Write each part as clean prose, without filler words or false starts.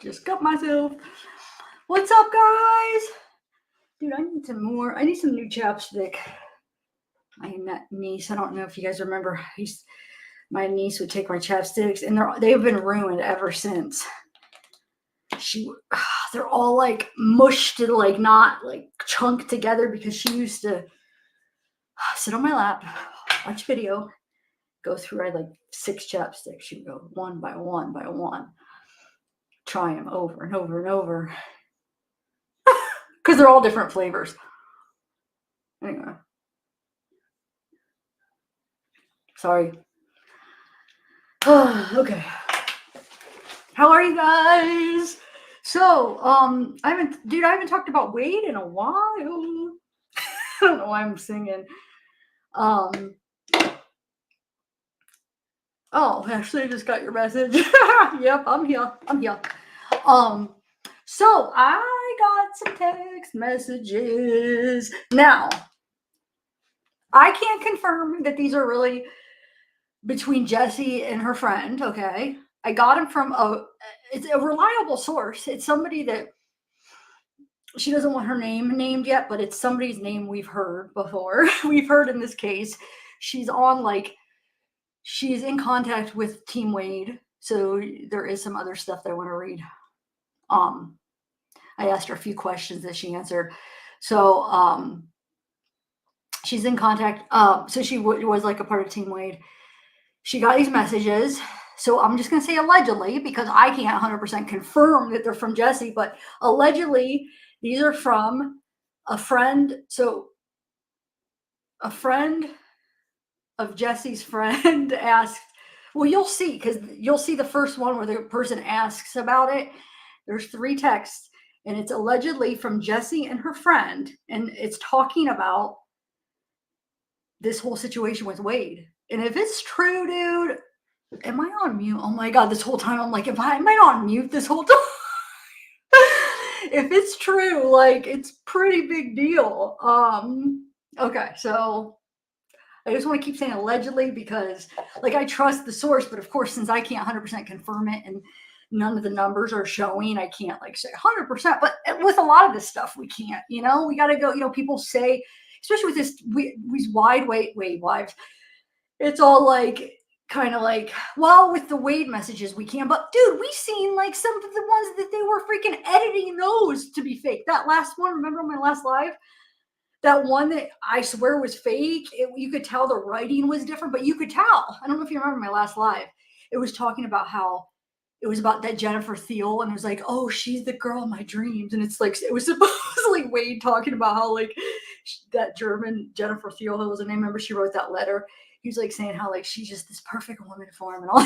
Just cut myself. What's up, guys? Dude, I need some more. I need some new chapstick. My niece, I don't know if you guys remember, my niece would take my chapsticks, and they've been ruined ever since. They're all like mushed and like not like chunked together because she used to sit on my lap, watch video, go through. I had like 6 chapsticks. She'd go one by one by one, try them over and over and over because they're all different flavors. Anyway, sorry. Okay. How are you guys? So, I haven't talked about Wade in a while. I don't know why I'm singing. Oh, Ashley, I just got your message. Yep, I'm here. So I got some text messages. Now, I can't confirm that these are really between Jessie and her friend, okay? I got them from it's a reliable source. It's somebody that she doesn't want her name named yet, but it's somebody's name we've heard before. We've heard in this case. She's in contact with Team Wade. So there is some other stuff that I want to read. I asked her a few questions that she answered. So she's in contact. So she was like a part of Team Wade. She got these messages. So I'm just going to say allegedly because I can't 100% confirm that they're from Jessie, but allegedly these are from a friend. So a friend of Jessie's friend asked, well, you'll see, because you'll see the first one where the person asks about it. There's 3 texts, and it's allegedly from Jessie and her friend, and it's talking about this whole situation with Wade. And if it's true, dude, am I on mute? Oh my God, this whole time I'm like, am I on mute this whole time? If it's true, like, it's pretty big deal. Okay, so I just want to keep saying allegedly because, like, I trust the source, but of course, since I can't 100% confirm it and none of the numbers are showing, I can't like say 100%. But with a lot of this stuff, we can't. We got to go. People say, especially with these wide wives, it's all like kind of like, well, with the Wade messages we can, but dude, we seen like some of the ones that they were freaking editing those to be fake. That last one, remember on my last live? That one that I swear was fake. You could tell the writing was different, but you could tell. I don't know if you remember my last live. It was talking about how it was about that Jennifer Thiel, and it was like, oh, she's the girl of my dreams. And it's like, it was supposedly Wade talking about how like that German Jennifer Thiel, who was a name, remember she wrote that letter. He was like saying how like she's just this perfect woman for him and all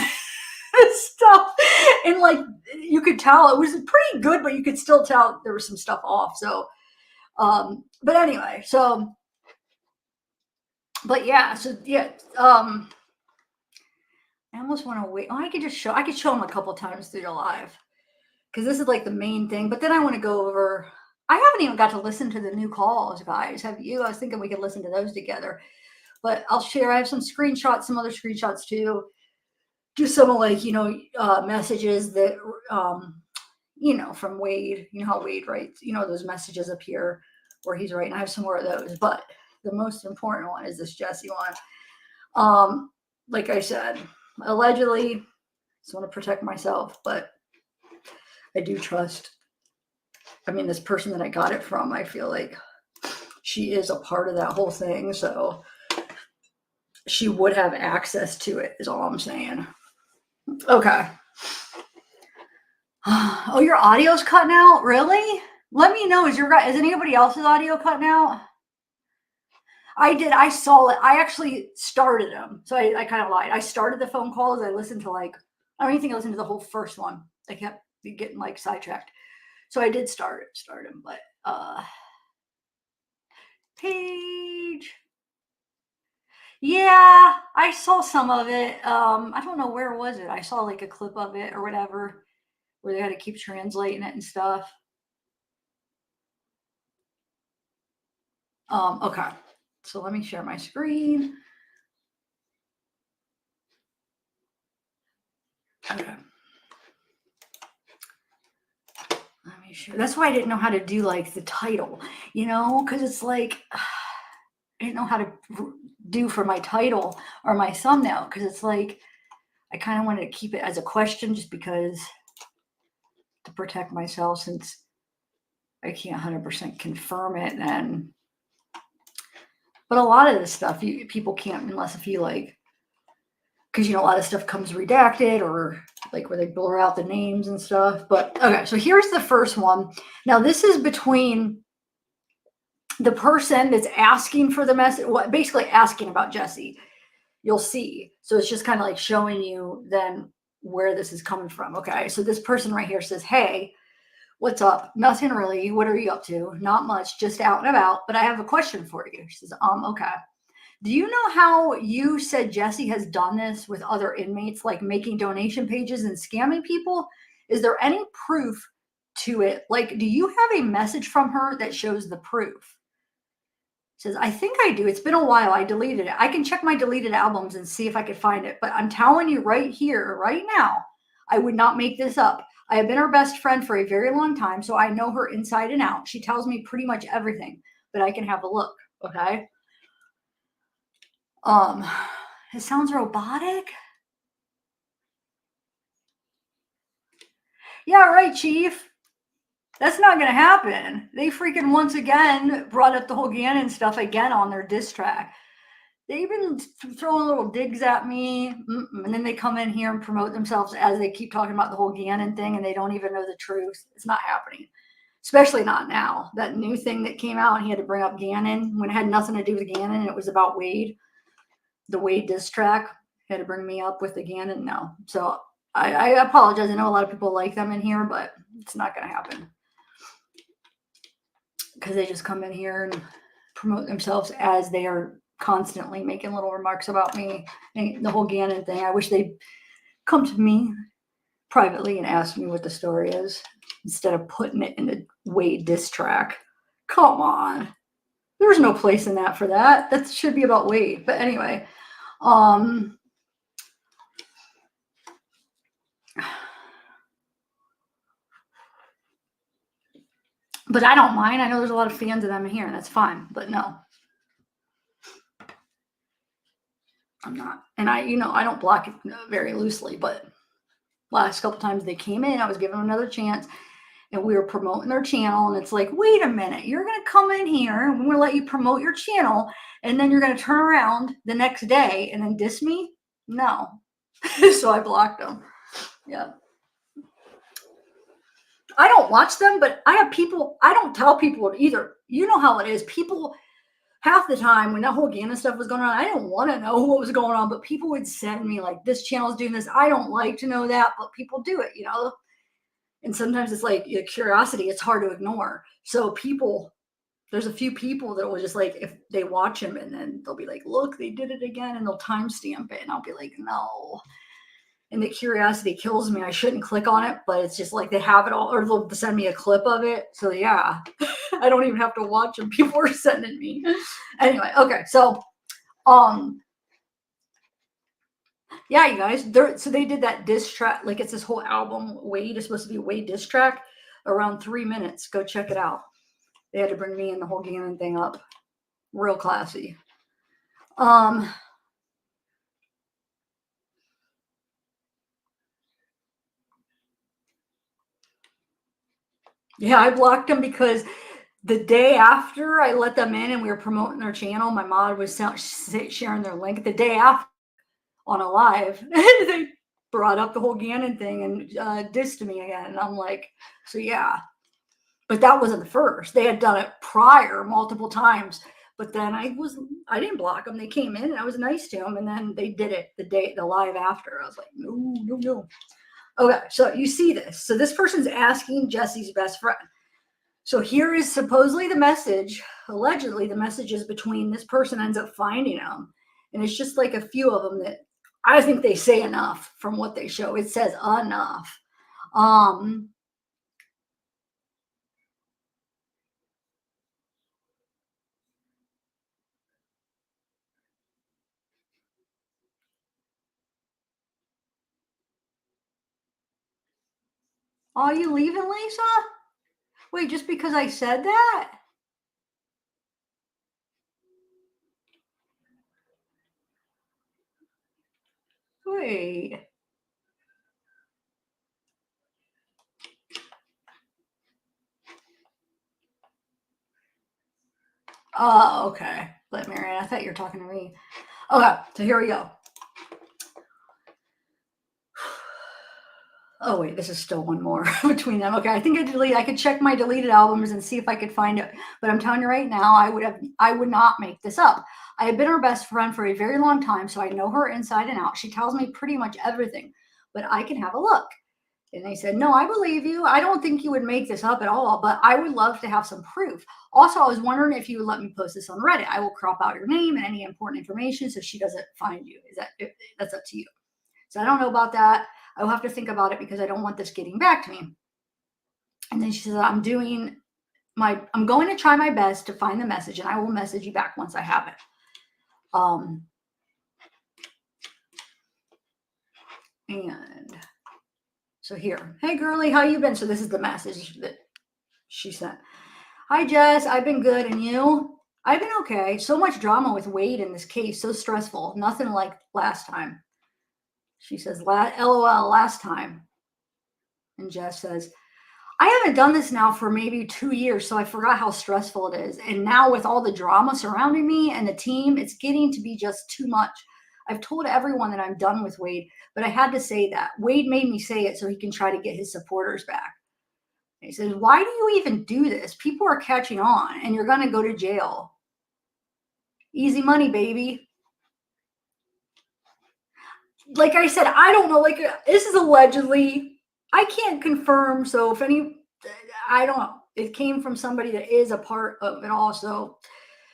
this stuff. And like you could tell it was pretty good, but you could still tell there was some stuff off. So but anyway, but yeah, I almost want to wait. Oh, I could show them a couple times through your live because this is like the main thing. But then I want to go over. I haven't even got to listen to the new calls, guys. Have you? I was thinking we could listen to those together. But I'll share. I have some screenshots, some other screenshots too. Just some like messages that from Wade. You know how Wade writes. Those messages appear where he's writing. I have some more of those, but the most important one is this Jessie one. Like I said, allegedly, just want to protect myself, but I do trust. I mean, this person that I got it from, I feel like she is a part of that whole thing, so she would have access to it, is all I'm saying. Okay. Oh, your audio's cutting out? Really? Let me know. Is anybody else's audio cutting out? I did. I saw it. I actually started them. So I kind of lied. I started the phone calls. I listened to I don't even think I listened to the whole first one. I kept getting like sidetracked. So I did start them, but Paige. Yeah, I saw some of it. I don't know where was it. I saw like a clip of it or whatever where they had to keep translating it and stuff. Okay. So let me share my screen. Okay. That's why I didn't know how to do like the title, because it's like I didn't know how to do for my title or my thumbnail because it's like I kind of wanted to keep it as a question just because to protect myself since I can't 100% confirm it. But a lot of this stuff people can't unless if you like, because a lot of stuff comes redacted or like where they blur out the names and stuff. But okay, so here's the first one. Now this is between the person that's asking for the message, basically asking about Jesse. You'll see. So it's just kind of like showing you then where this is coming from. Okay, so this person right here says, "Hey, what's up? Nothing really. What are you up to? Not much, just out and about. But I have a question for you." She says, okay. Do you know how you said Jesse has done this with other inmates, like making donation pages and scamming people? Is there any proof to it? Like, do you have a message from her that shows the proof? Says, I think I do. It's been a while. I deleted it. I can check my deleted albums and see if I could find it. But I'm telling you right here, right now, I would not make this up. I have been her best friend for a very long time, so I know her inside and out. She tells me pretty much everything, but I can have a look. Okay. It sounds robotic. Yeah, right, Chief. That's not gonna happen. They freaking once again brought up the whole Gannon stuff again on their diss track. They've been throwing little digs at me, and then they come in here and promote themselves as they keep talking about the whole Gannon thing, and they don't even know the truth. It's not happening, especially not now. That new thing that came out, and he had to bring up Gannon when it had nothing to do with Gannon. It was about Wade, the Wade diss track. He had to bring me up with the Gannon. No, so I apologize. I know a lot of people like them in here, but it's not going to happen because they just come in here and promote themselves as they are constantly making little remarks about me and the whole Gannon thing. I wish they'd come to me privately and ask me what the story is instead of putting it in the Wade diss track. Come on. There's no place in that for that. That should be about Wade. But anyway, but I don't mind. I know there's a lot of fans of them in here, and that's fine. But no, I'm not. And I don't block it very loosely. But last couple times they came in, I was giving them another chance, and we were promoting their channel. And it's like, wait a minute, you're going to come in here, and we're going to let you promote your channel, and then you're going to turn around the next day and then diss me? No. So I blocked them. Yeah. I don't watch them, but I have people, I don't tell people either. You know how it is. People, half the time when that whole Gannon stuff was going on, I didn't want to know what was going on, but people would send me like, this channel is doing this. I don't like to know that, but people do it, And sometimes it's like curiosity, it's hard to ignore. So there's a few people that will just like, if they watch him and then they'll be like, look, they did it again, and they'll timestamp it. And I'll be like, no. And the curiosity kills me. I shouldn't click on it, but it's just like they have it all, or they'll send me a clip of it. So yeah, I don't even have to watch them. People are sending me. Anyway, okay. So, yeah, you guys, so they did that diss track. Like it's this whole album, Wade is supposed to be a Wade diss track, around 3 minutes. Go check it out. They had to bring me and the whole Gannon thing up. Real classy. Yeah, I blocked them because the day after I let them in and we were promoting their channel, my mod was sharing their link. The day after on a live, they brought up the whole Gannon thing and dissed me again. And I'm like, so yeah. But that wasn't the first. They had done it prior multiple times. But then I didn't block them. They came in and I was nice to them. And then they did it the live after. I was like, no. Okay, so you see this. So this person's asking Jesse's best friend. So here is supposedly the message. Allegedly, the message is between this person ends up finding them. And it's just like a few of them that I think they say enough from what they show. It says enough. Are you leaving, Lisa? Wait, just because I said that? Wait. Oh, okay. But Marianne, I thought you were talking to me. Okay, so here we go. Oh wait, this is still one more between them. Okay, I think I could check my deleted albums and see if I could find it. But I'm telling you right now, I would not make this up. I have been her best friend for a very long time, so I know her inside and out. She tells me pretty much everything, but I can have a look. And they said, no, I believe you. I don't think you would make this up at all, but I would love to have some proof. Also, I was wondering if you would let me post this on Reddit. I will crop out your name and any important information so she doesn't find you. That's up to you. So I don't know about that. I will have to think about it because I don't want this getting back to me. And then she says, I'm going to try my best to find the message and I will message you back once I have it. And so here, hey girly, how you been? So this is the message that she sent. Hi Jess, I've been good and you? I've been okay. So much drama with Wade in this case, so stressful. Nothing like last time. She says, LOL, last time. And Jess says, I haven't done this now for maybe 2 years, so I forgot how stressful it is. And now with all the drama surrounding me and the team, it's getting to be just too much. I've told everyone that I'm done with Wade, but I had to say that. Wade made me say it so he can try to get his supporters back. And he says, why do you even do this? People are catching on and you're going to go to jail. Easy money, baby. Like I said, I don't know. Like, this is allegedly, I can't confirm. So if I don't know. It came from somebody that is a part of it also.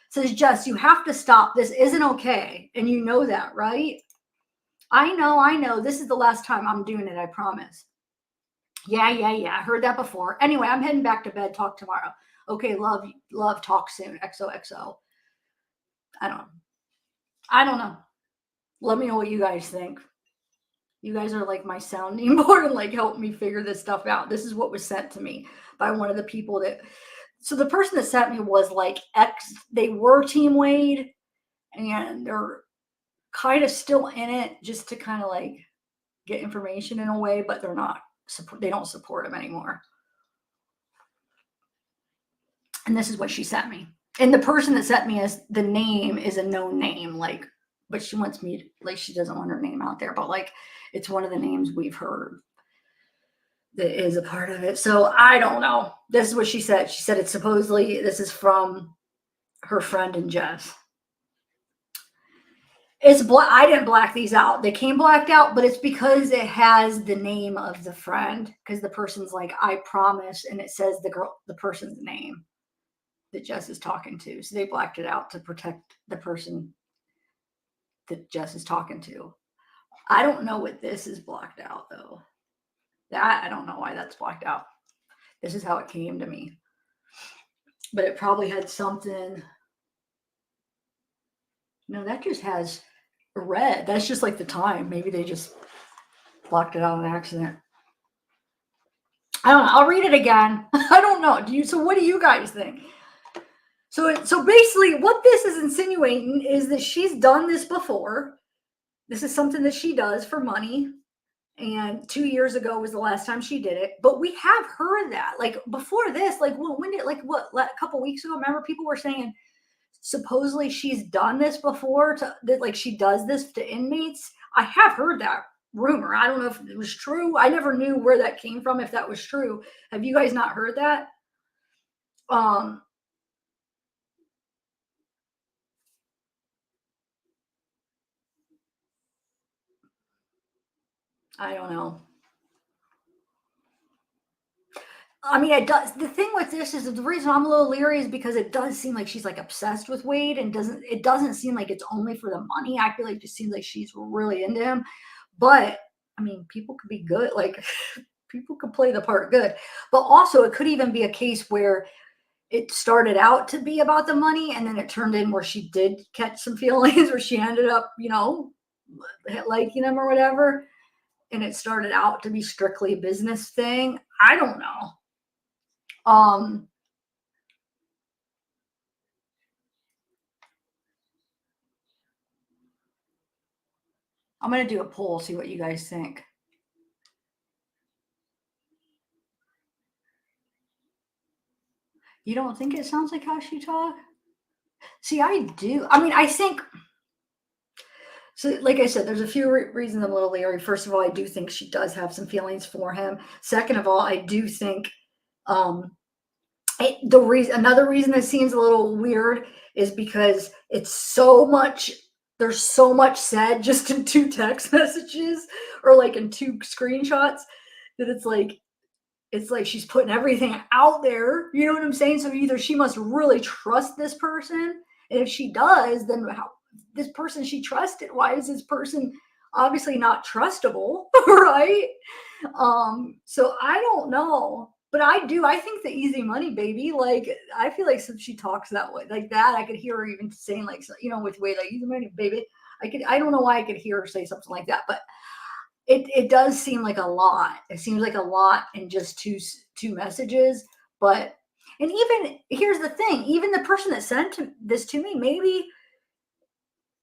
Says, Jess, you have to stop. This isn't okay. And you know that, right? I know. This is the last time I'm doing it, I promise. Yeah. I heard that before. Anyway, I'm heading back to bed. Talk tomorrow. Okay, love, talk soon. XOXO. I don't know. Let me know what you guys think. You guys are like my sounding board and like help me figure this stuff out. This is what was sent to me by one of the people so the person that sent me was like they were Team Wade and they're kind of still in it just to kind of like get information in a way, but they're not, they don't support him anymore. And this is what she sent me. And the person that sent me the name is a known name, like, but she wants me like, she doesn't want her name out there, but like, it's one of the names we've heard that is a part of it. So I don't know. This is what she said. She said it's supposedly, this is from her friend and Jess. It's black. I didn't black these out. They came blacked out, but it's because it has the name of the friend. Because the person's like, I promise, and it says the person's name that Jess is talking to. So they blacked it out to protect the person that Jess is talking to. I don't know what this is blocked out though. That I don't know why that's blocked out. This is how it came to me. But it probably had something. No, that just has red. That's just like the time. Maybe they just blocked it out on accident. I don't know. I'll read it again. I don't know. So what do you guys think? So basically what this is insinuating is that she's done this before. This is something that she does for money. And 2 years ago was the last time she did it. But we have heard that. Like before this, like when did, like what, a couple weeks ago, remember people were saying supposedly she's done this before, that like she does this to inmates. I have heard that rumor. I don't know if it was true. I never knew where that came from, if that was true. Have you guys not heard that? I don't know. I mean, it does. The thing with this is the reason I'm a little leery is because it does seem like she's like obsessed with Wade, and it doesn't seem like it's only for the money. I feel like it just seems like she's really into him. But I mean, people could be good. Like people could play the part good, but also it could even be a case where it started out to be about the money, and then it turned in where she did catch some feelings, where she ended up, liking him or whatever, and it started out to be strictly a business thing. I don't know. Um, I'm going to do a poll, see what you guys think. You don't think it sounds like how she talk? See, I do. I mean, I think so. Like I said, there's a few reasons I'm a little leery. First of all, I do think she does have some feelings for him. Second of all, I do think um, another reason that seems a little weird is because it's so much. There's so much said just in 2 text messages or like in 2 screenshots that it's like she's putting everything out there. You know what I'm saying? So either she must really trust this person, and if she does, then how this person she trusted, why is this person obviously not trustable, right? So I don't know. But I think the easy money baby, like I feel like since she talks that way, like that, I could hear her even saying like, with way like easy money baby. I don't know why I could hear her say something like that, but it does seem like a lot. It seems like a lot in just two messages. But and even here's the thing, even the person that sent this to me, maybe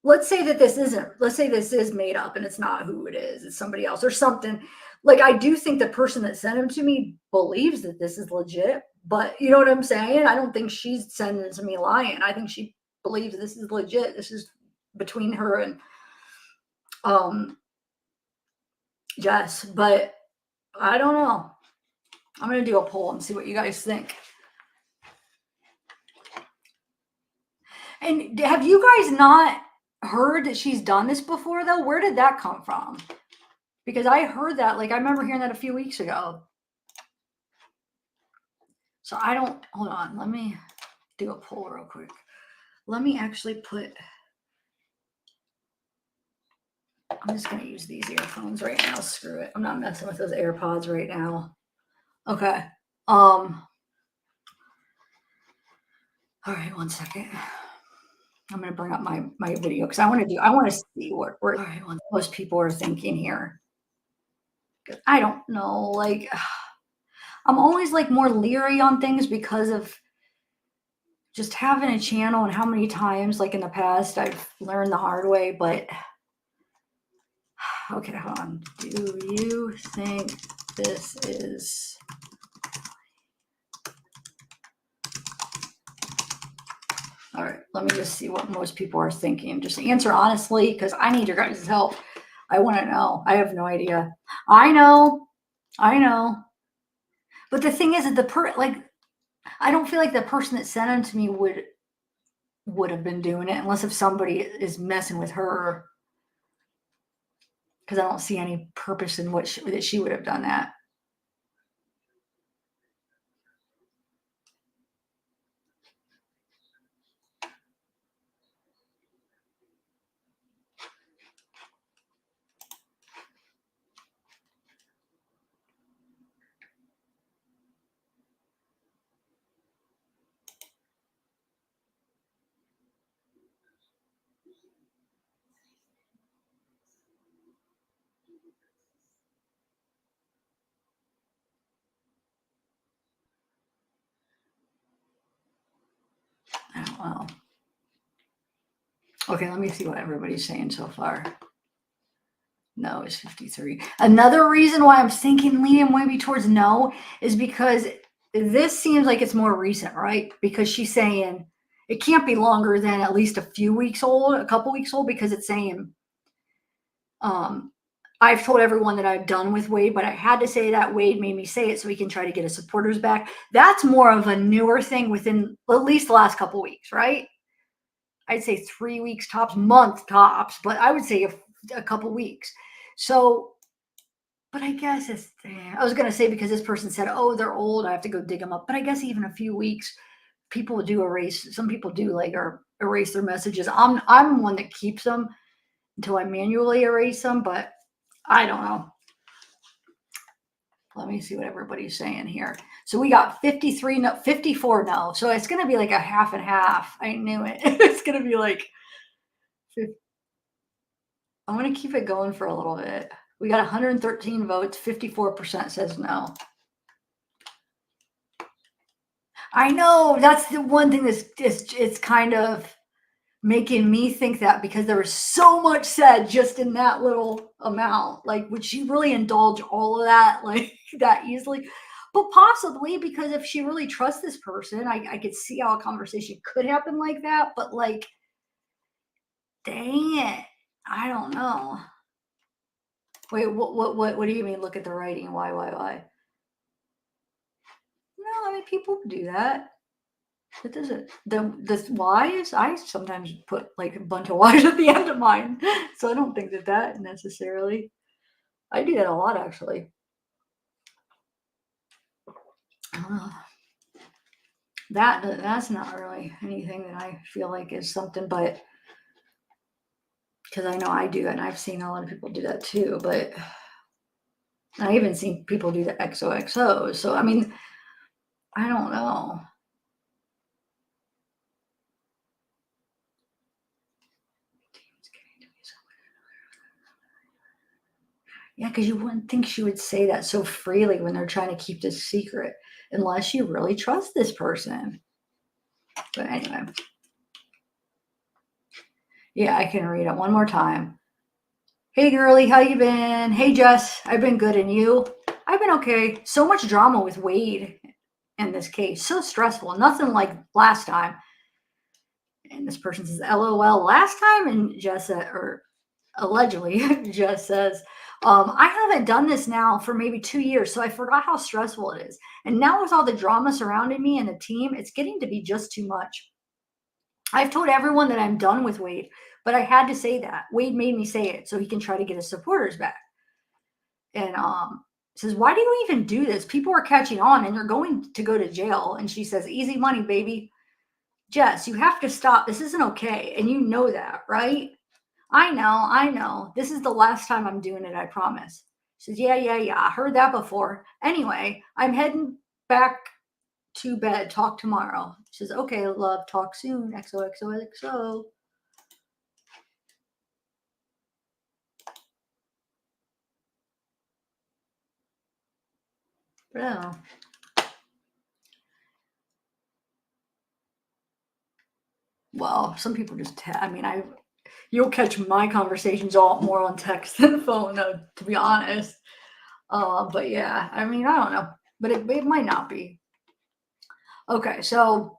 let's say this is made up and it's not who it is, it's somebody else or something. Like I do think the person that sent him to me believes that this is legit, but you know what I'm saying? I don't think she's sending it to me lying. I think she believes this is legit. This is between her and um Jess, but I don't know. I'm going to do a poll and see what you guys think. And have you guys not heard that she's done this before, though? Where did that come from? Because I heard that, like, I remember hearing that a few weeks ago. So I don't, hold on, let me do a poll real quick. Let me actually I'm just going to use these earphones right now. Screw it. I'm not messing with those AirPods right now. Okay. All right, 1 second. I'm going to bring up my video because I want to see what most people are thinking here. I don't know, like I'm always like more leery on things because of just having a channel and how many times like in the past I've learned the hard way. But okay, hold on. Do you think this is all right? Let me just see what most people are thinking. Just answer honestly because I need your guys' help. I want to know. I have no idea. I know. But the thing is that I don't feel like the person that sent them to me would have been doing it unless if somebody is messing with her, because I don't see any purpose in that she would have done that. I don't know. Okay, let me see what everybody's saying so far. No, it's 53. Another reason why I'm thinking leaning maybe towards no is because this seems like it's more recent, right? Because she's saying it can't be longer than at least a couple weeks old, because it's saying I've told everyone that I've done with Wade, but I had to say that. Wade made me say it so we can try to get his supporters back. That's more of a newer thing within at least the last couple weeks, right? I'd say 3 weeks tops, month tops, but I would say a couple weeks. So, but I guess I was going to say because this person said, oh, they're old, I have to go dig them up. But I guess even a few weeks, people do erase. Some people do or erase their messages. I'm one that keeps them until I manually erase them, but I don't know. Let me see what everybody's saying here. So we got 53 no, 54 no. So it's going to be like a half and half. I knew it. It's going to be like I'm going to keep it going for a little bit. We got 113 votes. 54% says no. I know that's the one thing that's it's kind of making me think that because there was so much said just in that little amount. Like, would she really indulge all of that like that easily? But possibly because if she really trusts this person, I could see how a conversation could happen like that. But like, dang it, I don't know. Wait, what do you mean? Look at the writing. Why? No, I mean people do that. It doesn't. The whys. I sometimes put like a bunch of whys at the end of mine, so I don't think that necessarily. I do that a lot actually. Uh, that's not really anything that I feel like is something, but because I know I do, and I've seen a lot of people do that too. But I even seen people do the XOXO. So I mean, I don't know. Yeah, because you wouldn't think she would say that so freely when they're trying to keep this secret, unless you really trust this person. But anyway, yeah, I can read it one more time. Hey girly, how you been? Hey Jess, I've been good, and you? I've been okay. So much drama with Wade in this case. So stressful. Nothing like last time. And this person says, LOL, last time? And Jess, or allegedly, Jess says, I haven't done this now for maybe 2 years, so I forgot how stressful it is. And now with all the drama surrounding me and the team, it's getting to be just too much. I've told everyone that I'm done with Wade, but I had to say that. Wade made me say it so he can try to get his supporters back. And says, why do you even do this? People are catching on and you're going to go to jail. And she says, easy money, baby. Jess, you have to stop. This isn't okay. And you know that, right? I know. This is the last time I'm doing it, I promise. She says, yeah. I heard that before. Anyway, I'm heading back to bed. Talk tomorrow. She says, okay, love. Talk soon. XOXOXO. Yeah. Well, some people just, I mean, you'll catch my conversations all more on text than phone, though, to be honest. But yeah, I mean, I don't know, but it might not be. Okay, so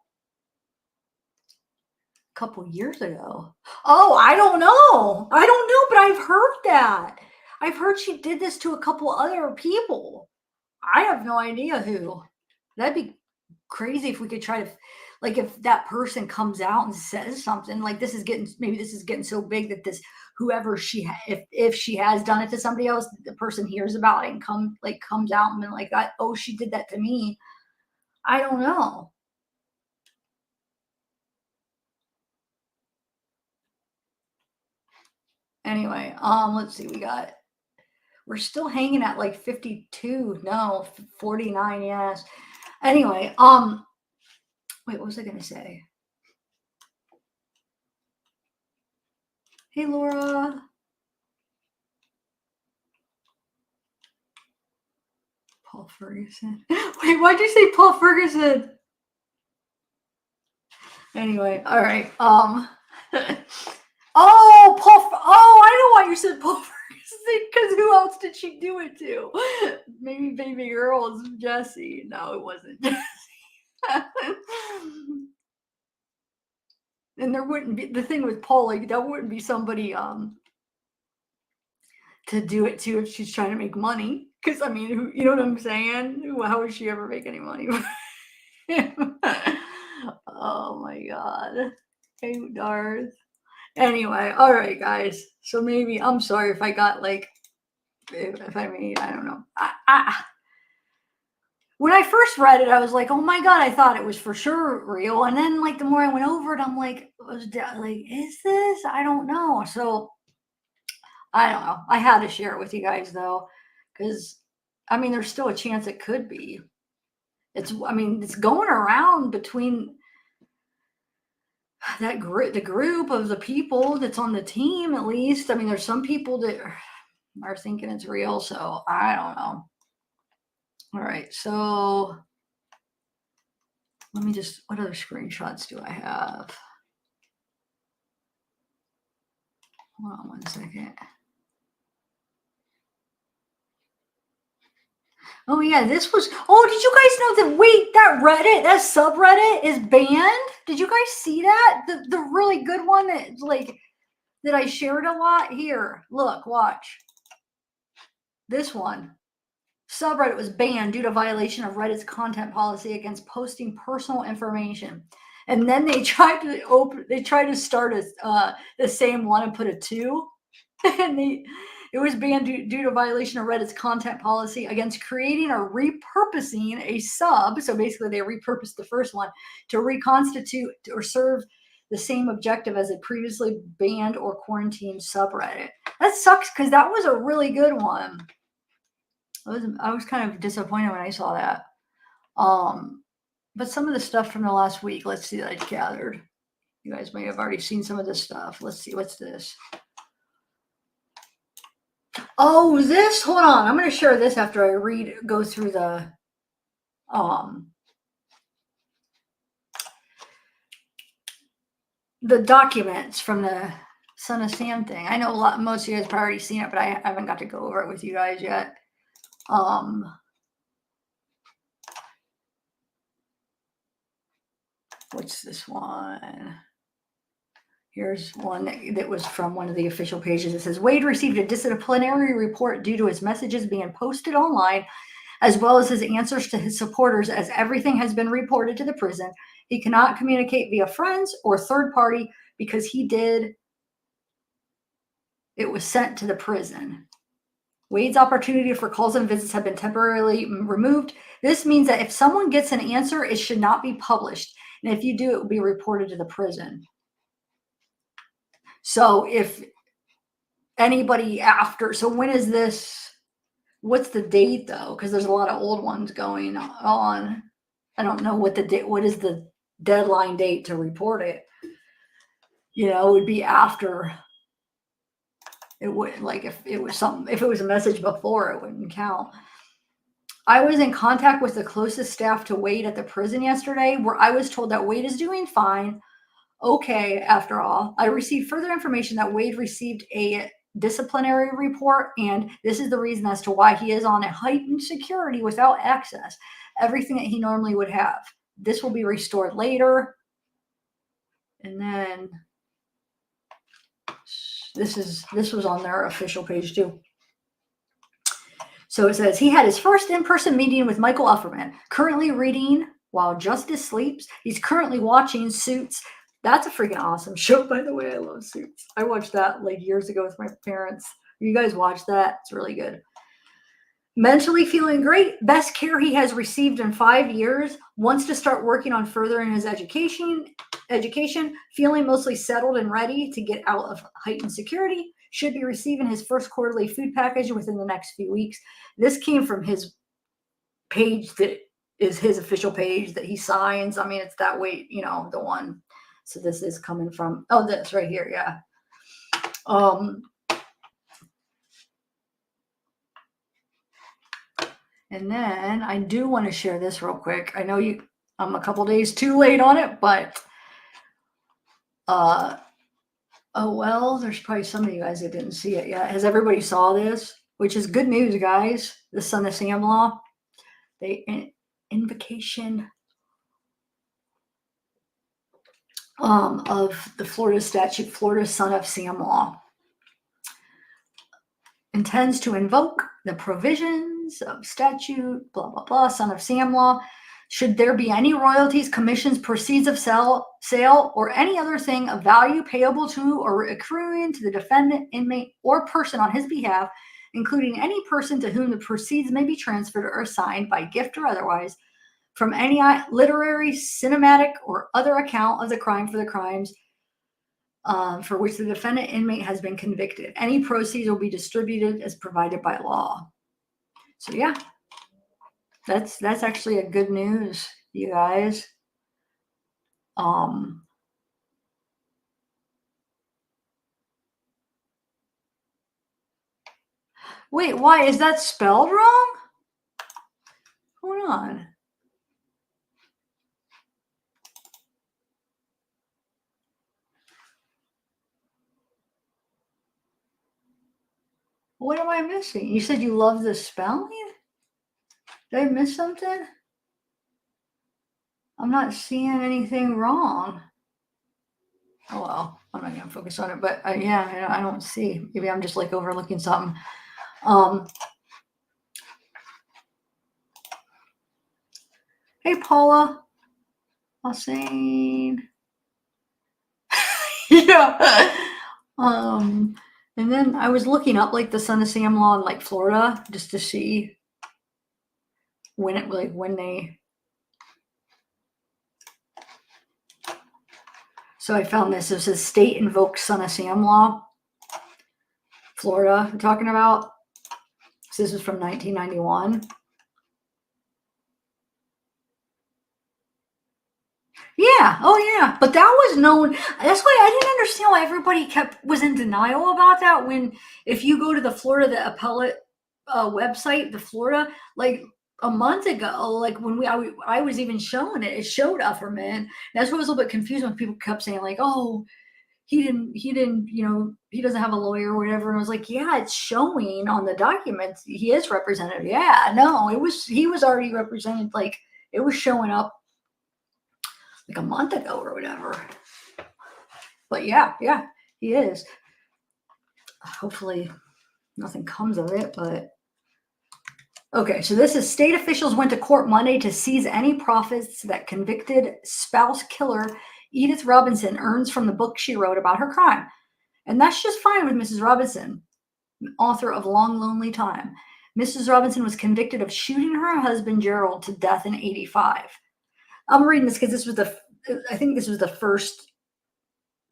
a couple years ago. Oh, I don't know, but I've heard that. I've heard she did this to a couple other people. I have no idea who. That'd be crazy if we could try to, like, if that person comes out and says something like this is getting so big that this whoever if she has done it to somebody else, the person hears about it and comes out and been like that. Oh, she did that to me. I don't know. Anyway, let's see. We're still hanging at like 52. No, 49. Yes. Anyway, wait, what was I gonna say? Hey, Laura. Paul Ferguson. Wait, why'd you say Paul Ferguson? Anyway, all right. Oh, Oh, I know why you said Paul Ferguson. Because who else did she do it to? Maybe baby girl was Jesse. No, it wasn't Jesse. And there wouldn't be the thing with Paul. Like that wouldn't be somebody to do it to if she's trying to make money. Because I mean, you know what I'm saying? How would she ever make any money? Oh my god. Hey, Darth. Anyway, all right, guys. So maybe I'm sorry if I got like if I made I don't know. When I first read it, I was like, oh my god, I thought it was for sure real. And then like the more I went over it, I'm like, is this? I don't know. So I don't know. I had to share it with you guys though, because I mean, there's still a chance it could be. I mean, it's going around between the group of the people that's on the team. At least, I mean, there's some people that are thinking it's real. So I don't know. All right, so Let me just, what other screenshots do I have? Hold on 1 second. Oh yeah, this was, oh, did you guys know that, wait, that Reddit, that subreddit is banned? Did you guys see that? The really good one that, like, that I shared a lot? Here, look, watch. This one. Subreddit was banned due to violation of Reddit's content policy against posting personal information. And then they tried to start the same one and put a 2. And it was banned due to violation of Reddit's content policy against creating or repurposing a sub. So basically they repurposed the first one to reconstitute or serve the same objective as a previously banned or quarantined subreddit. That sucks because that was a really good one. I was kind of disappointed when I saw that. But some of the stuff from the last week, let's see, that I gathered. You guys may have already seen some of this stuff. Let's see, what's this? Oh, this, hold on. I'm going to share this after I go through the documents from the Son of Sam thing. I know most of you guys have already seen it, but I haven't got to go over it with you guys yet. What's this one? Here's one that was from one of the official pages. It says, Wade received a disciplinary report due to his messages being posted online, as well as his answers to his supporters, as everything has been reported to the prison. He cannot communicate via friends or third party because it was sent to the prison. Wade's opportunity for calls and visits have been temporarily removed. This means that if someone gets an answer, it should not be published. And if you do, it will be reported to the prison. So if anybody so when is this? What's the date though? Because there's a lot of old ones going on. I don't know what is the deadline date to report it. It would be after. It would, like, if it was a message before, it wouldn't count. I was in contact with the closest staff to Wade at the prison yesterday, where I was told that Wade is doing fine. Okay, after all, I received further information that Wade received a disciplinary report, and this is the reason as to why he is on a heightened security without access. Everything that he normally would have. This will be restored later. And then this was on their official page too. So it says, he had his first in-person meeting with Michael Ufferman, currently reading While Justice Sleeps. He's currently watching Suits. That's a freaking awesome show, by the way. I love Suits. I watched that like years ago with my parents. You guys watch that? It's really good. Mentally feeling great. Best care he has received in 5 years. Wants to start working on furthering his education. Feeling mostly settled and ready to get out of heightened security. Should be receiving his first quarterly food package within the next few weeks. This came from his page that is his official page that he signs. I mean, it's that way, the one. So this is coming from, this right here. Yeah. And then I do want to share this real quick. I know I'm a couple days too late on it, but there's probably some of you guys that didn't see it yet. Has everybody saw this? Which is good news, guys. The Son of Sam law. Invocation of the Florida statute, Florida Son of Sam law, intends to invoke the provisions of statute, blah, blah, blah, Son of Sam law. Should there be any royalties, commissions, proceeds of sale, or any other thing of value payable to or accruing to the defendant, inmate, or person on his behalf, including any person to whom the proceeds may be transferred or assigned by gift or otherwise, from any literary, cinematic, or other account of the crime for the crimes for which the defendant inmate has been convicted. Any proceeds will be distributed as provided by law. So yeah, that's actually a good news, you guys. Wait, why is that spelled wrong? Hold on. What am I missing? You said you love the spelling? Did I miss something? I'm not seeing anything wrong. Oh well, I'm not gonna focus on it. But yeah, I don't see. Maybe I'm just like overlooking something. Hey Paula, Hossein. Yeah. And then I was looking up like the Son of Sam law in like Florida just to see when they. So I found this. It says state invoked Son of Sam law, Florida. We're talking about. So this is from 1991. Yeah. Oh, yeah. But that was known. That's why I didn't understand why everybody was in denial about that. When if you go to the Florida the appellate website, the Florida, like a month ago, like when I was even showing it, it showed Ufferman. That's what was a little bit confused when people kept saying like, oh, he didn't, he doesn't have a lawyer or whatever. And I was like, yeah, it's showing on the documents. He is represented. Yeah, no, he was already represented. Like it was showing up like a month ago or whatever. But yeah, he is. Hopefully nothing comes of it, but okay, so this is state officials went to court Monday to seize any profits that convicted spouse killer Edith Robinson earns from the book she wrote about her crime. And that's just fine with Mrs. Robinson, author of Long Lonely Time. Mrs. Robinson was convicted of shooting her husband Gerald to death in 1985. I'm reading this because I think this was the first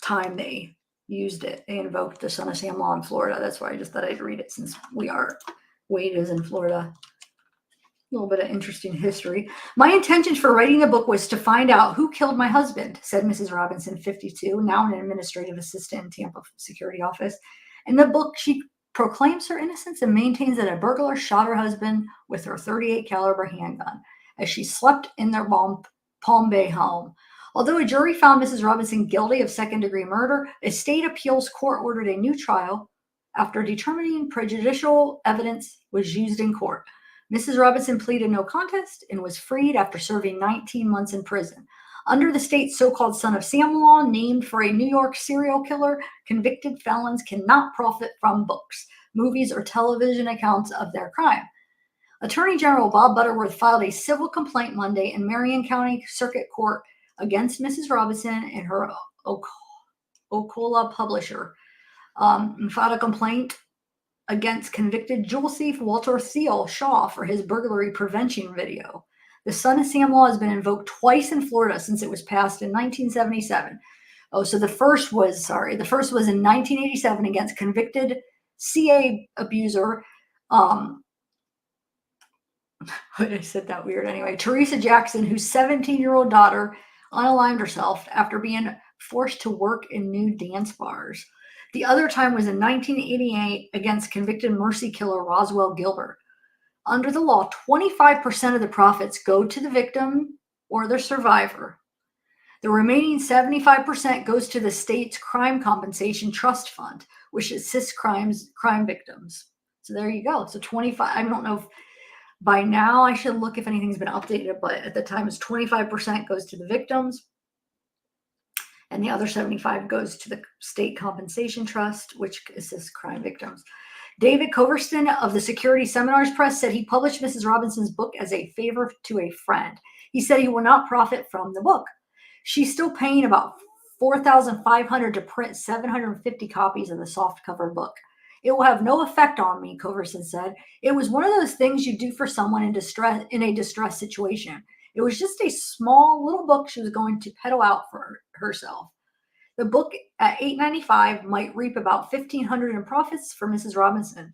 time they used it. They invoked the Son of Sam law in Florida. That's why I just thought I'd read it since Wade is in Florida. A little bit of interesting history. My intention for writing the book was to find out who killed my husband, said Mrs. Robinson, 52, now an administrative assistant in Tampa security office. In the book, she proclaims her innocence and maintains that a burglar shot her husband with her .38 caliber handgun as she slept in their Palm Bay home. Although a jury found Mrs. Robinson guilty of second-degree murder, a state appeals court ordered a new trial after determining prejudicial evidence was used in court. Mrs. Robinson pleaded no contest and was freed after serving 19 months in prison. Under the state's so-called Son of Sam law, named for a New York serial killer, convicted felons cannot profit from books, movies, or television accounts of their crime. Attorney General Bob Butterworth filed a civil complaint Monday in Marion County Circuit Court against Mrs. Robinson and her Ocala publisher. And filed a complaint against convicted jewel thief Walter Thiel Shaw for his burglary prevention video. The Son of Sam law has been invoked twice in Florida since it was passed in 1977. Oh, so the first was in 1987 against convicted CA abuser. I said that weird anyway. Teresa Jackson, whose 17-year-old daughter unaligned herself after being forced to work in nude dance bars. The other time was in 1988 against convicted mercy killer Roswell Gilbert. Under the law, 25% of the profits go to the victim or the survivor. The remaining 75% goes to the state's crime compensation trust fund, which assists crime victims. So there you go. So 25, I don't know if by now I should look if anything's been updated, but at the time it's 25% goes to the victims, and the other 75 goes to the state compensation trust, which assists crime victims. David Coverston of the Security Seminars Press said he published Mrs. Robinson's book as a favor to a friend. He said he will not profit from the book. She's still paying about $4,500 to print 750 copies of the softcover book. It will have no effect on me, Coverson said. It was one of those things you do for someone in a distress situation. It was just a small little book she was going to peddle out for herself. The book at $8.95 might reap about $1,500 in profits for Mrs. Robinson.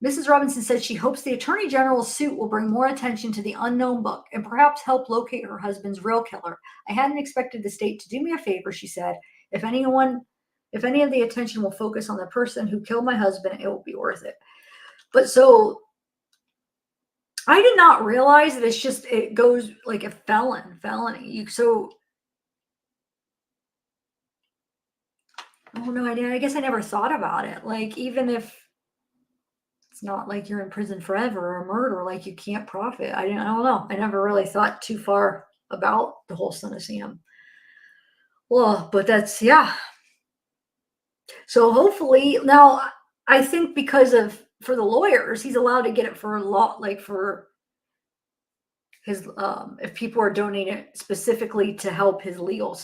Mrs. Robinson said she hopes the Attorney General's suit will bring more attention to the unknown book and perhaps help locate her husband's real killer. I hadn't expected the state to do me a favor, she said. If any of the attention will focus on the person who killed my husband, it will be worth it. But so I did not realize that it goes like a felony. Oh no, I guess I never thought about it. Like even if It's not like you're in prison forever or murder, like you can't profit. I don't know. I never really thought too far about the whole Son of Sam. Well, but that's, yeah. So hopefully now I think because of, for the lawyers, he's allowed to get it for a lot, like for his, if people are donating it specifically to help his legal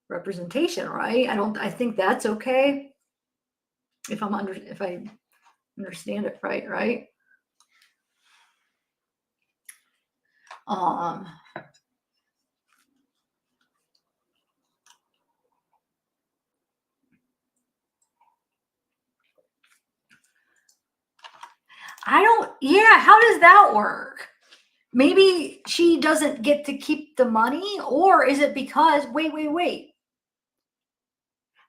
representation, right? I think that's okay. If I understand it right? Um, yeah, how does that work? Maybe she doesn't get to keep the money, or is it because, wait.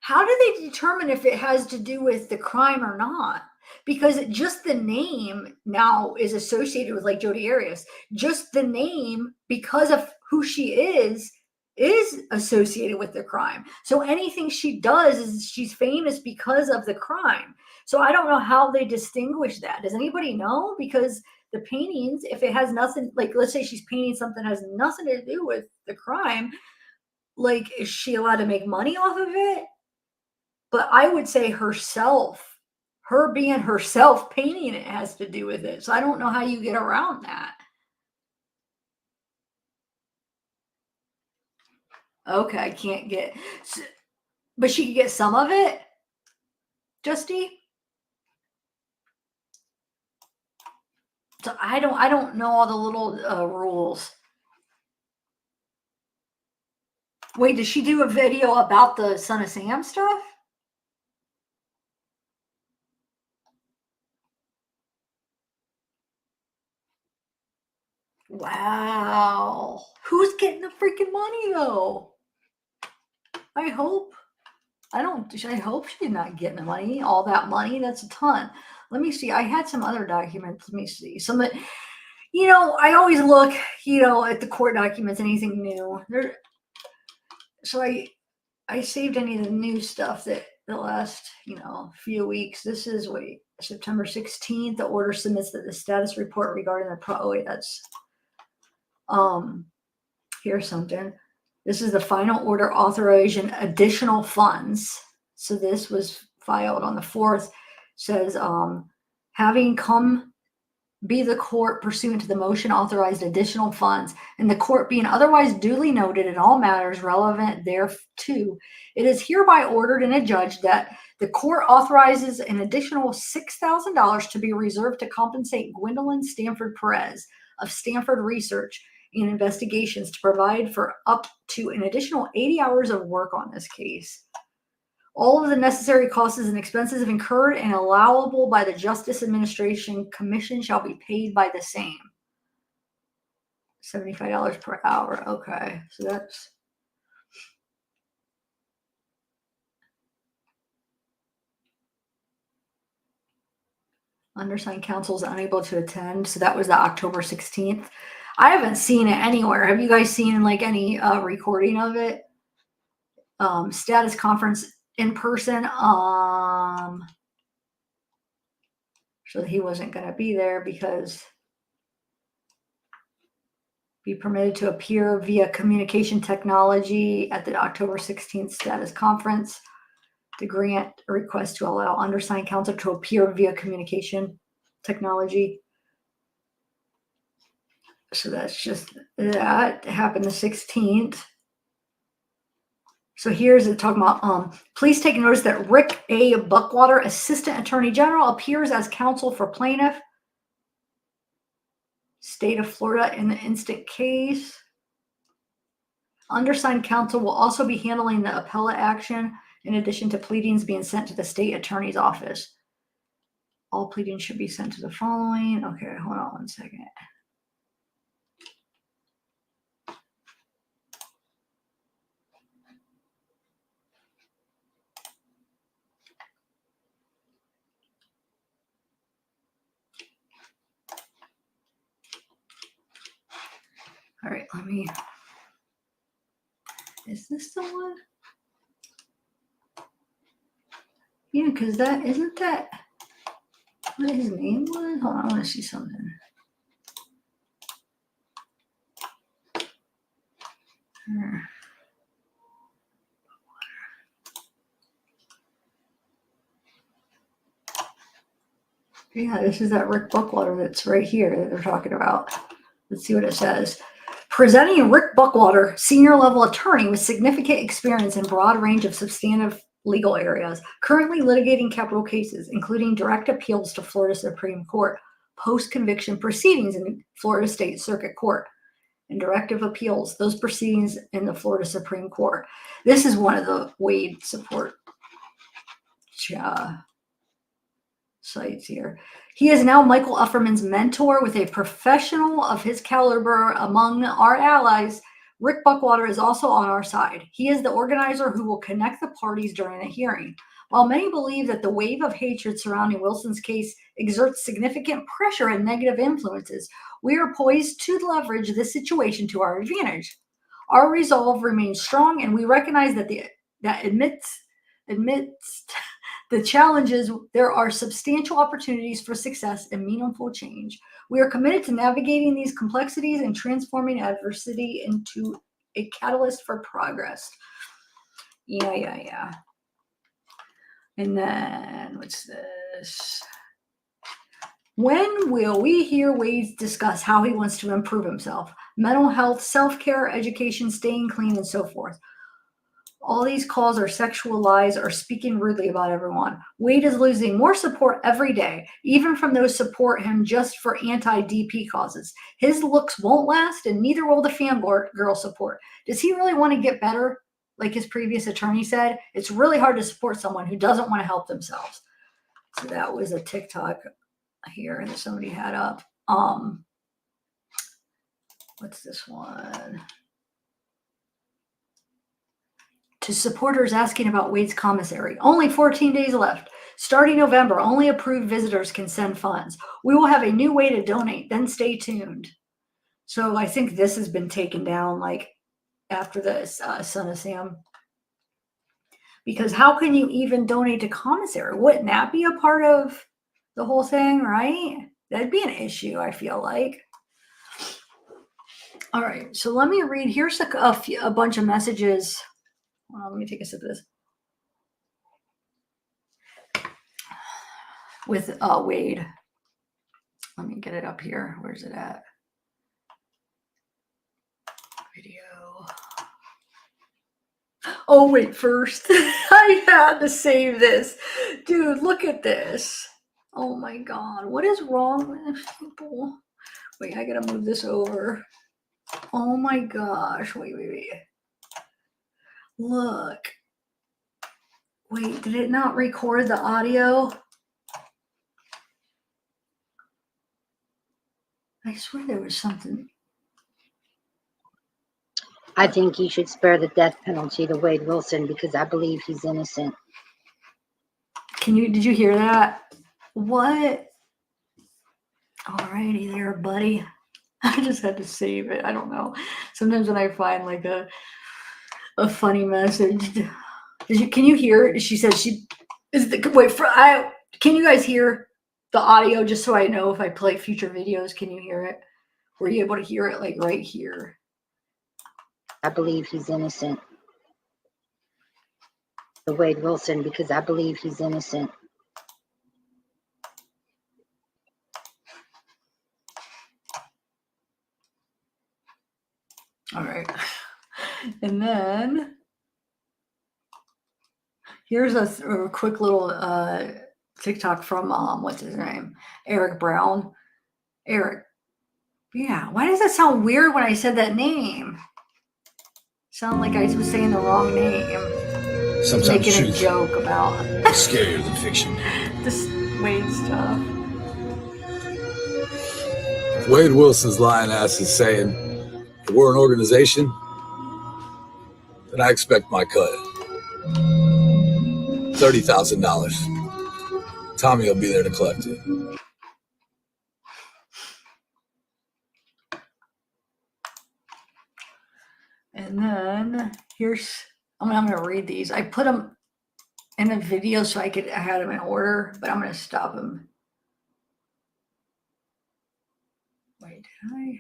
How do they determine if it has to do with the crime or not? Because just the name now is associated with like Jodi Arias. Just the name, because of who she is associated with the crime. So anything she does is she's famous because of the crime. So I don't know how they distinguish that. Does anybody know? Because the paintings, if it has nothing, like let's say she's painting something that has nothing to do with the crime, like is she allowed to make money off of it? But I would say herself, her being herself painting it has to do with it. So I don't know how you get around that. Okay, I can't get, but she could get some of it, Justy. So I don't know all the little rules. Wait, did she do a video about the Son of Sam stuff? Wow. Who's getting the freaking money though? I hope. I hope she's not getting the money, all that money. That's a ton. Let me see. I had some other documents. Let me see. I always look, at the court documents, anything new. So I saved any of the new stuff that the last, few weeks. This is September 16th. The order submits that the status report regarding that's here's something. This is the final order authorizing additional funds. So this was filed on the 4th. Says having come be the court pursuant to the motion authorized additional funds, and the court being otherwise duly noted in all matters relevant thereto, it is hereby ordered and adjudged that the court authorizes an additional $6,000 to be reserved to compensate Gwendolyn Stanford Perez of Stanford Research and Investigations to provide for up to an additional 80 hours of work on this case. All of the necessary costs and expenses incurred and allowable by the Justice Administration Commission shall be paid by the same. $75 per hour. Okay, so that's undersigned counsel is unable to attend. So that was the October 16th. I haven't seen it anywhere. Have you guys seen like any recording of it? Status conference in person. So he wasn't going to be there because be permitted to appear via communication technology at the October 16th status conference to grant a request to allow undersigned counsel to appear via communication technology. So that's just that happened the 16th. So here's it talking about, please take notice that Rick A. Buckwater, Assistant Attorney General, appears as counsel for plaintiff, State of Florida, in the instant case. Undersigned counsel will also be handling the appellate action in addition to pleadings being sent to the state attorney's office. All pleadings should be sent to the following. Okay, hold on one second. All right, is this the one? Yeah, because isn't that? what his name was? Hold on, I want to see something. Yeah, this is that Rick Buckwater that's right here that they're talking about. Let's see what it says. Presenting Rick Buckwater, senior level attorney with significant experience in broad range of substantive legal areas, currently litigating capital cases, including direct appeals to Florida Supreme Court, post-conviction proceedings in Florida State Circuit Court, and directive appeals, those proceedings in the Florida Supreme Court. This is one of the Wade support sites here. He is now Michael Ufferman's mentor with a professional of his caliber among our allies. Rick Buckwater is also on our side. He is the organizer who will connect the parties during the hearing. While many believe that the wave of hatred surrounding Wilson's case exerts significant pressure and negative influences, we are poised to leverage this situation to our advantage. Our resolve remains strong, and we recognize that amidst the challenges, there are substantial opportunities for success and meaningful change. We are committed to navigating these complexities and transforming adversity into a catalyst for progress. Yeah. And then, what's this? When will we hear Wade discuss how he wants to improve himself? Mental health, self-care, education, staying clean, and so forth. All these calls are sexual lies or speaking rudely about everyone. Wade is losing more support every day, even from those support him just for anti-DP causes. His looks won't last, and neither will the fangirl support. Does he really want to get better? Like his previous attorney said, it's really hard to support someone who doesn't want to help themselves. So that was a TikTok here that somebody had up. What's this one? To supporters asking about Wade's commissary. Only 14 days left. Starting November, only approved visitors can send funds. We will have a new way to donate, then stay tuned. So I think this has been taken down like after the Son of Sam. Because how can you even donate to commissary? Wouldn't that be a part of the whole thing, right? That'd be an issue, I feel like. All right, so let me read. Here's a bunch of messages. Let me take a sip of this. With Wade. Let me get it up here. Where's it at? Video. Oh, wait, first. I had to save this. Dude, look at this. Oh my God. What is wrong with people? Wait, I gotta move this over. Oh my gosh. Wait. Look. Wait, did it not record the audio? I swear there was something. I think you should spare the death penalty to Wade Wilson because I believe he's innocent. Did you hear that? What? Alrighty there, buddy. I just had to save it. I don't know. Sometimes when I find like a funny message, can you hear it? She says can you guys hear the audio just so I know if I play future videos? Can you hear it? Were you able to hear it like right here? I believe he's innocent. The Wade Wilson because I believe he's innocent. All right. And then here's a quick little TikTok from what's his name? Eric Brown. Eric. Yeah. Why does that sound weird when I said that name? Sound like I was saying the wrong name. Sometimes making a joke about it's scarier than fiction. This Wade stuff. Wade Wilson's lying ass is saying we're an organization, then I expect my cut. $30,000. Tommy will be there to collect it. And then I'm going to read these. I put them in a video so I had them in order, but I'm going to stop them. Wait, did I?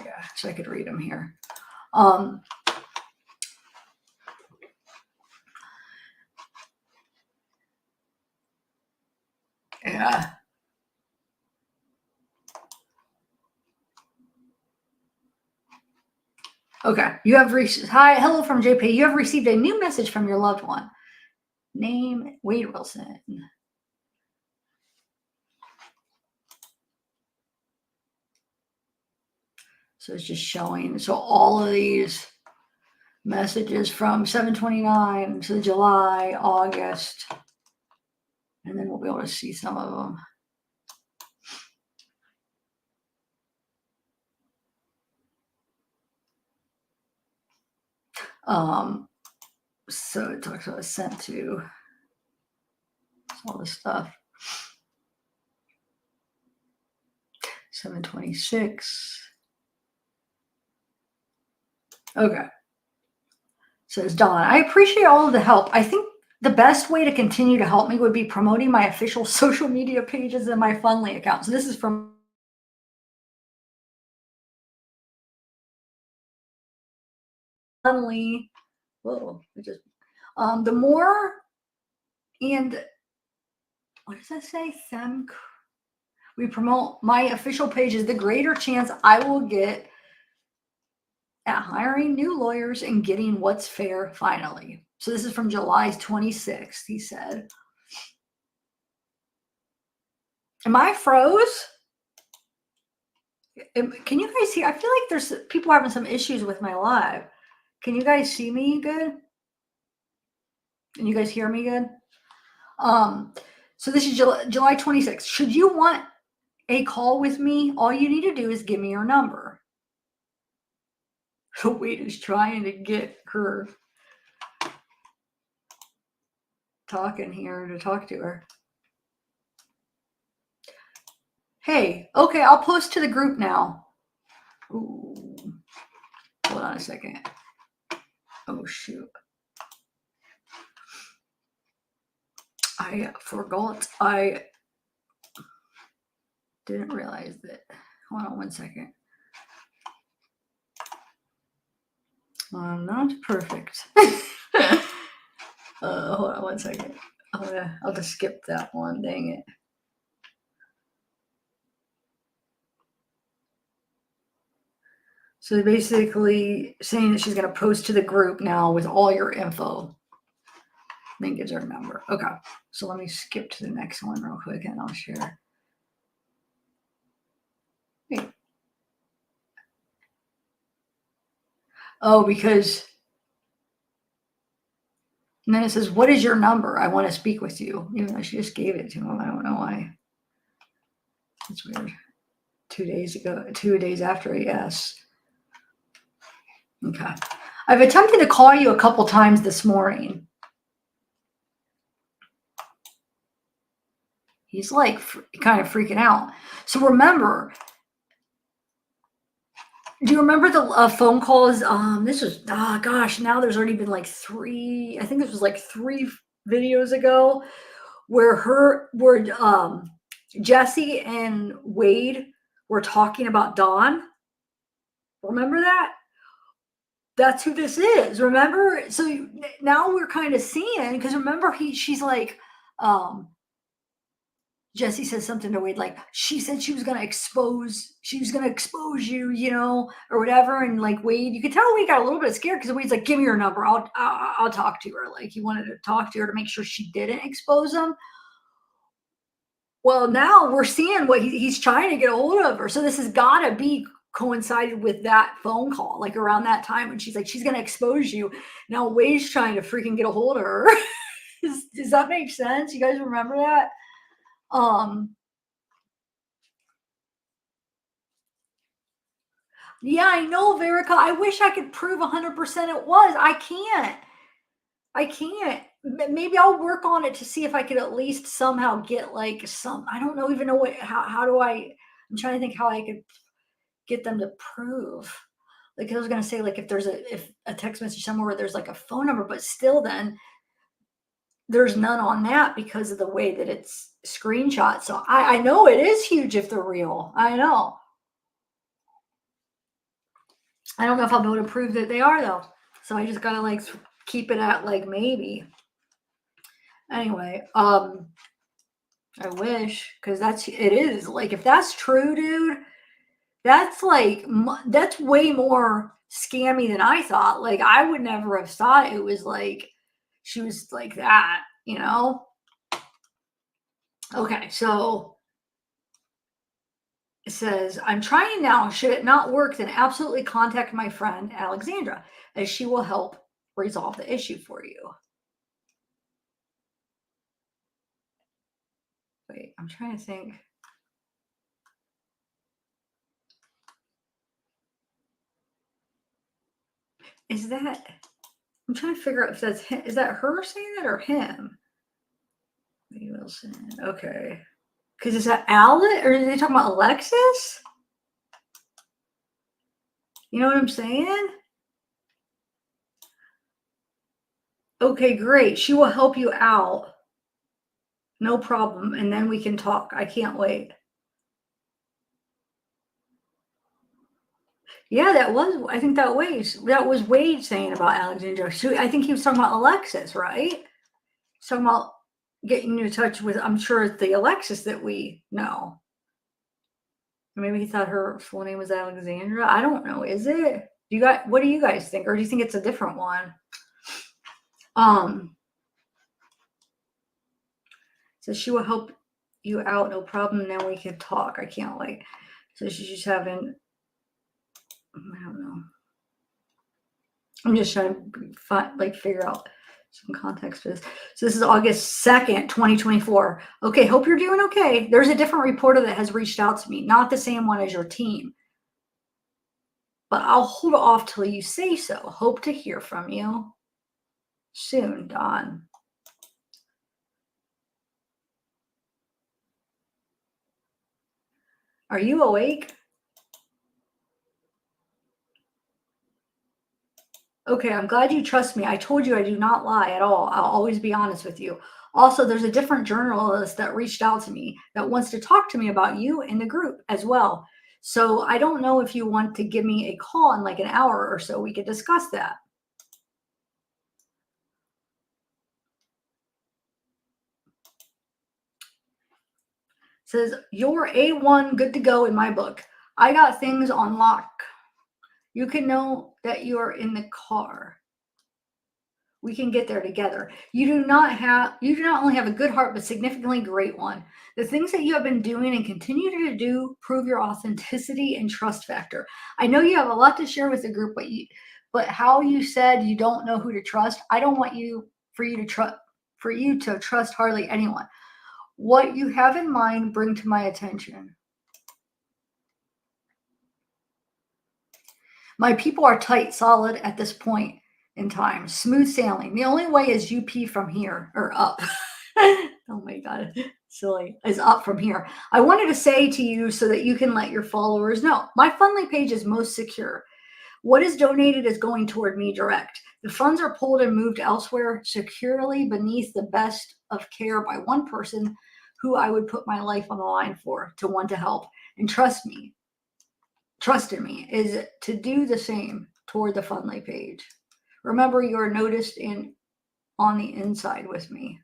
Yeah, so I could read them here. Yeah. Okay. You have reached. Hi, hello from JP. You have received a new message from your loved one. Name Wade Wilson. So it's just showing. So all of these messages from 7/29 to July, August, and then we'll be able to see some of them. So it talks about sent to all this stuff. 7/26. Okay. Says Don, I appreciate all of the help. I think the best way to continue to help me would be promoting my official social media pages and my Fundly account. So this is from Fundly. Whoa, the more, and what does that say? We promote my official pages, the greater chance I will get at hiring new lawyers and getting what's fair finally. So this is from July 26th, he said. Am I froze? Can you guys see? I feel like there's people having some issues with my live. Can you guys see me good? Can you guys hear me good? So this is July 26th. Should you want a call with me, all you need to do is give me your number. So Wade is trying to get her talking here to talk to her. Hey, okay, I'll post to the group now. Ooh, hold on a second. Oh, shoot. I forgot. I didn't realize that. Hold on one second. I'm not perfect. Hold on one second. I'll just skip that one. Dang it. So basically saying that she's going to post to the group now with all your info. Then gives her a number. Okay. So let me skip to the next one real quick and I'll share. Wait. Oh, because and then it says, what is your number? I want to speak with you. Even though she just gave it to him. I don't know why. That's weird. 2 days ago, 2 days after, yes. Okay. I've attempted to call you a couple times this morning. He's like kind of freaking out. So remember, do you remember the phone calls? This was, gosh, now there's already been like 3, I think this was like 3 videos ago where Jesse and Wade were talking about Dawn. Remember that? That's who this is. Remember? So now we're kind of seeing, because remember she's like, Jesse says something to Wade, like, she said she was going to expose you, you know, or whatever. And like Wade, you could tell Wade got a little bit scared because Wade's like, give me your number. I'll talk to her. Like he wanted to talk to her to make sure she didn't expose him. Well, now we're seeing what he's trying to get a hold of her. So this has got to be coincided with that phone call, like around that time when she's like, she's going to expose you. Now Wade's trying to freaking get a hold of her. Does that make sense? You guys remember that? Yeah, I know, Verica. I wish I could prove 100% it was. I can't. Maybe I'll work on it to see if I could at least somehow get like I don't know, even know how do I'm trying to think how I could get them to prove. Like I was going to say, like if there's a text message somewhere where there's like a phone number, but still then there's none on that because of the way that it's screenshot. So I know it is huge if they're real. I know. I don't know if I'll be able to prove that they are though. So I just gotta like keep it at like maybe. Anyway, I wish, because it is like, if that's true, dude, that's like that's way more scammy than I thought. Like I would never have thought it was like she was like that, you know? Okay, so it says, I'm trying now. Should it not work, then absolutely contact my friend Alexandra, as she will help resolve the issue for you. Wait, I'm trying to think. Is that, I'm trying to figure out if that's him. Is that her saying that or him? Lee Wilson. Okay. Because is that Alex, or are they talking about Alexis? You know what I'm saying? Okay, great. She will help you out. No problem. And then we can talk. I can't wait. Yeah, I think that was Wade saying about Alexandra. So I think he was talking about Alexis, right? He's talking about getting in touch with, I'm sure it's the Alexis that we know. Maybe he thought her full name was Alexandra. I don't know. Is it? What do you guys think? Or do you think it's a different one? So she will help you out, no problem. Now we can talk. I can't wait. So she's just having, I don't know. I'm just trying to figure out some context for this. So this is August 2nd, 2024. Okay, hope you're doing okay. There's a different reporter that has reached out to me, not the same one as your team. But I'll hold off till you say so. Hope to hear from you soon, Don. Are you awake? Okay, I'm glad you trust me. I told you I do not lie at all. I'll always be honest with you. Also, there's a different journalist that reached out to me that wants to talk to me about you in the group as well. So I don't know if you want to give me a call in like an hour or so. We could discuss that. It says, you're A1 good to go in my book. I got things on lock. You can know that you are in the car. We can get there together. You do not only have a good heart, but significantly great one. The things that you have been doing and continue to do prove your authenticity and trust factor. I know you have a lot to share with the group, but how you said you don't know who to trust, I don't want for you to trust hardly anyone. What you have in mind, bring to my attention. My people are tight, solid at this point in time. Smooth sailing. The only way is UP from here, or up. Oh my God, silly. Is up from here. I wanted to say to you so that you can let your followers know. My Fundly page is most secure. What is donated is going toward me direct. The funds are pulled and moved elsewhere securely beneath the best of care by one person who I would put my life on the line for, to want to help. And trust in me, is to do the same toward the Fundly page. Remember, you are noticed on the inside with me.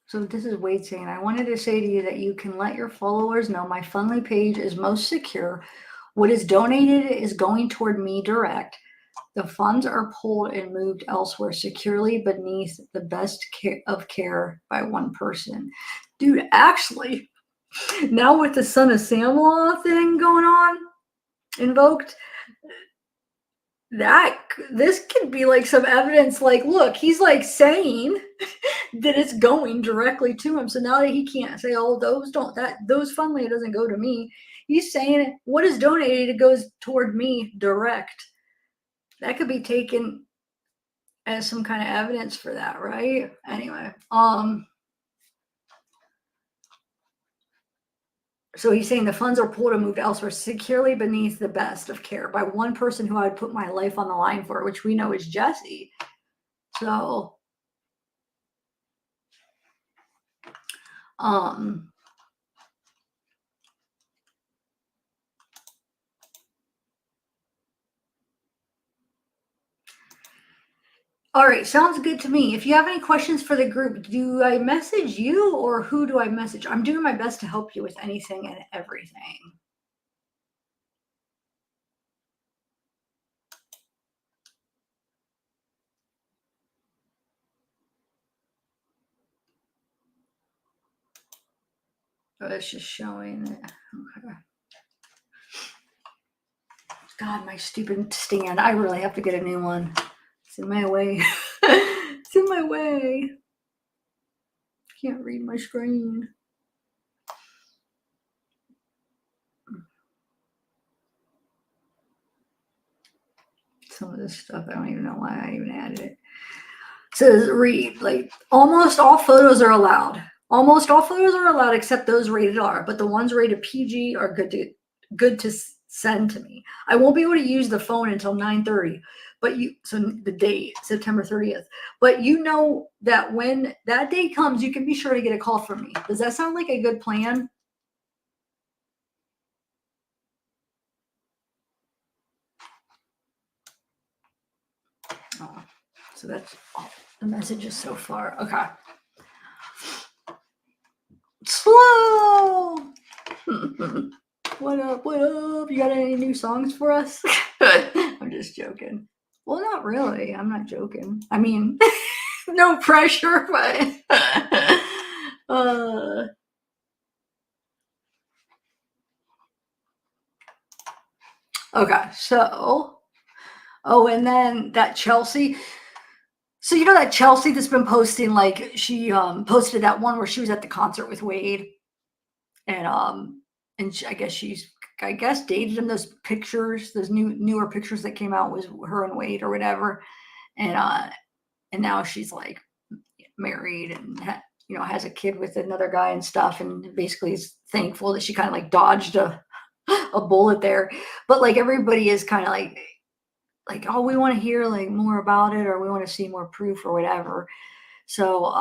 So this is Wade saying, I wanted to say to you that you can let your followers know my Fundly page is most secure. What is donated is going toward me direct. The funds are pulled and moved elsewhere securely beneath the best of care by one person. Dude, actually, now with the Son of Sam law thing going on, invoked, this could be like some evidence, like, look, he's like saying that it's going directly to him. So now that he can't say, oh, those Fundly, it doesn't go to me. He's saying what is donated, it goes toward me direct. That could be taken as some kind of evidence for that, right? Anyway, so he's saying the funds are pulled and moved elsewhere securely beneath the best of care by one person who I would put my life on the line for, which we know is Jesse. So, all right, sounds good to me. If you have any questions for the group, do I message you or who do I message? I'm doing my best to help you with anything and everything. Oh, it's just showing it. Okay. God, my stupid stand. I really have to get a new one. It's in my way. It's in my way. Can't read my screen. Some of this stuff, I don't even know why I even added it. It says read, like almost all photos are allowed. Almost all photos are allowed except those rated R, but the ones rated PG are good to send to me. I won't be able to use the phone until 9:30, but so the date, September 30th. But you know that when that day comes, you can be sure to get a call from me. Does that sound like a good plan? Oh, so that's all the messages so far. Okay. Slow. What up? What up? You got any new songs for us? I'm just joking. Well, not really. I'm not joking. I mean, no pressure, but okay. So, oh, and then that Chelsea. So you know that Chelsea that's been posting, like she posted that one where she was at the concert with Wade, and I guess dated him. Those pictures, those newer pictures that came out was her and Wade or whatever, and now she's like married and has a kid with another guy and stuff, and basically is thankful that she kind of like dodged a bullet there. But like everybody is kind of like, oh, we want to hear like more about it, or we want to see more proof or whatever. So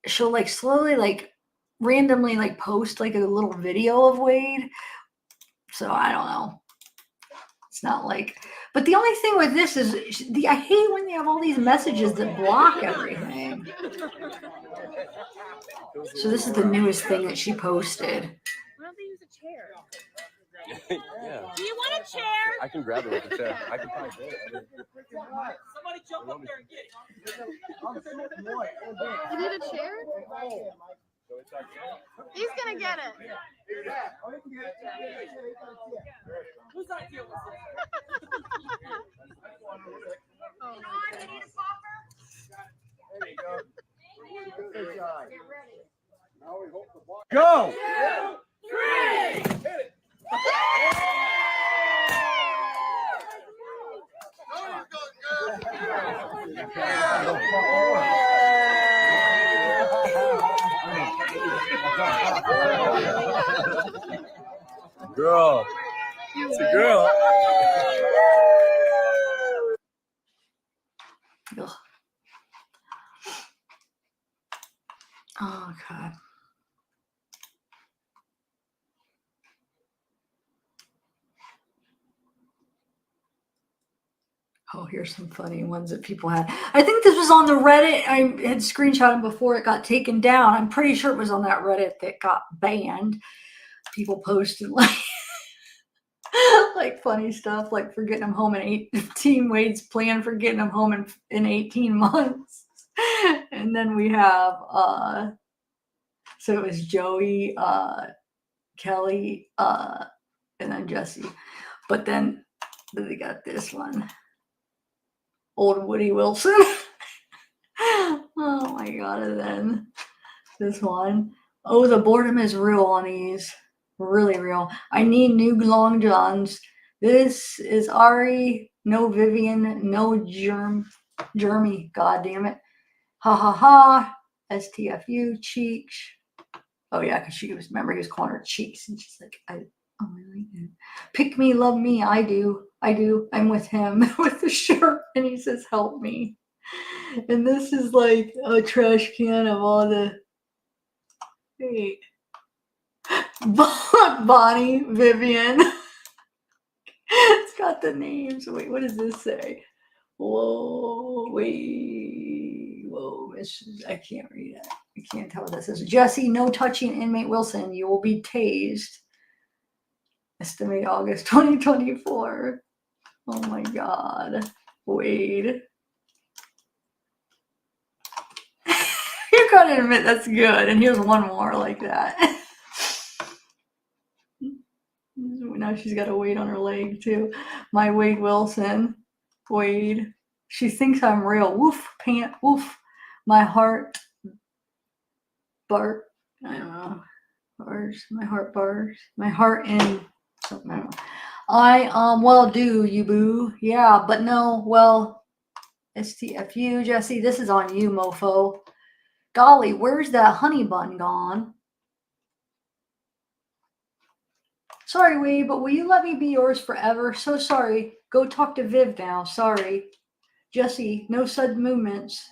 she'll like slowly like randomly like post like a little video of Wade. So I don't know. It's not like, but the only thing with this is I hate when they have all these messages that block everything. So this is the newest thing that she posted. Why don't they use a chair? Yeah. Do you want a chair? I can grab it with the chair. I can probably do it. Somebody jump up there and get it. You need a chair? He's gonna get it. Whose idea was this? Oh my God. There you go. Get ready. Go! 2, 3, hit it. Girl. It's a girl. Ugh. Oh God. Oh, here's some funny ones that people had. I think this was on the Reddit. I had screenshot them before it got taken down. I'm pretty sure it was on that Reddit that got banned. People posted like like funny stuff, like for getting him home in 18 Wade's plan for getting him home in 18 months. And then we have so it was Joey, Kelly, and then Jesse. But then they got this one. Old Woody Wilson. Oh my God. And then this one. Oh, the boredom is real on these. Really real. I need new long johns. This is Ari. No Vivian. No Jeremy. God damn it. Ha ha ha. STFU. Cheeks. Oh yeah, because he was calling her Cheeks. And she's like, I like it. Pick me, love me. I do. I'm with him with the shirt. And he says, help me. And this is like a trash can of all the. Wait. Bonnie, Vivian. It's got the names. Wait, what does this say? Whoa, wait. Whoa, I can't read it. I can't tell what this is. Jesse, no touching inmate Wilson. You will be tased. Estimate August 2024. Oh my God. Wade. You gotta admit that's good. And here's one more like that. Now she's got a weight on her leg too. My Wade Wilson. Wade. She thinks I'm real. Woof, pant, woof. My heart. Bart. I don't know. Bars. My heart bars. My heart in something. I don't know. Well, do you boo? Yeah, but no, well, STFU, Jesse, this is on you, mofo. Golly, where's that honey bun gone? Sorry, Wade, but will you let me be yours forever? So sorry. Go talk to Viv now. Sorry. Jesse, no sudden movements.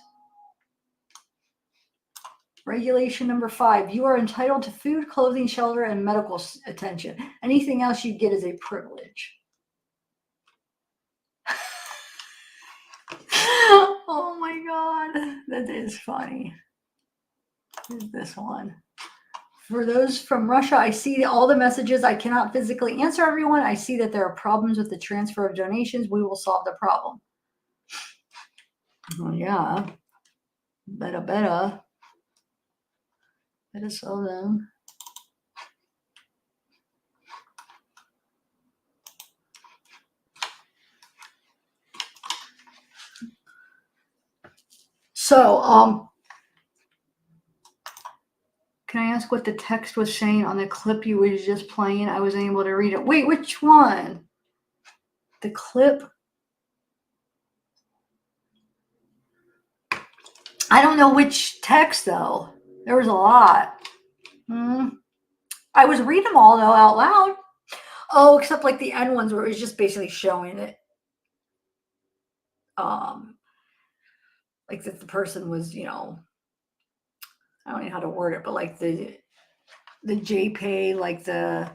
Regulation number 5. You are entitled to food, clothing, shelter, and medical attention. Anything else you get is a privilege. Oh my God. That is funny. Here's this one. For those from Russia, I see all the messages. I cannot physically answer everyone. I see that there are problems with the transfer of donations. We will solve the problem. Well, yeah. Better sell them. So, can I ask what the text was saying on the clip you was just playing? I wasn't able to read it. Wait, which one? The clip? I don't know which text, though. There was a lot. I was reading them all, though, out loud. Oh, except like the end ones where it was just basically showing it. Like that the person was, I don't know how to word it, but like the JPay, like the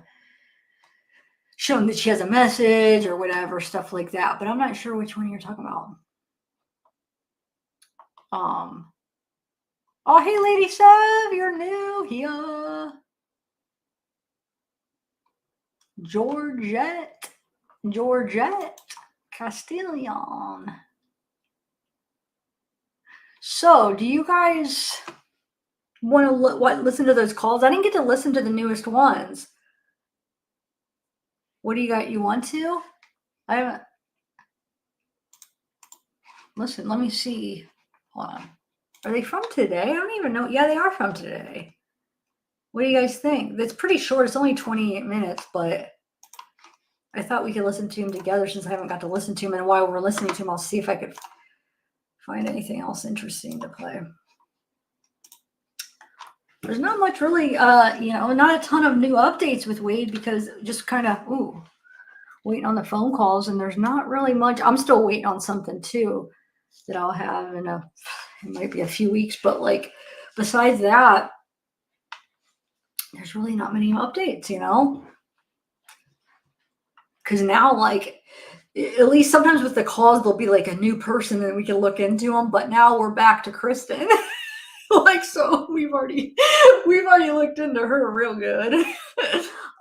showing that she has a message or whatever, stuff like that. But I'm not sure which one you're talking about. Oh, hey, Lady Sev, you're new here. Georgette Castellion. So, do you guys want to listen to those calls? I didn't get to listen to the newest ones. What do you got? You want to? I haven't. Listen, let me see. Hold on. Are they from today? I don't even know. Yeah, they are from today. What do you guys think? It's pretty short. It's only 28 minutes, but I thought we could listen to them together since I haven't got to listen to them. And while we're listening to them, I'll see if I could find anything else interesting to play. There's not much really, not a ton of new updates with Wade because just kind of, waiting on the phone calls. And there's not really much. I'm still waiting on something too that I'll have it might be a few weeks. But like, besides that, there's really not many updates, because now, like, at least sometimes with the calls, there'll be like a new person and we can look into them. But now we're back to Kristen. Like, so we've already looked into her real good.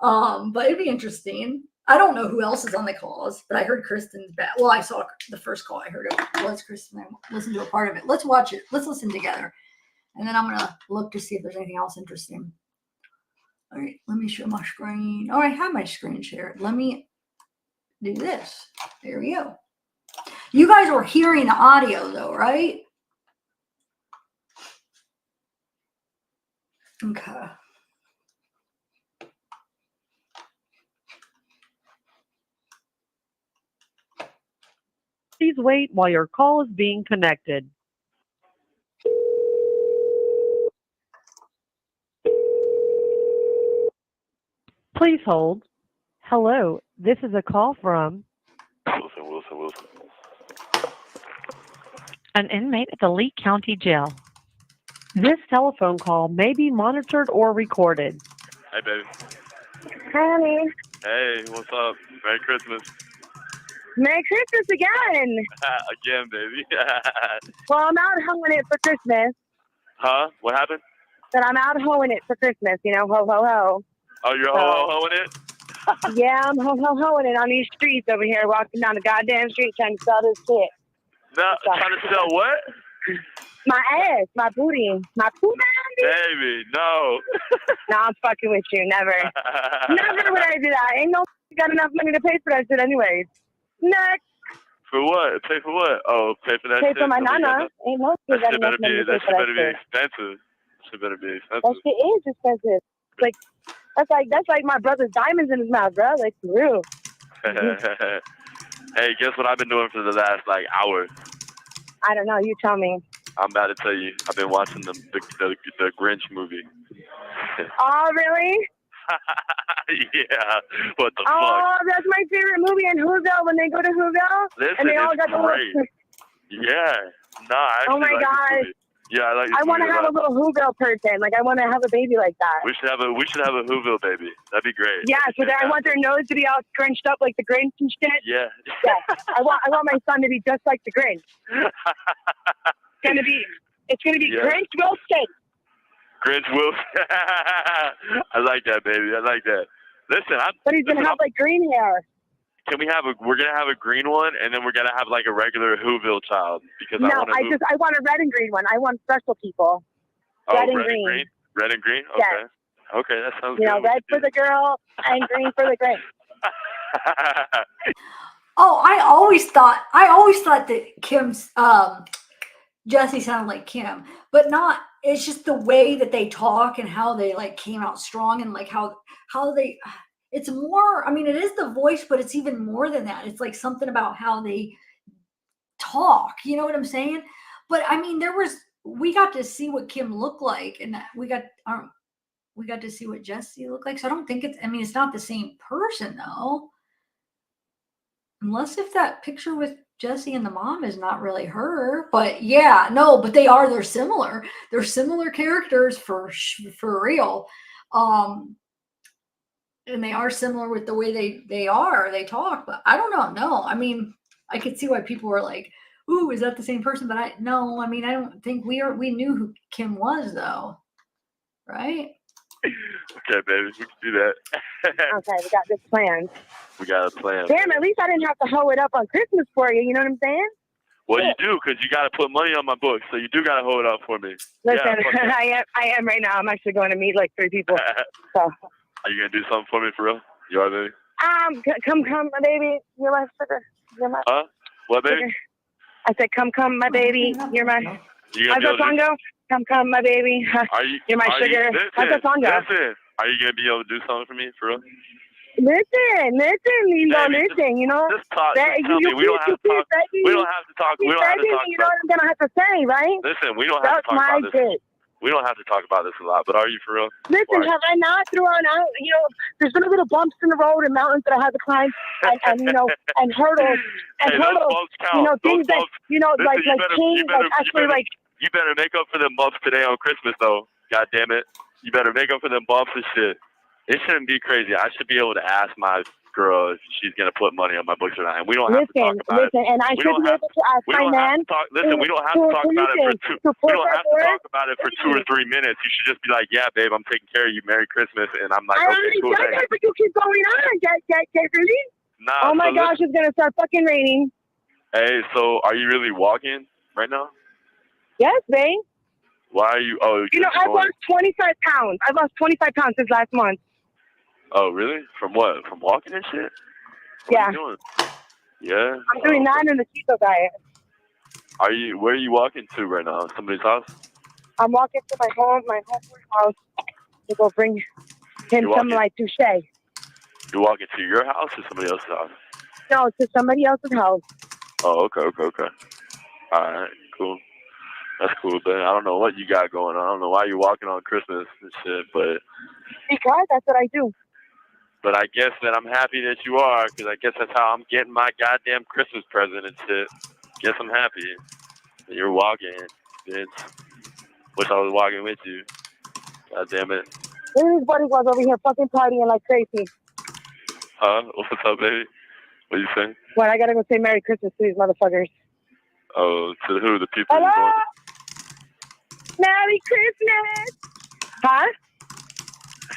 But it'd be interesting. I don't know who else is on the calls, but I heard Kristen's back. Well, I saw the first call I heard it was Kristen. I listened to a part of it. Let's watch it. Let's listen together. And then I'm going to look to see if there's anything else interesting. All right, let me share my screen. Oh, I have my screen shared. Let me do this. There we go. You guys were hearing the audio though, right? Okay. Please wait while your call is being connected. Please hold. Hello, this is a call from Wilson. An inmate at the Lee County Jail. This telephone call may be monitored or recorded. Hey, baby. Honey, Hey, what's up? Merry Christmas. Merry Christmas again. Again, baby. Well, I'm out hoeing it for Christmas. Huh? What happened? But I'm out hoeing it for Christmas, you know, ho, ho, ho. Oh, you're hoeing it? Yeah, I'm hoeing it on these streets over here, walking down the goddamn street trying to sell this shit. No, trying to sell what? My ass, my booty, my booty. Baby, no. No, I'm fucking with you. Never. Never would I do that. Ain't no got enough money to pay for that shit anyways. Next. For what? Pay for what? Oh, pay for that Pay shit? for my nana. Ain't no That got shit enough better money be, to pay that for shit that better be shit. expensive. That shit better be That expensive. shit is expensive. That's like my brother's diamonds in his mouth, bro. Like, for real. Hey, guess what I've been doing for the last, hour? I don't know. You tell me. I'm about to tell you. I've been watching the Grinch movie. Oh, really? Yeah. What the Oh, that's my favorite movie in Whoville when they go to Whoville. Listen, and they all it's got the great. Yeah. Nah, I actually Oh my like this gosh. movie. Yeah, I like this I want to movie a have a lot. little Whoville person. Like, I want to have a baby like that. We should have a Whoville baby. That'd be great. Yeah, That'd be so then I want their nose to be all scrunched up like the Grinch and shit. Yeah. Yeah. I want my son to be just like the Grinch. It's gonna be Yeah. Grinch Wilson. Grinch will. I like that, baby. I like that. Listen, But he's gonna have like green hair. Can we we're gonna have a green one, and then we're gonna have like a regular Whoville child because No, I want a red and green one. I want special people. Red and green. Red and green. Okay. Yes. Okay, that sounds You good. know, red for the girl and green for the Grinch. Oh, I always thought that Kim's Jesse sounded like Kim, but not. It's just the way that they talk and how they came out strong and how they. It's more. I mean, it is the voice, but it's even more than that. It's like something about how they talk. You know what I'm saying? But I mean, we got to see what Kim looked like, and we got to see what Jesse looked like. So I don't think it's not the same person though. Unless if that picture with Jesse and the mom is not really her. But yeah, no, but they're similar. They're similar characters for real. And they are similar with the way they talk, but I don't know. No, I mean, I could see why people were like, ooh, is that the same person? But I don't think we knew who Kim was though. Right? Okay, baby, we can do that. Okay, we got this plan. We got a plan. Damn, at least I didn't have to hoe it up on Christmas for you. You know what I'm saying? Well, you do, because you got to put money on my book, so you do got to hold it up for me. Listen, Yeah, I am right now. I'm actually going to meet like 3 people. So. Are you going to do something for me for real? You are, baby? Come, my baby. You're my sugar. You're my What, baby? sugar. I said, come, my baby. You're my. You How's that song go? Come, my baby. You're my sugar. How's that song go? Listen, are you going to be able to do something for me for real? Listen, Baby, listen, you know. Just talk. Just tell me. We don't have to talk. We don't have to talk. We don't have to talk. You know what I'm gonna have to say, right? Listen, we don't have to talk about this. We don't have to talk about this a lot. But are you for real? Listen, have I not thrown out? You know, there's been little bumps in the road and mountains that I had to climb, and you know, and hurdles, Hey, those bumps count. you know, things Those bumps, that you know, listen, you better make up for them bumps today on Christmas, though. God damn it, you better make up for them bumps and shit. It shouldn't be crazy. I should be able to ask my girl if she's gonna put money on my books or not, and we don't have to talk about it. And I should be able to ask my man. Listen, we don't have to talk about it for we don't have to talk about it for 2 or 3 minutes. You should just be like, "Yeah, babe, I'm taking care of you. Merry Christmas," and I'm like, "Okay, cool." I but you keep going on. Get ready. Nah. Oh my gosh, it's gonna start fucking raining. Hey, so are you really walking right now? Yes, babe. Why are you? Oh, you know, I've lost 25 pounds. I've lost 25 pounds since last month. Oh, really? From what? From walking and shit? What are you doing? Yeah. I'm doing that in the keto diet. Where are you walking to right now? Somebody's house? I'm walking to my homeboy's house to go bring him some like touche. You're walking to your house or somebody else's house? No, to somebody else's house. Oh, okay. All right, cool. That's cool, but I don't know what you got going on. I don't know why you're walking on Christmas and shit, but... Because that's what I do. But I guess that I'm happy that you are, because I guess that's how I'm getting my goddamn Christmas present and shit. Guess I'm happy. You're walking, bitch. Wish I was walking with you. God damn it. Look at these buddies was over here fucking partying like crazy. Huh? What's up, baby? What you saying? Well, I gotta go say Merry Christmas to these motherfuckers. Oh, to who? The people Hello? who's going. Merry Christmas! Huh?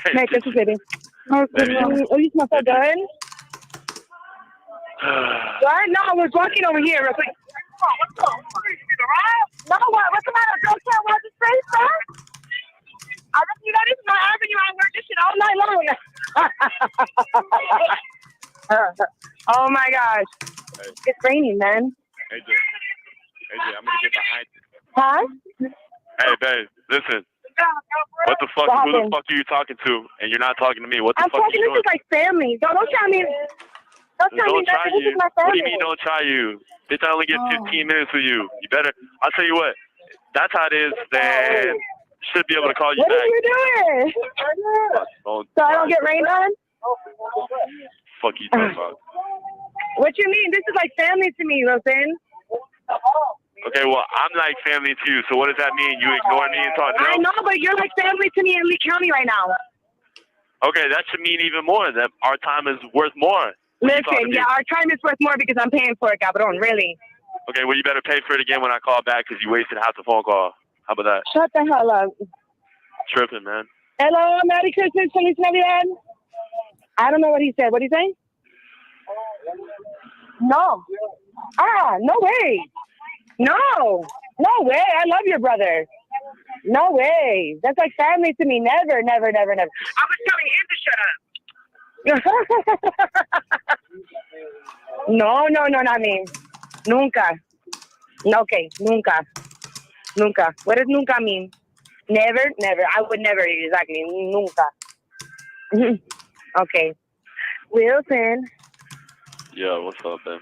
Hey, Merry Christmas, baby. Baby. Oh, you smell so good. What? No, I was walking over here real quick. No, what's the matter? Don't tell what's his face, sir? You know, this is my avenue. I work this shit all night long. Oh my gosh. Hey. It's raining, man. AJ, I'm gonna get behind you. Huh? Hey, babe, listen. What the fuck? What Who the happened? fuck are you talking to? And you're not talking to me. What the I'm fuck talking, are you this doing? is like family. Don't tell me. Don't tell me Don't try nothing. This you. is my What family. do you mean don't try you? Bitch, I only get 15 minutes with you. You better, I'll tell you what. That's how it is, then should be able to call you What back. are you doing? Don't So I don't get rained on? fuck you talking about. What you mean? This is like family to me, Wilson. Okay, well, I'm like family to you, so what does that mean? You ignore me and talk no? I know, but you're like family to me in Lee County right now. Okay, that should mean even more, that our time is worth more. Listen, yeah, our time is worth more because I'm paying for it, cabrón, really. Okay, well, you better pay for it again when I call back because you wasted half the phone call. How about that? Shut the hell up. Tripping, man. Hello, Merry Christmas, Feliz Navidad. I don't know what he said. What did he say? No. No way. No way. I love your brother. No way. That's like family to me. Never, never, never, never. I was telling him to shut up. No, not me. Nunca. Okay, nunca. Nunca. What does nunca mean? Never, never. I would never exactly. Nunca. Okay. Wilson. Yeah, what's up, man?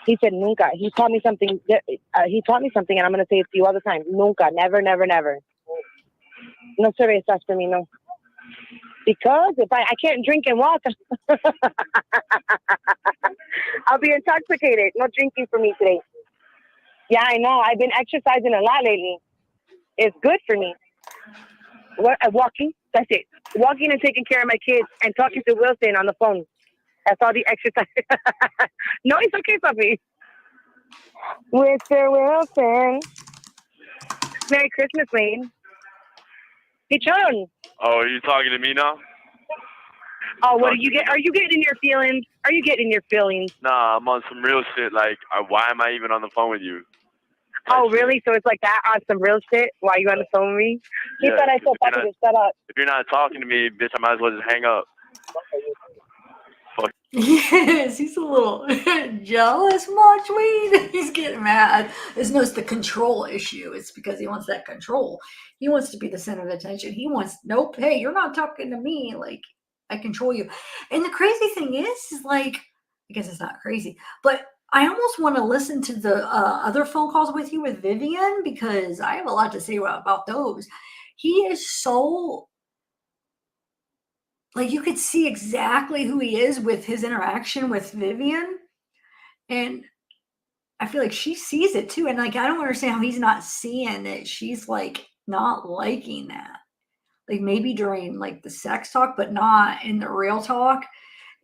He said nunca. He taught me something. He taught me something, and I'm going to say it to you all the time. Nunca. Never, never, never. No cervezas for me, no. Because if I can't drink and walk, I'll be intoxicated. No drinking for me today. Yeah, I know. I've been exercising a lot lately. It's good for me. Walking, that's it. Walking and taking care of my kids and talking to Wilson on the phone. That's all the exercise. No, it's okay, puppy. Mr. Wilson. Merry Christmas, Wayne. Pichon. Oh, are you talking to me now? Oh, what do you get? Are you getting your feelings? Are you getting your feelings? Nah, I'm on some real shit. Like, why am I even on the phone with you? Oh, really? So it's like that on some real shit while you on the phone with me? He said I told Papa to shut up. If you're not talking to me, bitch, I might as well just hang up. Fuck. Yes, he's a little jealous, much weed. He's getting mad. It's no, it's the control issue. It's because he wants that control. He wants to be the center of attention. He wants, nope, hey, you're not talking to me. Like, I control you. And the crazy thing is like, I guess it's not crazy, but I almost want to listen to the other phone calls with you with Vivian because I have a lot to say about those. He is so, like, you could see exactly who he is with his interaction with Vivian. And I feel like she sees it too. And like, I don't understand how he's not seeing that she's like not liking that. Like maybe during like the sex talk, but not in the real talk.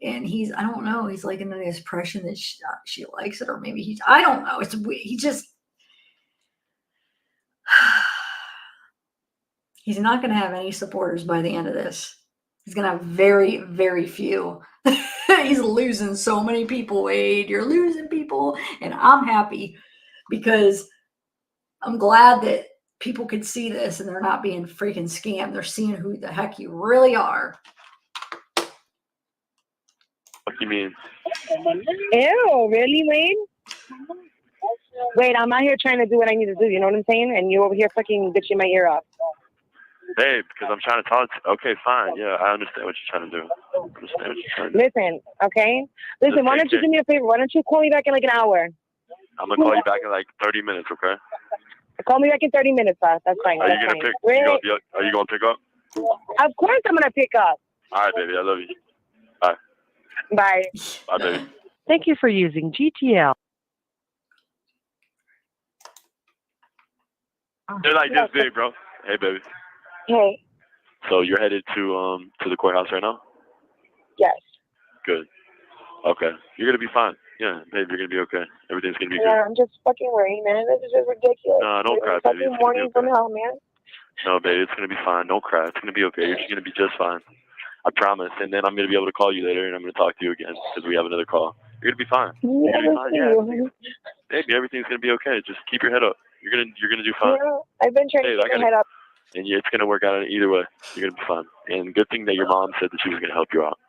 And he's, I don't know, he's like under the impression that she likes it, or maybe he's, I don't know. It's, he just, he's not going to have any supporters by the end of this. He's going to have very, very few. He's losing so many people, Wade. You're losing people. And I'm happy because I'm glad that people could see this and they're not being freaking scammed. They're seeing who the heck you really are. What you mean? Ew, really, Wade? Wait, I'm out here trying to do what I need to do. You know what I'm saying? And you over here fucking bitching my ear off. Hey, because I'm trying to talk to you. Okay, fine. Yeah, I understand what you're trying to do. Listen, okay? Listen, why don't you do me a favor? Why don't you call me back in like an hour? I'm going to call you back in like 30 minutes, okay? Call me back in 30 minutes, boss. That's fine. Are you going to pick? Are you going to pick up? Of course I'm going to pick up. All right, baby. I love you. Bye. Bye. Bye, baby. Thank you for using GTL. They're like this big, bro. Hey, baby. Hey. So you're headed to the courthouse right now? Yes. Good. Okay. You're gonna be fine. Yeah, babe, you're gonna be okay. Everything's gonna be good. Yeah, I'm just fucking worried, man. This is just ridiculous. No, don't cry, baby. Fucking It's gonna be morning from okay. hell, man. No, babe, it's gonna be fine. Don't cry. It's gonna be okay. You're gonna be just fine. I promise. And then I'm gonna be able to call you later, and I'm gonna talk to you again because we have another call. You're gonna be fine. You're gonna be fine. Yeah, baby, everything's gonna be okay. Just keep your head up. You're gonna do fine. Yeah, I've been trying to keep my head up. And it's gonna work out either way. You're gonna be fine. And good thing that your mom said that she was gonna help you out.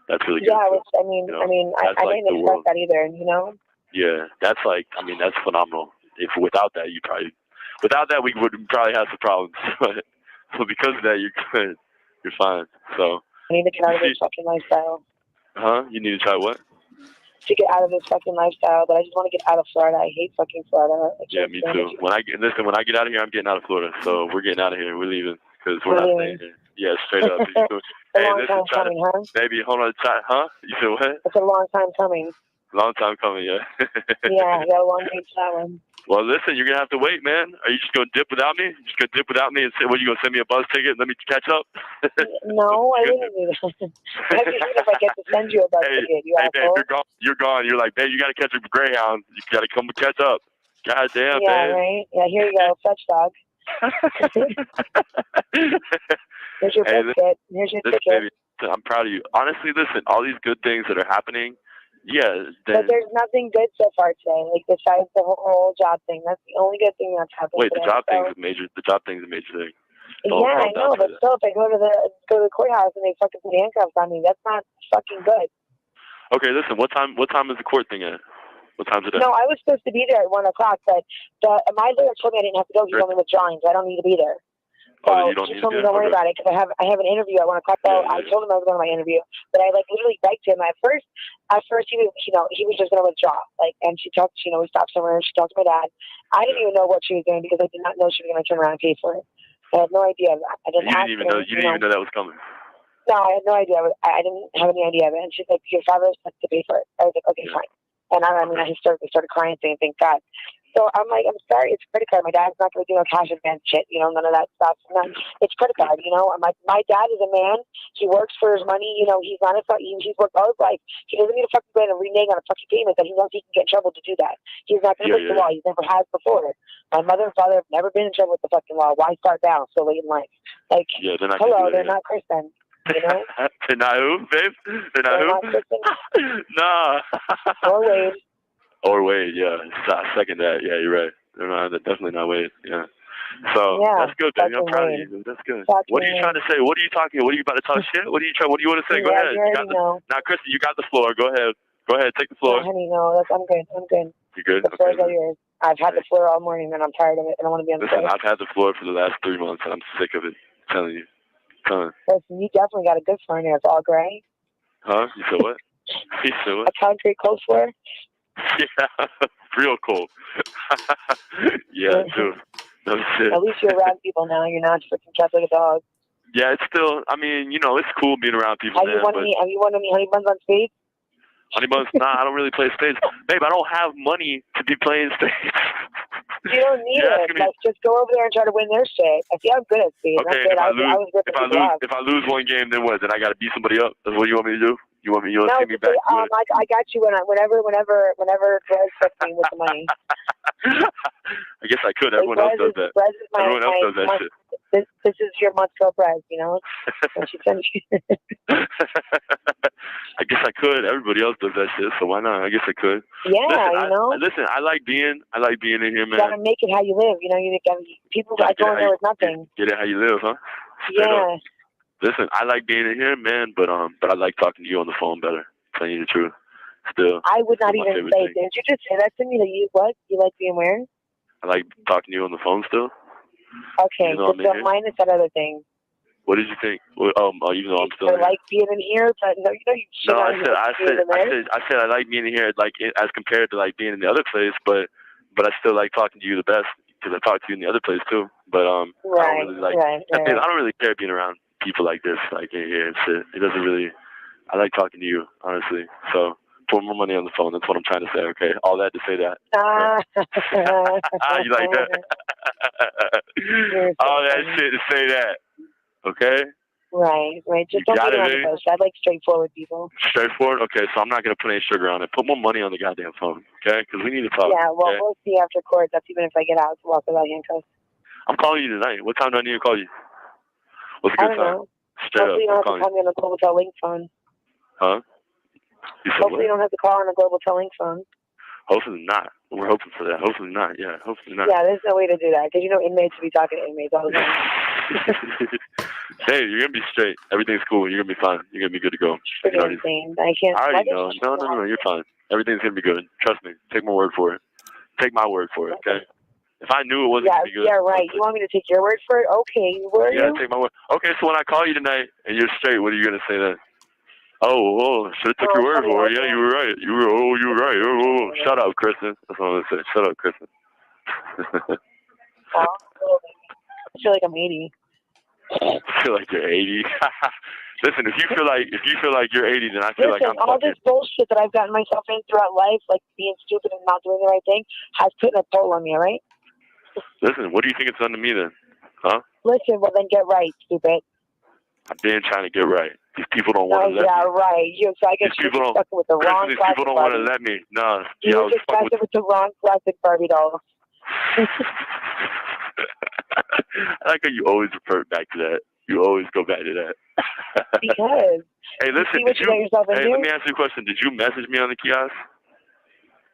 That's really good. Yeah, too. which, I mean, I like didn't expect that either, you know? Yeah, that's like, I mean, that's phenomenal. If without that, without that, we would probably have some problems. But because of that, you're good. You're fine. So. I need to get out of this fucking lifestyle. Huh? You need to try what? To get out of this fucking lifestyle, but I just want to get out of Florida. I hate fucking Florida. Yeah, me too. When I get out of here, I'm getting out of Florida. So we're getting out of here. We're leaving because we're not staying here. Yeah, straight up. It's a long time coming, huh? Baby, hold on. Huh? You said what? It's a long time coming. Long time coming, yeah. Yeah, I got a long way to that one. Well, listen, you're gonna have to wait, man. Are you just gonna dip without me? Just gonna dip without me and say, "What, you gonna send me a bus ticket and let me catch up?" No, I wouldn't do that. That'd be good if I get to send you a bus ticket, you asshole. Babe, you're gone. You're like, babe, you gotta catch a Greyhound. You gotta come catch up. God damn, yeah, babe. right. Yeah, here you go, fetch dog. Here's your biscuit. Here's your ticket. Baby, I'm proud of you. Honestly, listen, all these good things that are happening, yeah. But there's nothing good so far today, like besides the whole job thing. That's the only good thing that's happened. Wait, today. the job thing's a major. The job thing's a major thing. Yeah, I know, but still, if I go to the courthouse and they fucking put handcuffs on me, that's not fucking good. Okay, listen. What time is the court thing at? What time's it at? No, I was supposed to be there at 1 o'clock, but my lawyer told me I didn't have to go. He told me withdrawing, so I don't need to be there. So you don't he need told to me be don't worry about it because I have an interview at 1 o'clock. So I told him I was going to my interview, but I literally begged him at first. At first, he was just going to withdraw. And we stopped somewhere. She talked to my dad. I didn't even know what she was doing because I did not know she was going to turn around and pay for it. I had no idea of that. I didn't ask her. You didn't even know that was coming. No, I had no idea. I didn't have any idea of it. And she's like, "Your father has to pay for it." I was like, "Okay, fine." And I hysterically started crying, saying, "Thank God." So I'm like, "I'm sorry, it's credit card. My dad's not going to do no cash advance shit, none of that stuff. It's credit card, My dad is a man. He works for his money. He's not he's worked all his life. He doesn't need to fucking go in and renege on a fucking payment that he knows he can get in trouble to do that. He's not going to break the law. He never has before. My mother and father have never been in trouble with the fucking law. Why start down so late in life? They're not they're not Christian. They're not who, babe? They're not who? Nah. Or Wade, yeah. I second that. Yeah, you're right. They're definitely not Wade. Yeah. So that's good, baby. I'm proud of you. That's good. What are you trying to say? What are you talking? What are you about to talk shit? What do you want to say? Go ahead. Now, Kristen, you got the floor. Go ahead. Take the floor. No, honey, no. I'm good. You good? The floor's all yours. I've had the floor all morning, and I'm tired of it. I don't want to be on the floor. Listen, I've had the floor for the last 3 months, and I'm sick of it. I'm telling you. Listen, you definitely got a good floor in there. It's all gray. Huh? You said what? You said what? A concrete cold floor? Yeah, real cold. Yeah, dude. No shit. At least you're around people now. You're not freaking kept like a dog. Yeah, it's still, it's cool being around people. Have you won any honey buns on spades? Honey buns? Nah, I don't really play spades. Babe, I don't have money to be playing spades. You don't need it. Let's just go over there and try to win their shit. I see I'm good at spades. Okay, if I lose one game, then what? Then I got to beat somebody up? That's what you want me to do? You want to see me back? I got you whenever Brez gets me with the money. I guess I could. Everyone else does that. Everyone else does that shit. This is your Montreal Brez, When she sends you. I guess I could. Everybody else does that shit, so why not? I guess I could. Yeah, Listen, I like being in here, man. You gotta make it how you live. People are going there with nothing. Get it how you live, huh? Yeah. Listen, I like being in here, man, but I like talking to you on the phone better. Telling you the truth. Still. I would not even say. Did you just say that to me? That you like being where? I like talking to you on the phone still. Okay, so minus that other thing. What did you think? Even though I'm still here. I like being in here, but no, you shit no, on I said I like being in here, like as compared to like being in the other place, but I still like talking to you the best because I talk to you in the other place too. But I don't really care being around people like this, like in here and shit. It doesn't really. I like talking to you, honestly. So Put more money on the phone. That's what I'm trying to say. Okay, all that to say that. You like that? All that shit to say that. Okay. Right. Just don't beat around the bush. I like straightforward people. Straightforward? Okay, so I'm not going to put any sugar on it. Put more money on the goddamn phone, okay? Because we need to talk. Yeah, well, okay? we'll see after court. That's even if I get out to walk without handcuffs. I'm calling you tonight. What time do I need to call you? What's a good I don't time? know. Straight Hopefully you up. don't have to call me on a Global Tel Link phone. Huh? You said Hopefully what? you don't have to call on a Global Tel Link phone. Hopefully not. We're hoping for that. Hopefully not. Yeah, hopefully not. Yeah, there's no way to do that because inmates will be talking to inmates all the time. Hey, you're gonna be straight. Everything's cool. You're gonna be fine. You're gonna be good to go. Pretty insane. I can't. I already know. No. You're fine. Everything's gonna be good. Trust me. Take my word for it. Take my word for it. Okay. If I knew it wasn't gonna be good. Yeah, right. You want me to take your word for it? Okay. Where are you? Yeah, take my word. Okay, so when I call you tonight and you're straight, what are you gonna say then? Oh, should have took your word for it. Yeah, you were right. You were right. Oh, shut up, Kristen. That's what I'm gonna say. Shut up, Kristen. I feel like I'm 80. I feel like you're 80. Listen, if you feel like you're 80, then I feel like I'm all this bullshit that I've gotten myself in throughout life, like being stupid and not doing the right thing, has put a toll on me, all right? Listen, what do you think it's done to me then? Huh? Listen, well then get right, stupid. I've been trying to get right. These people don't want to let me. Yeah, right. So I guess you're stuck with the wrong these plastic people don't want to let me. No. You're just stuck with the wrong plastic Barbie doll. I like how you always revert back to that. You always go back to that. Because. Hey, listen, let me ask you a question. Did you message me on the kiosk?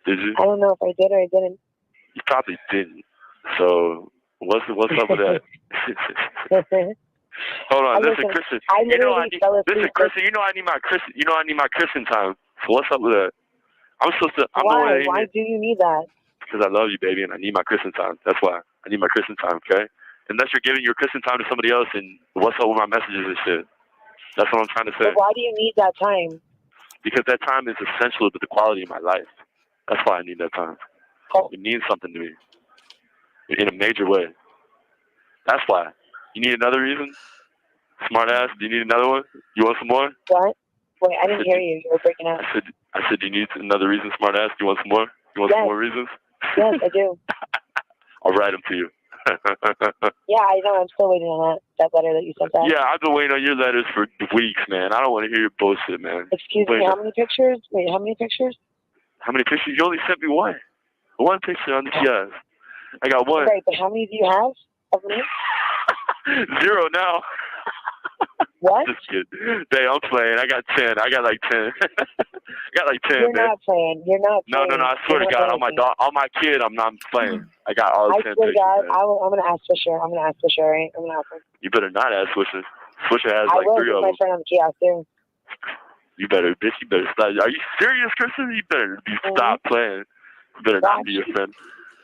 Did you? I don't know if I did or I didn't. You probably didn't. So, what's up with that? Hold on, listen, Kristen. Kristen, I need my Kristen time. So what's up with that? I'm supposed to. Why do you need that? Because I love you, baby, and I need my Kristen time. That's why I need my Kristen time. Okay. Unless you're giving your Kristen time to somebody else, and what's up with my messages and shit? That's what I'm trying to say. But why do you need that time? Because that time is essential to the quality of my life. That's why I need that time. It means something to me in a major way. That's why. You need another reason? Smart ass, do you need another one? You want some more? What? Wait, I didn't hear you. You were breaking up. I said, do you need another reason, smart ass? Do you want some more? You want some more reasons? Yes, I do. I'll write them to you. Yeah, I know. I'm still waiting on that letter that you sent back. Yeah, I've been waiting on your letters for weeks, man. I don't want to hear your bullshit, man. Excuse me, how many pictures? Wait, how many pictures? How many pictures? You only sent me one. One picture on the kiosk. I got one. Right, but how many do you have of me? 0 now. What? Just kidding. Hey, I'm playing. I got 10. I got like 10. I got like 10, You're man. not playing. You're not playing. No. I swear to God, on my kid, I'm not playing. I got all 10 pictures. I swear to God, I'm going to ask Fisher. Right? I'm going to ask him. You better not ask Swisher. Swisher has like 3 of them. I will. My friend on the kiosk, too. You better stop. Are you serious, Kristen? You better stop playing. You better not be your friend.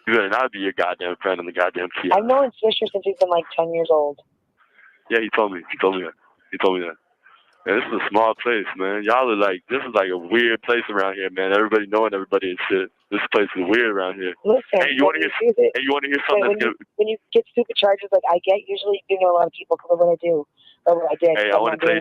You better not be your goddamn friend in the goddamn kiosk. I've known Fisher since he's been like 10 years old. Yeah, he told me that. Man, this is a small place, man. Y'all are like, this is like a weird place around here, man. Everybody knowing everybody and shit. This place is weird around here. Listen, hey, you want to hear something? When you get stupid charges like I get, usually you know a lot of people because of what I do. Or what I did. Hey, I want to tell you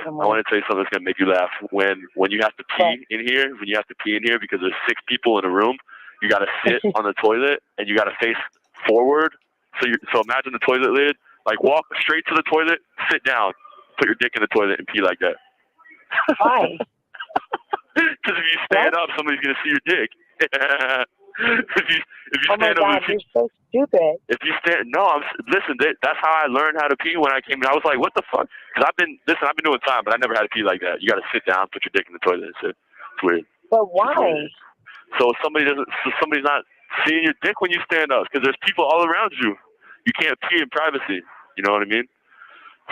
something that's gonna make you laugh. When you have to pee in here, because there's 6 people in a room, you gotta sit on the toilet and you gotta face forward. So imagine the toilet lid. Like walk straight to the toilet, sit down, put your dick in the toilet, and pee like that. Why? Because if you stand up, somebody's gonna see your dick. if you stand up, you're so stupid. If you stand, listen. That's how I learned how to pee when I came in. I was like, what the fuck? Because I've been doing time, but I never had to pee like that. You got to sit down, put your dick in the toilet and shit. It's weird. But why? So somebody's not seeing your dick when you stand up because there's people all around you. You can't pee in privacy. You know what I mean?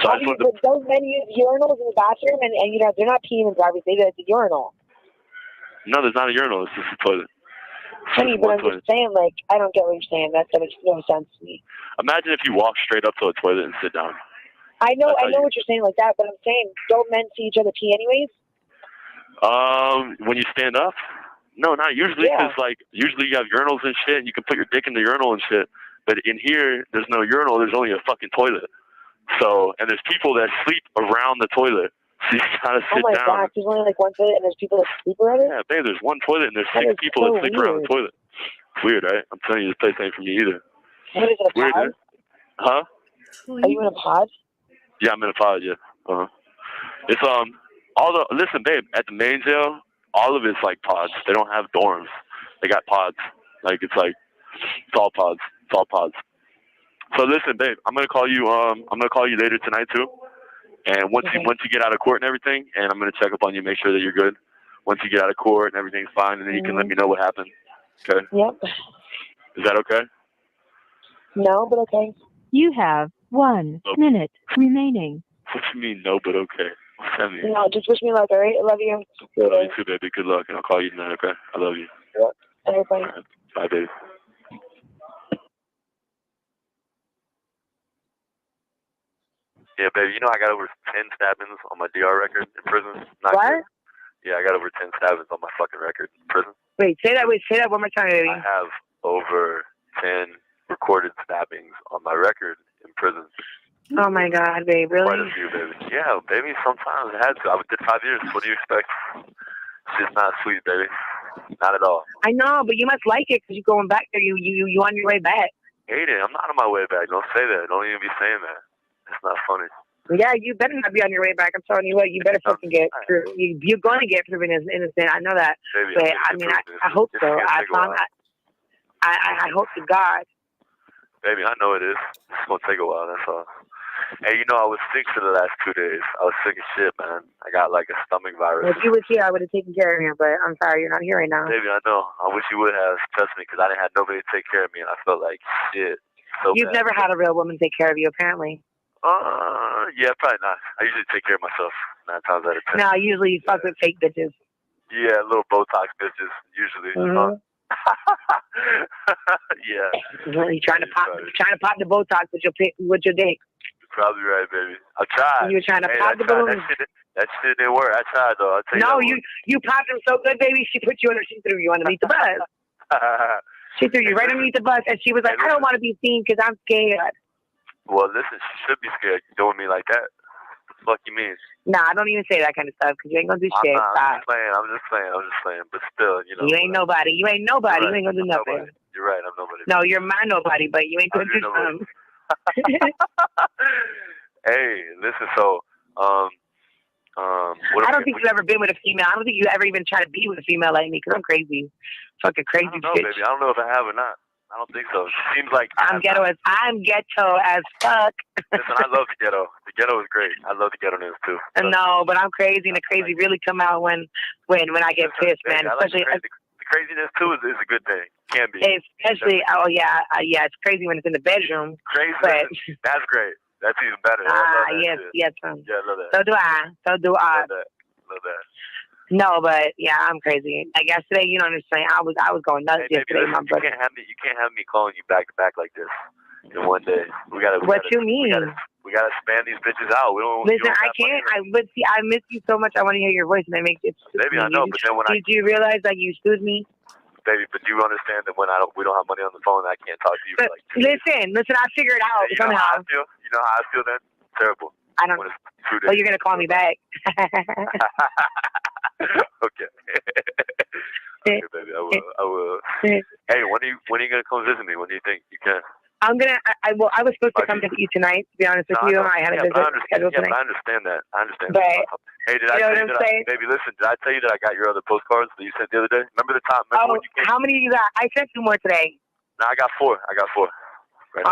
So those men use urinals in the bathroom, and they're not peeing in privacy. It's a urinal. No, there's not a urinal. It's just a toilet. Honey, but I'm just saying, like, I don't get what you're saying. That makes no sense to me. Imagine if you walk straight up to a toilet and sit down. I know what you're saying like that, but I'm saying, don't men see each other pee anyways? When you stand up? No, not usually, because, usually you have urinals and shit, and you can put your dick in the urinal and shit. But in here, there's no urinal. There's only a fucking toilet. So, and there's people that sleep around the toilet. She's trying to Oh sit my down. God, there's only like one toilet and there's people that sleep around it? Yeah, babe, there's one toilet and there's That 6 is people so that sleep around the weird. toilet. It's weird, right? I'm telling you, this place ain't for me either. What is it, a Weird, pod? huh? Are you in a pod? Yeah, I'm in a pod, yeah. It's listen, babe, at the main jail, all of it's like pods. They don't have dorms. They got pods. Like it's all pods. It's all pods. So listen, babe, I'm gonna call you later tonight too. And once you get out of court and everything, and I'm gonna check up on you, make sure that you're good. Once you get out of court and everything's fine, and then you can let me know what happened. Okay? Yep. Is that okay? No, but okay. You have 1 minute remaining. What you mean, no, but okay? What's that mean? No, just wish me luck, all right? I love you. I love you too, baby. Good luck, and I'll call you tonight, okay? I love you. Yep. Everybody. All right. Bye, baby. Yeah, baby, you know I got over 10 stabbings on my DR record in prison. Not What? good. Yeah, I got over 10 stabbings on my fucking record in prison. Wait, say that one more time, baby. I have over 10 recorded stabbings on my record in prison. Oh my God, babe, really? Quite a few, baby. Yeah, baby, sometimes I had to. I did 5 years. What do you expect? It's just not sweet, baby. Not at all. I know, but you must like it because you're going back there. You on your way back. Hate it. I'm not on my way back. Don't say that. Don't even be saying that. It's not funny. Yeah, you better not be on your way back. I'm telling you what, you better fucking get through. You're going to get proven innocent. I know that. Baby, But I mean, I hope so. I hope to God. Baby, I know it is. It's going to take a while, that's all. Hey, you know, I was sick for the last 2 days. I was sick as shit, man. I got like a stomach virus. If you was here, I would have taken care of you, but I'm sorry, you're not here right now. Baby, I know. I wish you would have. Trust me, because I didn't have nobody to take care of me, and I felt like shit. So You've bad. never had a real woman take care of you, apparently. Yeah, probably not. I usually take care of myself 9 times out of 10. No, usually you fuck with fake bitches. Yeah, little Botox bitches, usually. Mm-hmm. Yeah. You're trying to pop the Botox with your dick. You're probably right, baby. I tried. You were trying to pop the tried. balloon. That shit didn't work. I tried, though. I'll tell you No, that you popped them so good, baby. She put you under. She threw you underneath the bus. She threw you right underneath the bus, and she was like, "I don't want to be seen because I'm scared." Well, listen, she should be scared. You doing me like that? What the fuck you mean? Nah, I don't even say that kind of stuff because you ain't gonna do shit. I'm just playing. But still, you know. You ain't nobody. You ain't nobody. Right. You ain't gonna do nothing. You're right. I'm nobody. No, you're my nobody, but you ain't gonna do something. Hey, listen. So, I don't think you've ever been with a female. I don't think you ever even try to be with a female like me because I'm crazy, fucking crazy I don't know, bitch. baby. I don't know if I have or not. I don't think so. It seems like I'm ghetto as fuck. Listen, I love the ghetto. The ghetto is great. I love the ghetto-ness too. So. No, but I'm crazy, and the crazy really come out when I get pissed, man. Especially the craziness too is a good thing. Can be. Especially, it's crazy when it's in the bedroom. Crazy. But that's great. That's even better. yes. Yeah, I love that. So do I. Love that. No, but yeah, I'm crazy. Like yesterday, you don't understand. I was going nuts yesterday, my brother. You can't have me calling you back to back like this in one day. What you mean? We gotta span these bitches out. We don't. Listen, I can't. I miss you so much. I want to hear your voice, and it makes it. Baby, I know, but then when did you realize that you stood me? Baby, but do you understand that when we don't have money on the phone, I can't talk to you for like 2 days? Listen, I figured it out somehow. You know how I feel then? Terrible. I don't. When it's 2 days. Oh, you're gonna call me back. Okay. Okay, baby, I will. Hey, when are you gonna come visit me? When do you think you can? I'm gonna. I was supposed to come visit you tonight. To be honest with you, I had a visit scheduled tonight. I understand that. But hey, did I tell you that? Baby, listen. Did I tell you that I got your other postcards that you sent the other day? Remember the time? When you came? How many you got? I sent 2 more today. No, I got 4. Right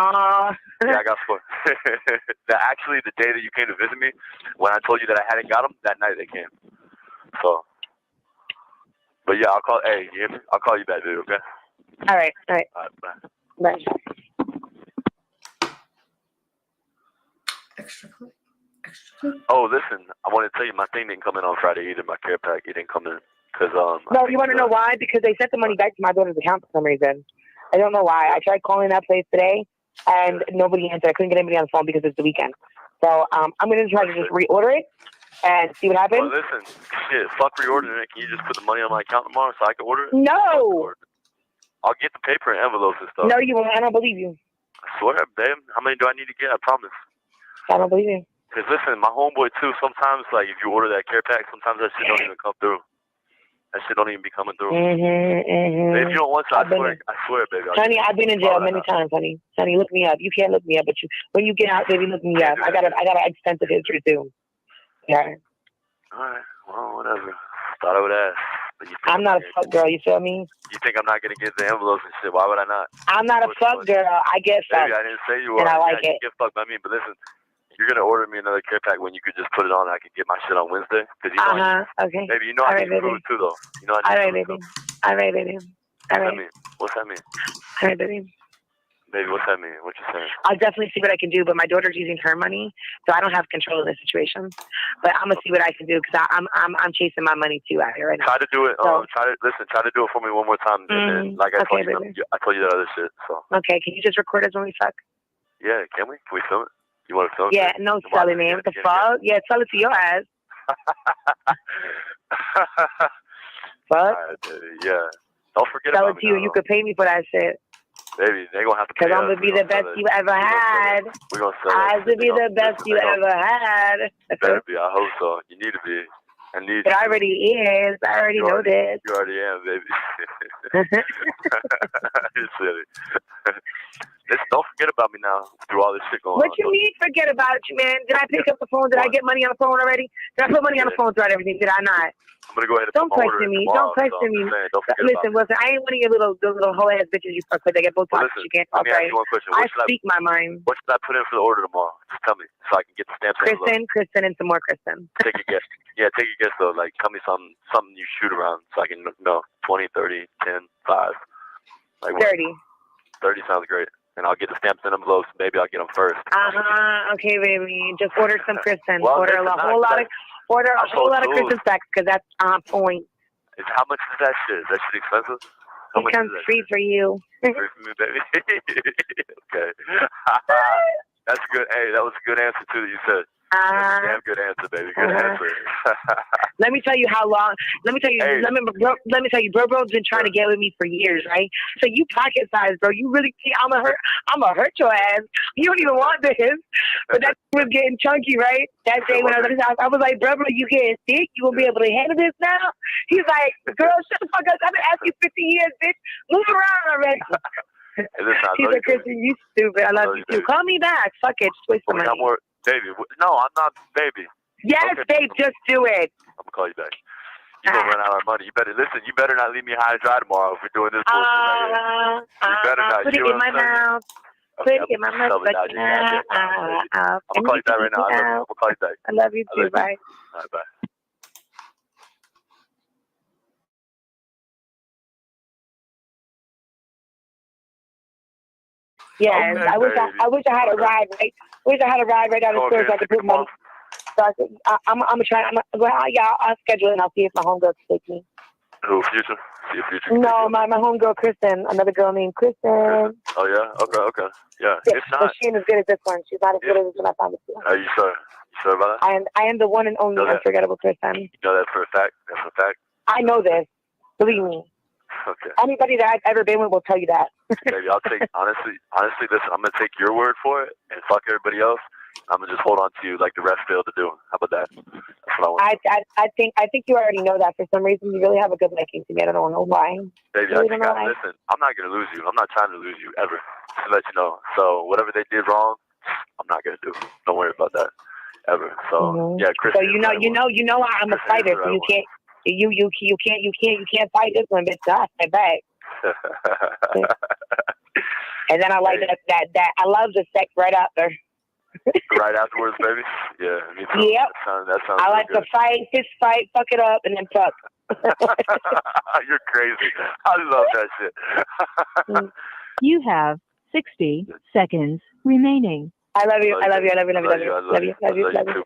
yeah, I got 4. Actually, the day that you came to visit me, when I told you that I hadn't got them, that night they came. So, but yeah, I'll call. Hey, you hear me? I'll call you back, dude. Okay. All right. Bye. Bye. Extra clip. Oh, listen, I want to tell you, my thing didn't come in on Friday either. My care pack, it didn't come in because No, you want to know why? Because they sent the money back to my daughter's account for some reason. I don't know why. I tried calling that place today, and nobody answered. I couldn't get anybody on the phone because it's the weekend. So I'm gonna try to just reorder it and see what happens. Well, listen, shit, fuck reordering it. Can you just put the money on my account tomorrow so I can order it? No. I'll get the paper and envelopes and stuff. No, you won't. I don't believe you. I swear, babe. How many do I need to get? I promise. I don't believe you. Cause listen, my homeboy too. Sometimes, like if you order that care pack, sometimes that shit don't even come through. That shit don't even be coming through. If you don't want to, I swear, baby. Honey, I've been in jail many times, honey. Honey, look me up. You can't look me up, but when you get out, baby, look me up. I got an extensive history too. Yeah. All right. Well, whatever. Thought I would ask. But I'm not a fuck girl. You feel me? You think I'm not gonna get the envelopes and shit? Why would I not? I'm not a fuck girl. I get fucked. Baby, I didn't say you were. And I like it. You get fucked by me, but listen. You're gonna order me another care pack when you could just put it on. I could get my shit on Wednesday. Cause you know okay. Baby, you know I need food too, though. You know I need food. All right, baby. All right. What's that mean? All right, baby. Baby, what's that mean? What you saying? I'll definitely see what I can do, but my daughter's using her money, so I don't have control of the situation. But I'm gonna see what I can do because I'm chasing my money too out here right now. Try to do it. So, try to do it for me one more time. And then, like I told you that other shit. So. Okay, can you just record us when we fuck? Yeah, can we? Can we film it? You want to film it? Yeah, no selling, man. What the fuck? Yeah, tell it to your ass. Fuck. Yeah. Don't forget tell about it to you. You could pay me for that shit. Baby, they gonna have to pay us. Because I'm gonna be the best you ever had. We're gonna sell I have to be the best you ever had. Better be. I hope so. You need to be. I need. It already is. I already know this. You already am, baby. You're silly. Listen, don't forget about me now through all this shit going on. What you mean forget about you, man? Did I pick up the phone? Did I get money on the phone already? Did I put money on the phone throughout everything? Did I not? I'm gonna go ahead and don't question me. Don't question me. Listen, I ain't one of your little hoe ass bitches you fuck with. They get both talks. You can't talk right. I speak my mind. What should I put in for the order tomorrow? Just tell me so I can get the stamps. Kristen, and some more Kristen. Take a guess. Yeah, take a guess though. Like, tell me something you shoot around so I can know. 20, 30, 10, 5. Like 30. 30 sounds great. And I'll get the stamps and envelopes. Maybe I'll get them first. Okay, baby. Just order some Kristen. Well, order a whole lot of Kristen stacks because that's on point. How much is that shit? Is that shit expensive? It comes free for you. Free for me, baby. Okay. That's good. Hey, that was a good answer too that you said. That's a damn good answer, baby. Good answer. Let me tell you how long. Let me tell you. Hey. Let me tell you, bro's been trying to get with me for years, right? So you pocket size, bro. You really think I'm gonna hurt your ass? You don't even want this. But that was getting chunky, right? That day when I was at his house, I was like, bro, you getting sick? You gonna be able to handle this now? He's like, girl, shut the fuck up. I've been asking you 50 years, bitch. Move around already. Hey, listen, he's like, Kristen, you stupid. I love you too. Baby. Call me back. Fuck it. Just waste the money. Baby, no, I'm not baby. Yes, babe, just do it. I'm gonna call you back. You're gonna run out of money. You better listen. You better not leave me high and dry tomorrow if we're doing this bullshit right here. You better not. Put it in my mouth. Put it in my mouth. I'm gonna call you back right now. I'm gonna call you back. I love you too. Bye. All right, bye. Yes, I wish I had a ride right. Wish I had a ride right down the stairs so I could put money. So I'm gonna try. I'll schedule it and I'll see if my homegirl can take me. Who, Future? See if Future. No, my homegirl Kristen, another girl named Kristen. Oh yeah, okay, yeah. If not, she ain't as good as this one. She's not as good as this one I found it. Are you sure? You sure about that? I am the one and only unforgettable Kristen. You know that for a fact. That's a fact. I know this. Believe me. Okay. Anybody that I've ever been with will tell you that. Baby, I'll take honestly, listen, I'm gonna take your word for it and fuck everybody else. I'm gonna just hold on to you like the rest failed to do. How about that? That's what I want. I think you already know that. For some reason, you really have a good liking to me. I don't know why. Baby, listen, I'm not gonna lose you. I'm not trying to lose you ever. Just to let you know. So whatever they did wrong, I'm not gonna do. Don't worry about that ever. So yeah, Chris. So you know I'm a fighter. So you can't. You can't fight this one, bitch. I fight back. And then I like that I love the sex right after. Right afterwards, baby. Yeah, me too. Yep. That sounds I like to fight, fist fight, fuck it up, and then fuck. You're crazy. I love that shit. You have 60 seconds remaining. I love you. I love you. I love you. Love you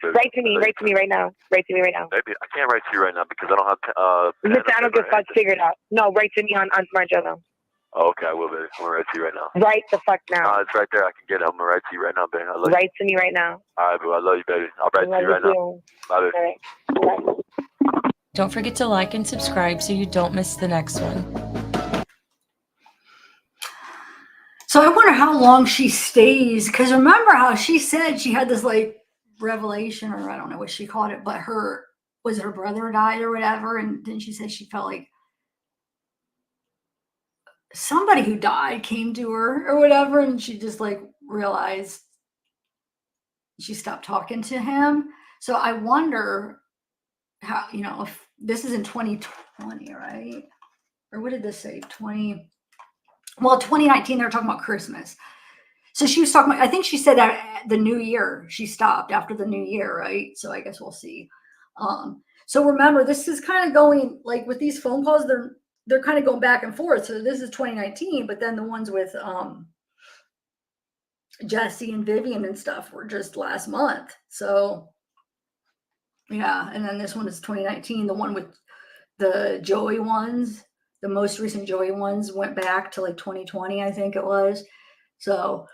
too, Write to me right now. Write to me right now. Baby, I can't write to you right now because I don't have. Listen, I don't give a fuck. Figure it out. No, write to me on Smart Journal. Oh, okay, I will, baby. I'm gonna write to you right now. Write the fuck now. No, it's right there. I can get it. I'm gonna write to you right now, baby. I love write to me right now. All right, boo. I love you, baby. I'll write to you right now. Bye, baby. All right. Don't forget to like and subscribe so you don't miss the next one. So I wonder how long she stays, because remember how she said she had this like revelation, or I don't know what she called it, but her brother died or whatever, and then she said she felt like somebody who died came to her or whatever, and she just like realized she stopped talking to him. So I wonder how, if this is in 2020, right? Or what did this say? 2019, they were talking about Christmas. So she was talking about, I think she said that the new year, she stopped after the new year, right? So I guess we'll see. So remember, this is kind of going, like with these phone calls, they're kind of going back and forth. So this is 2019, but then the ones with Jesse and Vivian and stuff were just last month. So yeah, and then this one is 2019. The one with the Joey ones, the most recent Joey ones went back to like 2020, I think it was. So,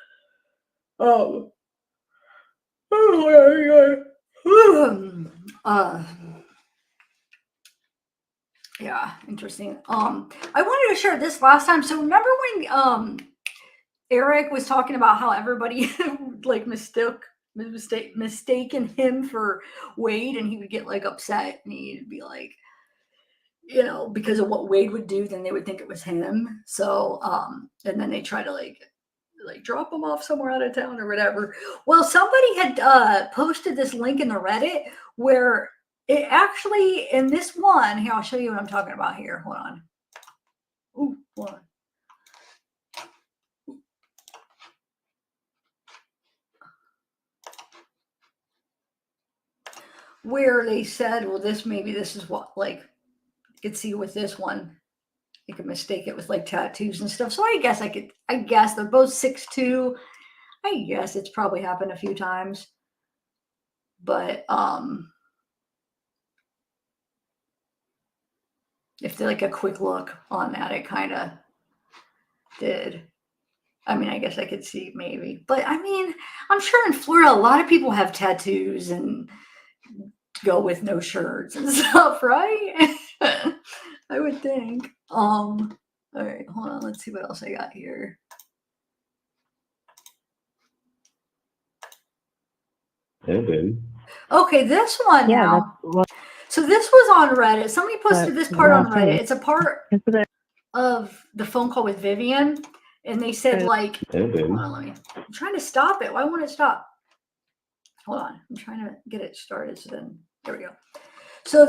yeah, interesting. I wanted to share this last time. So remember when Eric was talking about how everybody like mistaken him for Wade, and he would get like upset, and he'd be like, because of what Wade would do, then they would think it was him. So, and then they try to like drop him off somewhere out of town or whatever. Well, somebody had posted this link in the Reddit where it actually, in this one, here, I'll show you what I'm talking about here. Hold on. Ooh, hold on. Where they said, well, this is what, like, you could see with this one, you could mistake it with like tattoos and stuff. So I guess they're both 6'2". I guess it's probably happened a few times. But if they're like a quick look on that, it kind of did. I mean, I guess I could see maybe. But I mean, I'm sure in Florida, a lot of people have tattoos and go with no shirts and stuff, right? I would think. All right, hold on. Let's see what else I got here. Okay, this one now. So this was on Reddit. Somebody posted this part on Reddit. It's a part of the phone call with Vivian, and they said like, hold on, I'm trying to stop it. Why won't it stop? Hold on, I'm trying to get it started. So then, there we go. So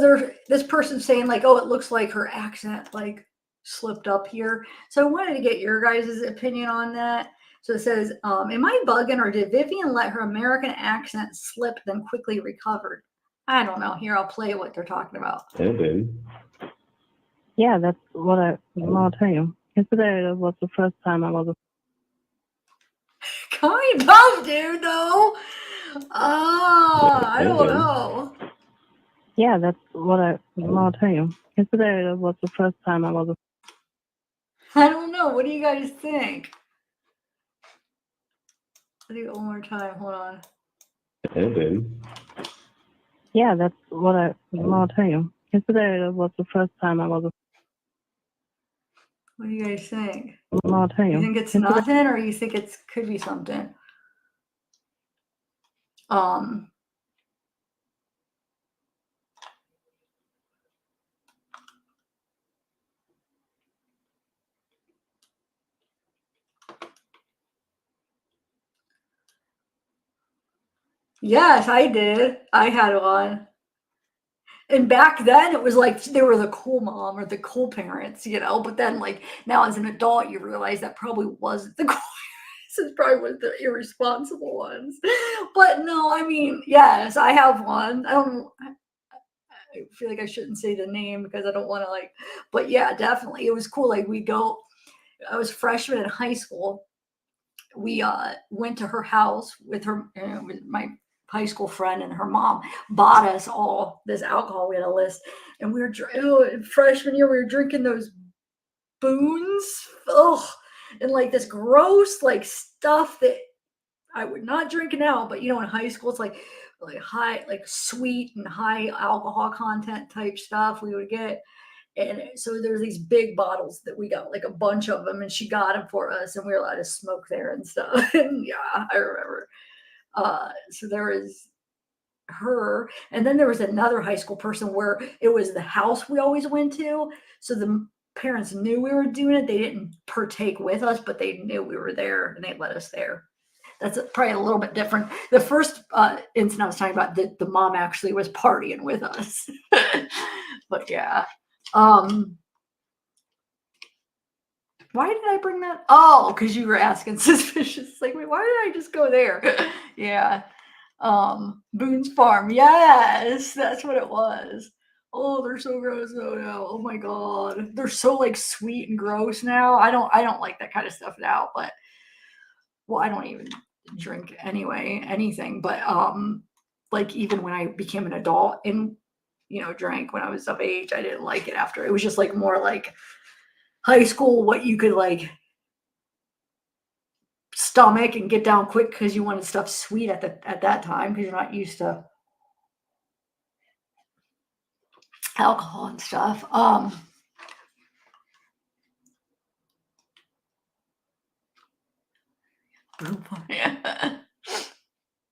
this person's saying like, oh, it looks like her accent like slipped up here. So I wanted to get your guys' opinion on that. So it says, am I bugging, or did Vivian let her American accent slip then quickly recovered? I don't know. Here, I'll play what they're talking about. Yeah, that's what I'll tell you. Yesterday was the first time I was. Kind of, dude, though. I don't know. Yeah, that's what I'll tell you. Yesterday was the first time I was. I don't know. What do you guys think? I'll do it one more time. Hold on. Yeah, that's what I'll tell you. Yesterday was the first time I was. What do you guys think? I'll tell you. You think it's nothing, or you think it could be something? Yes, I did. I had one. And back then it was like they were the cool mom or the cool parents, but then like now as an adult, you realize that probably wasn't the cool parents. It probably was the irresponsible ones. But no, I mean, yes, I have one. I feel like I shouldn't say the name because I don't want to but yeah, definitely. It was cool. Like I was freshman in high school. We went to her house with her, with my high school friend, and her mom bought us all this alcohol. We had a list, and we were freshman year, we were drinking those boons, and like this gross stuff that I would not drink now. But in high school, it's like high, sweet and high alcohol content type stuff we would get. And so there's these big bottles that we got, like a bunch of them, and she got them for us, and we were allowed to smoke there and stuff. And yeah, I remember. So there was her. And then there was another high school person where it was the house we always went to. So the parents knew we were doing it. They didn't partake with us, but they knew we were there and they let us there. That's probably a little bit different. The first incident I was talking about, the mom actually was partying with us. But yeah. Why did I bring that? Oh, because you were asking suspicious. Like, wait, why did I just go there? Yeah. Boone's Farm. Yes, that's what it was. Oh, they're so gross though now. Oh my god. They're so like sweet and gross now. I don't like that kind of stuff now, but well, I don't even drink anyway, anything. But like even when I became an adult and drank when I was of age, I didn't like it after. It was just like more like high school, what you could like stomach and get down quick because you wanted stuff sweet at that time because you're not used to alcohol and stuff.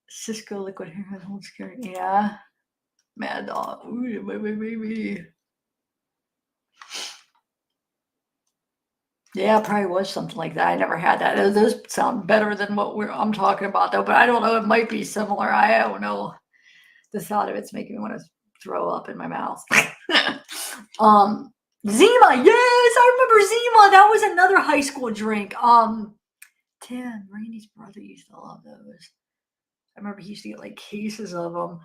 Cisco liquid hair holds scary. Yeah. Mad dog. Ooh, baby. Yeah, probably was something like that. I never had that. Those sound better than what I'm talking about though, but I don't know. It might be similar. I don't know. The thought of it's making me want to throw up in my mouth. Zima, yes, I remember Zima. That was another high school drink. Tim, Randy's brother used to love those. I remember he used to get like cases of them.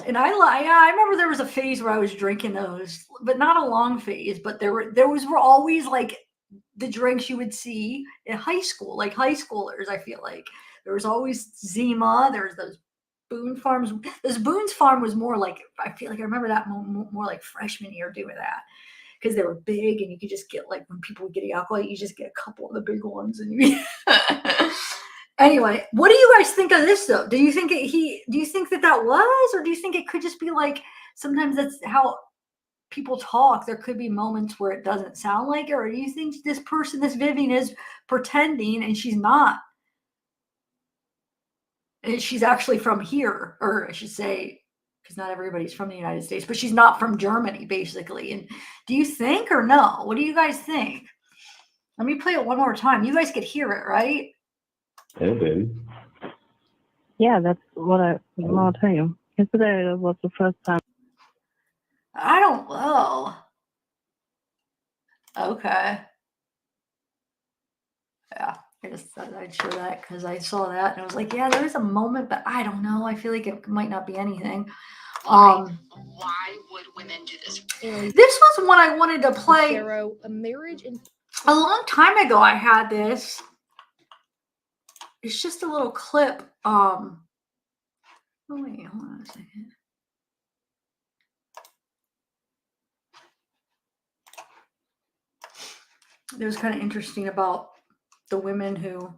And I remember there was a phase where I was drinking those, but not a long phase. But there were always like the drinks you would see in high school, like high schoolers. I feel like there was always Zima. There was those Boone Farms. This Boone's Farm was more like, I feel like I remember that more like freshman year doing that because they were big and you could just get like when people would get alcohol, you just get a couple of the big ones and you. Anyway, what do you guys think of this though? Do you think that was, or do you think it could just be like sometimes that's how people talk? There could be moments where it doesn't sound like it, or do you think this Vivian is pretending and she's not? And she's actually from here, or I should say, because not everybody's from the United States, but she's not from Germany, basically. And do you think or no? What do you guys think? Let me play it one more time. You guys could hear it, right? Hey, baby. Yeah, that's what I'll tell you. Yesterday was the first time. I don't know. Okay. Yeah, I just thought I'd show that because I saw that and I was like, yeah, there was a moment, but I don't know. I feel like it might not be anything. Why would women do this? This was one I wanted to play. A marriage in A long time ago I had this. It's just a little clip. Oh wait, hold on a second. It was kind of interesting about the women who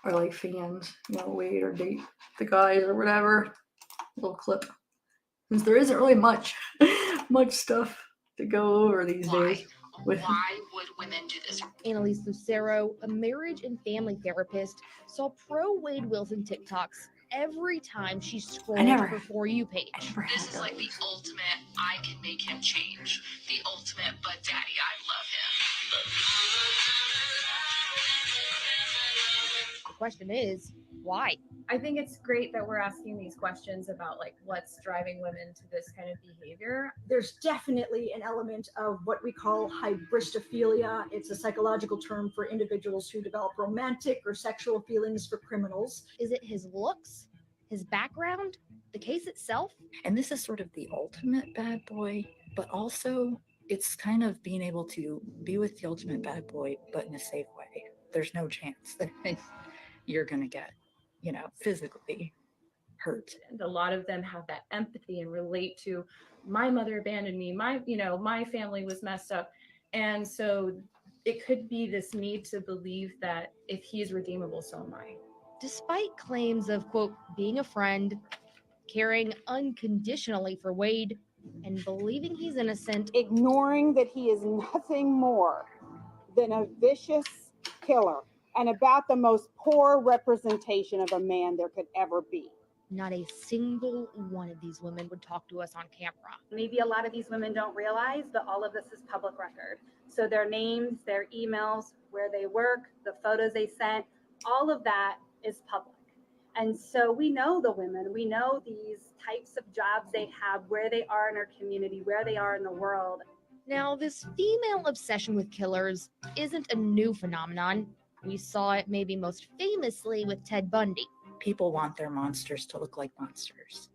are like fans, wait or date the guys or whatever. Little clip. Since there isn't really much stuff to go over these days. Why would women do this? Annalise Lucero, a marriage and family therapist, saw pro-Wade Wilson TikToks every time she scrolled her For You page. This is like the ultimate, I can make him change. The ultimate, but daddy, I love him. The question is, why? I think it's great that we're asking these questions about like what's driving women to this kind of behavior. There's definitely an element of what we call hybristophilia. It's a psychological term for individuals who develop romantic or sexual feelings for criminals. Is it his looks, his background, the case itself? And this is sort of the ultimate bad boy, but also it's kind of being able to be with the ultimate bad boy, but in a safe way. There's no chance that you're going to get, physically hurt. And a lot of them have that empathy and relate to my mother abandoned me. My family was messed up. And so it could be this need to believe that if he's redeemable, so am I. Despite claims of, quote, being a friend, caring unconditionally for Wade, and believing he's innocent, ignoring that he is nothing more than a vicious killer and about the most poor representation of a man there could ever be. Not a single one of these women would talk to us on camera. Maybe a lot of these women don't realize that all of this is public record. So their names, their emails, where they work, the photos they sent, all of that is public. And so we know the women, we know these types of jobs they have, where they are in our community, where they are in the world. Now, this female obsession with killers isn't a new phenomenon. We saw it maybe most famously with Ted Bundy. People want their monsters to look like monsters.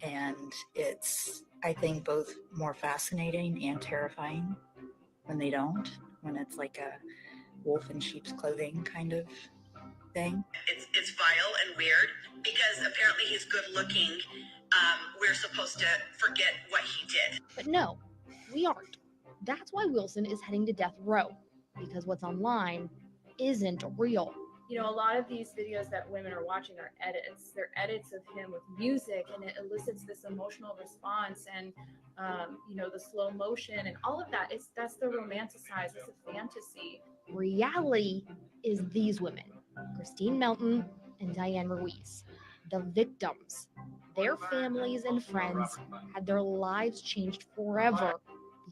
And it's, I think, both more fascinating and terrifying when they don't, when it's like a wolf in sheep's clothing kind of thing. It's vile and weird because apparently he's good looking. We're supposed to forget what he did. But no, we aren't. That's why Wilson is heading to death row, because what's online isn't real. You know, a lot of these videos that women are watching are edits. They're edits of him with music, and it elicits this emotional response and, you know, the slow motion and all of that. That's the romanticized. It's a fantasy. Reality is these women, Christine Melton and Diane Ruiz, the victims. Their families and friends had their lives changed forever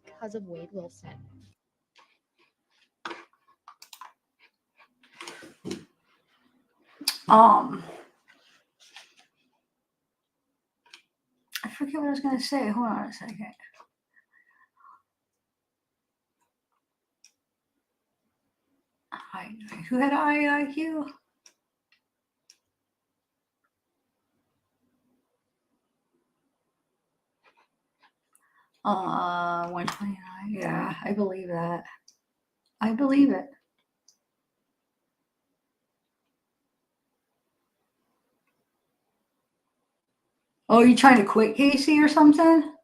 because of Wade Wilson. I forget what I was going to say. Hold on a second. Who had IIQ? Uh, 129. Yeah, I believe that. I believe it. Oh, you trying to quit, Casey, or something?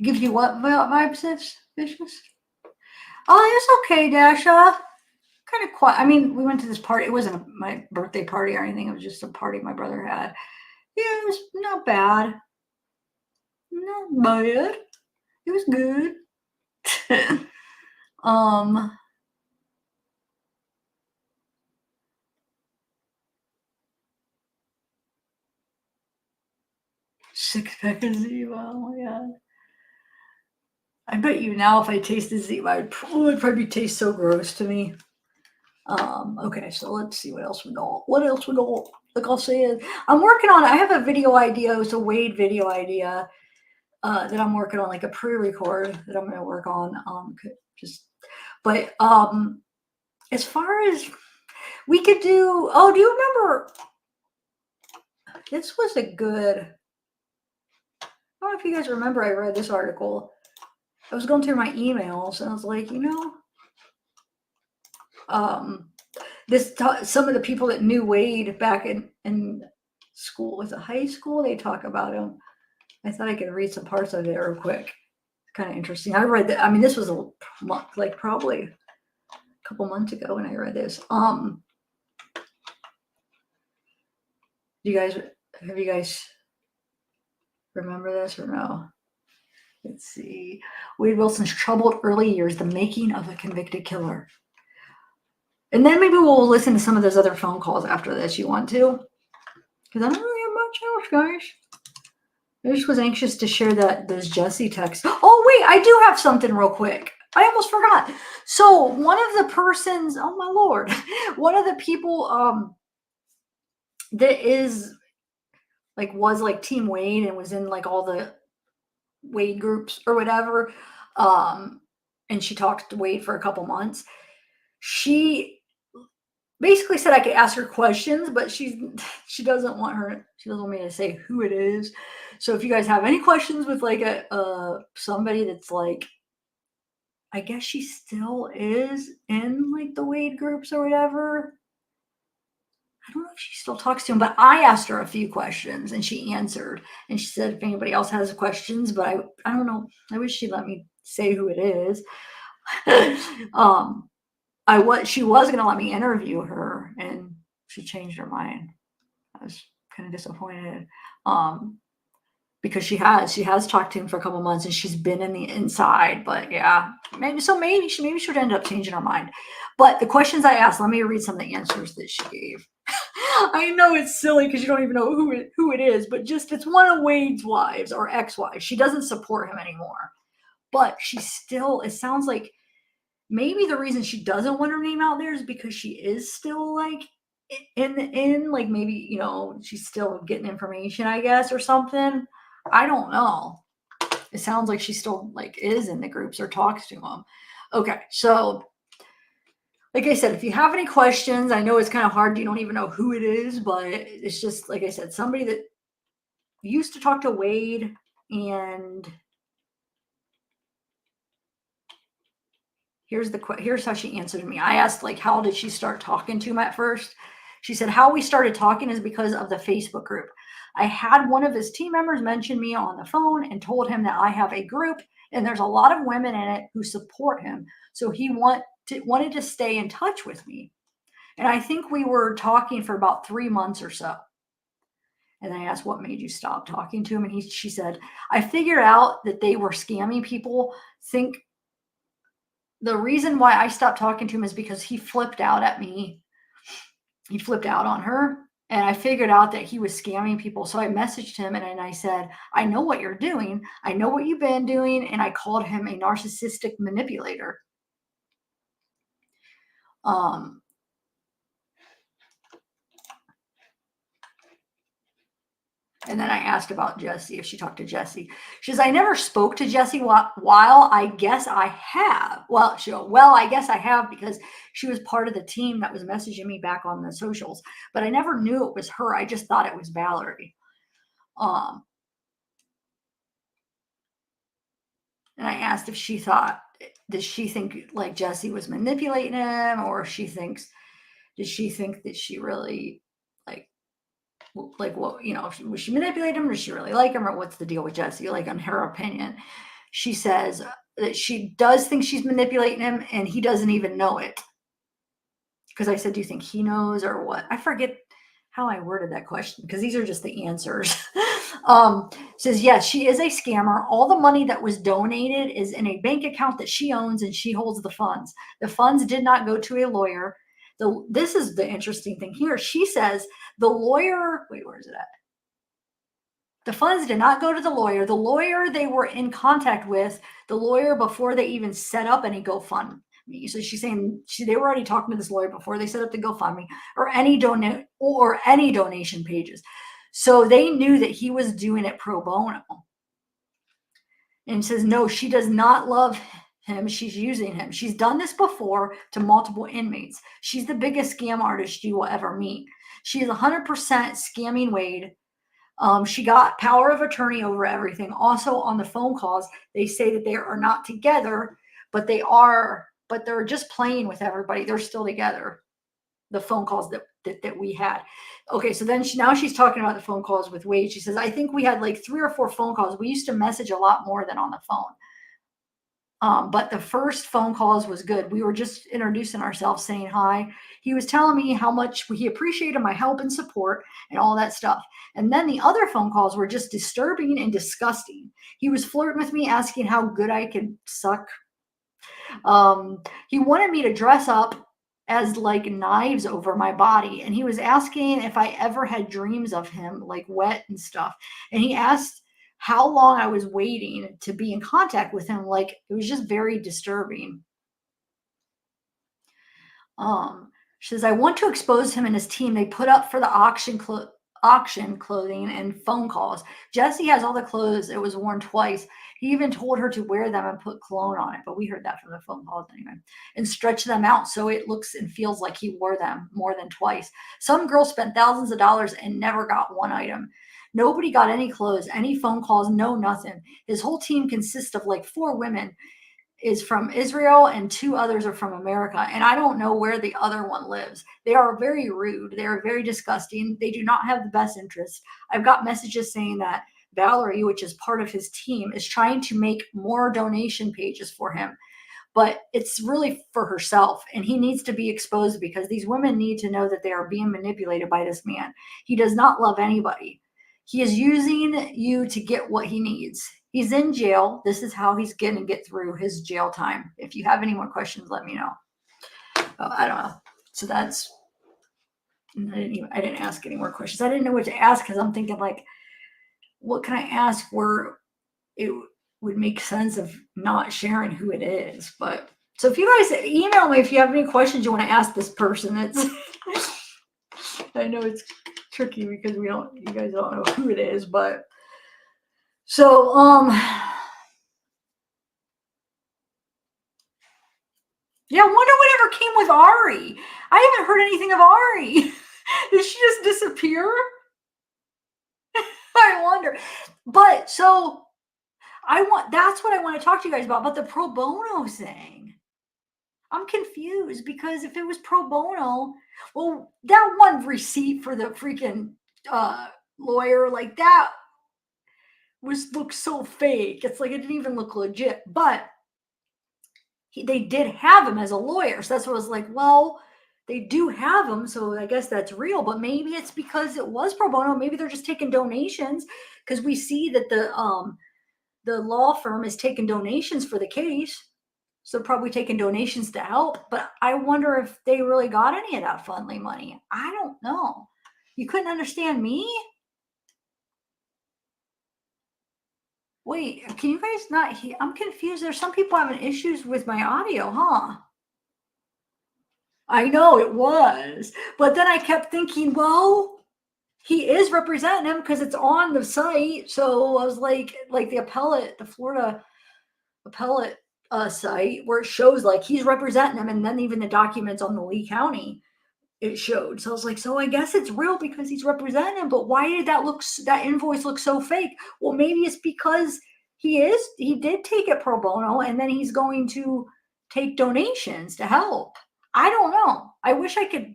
Gives you what vibes, this vicious? Oh, it's okay, Dasha. Kind of quiet. I mean, we went to this party. It wasn't my birthday party or anything. It was just a party my brother had. Yeah, it was not bad. Not bad. It was good. Six pack of Zeva. Oh my god. I bet you now if I tasted Zeva, it would probably taste so gross to me. Okay, so let's see what else we got. What else we got? Like I'll say it. I'm working on, I have a video idea. It's a Wade video idea that I'm working on, like a pre-record that I'm going to work on. But as far as we could do, oh, do you remember? This was a good, I don't know if you guys remember, I read this article. I was going through my emails and I was like, you know, some of the people that knew Wade back in school, was it high school? They talk about him. I thought I could read some parts of it real quick. It's kind of interesting. I read that. I mean, this was like probably a couple months ago when I read this. Have you guys remember this or no? Let's see. Wade Wilson's troubled early years, the making of a convicted killer. And then maybe we'll listen to some of those other phone calls after this. You want to? Because I don't really have much else, guys. I just was anxious to share those Jesse texts. Oh, wait, I do have something real quick. I almost forgot. So one of the persons, oh my Lord, one of the people that was like Team Wade and was in like all the Wade groups or whatever, and she talked to Wade for a couple months. She basically said I could ask her questions, but she doesn't want me to say who it is. So if you guys have any questions with like somebody that's like, I guess she still is in like the Wade groups or whatever. I don't know if she still talks to him, but I asked her a few questions and she answered. And she said if anybody else has questions, but I don't know. I wish she'd let me say who it is. She was going to let me interview her and she changed her mind. I was kind of disappointed. because she has talked to him for a couple months and she's been in the inside. But yeah, maybe she should end up changing her mind. But the questions I asked, let me read some of the answers that she gave. I know it's silly because you don't even know who it is, but just it's one of Wade's wives or ex-wives. She doesn't support him anymore, but she still, it sounds like maybe the reason she doesn't want her name out there is because she is still like in like maybe, you know, she's still getting information, I guess, or something. I don't know. It sounds like she still like is in the groups or talks to them. Okay, so like I said, if you have any questions, I know it's kind of hard. You don't even know who it is, but it's just, like I said, somebody that used to talk to Wade. And here's how she answered me. I asked, like, how did she start talking to him at first? She said, how we started talking is because of the Facebook group. I had one of his team members mention me on the phone and told him that I have a group and there's a lot of women in it who support him. So he wanted to stay in touch with me. And I think we were talking for about 3 months or so. And I asked, what made you stop talking to him? And she said, I figured out that they were scamming people. Think the reason why I stopped talking to him is because he flipped out at me. He flipped out on her. And I figured out that he was scamming people. So I messaged him and I said, I know what you're doing. I know what you've been doing. And I called him a narcissistic manipulator. And then I asked about Jesse, if she talked to Jesse. She says, I never spoke to Jesse while I guess I have. Well, I guess I have because she was part of the team that was messaging me back on the socials. But I never knew it was her. I just thought it was Valerie. And I asked if she thought, does she think like Jesse was manipulating him? Or does she think that she really like what, you know, was she manipulate him? Does she really like him? Or what's the deal with Jesse? Like, in her opinion, she says that she does think she's manipulating him and he doesn't even know it. Because I said, do you think he knows or what? I forget how I worded that question because these are just the answers. Says, yes, she is a scammer. All the money that was donated is in a bank account that she owns and she holds the funds. The funds did not go to a lawyer. This is the interesting thing here. She says the lawyer, wait, where is it at? The funds did not go to the lawyer. The lawyer they were in contact with, the lawyer before they even set up any GoFundMe. So she's saying they were already talking to this lawyer before they set up the GoFundMe or any donation pages. So they knew that he was doing it pro bono. And says, no, she does not love him. She's using him. She's done this before to multiple inmates. She's the biggest scam artist you will ever meet. She is 100% scamming Wade. She got power of attorney over everything. Also on the phone calls, they say that they are not together, but they're just playing with everybody. They're still together. The phone calls that we had. Okay, so then now she's talking about the phone calls with Wade. She says, I think we had like 3 or 4 phone calls. We used to message a lot more than on the phone. But the first phone calls was good. We were just introducing ourselves, saying hi. He was telling me how much he appreciated my help and support and all that stuff. And then the other phone calls were just disturbing and disgusting. He was flirting with me, asking how good I could suck. He wanted me to dress up as like knives over my body. And he was asking if I ever had dreams of him, like wet and stuff. And he asked how long I was waiting to be in contact with him. Like, it was just very disturbing. She says, I want to expose him and his team. They put up for the auction clothing and phone calls. Jesse has all the clothes. It was worn twice. He even told her to wear them and put cologne on it. But we heard that from the phone calls anyway. And stretch them out so it looks and feels like he wore them more than twice. Some girl spent thousands of dollars and never got one item. Nobody got any clothes, any phone calls, no nothing. His whole team consists of like 4 women. Is from Israel and 2 others are from America. And I don't know where the other one lives. They are very rude. They are very disgusting. They do not have the best interest. I've got messages saying that Valerie, which is part of his team, is trying to make more donation pages for him. But it's really for herself. And he needs to be exposed because these women need to know that they are being manipulated by this man. He does not love anybody. He is using you to get what he needs. He's in jail. This is how he's going to get through his jail time. If you have any more questions, let me know. I don't know. So that's, I didn't ask any more questions. I didn't know what to ask because I'm thinking like, what can I ask where it would make sense of not sharing who it is? But so if you guys email me if you have any questions you want to ask this person, it's I know it's tricky because you guys don't know who it is, but so yeah, I wonder whatever came with Ari. I haven't heard anything of Ari. Did she just disappear? I wonder. But so that's what I want to talk to you guys about the pro bono thing. I'm confused because if it was pro bono, well, that one receipt for the freaking lawyer, like that looked so fake. It's like it didn't even look legit. But they did have him as a lawyer, so that's what I was like. Well, they do have him, so I guess that's real. But maybe it's because it was pro bono. Maybe they're just taking donations because we see that the law firm is taking donations for the case. So probably taking donations to help, but I wonder if they really got any of that Fundly money. I don't know. You couldn't understand me? Wait, can you guys not hear? I'm confused. There's some people having issues with my audio, huh? I know it was, but then I kept thinking, well, he is representing him because it's on the site. So I was like the Florida appellate site where it shows like he's representing him, and then even the documents on the Lee County it showed. So I was like, so I guess it's real because he's representing him. But why did that invoice look so fake? Well, maybe it's because he did take it pro bono, and then he's going to take donations to help. I don't know. I wish I could,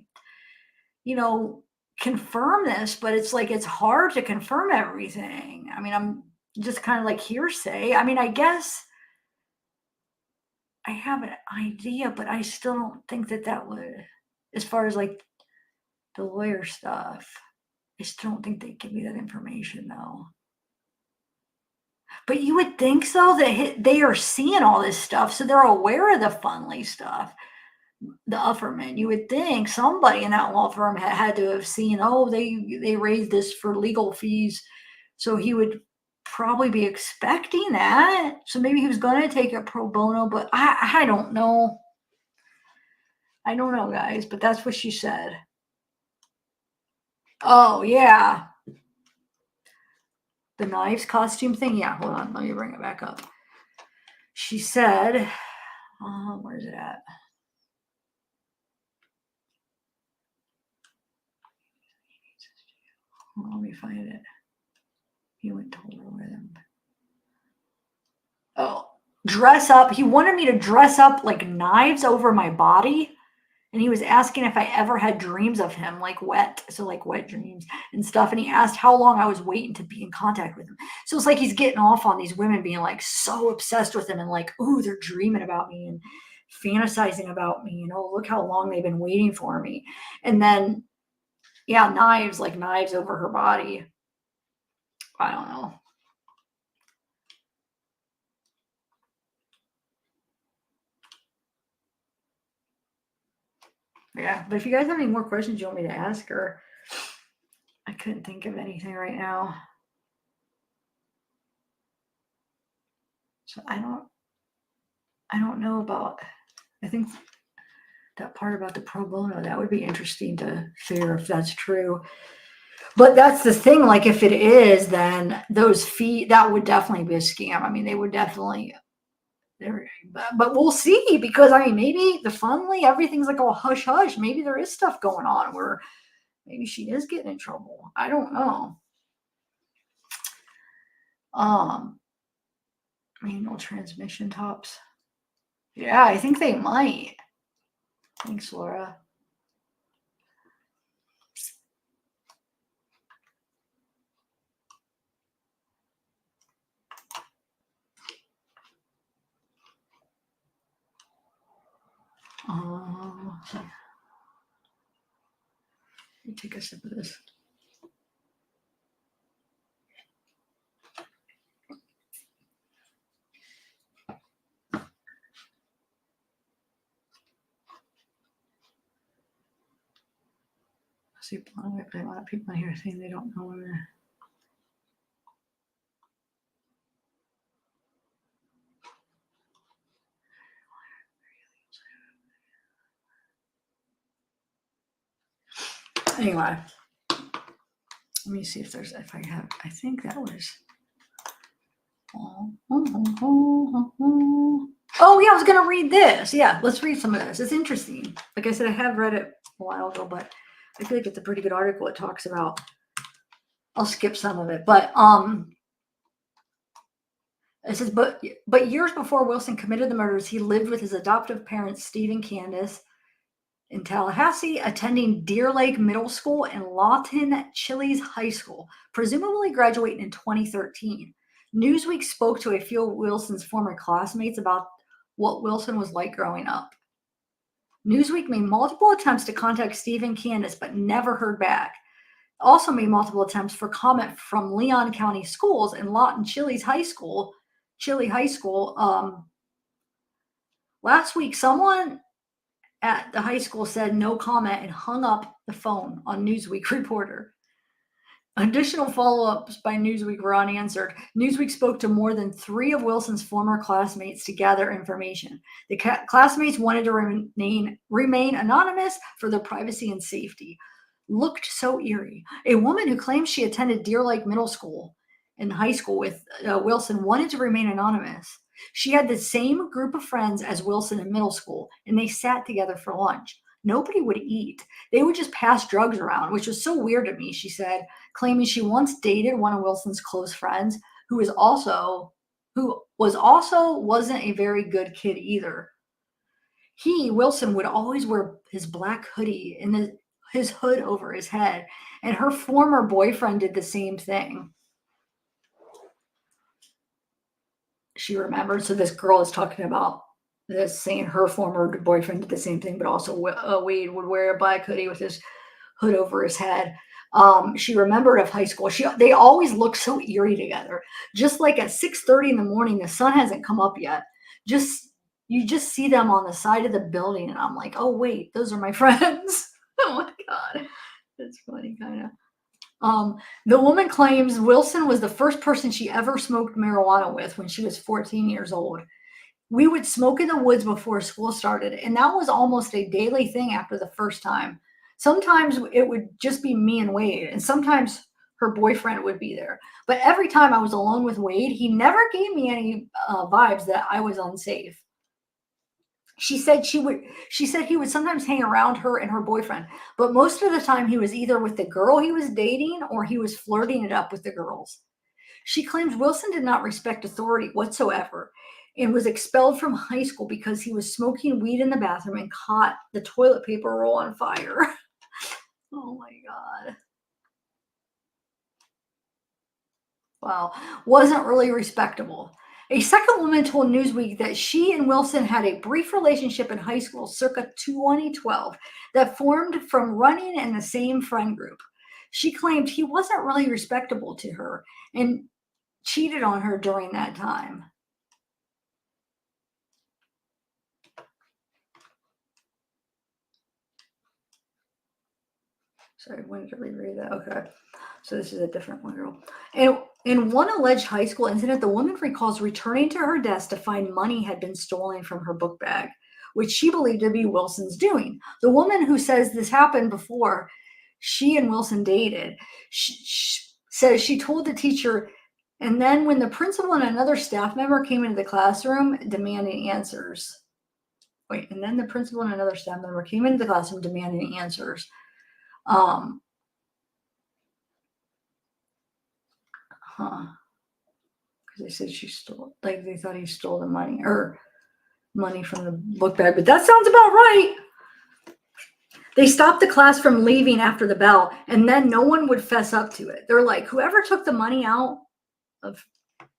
confirm this, but it's like it's hard to confirm everything. I mean, I'm just kind of like hearsay. I mean, I guess I have an idea, but I still don't think that would, as far as like the lawyer stuff, I still don't think they give me that information though. But you would think so that they are seeing all this stuff, so they're aware of the Fundly stuff. The Ufferman, you would think somebody in that law firm had to have seen, oh, they raised this for legal fees, so he would probably be expecting that. So maybe he was going to take it pro bono, but I don't know. I don't know, guys, but that's what she said. Oh, yeah. The knives costume thing? Yeah, hold on. Let me bring it back up. She said, where's it at? Let me find it. He went total with him. Oh, dress up. He wanted me to dress up like knives over my body. And he was asking if I ever had dreams of him, like wet dreams and stuff. And he asked how long I was waiting to be in contact with him. So it's like he's getting off on these women being like so obsessed with him and like, ooh, they're dreaming about me and fantasizing about me. Look how long they've been waiting for me. And then, yeah, knives over her body. I don't know. Yeah, but if you guys have any more questions you want me to ask her, I couldn't think of anything right now. So I don't know about, I think that part about the pro bono, that would be interesting to figure if that's true. But that's the thing, like if it is, then those fees, that would definitely be a scam. I mean, they would definitely, but we'll see, because I mean, maybe the Fundly, everything's like all hush hush. Maybe there is stuff going on where maybe she is getting in trouble. I don't know. Manual transmission tops. Yeah, I think they might. Thanks, Laura. Let me take a sip of this. See, a lot of people here saying they don't know where. Anyway, let me see if I have, I think that was. Oh yeah, I was gonna read this. Yeah, let's read some of this. It's interesting. Like I said, I have read it a while ago, but I feel like it's a pretty good article. It talks about. I'll skip some of it, but it says, but years before Wilson committed the murders, he lived with his adoptive parents, Steve and Candace, in Tallahassee, attending Deer Lake Middle School and Lawton Chili's High School, presumably graduating in 2013. Newsweek spoke to a few of Wilson's former classmates about what Wilson was like growing up. Newsweek made multiple attempts to contact Steve and Candace, but never heard back. Also made multiple attempts for comment from Leon County Schools and Lawton Chili High School. Last week, someone at the high school said no comment and hung up the phone on Newsweek reporter. Additional follow-ups by Newsweek were unanswered. Newsweek spoke to more than 3 of Wilson's former classmates to gather information. The classmates wanted to remain anonymous for their privacy and safety. Looked so eerie. A woman who claims she attended Deer Lake Middle School and high school with Wilson wanted to remain anonymous. She had the same group of friends as Wilson in middle school, and they sat together for lunch. Nobody would eat. They would just pass drugs around, which was so weird to me, she said, claiming she once dated one of Wilson's close friends who wasn't a very good kid either. Wilson, would always wear his black hoodie and his hood over his head, and her former boyfriend did the same thing. She remembered. So this girl is talking about this, saying her former boyfriend did the same thing, but also Wade would wear a black hoodie with his hood over his head. She remembered of high school. They always look so eerie together. Just like at 6:30 in the morning, the sun hasn't come up yet. You just see them on the side of the building, and I'm like, oh wait, those are my friends. Oh my God, that's funny, kind of. The woman claims Wilson was the first person she ever smoked marijuana with when she was 14 years old. We would smoke in the woods before school started, and that was almost a daily thing after the first time. Sometimes it would just be me and Wade, and sometimes her boyfriend would be there. But every time I was alone with Wade, he never gave me any vibes that I was unsafe. She said he would sometimes hang around her and her boyfriend, but most of the time he was either with the girl he was dating or he was flirting it up with the girls. She claims Wilson did not respect authority whatsoever and was expelled from high school because he was smoking weed in the bathroom and caught the toilet paper roll on fire. Oh my God. Wow. Wasn't really respectable. A second woman told Newsweek that she and Wilson had a brief relationship in high school circa 2012 that formed from running in the same friend group. She claimed he wasn't really respectable to her and cheated on her during that time. Sorry, when did I reread that? Okay. So this is a different one, girl. And in one alleged high school incident, the woman recalls returning to her desk to find money had been stolen from her book bag, which she believed to be Wilson's doing. The woman who says this happened before she and Wilson dated, says she told the teacher, and then when the principal and another staff member came into the classroom demanding answers. And then the principal and another staff member came into the classroom demanding answers. Because they said she stole, like they thought he stole the money or money from the book bag, but that sounds about right. They stopped the class from leaving after the bell, and then no one would fess up to it. They're like, whoever took the money out of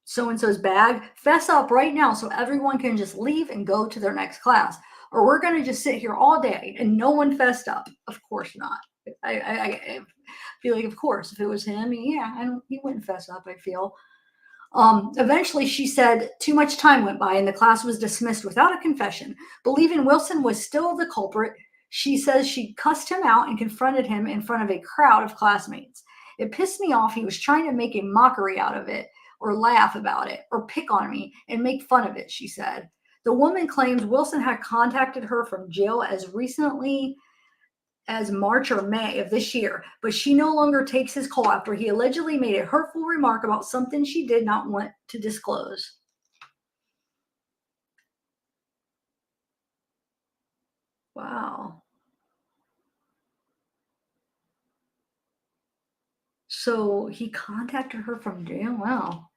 so-and-so's bag, fess up right now so everyone can just leave and go to their next class. Or we're going to just sit here all day, and no one fessed up. Of course not. I feel like, of course, if it was him, he wouldn't fess up, I feel. Eventually, she said too much time went by and the class was dismissed without a confession. Believing Wilson was still the culprit, She says she cussed him out and confronted him in front of a crowd of classmates. It pissed me off. He was trying to make a mockery out of it, or laugh about it, or pick on me and make fun of it, she said. The woman claims Wilson had contacted her from jail as recently as March or May of this year, but she no longer takes his call after he allegedly made a hurtful remark about something she did not want to disclose. Wow. So he contacted her from jail. Wow.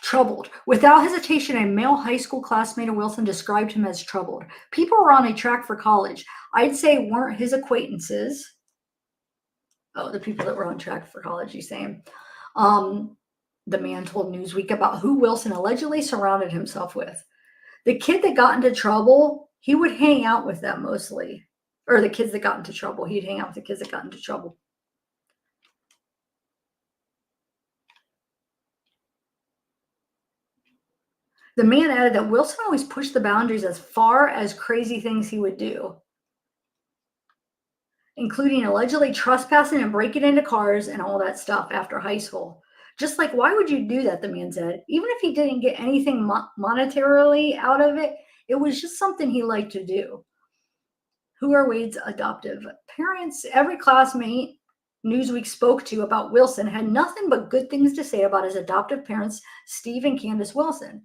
Troubled. Without hesitation, a male high school classmate of Wilson described him as troubled. People were on a track for college. I'd say weren't his acquaintances. Oh, the people that were on track for college, he's saying. The man told Newsweek about who Wilson allegedly surrounded himself with. The kid that got into trouble, he would hang out with them mostly. Or the kids that got into trouble. He'd hang out with the kids that got into trouble. The man added that Wilson always pushed the boundaries as far as crazy things he would do, including allegedly trespassing and breaking into cars and all that stuff after high school. Just like, why would you do that, the man said. Even if he didn't get anything monetarily out of it, it was just something he liked to do. Who are Wade's adoptive parents? Every classmate Newsweek spoke to about Wilson had nothing but good things to say about his adoptive parents, Steve and Candace Wilson.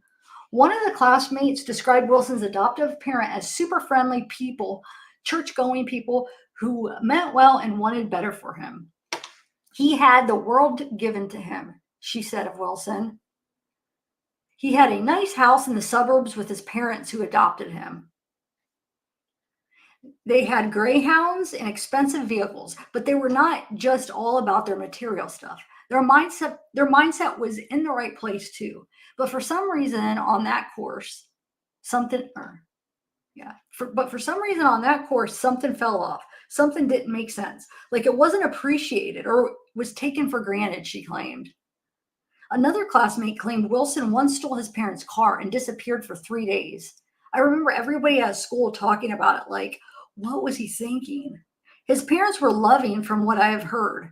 One of the classmates described Wilson's adoptive parent as super friendly people, church-going people who meant well and wanted better for him. He had the world given to him, she said of Wilson. He had a nice house in the suburbs with his parents who adopted him. They had greyhounds and expensive vehicles, but they were not just all about their material stuff. Their mindset was in the right place too. But for some reason on that course, something fell off. Something didn't make sense. Like it wasn't appreciated or was taken for granted, she claimed. Another classmate claimed Wilson once stole his parents' car and disappeared for 3 days. I remember everybody at school talking about it like, what was he thinking? His parents were loving from what I have heard.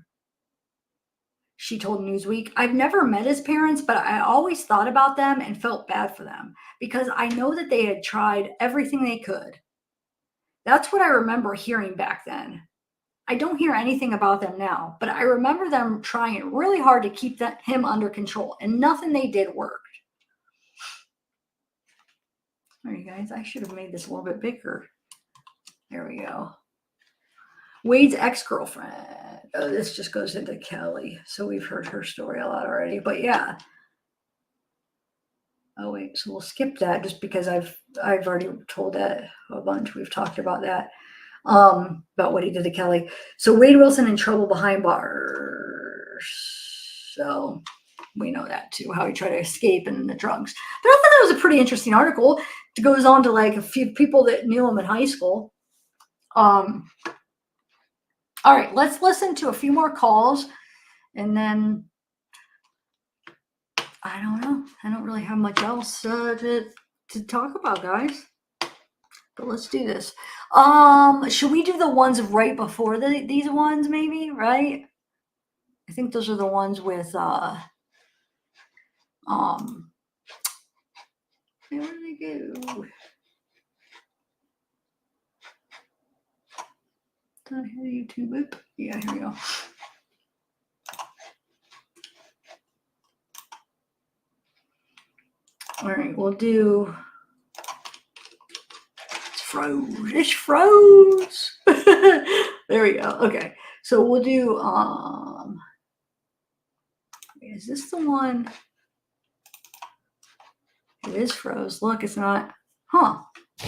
She told Newsweek, I've never met his parents, but I always thought about them and felt bad for them because I know that they had tried everything they could. That's what I remember hearing back then. I don't hear anything about them now, but I remember them trying really hard to keep him under control, and nothing they did worked. All right, guys, I should have made this a little bit bigger. There we go. Wade's ex-girlfriend. Oh, this just goes into Kelly. So we've heard her story a lot already, but yeah. Oh wait, so we'll skip that just because I've already told that a bunch. We've talked about that. About what he did to Kelly. So Wade Wilson in trouble behind bars. So we know that too, how he tried to escape and the drugs. But I thought that was a pretty interesting article. It goes on to like a few people that knew him in high school. All right, let's listen to a few more calls and then I don't know. I don't really have much else to talk about, guys. But let's do this. Should we do the ones right before these ones, maybe? Right? I think those are the ones with where do they go? Did I hear YouTube? Yeah, here we go. All right, we'll do. It's froze. There we go. Okay, so we'll do. Is this the one? It is froze. Look, it's not. Huh. I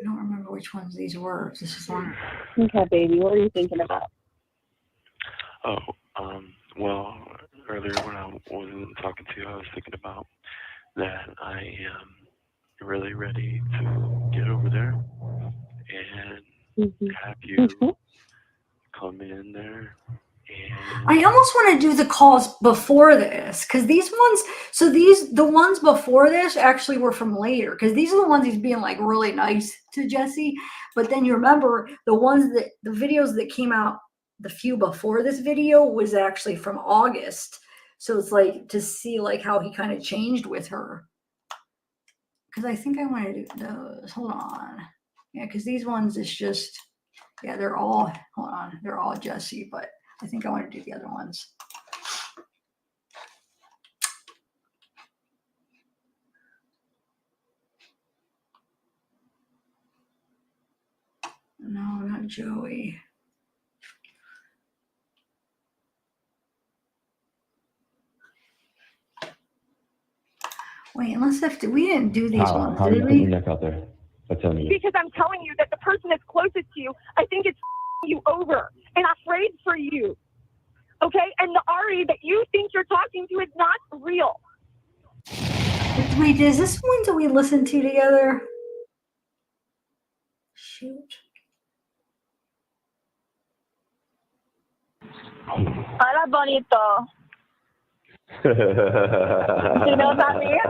don't remember which ones these were. This is one. Okay, baby. What are you thinking about? Oh, well, earlier when I wasn't talking to you, I was thinking about that I am really ready to get over there and have you come in there I almost want to do the calls before this because these ones, the ones before this actually were from later because these are the ones he's being like really nice to Jesse. But then you remember the videos that came out, the few before this video was actually from August. So it's like to see like how he kind of changed with her. Because I think I want to do those. Hold on. Yeah, because these ones is just, yeah, they're all, hold on, they're all Jesse, but I think I want to do the other ones. No, not Joey. Wait, unless we didn't do these ones, How are did you putting we? your neck out there? Tell me. Because I'm telling you that the person that's closest to you, I think it's you over and afraid for you. Okay? And the Ari that you think you're talking to is not real. Wait, is this one that we listened to together? Shoot. Hola, bonito. Do you know what that means?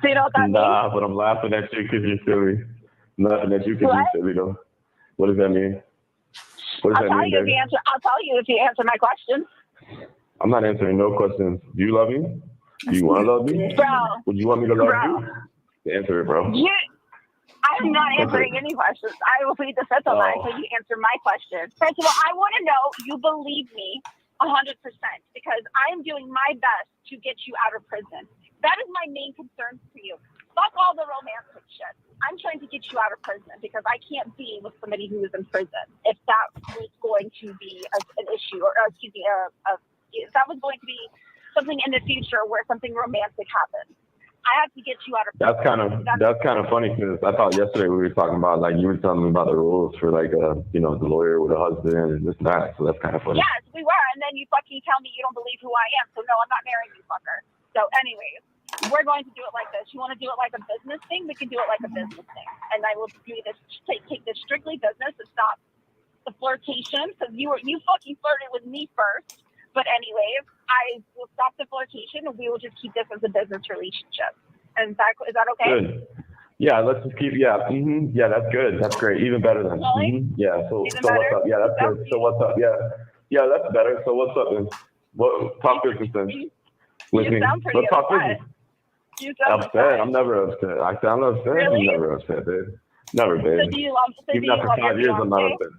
Do you know what that means? Nah, but I'm laughing at you because you're silly. Laughing at you because you're silly, though. What does that mean? What does that mean, baby? I'll tell you if you answer my question. I'm not answering no questions. Do you love me? Do you want to love me? Bro. Would you want me to love Bro. you? Answer it, bro. I'm not answering any questions. I will plead the fifth on that until you answer my question. First of all, I want to know you believe me 100% because I am doing my best to get you out of prison. That is my main concern for you. Fuck all the romantic shit. I'm trying to get you out of prison because I can't be with somebody who is in prison if that was going to be an issue, or excuse me, if that was going to be something in the future where something romantic happens. I have to get you out of prison. That's kind of funny because I thought yesterday we were talking about, like, you were telling me about the rules for, like, the lawyer with a husband and this and that. So that's kind of funny. Yes, we were. And then you fucking tell me you don't believe who I am. So no, I'm not marrying you, fucker. So anyways, we're going to do it like this. You want to do it like a business thing? We can do it like a business thing. And I will do this, take this strictly business and stop the flirtation because you fucking flirted with me first. But anyways, I will stop the flirtation and we will just keep this as a business relationship. And is that okay? Good. Yeah, let's just keep, yeah, that's good. That's great. Even better then. Really? Yeah, so what's up? Yeah, that's good. So what's up? Yeah, that's better. So what's up then? Talk business then. With me. Sound pretty Let's talk upset. business. You sound Upset? I'm never upset. I sound upset? Really? I'm never upset, babe. Never, babe. So do you love Even after 5 years, I'm not upset.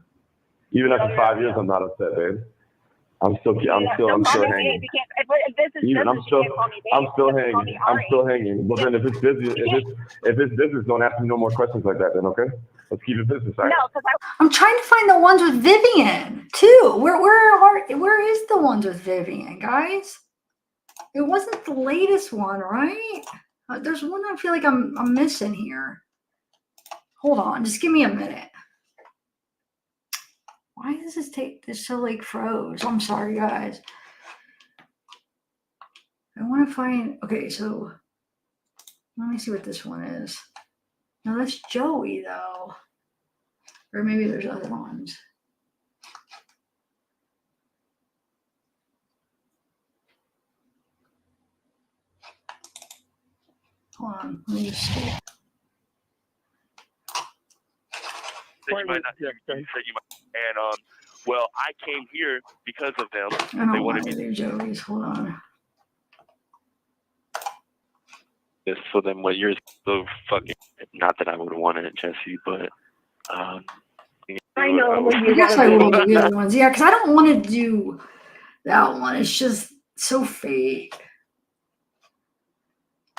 Even after 5 years, I'm not upset, babe. I'm still hanging. I'm still hanging. I'm still hanging. Well, then if it's busy, if it's business, don't ask me no more questions like that. Then okay, let's keep it business. Right? No, because I'm trying to find the ones with Vivian too. Where is the ones with Vivian, guys? It wasn't the latest one, right? There's one I feel like I'm missing here. Hold on, just give me a minute. Why does this take this so like froze? I'm sorry, guys. I want to find, okay, so let me see what this one is. No, that's Joey though. Or maybe there's other ones. Hold on, let me just see. You might not, you said you might, and well, I came here because of them. I They don't wanted want to me do Joey's. Hold on. this. So then, what yours so fucking? Not that I would have wanted it, Jesse, but I know. I guess I will do the other ones. Yeah, because I don't want to do that one. It's just so fake.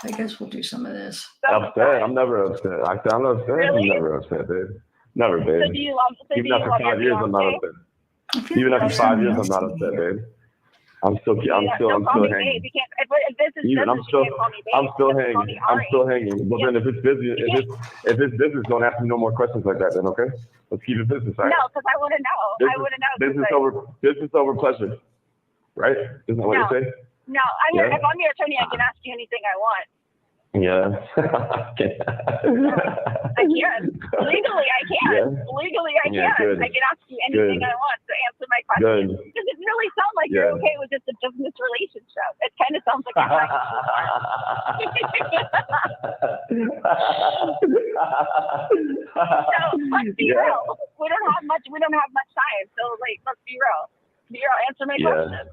I guess we'll do some of this. Upset? I'm never upset. I sound upset. Really? I'm never upset, babe. Never, babe. So do you love? So Even do you after love 5 years, I'm not Beyonce? upset. Even after 5 years, I'm not upset, babe. I'm still hanging. You can't, if this is Even business, you can't call me babe. I'm still You have to call hanging. me I'm Ari. still hanging. Well, then if it's busy, if it's business, don't ask me no more questions like that. Then okay, let's keep it business. Right? No, because I want to know. I want to know. Business over pleasure, right? Isn't that what you say? No, if I'm your attorney, I can ask you anything I want. Yeah. I can. Legally, I can. Yeah. Legally, I can. Yeah, good. I can ask you anything Good. I want to answer my question. Good. Because it's really like you're okay with just a business relationship. It kind of sounds like you're trying So let's be real. We don't have much time. So like, let's be real. Be real. Answer my question.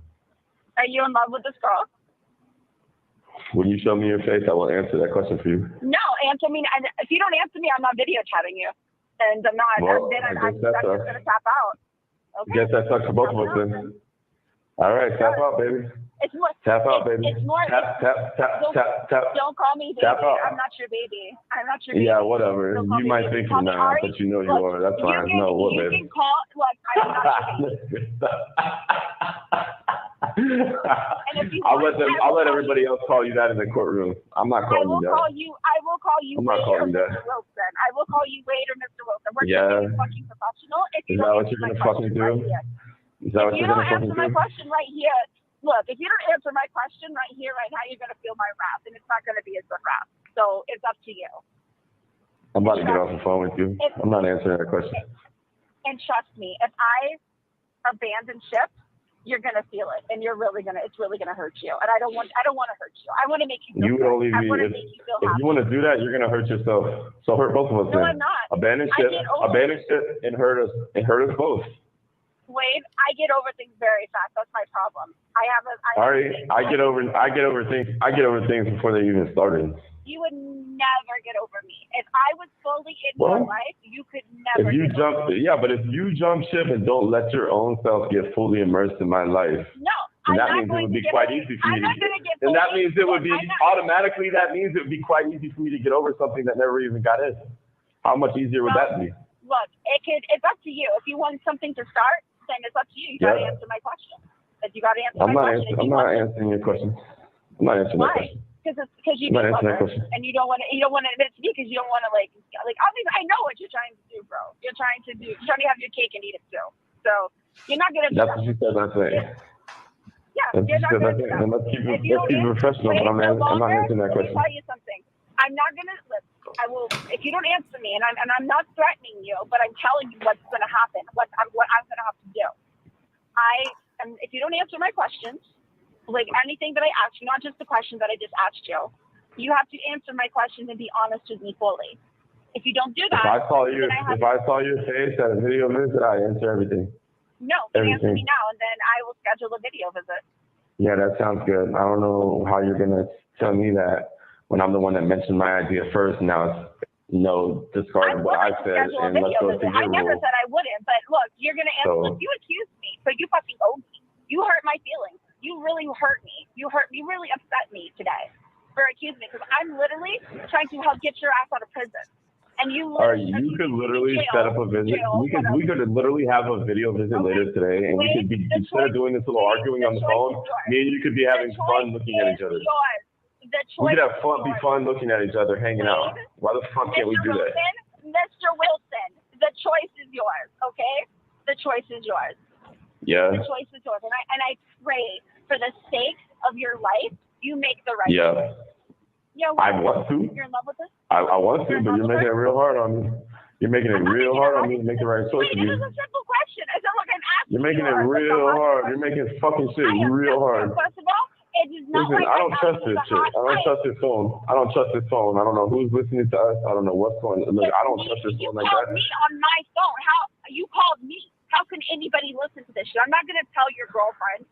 Are you in love with this girl? When you show me your face, I will answer that question for you. No, answer me. And if you don't answer me, I'm not video chatting you, and I'm not. Well, I'm I guess just gonna tap out. Okay. Guess that sucks for both of us then. All right, tap out, baby. It's more. Tap out, baby. It's more. Tap. Don't call me baby. Tap out. I'm not your baby. I'm not your baby. Yeah, whatever. You might think you're not, but you know you are. That's fine. No, what, baby? You can call. Look, I'm not your baby. I'll let everybody else call you that in the courtroom. I'm not calling you that. I will call you I'm not Wade or calling you Mr. that. Wilson. I will call you Wade or Mr. Wilson. We're Yeah. fucking professional. If you Is that don't what answer you're my gonna fucking question do? right here. Is that what If you're you gonna don't fucking answer my do? question right here, look, if you don't answer my question right here, right now, you're gonna feel my wrath, and it's not gonna be a good wrath. So it's up to you. I'm about to get off the phone with you. I'm not answering that question. And trust me, if I abandon ship, you're gonna feel it, and it's really gonna hurt you. And I don't want to hurt you. I want to make you feel You would good. only I be want to if make you feel you happy. want to do that, you're gonna hurt yourself. So hurt both of us. No, then. I'm not. Abandon I ship, get over and hurt us both. Wade, I get over things very fast. That's my problem. I get over things before they even started. You would never get over me. If I was fully in your life, you could never. If you jump ship and don't let your own self get fully immersed in my life, no, that means it would be quite easy for me to get. And that means it would be automatically. That means it would be quite easy for me to get over something that never even got in. How much easier would that be? Look, it's up to you. If you want something to start, then it's up to you. You gotta answer my question. If you gotta answer my question. I'm not answering your question. I'm not answering that question. Because you I'm not do love answering that her, question. and you don't want to admit it to me because you don't want to like obviously I know what you're trying to do, bro. You're trying to have your cake and eat it too. So you're not gonna. That's what you said. That's it. Yeah, That's you're not gonna. and let's keep it professional. But I'm not answering that question. Let me tell you something. I'm not gonna. I will. If you don't answer me, and I'm not threatening you, but I'm telling you what's gonna happen. What I'm gonna have to do. If you don't answer my questions, like anything that I ask you, not just the question that I just asked you, you have to answer my questions and be honest with me fully. If you don't do that, if I saw your face at a video visit, I answer everything. No, you answer me now, and then I will schedule a video visit. Yeah, that sounds good. I don't know how you're gonna tell me that when I'm the one that mentioned my idea first. Now it's discard what I said and let's go to your I never rule. said I wouldn't, but look, you're gonna answer. So- Look, you accused me, so you fucking owed me. You hurt my feelings. You really hurt me. You really upset me today for accusing me because I'm literally trying to help get your ass out of prison. And you could literally set up a visit. We could literally have a video visit later today, and we could be instead of doing this little arguing on the phone, me and you could be having fun looking at each other. We could have fun looking at each other, hanging out. Why the fuck can't we do that? Mr. Wilson, the choice is yours, okay? The choice is yours. Yeah. The choice is yours. And I pray for the sake of your life, you make the right choice. Yeah, I want to. You're in love with this? I want to, but you're making it real hard on me. You're making it real hard on me to make the right choice Wait, for this you. is a simple question. I said, look, I'm asking You're making it you. real hard. You're making fucking shit real hard. First of all, it is not Listen, like I don't trust this shit. I don't trust this phone. I don't trust this phone. I don't know who's listening to us. I don't know what's going on. Look, I don't trust this phone like You called that. me on my phone. You called me. How can anybody listen to this shit? I'm not going to tell your girlfriend.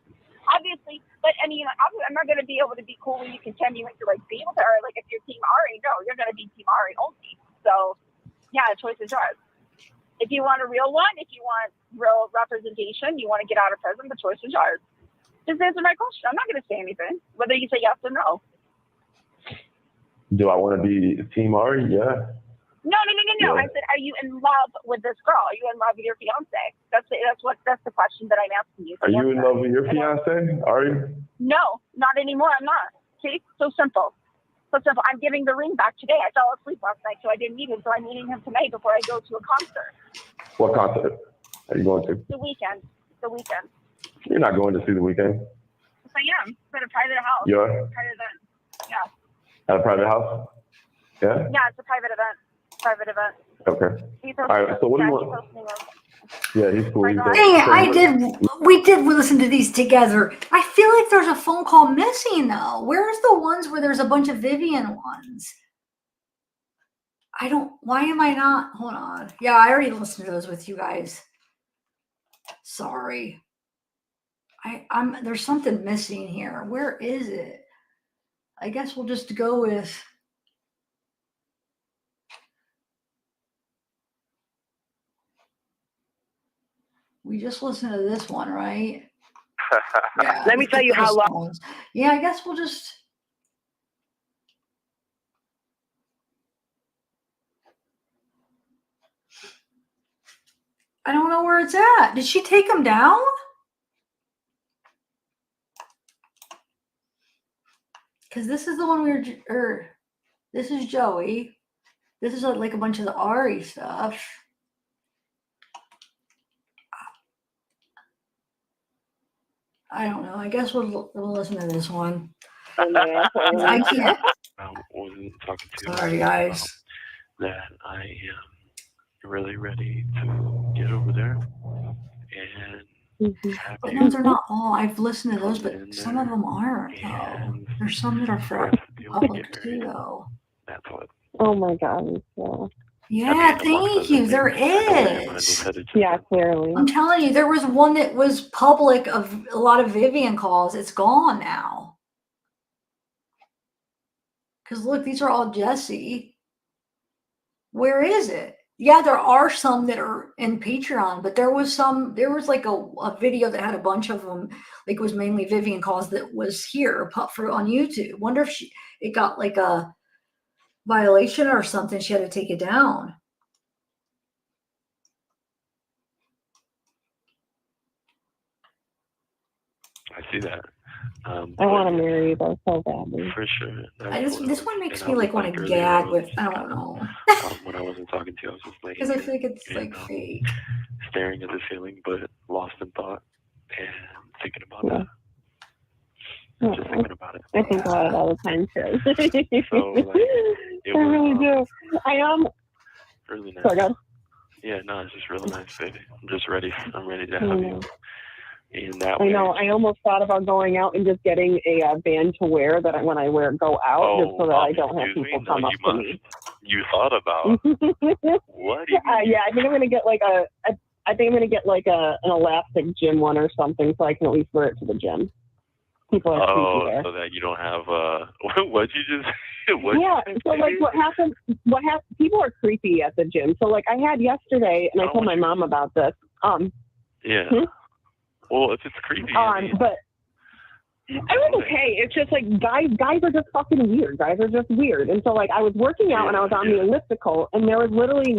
Obviously, but I mean, I'm not going to be able to be cool when you continue to like be with her. Like if you're Team Ari, no, you're going to be Team Ari only. So, yeah, the choice is yours. If you want a real one, if you want real representation, you want to get out of prison, the choice is yours. Just answer my question. I'm not going to say anything, whether you say yes or no. Do I want to be Team Ari? Yeah. No. Yeah. I said, are you in love with this girl? Are you in love with your fiance? That's the question that I'm asking you. Are you in love with your fiance, Ari? No, not anymore. I'm not. See, so simple. I'm giving the ring back today. I fell asleep last night, so I didn't need him. So I'm meeting him tonight before I go to a concert. What concert are you going to? The weekend. You're not going to see The Weeknd. Yes, I am. It's at a private house. You are? Private event. Yeah. At a private house? Yeah? Yeah, it's a private event. Okay. All right, so what do you want? Yeah, he's cool. He's dope. Dang it, we did listen to these together. I feel like there's a phone call missing though. Where's the ones where there's a bunch of Vivian ones? Why am I not? Hold on. Yeah, I already listened to those with you guys. Sorry. There's something missing here. Where is it? I guess we'll just go with. We just listened to this one, right? Yeah. Let me tell you how long. Yeah, I guess we'll just. I don't know where it's at. Did she take him down? Because this is the one this is Joey. This is like a bunch of the Ari stuff. I don't know. I guess we'll listen to this one. I can't. I wasn't talking to you. Sorry, guys. That I am really ready to get over there and have But you. no, they're not all. I've listened to those, but some of them aren't. There's some that are for public too, though. That's what. Oh my God. Yeah. Yeah, thank you. There is. Yeah, clearly. I'm telling you, there was one that was public of a lot of Vivian calls. It's gone now. Because look, these are all Jesse. Where is it? Yeah, there are some that are in Patreon, but there was like a video that had a bunch of them. Like it was mainly Vivian calls that was here on YouTube. Wonder if it got like a violation or something. She had to take it down. I see that. I want to marry you though so badly. For sure. This one makes me like want to gag with. I don't know. When I wasn't talking to you, I was just like. Because I feel like it's like fake. Staring at the ceiling, but lost in thought and thinking about that. Just thinking about it. I think about it all the time too. So like, I really do. I am. Really nice. Sorry, God. Yeah, no, it's just really nice, baby. I'm just ready. I'm ready to have you. In that I way. know. I almost thought about going out and just getting a band to wear that when I go out, just so that I don't have people come up to me. You thought about what? Do you mean? Yeah, I think I'm gonna get like an elastic gym one or something, so I can at least wear it to the gym. People are creepy there. So that you don't have what you just. So like what happened? People are creepy at the gym. So like I had yesterday, and I told my mom about this. Yeah. Well, if it's creepy. But I was okay. It's just like guys are just fucking weird. Guys are just weird. And so like I was working out and I was on the elliptical, and there was literally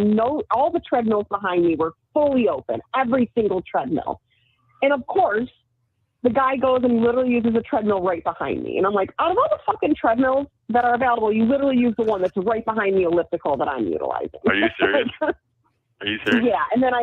all the treadmills behind me were fully open, every single treadmill. And of course, the guy goes and literally uses a treadmill right behind me. And I'm like, out of all the fucking treadmills that are available, you literally use the one that's right behind the elliptical that I'm utilizing. Are you serious? Are you serious? Yeah. And then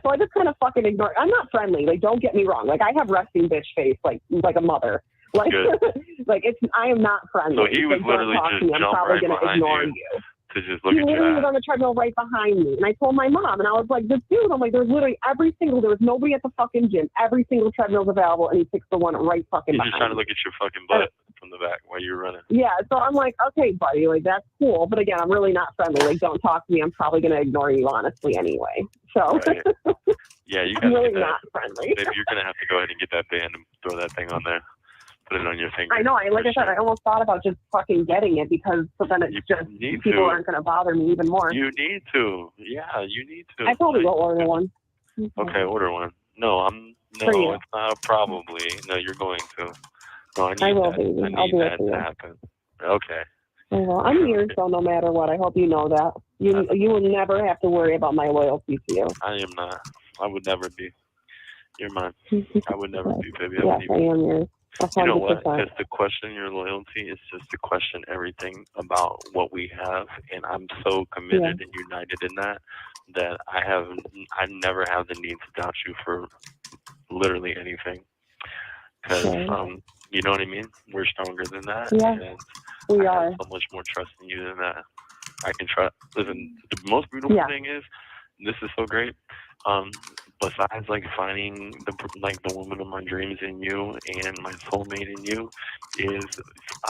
so I just kind of fucking ignore. I'm not friendly. Like, don't get me wrong. Like, I have resting bitch face, like a mother. Like, I am not friendly. So he was literally just I'm probably right gonna ignore you. To just look he at literally you. was on the treadmill right behind me, and I told my mom, and I was like, "This dude." I'm like, "There's literally there was nobody at the fucking gym. Every single treadmill's available, and he picks the one right fucking He's behind just trying to me." look at your fucking butt from the back while you're running. Yeah, so I'm like, okay, buddy, like that's cool, but again, I'm really not friendly. Like, don't talk to me. I'm probably gonna ignore you, honestly, anyway. So. Right. Yeah, you I'm gotta really get that. not friendly. Maybe you're gonna have to go ahead and get that band and throw that thing on there. Put it on your finger. I know. Like I said, I almost thought about just fucking getting it because then it's people aren't going to bother me even more. You need to. Yeah, you need to. I probably will order one. Okay, order one. No, it's not a probably. No, you're going to. No, I need will, that. baby. I need I'll do that it for to you. happen. Okay. Well, I'm here, so no matter what, I hope you know that. You will never have to worry about my loyalty to you. I am not. I would never be. You're mine. I would never be, baby. Yes, I am yours. 100%. You know what? Because to question your loyalty is just to question everything about what we have, and I'm so committed and united in that I never have the need to doubt you for literally anything. Because you know what I mean? We're stronger than that. Yeah, and we I are. have so much more trust in you than that. I can trust. Listen, the most beautiful thing is this is so great. Besides like finding the woman of my dreams in you and my soulmate in you, is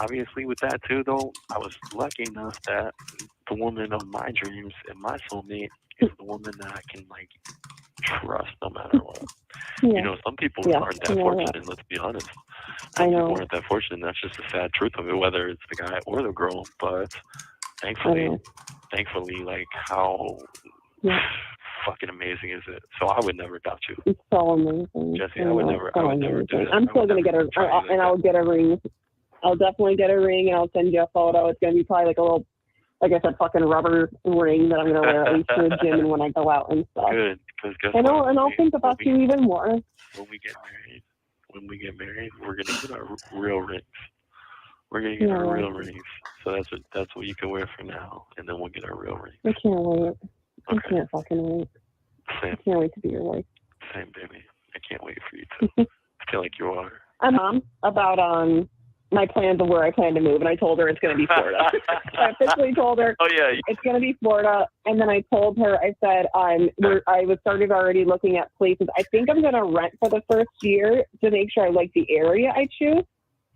obviously with that too though, I was lucky enough that the woman of my dreams and my soulmate is the woman that I can like trust no matter what. You know, some people aren't that fortunate, let's be honest. Some people aren't that fortunate, that's just the sad truth of it, whether it's the guy or the girl. But thankfully, like how fucking amazing is it? So I would never doubt you. It's so amazing. Jesse, I would never do that. I'm still gonna get her, and I'll get a ring. I'll definitely get a ring, and I'll send you a photo. It's gonna be probably like a little, like I said, fucking rubber ring that I'm gonna wear at least to the gym and when I go out and stuff. Good, because guess and what? I'll think about you even more. When we get married, we're gonna get our real rings. We're gonna get our real rings. So that's what you can wear for now, and then we'll get our real rings. I can't wait. I can't fucking wait. Same. I can't wait to be your wife. Same, baby. I can't wait for you to. I feel like you are. I'm about my plans of where I plan to move, and I told her it's going to be Florida. I officially told her it's going to be Florida, and then I told her, I said, I was started already looking at places. I think I'm going to rent for the first year to make sure I like the area I choose.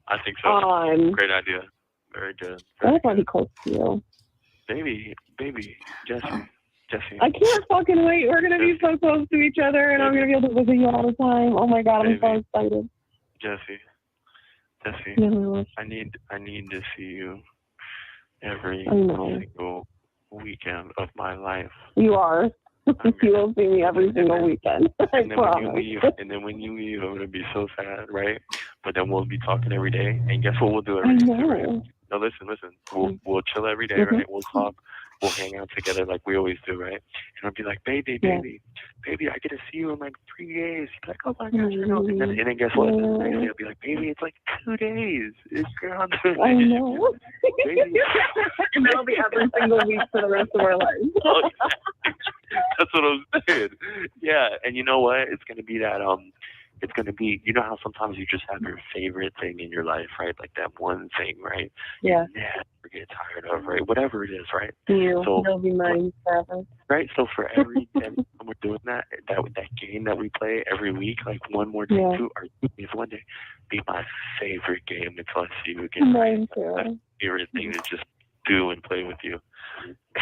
I think so. Great idea. Very good. I want to be close to you. Baby, Jesse. I can't fucking wait. We're going to be so close to each other, and I'm going to be able to visit you all the time. Oh my God, I'm so excited. Jesse, I need to see you every single weekend of my life. You are. You will see me every single weekend. I promise. And then when you leave, I'm gonna be so sad, right? But then we'll be talking every day, and guess what we'll do every day, right? No, listen. We'll chill every day, right? We'll talk. We'll hang out together like we always do, right? And I'll be like, baby, I get to see you in like 3 days. You're like, oh my gosh, and then guess what? The next day I'll be like, baby, it's like 2 days. It's ground. I know. And that'll be every single week for the rest of our lives. That's what I'm saying. Yeah, and you know what? It's gonna be that it's going to be, you know how sometimes you just have your favorite thing in your life, right? Like that one thing, right? Yeah. You never get tired of, right? Whatever it is, right? So, you'll be mine forever. Right? So for every time we're doing that game that we play every week, like one more day, 2 days, 1 day, be my favorite game until I see you again. Mine too. My favorite thing to just do and play with you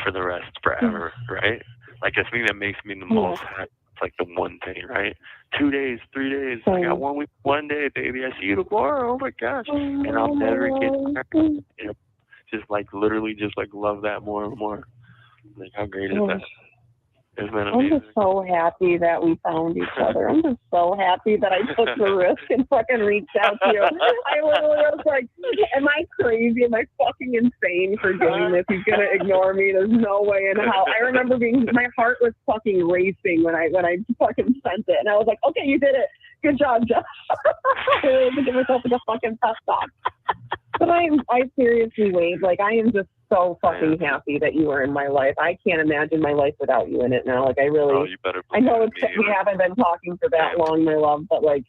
for the rest, forever, right? Like the thing that makes me the most happy. It's like the one thing, right? 2 days, 3 days. I got 1 week, 1 day, baby. I see you tomorrow. Oh my gosh. And I'll never get tired. You know, just like literally just like love that more and more. Like how great is that? Isn't that amazing? I'm just so happy that we found each other. I'm just so happy that I took the risk and fucking reached out to you. I literally was like, am I crazy? Am I fucking insane for doing this? He's going to ignore me. There's no way in hell. I remember my heart was fucking racing when I fucking sent it. And I was like, okay, you did it. Good job, Jeff. I really had to give myself like a fucking pep talk. But I seriously, Wade, like I am just so fucking happy that you are in my life. I can't imagine my life without you in it now. Like I really, I know we haven't been talking for that long, my love, but like,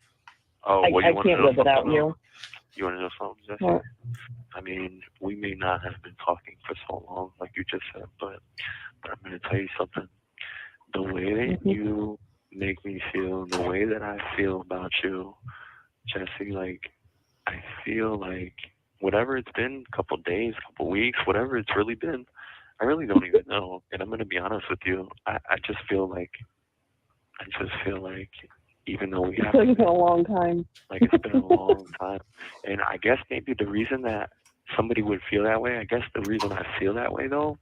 I can't live without you. You want to know something, Jesse? What? I mean, we may not have been talking for so long, like you just said, but I'm going to tell you something. The way that you make me feel, the way that I feel about you, Jesse, like, I feel like whatever it's been, a couple days, couple weeks, whatever it's really been, I really don't even know. And I'm going to be honest with you, I just feel like, even though we haven't, it's been a long time. Like it's been a long time. And I guess maybe the reason that somebody would feel that way, I guess the reason I feel that way though,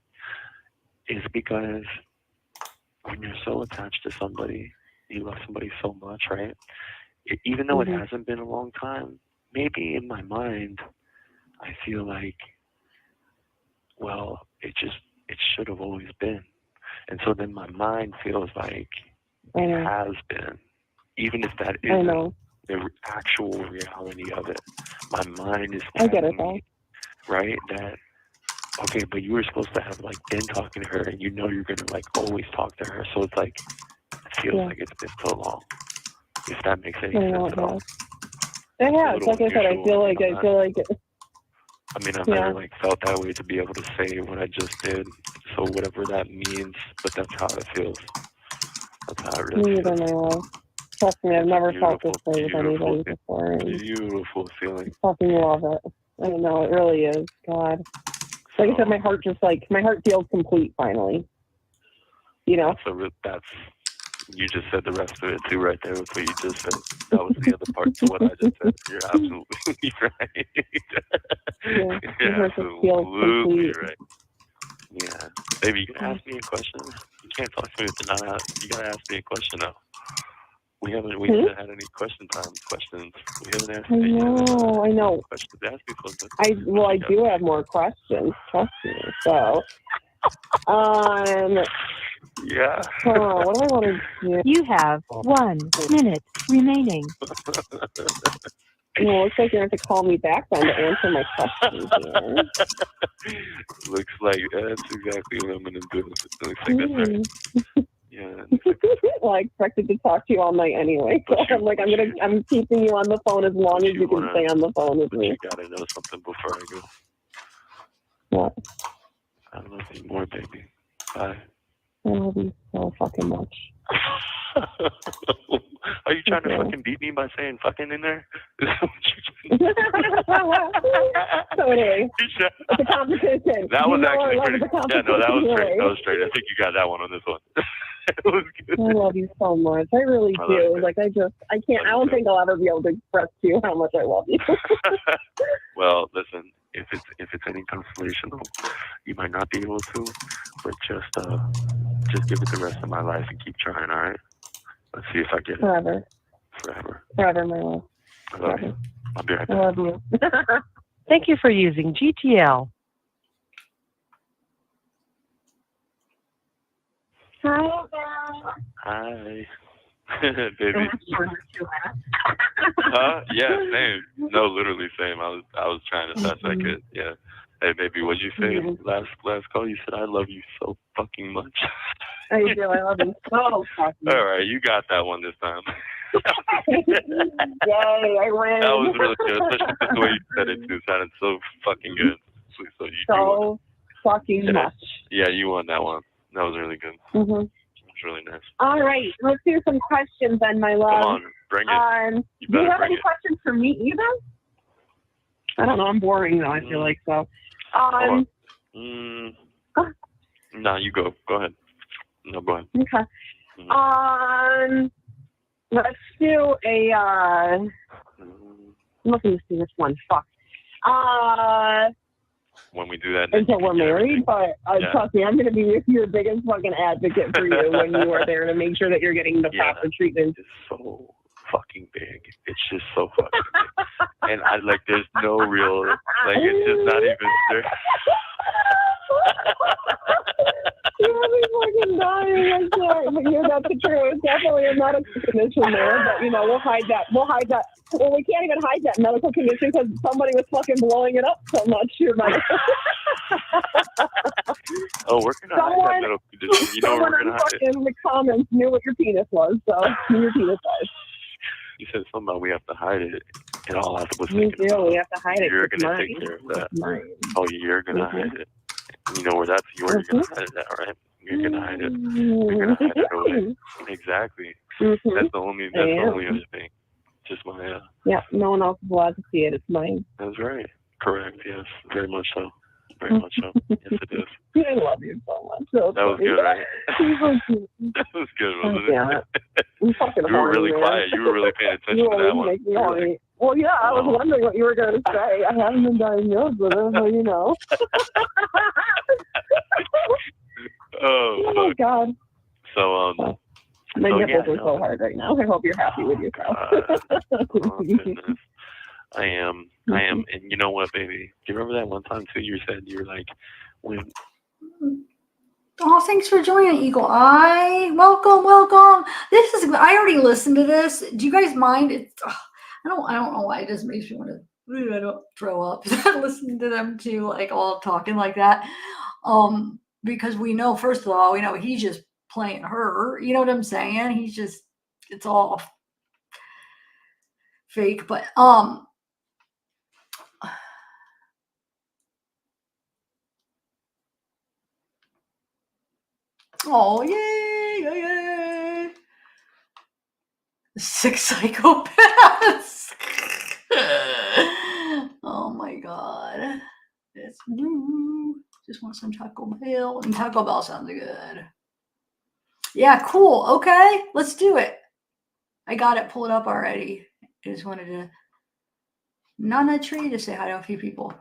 is because when you're so attached to somebody, you love somebody so much, right? Even though it hasn't been a long time, maybe in my mind, I feel like, well, it should have always been. And so then my mind feels like it has been. Even if that isn't the actual reality of it. My mind is telling me, right, that, okay, but you were supposed to have, like, been talking to her, and you know you're going to, like, always talk to her. So it's like, it feels like it's been so long, if that makes any sense at all. It has. Like I said, I feel like it. I mean, I've never, like, felt that way to be able to say what I just did. So whatever that means, but that's how it feels. I really Me either, my love. Trust me, I've never felt this way with anybody before. And beautiful feeling. I fucking love it. I don't know, it really is. God. Like I said, my heart feels complete finally. You know? That's you just said the rest of it too right there with what you just said. That was the other part to what I just said. You're absolutely right. Yeah, You're absolutely right. Yeah. Baby, you can ask me a question. You can't talk to me if you're not ask. You gotta ask me a question now. We haven't had any question time questions. We haven't asked I know. questions. Ask me something. I do have more questions, trust me. So yeah. What do I want to do? You have 1 minute remaining. Well, looks like you're going to have to call me back then to answer my questions here. Looks like that's exactly what I'm going to do. It looks like that's right. Yeah. Well, I expected to talk to you all night anyway, so I'm keeping you on the phone as long as you can stay on the phone with me. You got to know something before I go. What? I love you more, baby. Bye. I love you so fucking much. Are you trying to fucking beat me by saying fucking in there? So anyway, it's a competition. That was actually pretty. Yeah, no, that was straight. That was straight. I think you got that one on this one. It was good. I love you so much. I really do. Like I can't. I don't think I'll ever be able to express to you how much I love you. Well, listen. If it's any consolation, you might not be able to, but just give it the rest of my life and keep trying. All right. Let's see if I get it. Forever, my love. I love you. I'll be right back. I love you. Thank you for using GTL. Hi. Baby. Huh? Yeah, same. No, literally same. I was trying as best I could. Yeah. Hey, baby, what'd you say last call? You said I love you so fucking much. I do. I love you so fucking much. All right, you got that one this time. Yay, I win. That was really good, especially the way you said it too. Sounded so fucking good. So you fucking much. Yeah, you won that one. That was really good. Mm-hmm. It was really nice. All right, let's do some questions then, my love. Come on, bring it. Do you have any questions for me either? I don't know. I'm boring though. I feel like so. No, you go. Go ahead. No, go ahead. Okay. Let's do a. I'm looking to see this one. Fuck. When we do that. Until we're married, but Yeah. trust me, I'm going to be your biggest fucking advocate for you when you are there to make sure that you're getting the proper treatment. It's so fucking big. It's just so fucking big. And there's no real, it's just not even there. You're fucking dying. I'm sorry, but that's the truth. It's definitely a medical condition there, but we'll hide that. Well, we can't even hide that medical condition because somebody was fucking blowing it up so much. Oh, we're gonna hide that medical condition. You know we're gonna hide it. In the comments knew what your penis was, so your penis size. You said something about we have to hide it. And all I was We thinking do. about, We have to hide it. you're It's gonna mine. take care of that. It's mine. Oh, you're gonna hide it. You know where you're gonna hide it at, right? You're gonna hide it. You're gonna hide it away. Exactly. That's the only other thing. Just my Yeah, no one else is allowed to see it. It's mine. That's right. Correct, yes. Very much so. Very much so. Yes, it is. I love you so much. So that was good, right? That was good, wasn't it? You were really quiet. You were really paying attention to that one. Make me horny. Well, yeah, I was wondering what you were going to say. I haven't been diagnosed with it, but Oh my God. So, my nipples are so hard right now. I hope you're happy with yourself. Oh, goodness. I am. And you know what, baby? Do you remember that one time, too, you said you were like, when... Oh, thanks for joining, Eagle Eye. Welcome. I already listened to this. Do you guys mind? I don't know why it just makes me want to throw up. Listening to them too, all talking like that. Because we know, first of all, he's just playing her. You know what I'm saying? It's all fake. But oh yay! 6 psychopaths. Oh my god. It's just want some Taco Bell. And Taco Bell sounds good. Yeah, cool. Okay, let's do it. I got it pulled up already. I just wanted to Nana Tree to say hi to a few people.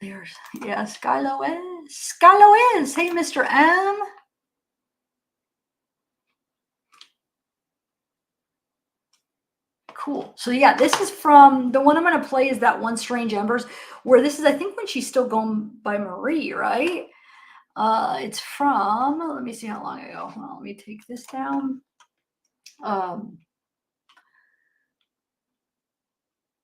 There's, yeah, Skylo is. Skylo is. Hey, Mr. M. Cool. So yeah, this is from the one I'm going to play is that one Strange Embers, where this is, I think, when she's still going by Marie, right? It's from, let me see how long ago. Well, let me take this down.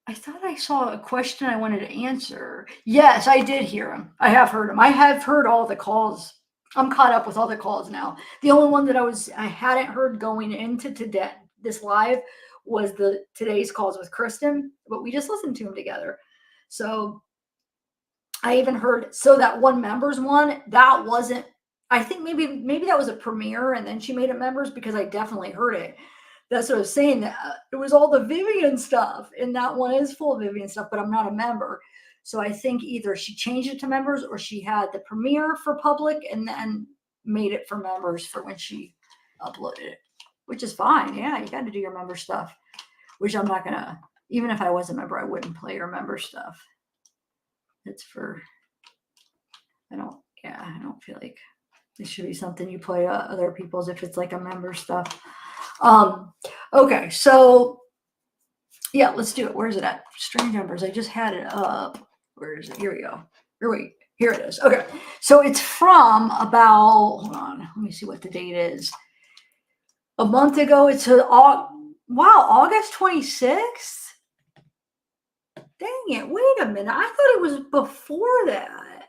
I thought I saw a question I wanted to answer. Yes, I did hear him. I have heard him. I have heard all the calls. I'm caught up with all the calls now. The only one that I hadn't heard going into today, this live, was today's calls with Kristen, but we just listened to them together. So I even heard, so that one members one, that wasn't, I think maybe that was a premiere and then she made it members, because I definitely heard it. That's what I was saying. It was all the Vivian stuff, and that one is full of Vivian stuff, but I'm not a member. So I think either she changed it to members or she had the premiere for public and then made it for members for when she uploaded it, which is fine. Yeah, you got to do your member stuff, which I'm not going to, even if I was a member, I wouldn't play your member stuff. It's for, I don't feel like it should be something you play other people's if it's like a member stuff. Okay, so yeah, let's do it. Where's it at? Strange Numbers. I just had it up. Where is it? Here we go. Here it is. Okay, so it's from about, hold on, let me see what the date is. A month ago. It's August 26th. Dang it, wait a minute. I thought it was before that.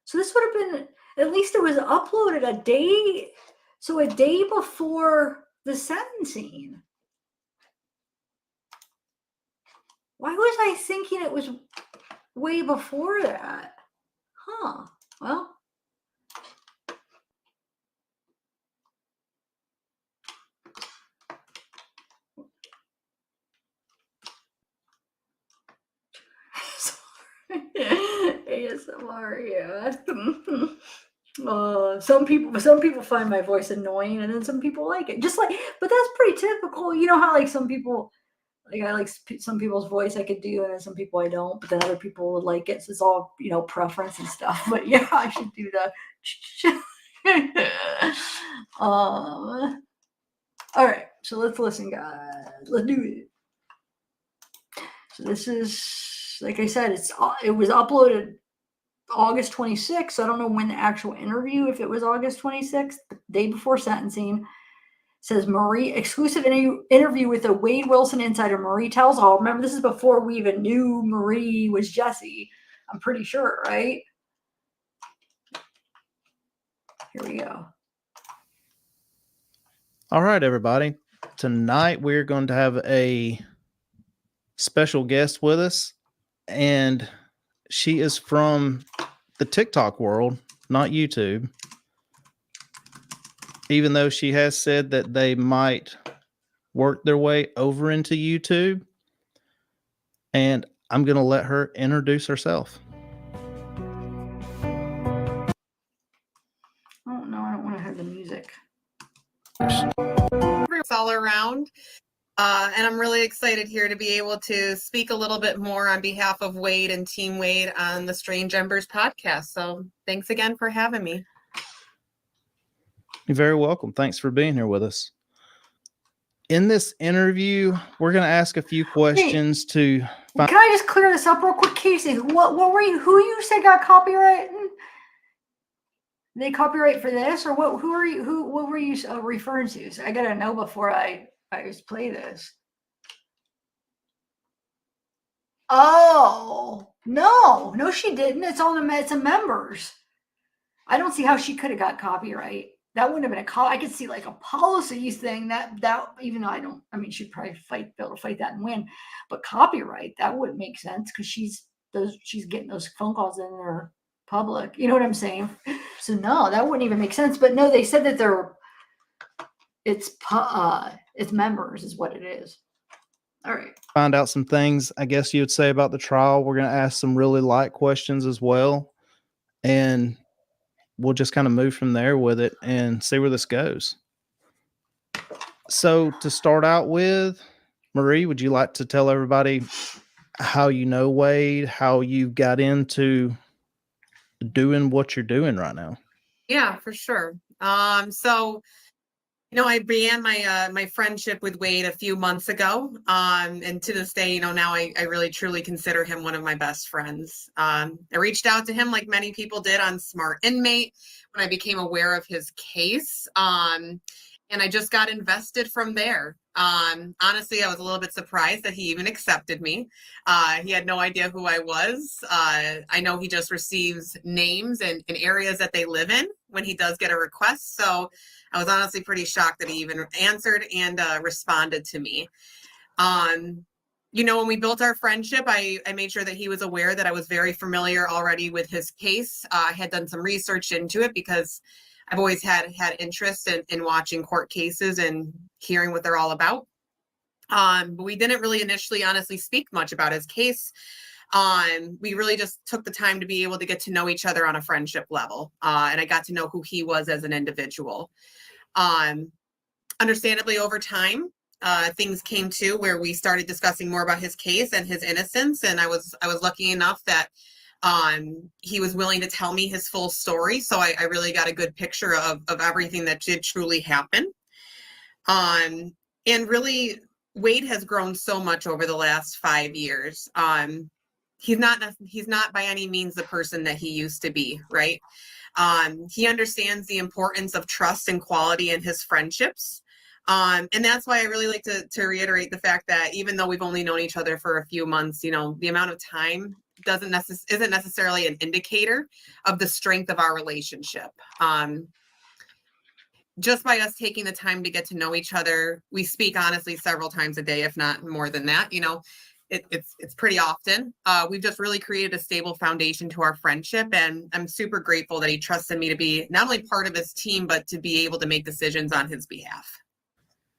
So this would have been, at least it was uploaded a day, so a day before the sentencing. Why was I thinking it was way before that? Huh. Well. ASMR, yeah. Some people find my voice annoying, and then some people like it. Just like, but that's pretty typical. You know how like some people, like I like some people's voice I could do, and then some people I don't. But then other people would like it. So it's all preference and stuff. But yeah, I should do that. All right, so let's listen, guys. Let's do it. So this is, like I said, it was uploaded August 26th. So I don't know when the actual interview, if it was August 26th, the day before sentencing. It says Marie, exclusive interview with a Wade Wilson insider. Marie tells all. Remember, this is before we even knew Marie was Jesse. I'm pretty sure, right? Here we go. All right, everybody. Tonight we're going to have a special guest with us, and she is from the TikTok world, not YouTube. Even though she has said that they might work their way over into YouTube, and I'm going to let her introduce herself. Oh no, I don't want to have the music. All around. And I'm really excited here to be able to speak a little bit more on behalf of Wade and Team Wade on the Strange Embers podcast. So thanks again for having me. You're very welcome. Thanks for being here with us. In this interview, we're going to ask a few questions to find. Can I just clear this up real quick, Casey? What were you? Who you said got copyright? They copyright for this, or what? Who are you? What were you referring to? So I gotta know before I just play this. Oh no, she didn't. It's a members. I don't see how she could have got copyright. That wouldn't have been I could see like a policy thing that even though she'd probably be able to fight that and win, but copyright, that wouldn't make sense because she's getting those phone calls in there public. You know what I'm saying? So no, that wouldn't even make sense. But no, they said that its members is what it is. All right. Find out some things, I guess you would say, about the trial. We're going to ask some really light questions as well. And we'll just kind of move from there with it and see where this goes. So to start out with, Marie, would you like to tell everybody how you know Wade, how you got into doing what you're doing right now? Yeah, for sure. So, I began my friendship with Wade a few months ago. And to this day, now I really truly consider him one of my best friends. I reached out to him like many people did on Smart Inmate when I became aware of his case. And I just got invested from there. Honestly, I was a little bit surprised that he even accepted me. He had no idea who I was. I know he just receives names and areas that they live in when he does get a request. So I was honestly pretty shocked that he even answered and responded to me. When we built our friendship, I made sure that he was aware that I was very familiar already with his case. I had done some research into it because I've always had interest in watching court cases and hearing what they're all about. But we didn't really initially honestly speak much about his case. We really just took the time to be able to get to know each other on a friendship level. And I got to know who he was as an individual. Understandably, over time, things came to where we started discussing more about his case and his innocence. And I was lucky enough that he was willing to tell me his full story. So I really got a good picture of everything that did truly happen. And really, Wade has grown so much over the last 5 years. He's not by any means the person that he used to be, right? He understands the importance of trust and quality in his friendships. And that's why I really like to reiterate the fact that even though we've only known each other for a few months, the amount of time isn't necessarily an indicator of the strength of our relationship. Just by us taking the time to get to know each other, we speak honestly several times a day, if not more than that. It's pretty often. We've just really created a stable foundation to our friendship, and I'm super grateful that he trusted me to be not only part of his team, but to be able to make decisions on his behalf.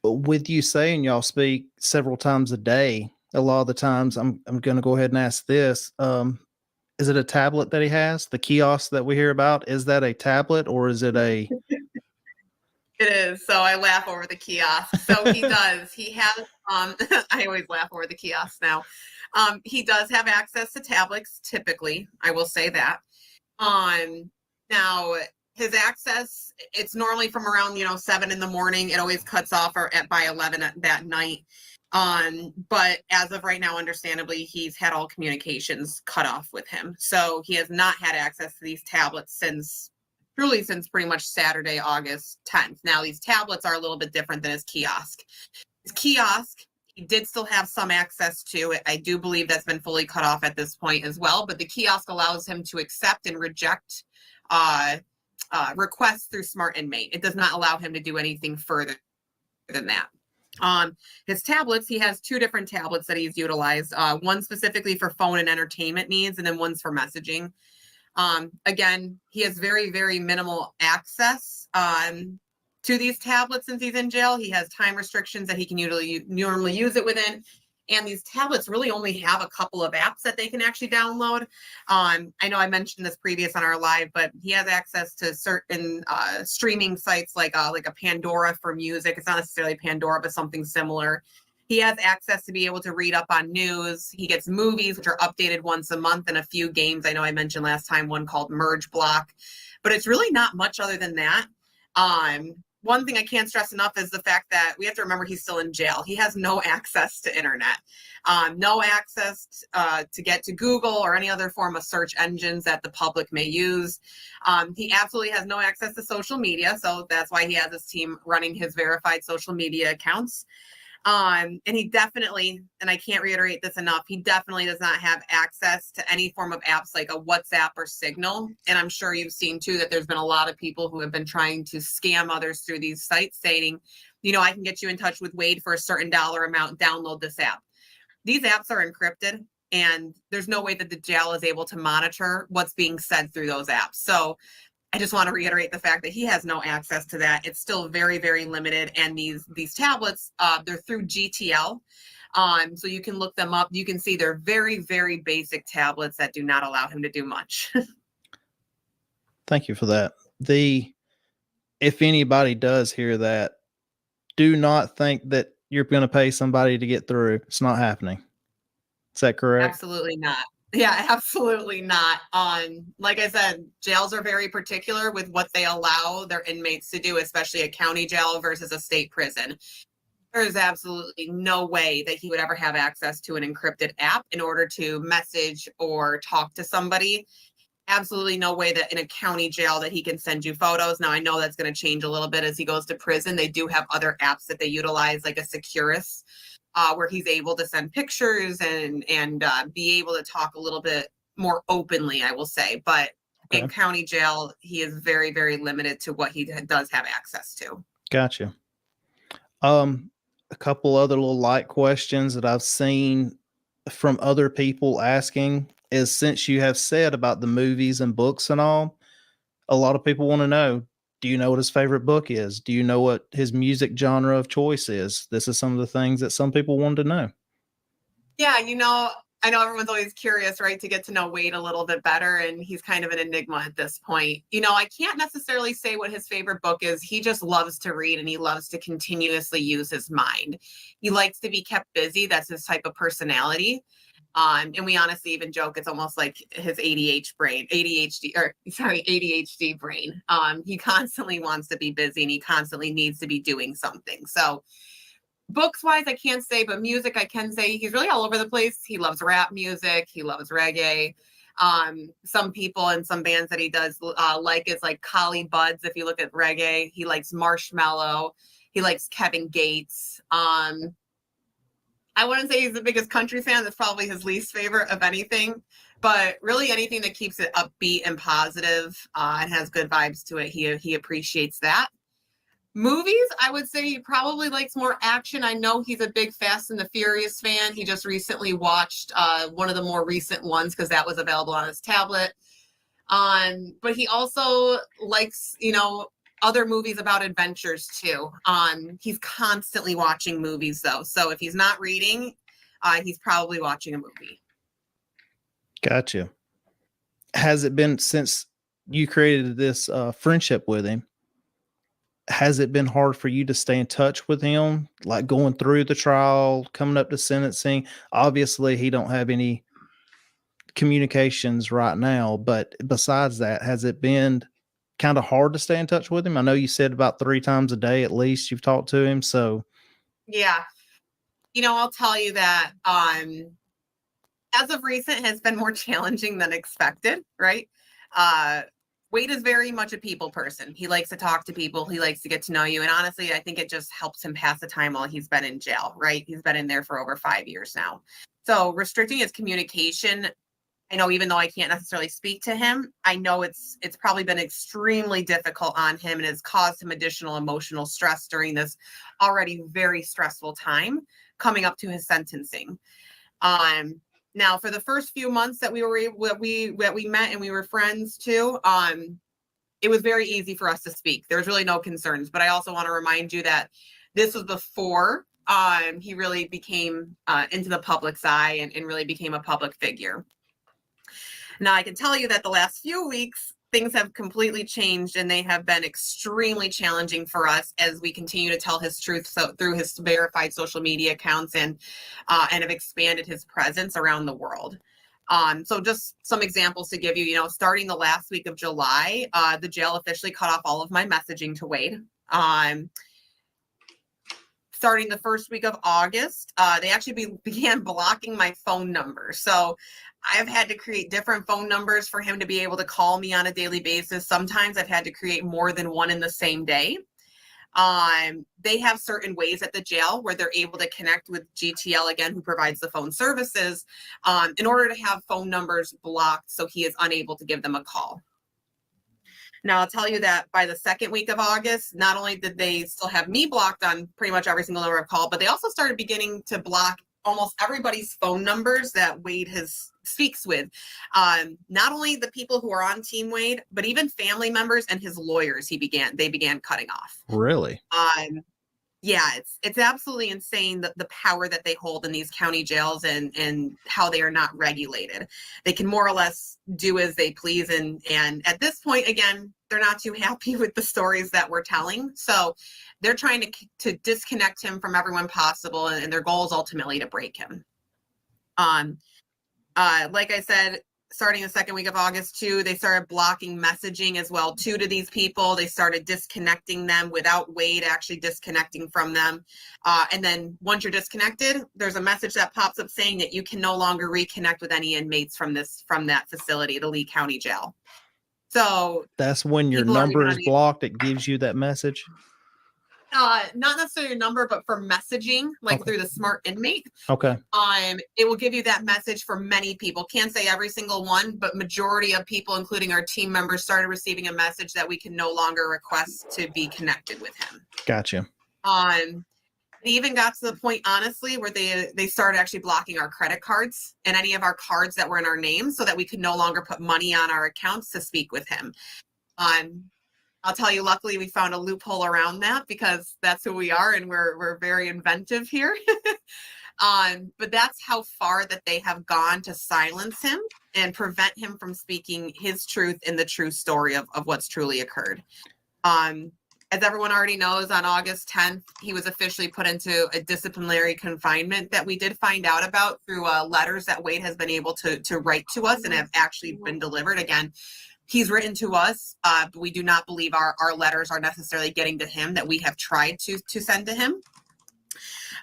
With you saying y'all speak several times a day, a lot of the times I'm going to go ahead and ask this. Is it a tablet that he has? The kiosk that we hear about, is that a tablet or is it a... It is. So I laugh over the kiosk. So he does. He has, I always laugh over the kiosk now. He does have access to tablets, typically. I will say that. Now, his access, it's normally from around, 7 in the morning. It always cuts off by 11 that night. But as of right now, understandably, he's had all communications cut off with him. So he has not had access to these tablets since pretty much Saturday, August 10th. Now, these tablets are a little bit different than his kiosk. His kiosk, he did still have some access to it. I do believe that's been fully cut off at this point as well, but the kiosk allows him to accept and reject requests through Smart Inmate. It does not allow him to do anything further than that. His tablets, he has 2 different tablets that he's utilized, one specifically for phone and entertainment needs, and then one's for messaging. Again, he has very, very minimal access to these tablets since he's in jail. He has time restrictions that he can normally use it within. And these tablets really only have a couple of apps that they can actually download. I know I mentioned this previous on our live, but he has access to certain streaming sites like a Pandora for music. It's not necessarily Pandora, but something similar. He has access to be able to read up on news. He gets movies, which are updated once a month, and a few games. I know I mentioned last time one called Merge Block, but it's really not much other than that. One thing I can't stress enough is the fact that we have to remember he's still in jail. He has no access to internet, no access to get to Google or any other form of search engines that the public may use. He absolutely has no access to social media, so that's why he has his team running his verified social media accounts. And he definitely, and I can't reiterate this enough, he definitely does not have access to any form of apps like a WhatsApp or Signal. And I'm sure you've seen too that there's been a lot of people who have been trying to scam others through these sites saying, I can get you in touch with Wade for a certain dollar amount, download this app. These apps are encrypted and there's no way that the jail is able to monitor what's being said through those apps. So I just want to reiterate the fact that he has no access to that. It's still very, very limited. And these tablets, they're through GTL. So you can look them up. You can see they're very, very basic tablets that do not allow him to do much. Thank you for that. If anybody does hear that, do not think that you're going to pay somebody to get through. It's not happening. Is that correct? Absolutely not. Yeah, absolutely not. Like I said, jails are very particular with what they allow their inmates to do, especially a county jail versus a state prison. There's absolutely no way that he would ever have access to an encrypted app in order to message or talk to somebody. Absolutely no way that in a county jail that he can send you photos. Now, I know that's going to change a little bit as he goes to prison. They do have other apps that they utilize, like a Securus, where he's able to send pictures and be able to talk a little bit more openly, I will say. But in county jail, he is very, very limited to what he does have access to. Gotcha. A couple other little light questions that I've seen from other people asking is, since you have said about the movies and books and all, a lot of people want to know, do you know what his favorite book is? Do you know what his music genre of choice is? This is some of the things that some people wanted to know. Yeah, I know everyone's always curious, right, to get to know Wade a little bit better, and he's kind of an enigma at this point. I can't necessarily say what his favorite book is. He just loves to read, and he loves to continuously use his mind. He likes to be kept busy. That's his type of personality. And we honestly even joke it's almost like his ADHD brain. He constantly wants to be busy, and he constantly needs to be doing something. So books wise, I can't say, but music, I can say he's really all over the place. He loves rap music. He loves reggae. Some people and some bands that he does like is like Collie Buddz. If you look at reggae, he likes Marshmello. He likes Kevin Gates. I wouldn't say he's the biggest country fan. That's probably his least favorite of anything. But really anything that keeps it upbeat and positive and has good vibes to it, he appreciates that. Movies, I would say he probably likes more action. I know he's a big Fast and the Furious fan. He just recently watched one of the more recent ones because that was available on his tablet. But he also likes, other movies about adventures too. He's constantly watching movies though. So if he's not reading, he's probably watching a movie. Gotcha. Has it been, since you created this friendship with him, has it been hard for you to stay in touch with him, like going through the trial, coming up to sentencing? Obviously, he don't have any communications right now, but besides that, has it been kind of hard to stay in touch with him? I know you said about 3 times a day at least you've talked to him. So yeah, I'll tell you that as of recent has been more challenging than expected, right? Wade is very much a people person. He likes to talk to people. He likes to get to know you. And honestly, I think it just helps him pass the time while he's been in jail, right? He's been in there for over 5 years now. So restricting his communication, I know even though I can't necessarily speak to him, I know it's probably been extremely difficult on him and has caused him additional emotional stress during this already very stressful time coming up to his sentencing. Now, for the first few months that we met and we were friends too, it was very easy for us to speak. There was really no concerns. But I also want to remind you that this was before he really became into the public's eye and really became a public figure. Now, I can tell you that the last few weeks, things have completely changed and they have been extremely challenging for us as we continue to tell his truth through his verified social media accounts and have expanded his presence around the world. So just some examples to give you, starting the last week of July, the jail officially cut off all of my messaging to Wade. Starting the first week of August, they actually began blocking my phone number. So I've had to create different phone numbers for him to be able to call me on a daily basis. Sometimes I've had to create more than one in the same day. They have certain ways at the jail where they're able to connect with GTL, again, who provides the phone services, in order to have phone numbers blocked so he is unable to give them a call. Now, I'll tell you that by the second week of August, not only did they still have me blocked on pretty much every single number of call, but they also started beginning to block almost everybody's phone numbers that Wade has speaks with not only the people who are on Team Wade, but even family members and his lawyers. They began cutting off. Really? Yeah, it's absolutely insane the power that they hold in these county jails and how they are not regulated. They can more or less do as they please, and at this point, again, they're not too happy with the stories that we're telling. So they're trying to disconnect him from everyone possible, and their goal is ultimately to break him. Like I said, starting the second week of August too, they started blocking messaging as well too to these people. They started disconnecting them without Wade actually disconnecting from them. And then once you're disconnected, there's a message that pops up saying that you can no longer reconnect with any inmates from that facility, the Lee County Jail. So that's when your number is blocked. It gives you that message. Not necessarily your number, but for messaging, like through the Smart Inmate. Okay. It will give you that message for many people. Can't say every single one, but majority of people, including our team members, started receiving a message that we can no longer request to be connected with him. Gotcha. It even got to the point, honestly, where they started actually blocking our credit cards and any of our cards that were in our name, so that we could no longer put money on our accounts to speak with him. I'll tell you, luckily we found a loophole around that, because that's who we are, and we're very inventive here. But that's how far that they have gone to silence him and prevent him from speaking his truth and the true story of what's truly occurred. As everyone already knows, on August 10th, he was officially put into a disciplinary confinement that we did find out about through letters that Wade has been able to write to us and have actually been delivered. Again, he's written to us, but we do not believe our letters are necessarily getting to him, that we have tried to send to him.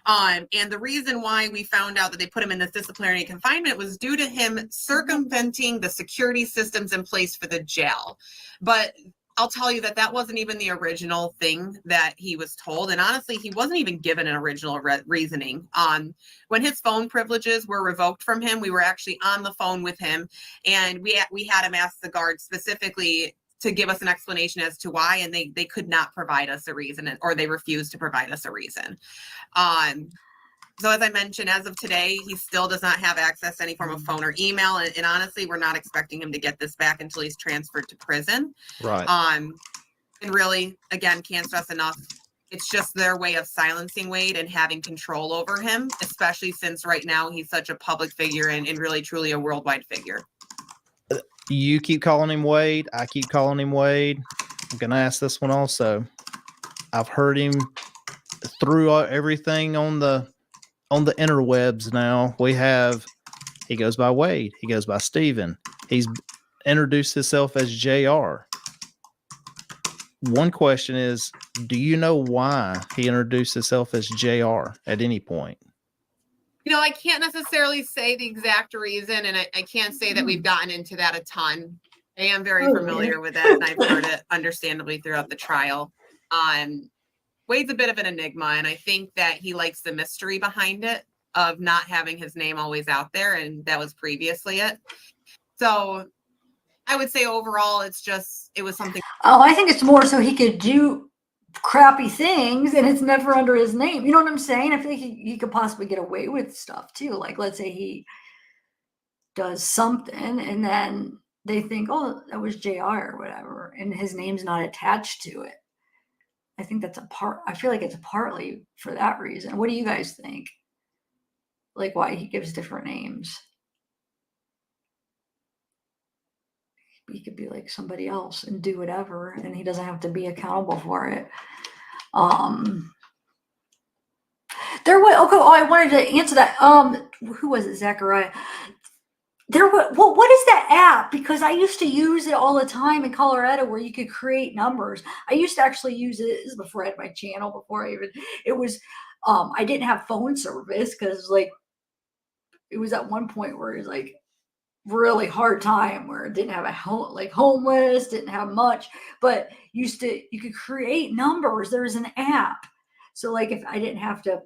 And the reason why we found out that they put him in this disciplinary confinement was due to him circumventing the security systems in place for the jail. But I'll tell you that wasn't even the original thing that he was told. And honestly, he wasn't even given an original reasoning. When his phone privileges were revoked from him, we were actually on the phone with him, and we had him ask the guard specifically to give us an explanation as to why, and they could not provide us a reason, or they refused to provide us a reason. So as I mentioned, as of today, he still does not have access to any form of phone or email. And honestly, we're not expecting him to get this back until he's transferred to prison. Right. And really, again, can't stress enough, it's just their way of silencing Wade and having control over him, especially since right now he's such a public figure and really, truly a worldwide figure. You keep calling him Wade. I keep calling him Wade. I'm going to ask this one also. I've heard him through everything on the interwebs now. He goes by Wade. He goes by Steven. He's introduced himself as JR. One question is, do you know why he introduced himself as JR at any point? I can't necessarily say the exact reason, and I can't say that we've gotten into that a ton. I am very familiar with that, and I've heard it understandably throughout the trial. Wade's a bit of an enigma, and I think that he likes the mystery behind it of not having his name always out there, and that was previously it. So I would say overall, it was something. Oh, I think it's more so he could do crappy things and it's never under his name. You know what I'm saying? I feel like he could possibly get away with stuff too. Like, let's say he does something and then they think, oh, that was JR or whatever, and his name's not attached to it. I think I feel like it's partly for that reason. What do you guys think? Like, why he gives different names? He could be like somebody else and do whatever, and he doesn't have to be accountable for it. I wanted to answer that. Who was it? Zachariah. What is that app? Because I used to use it all the time in Colorado, where you could create numbers. I used to actually use it. This is before I had my channel. I didn't have phone service, because it was at one point where it was like really hard time, where it didn't have homeless, didn't have much, but you could create numbers. There's an app. So if I didn't have to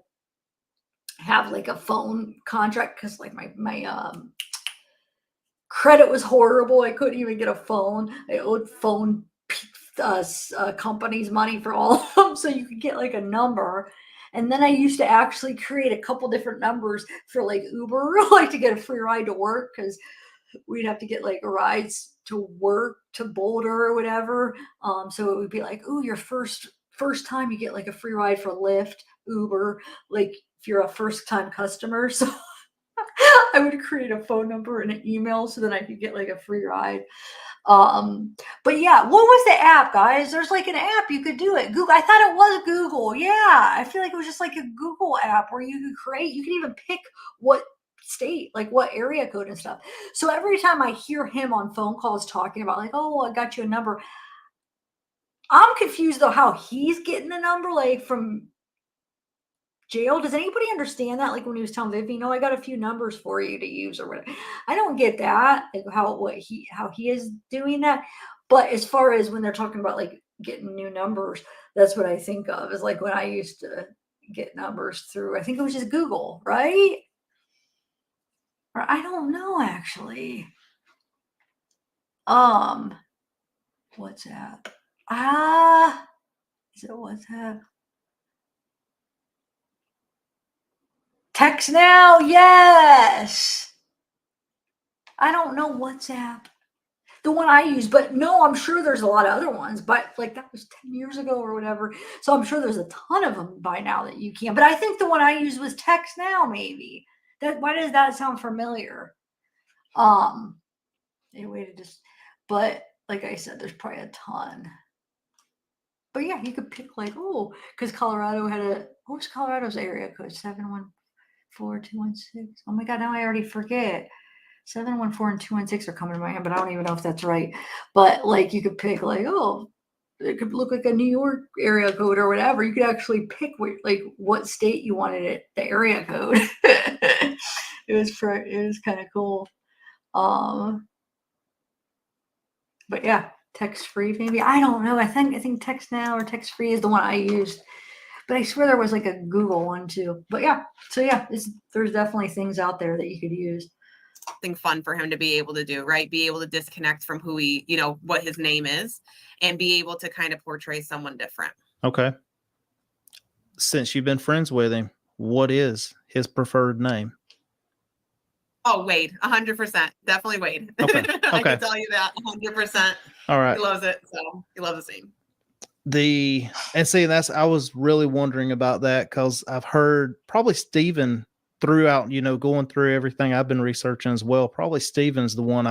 have a phone contract, because my credit was horrible. I couldn't even get a phone. I owed phone companies money for all of them. So you could get a number And then I used to actually create a couple different numbers for like Uber, like to get a free ride to work, because we'd have to get like rides to work to Boulder or whatever. So it would be like, oh, your first time you get like a free ride for Lyft, Uber, like if you're a first time customer. So I would create a phone number and an email so that I could get like a free ride. But yeah, what was the app, guys? There's like an app you could do it. Google. I thought it was Google. Yeah, I feel like it was just like a Google app where you could create. You can even pick what state, like what area code and stuff. So every time I hear him on phone calls talking about like, oh, I got you a number, I'm confused though how he's getting the number like from jail. Does anybody understand that? Like when he was telling Vivi, I got a few numbers for you to use or whatever. I don't get that, like how he is doing that. But as far as when they're talking about like getting new numbers, that's what I think of is like when I used to get numbers through, I think it was just Google, right? Or I don't know actually. WhatsApp. Is it WhatsApp? Text now, yes. I don't know WhatsApp. The one I use, but no, I'm sure there's a lot of other ones, but like that was 10 years ago or whatever. So I'm sure there's a ton of them by now that you can. But I think the one I used was Text Now, maybe. Why does that sound familiar? Anyway, to just, but like I said, there's probably a ton. But yeah, you could pick like, oh, because Colorado had what was Colorado's area code? 714-216. Oh my God, now I already forget. 714 and 216 are coming to my head, but I don't even know if that's right. But like you could pick like, oh, it could look like a New York area code or whatever. You could actually pick what state you wanted it, the area code. It was kind of cool. But yeah, text free maybe. I don't know. I think Text Now or Text Free is the one I used. But I swear there was like a Google one too. But yeah, so yeah, there's definitely things out there that you could use. Something fun for him to be able to do, right? Be able to disconnect from who he, what his name is, and be able to kind of portray someone different. Okay. Since you've been friends with him, what is his preferred name? Oh, Wade, 100%. Definitely Wade. Okay. I can tell you that 100%. All right. He loves it. So he loves the same. I was really wondering about that because I've heard probably Steven throughout, going through everything I've been researching as well. Probably Steven's the one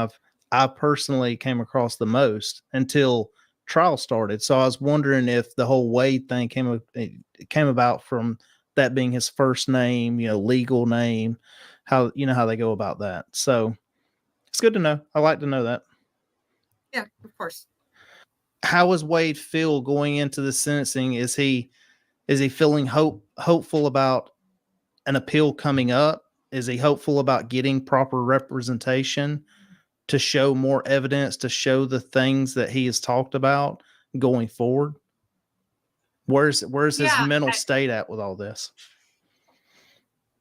I personally came across the most until trial started. So I was wondering if the whole Wade thing came about from that being his first name, legal name, how they go about that. So it's good to know. I like to know that. Yeah, of course. How does Wade feel going into the sentencing? Is he feeling hopeful about an appeal coming up? Is he hopeful about getting proper representation to show more evidence, to show the things that he has talked about going forward? Where's his mental state at with all this?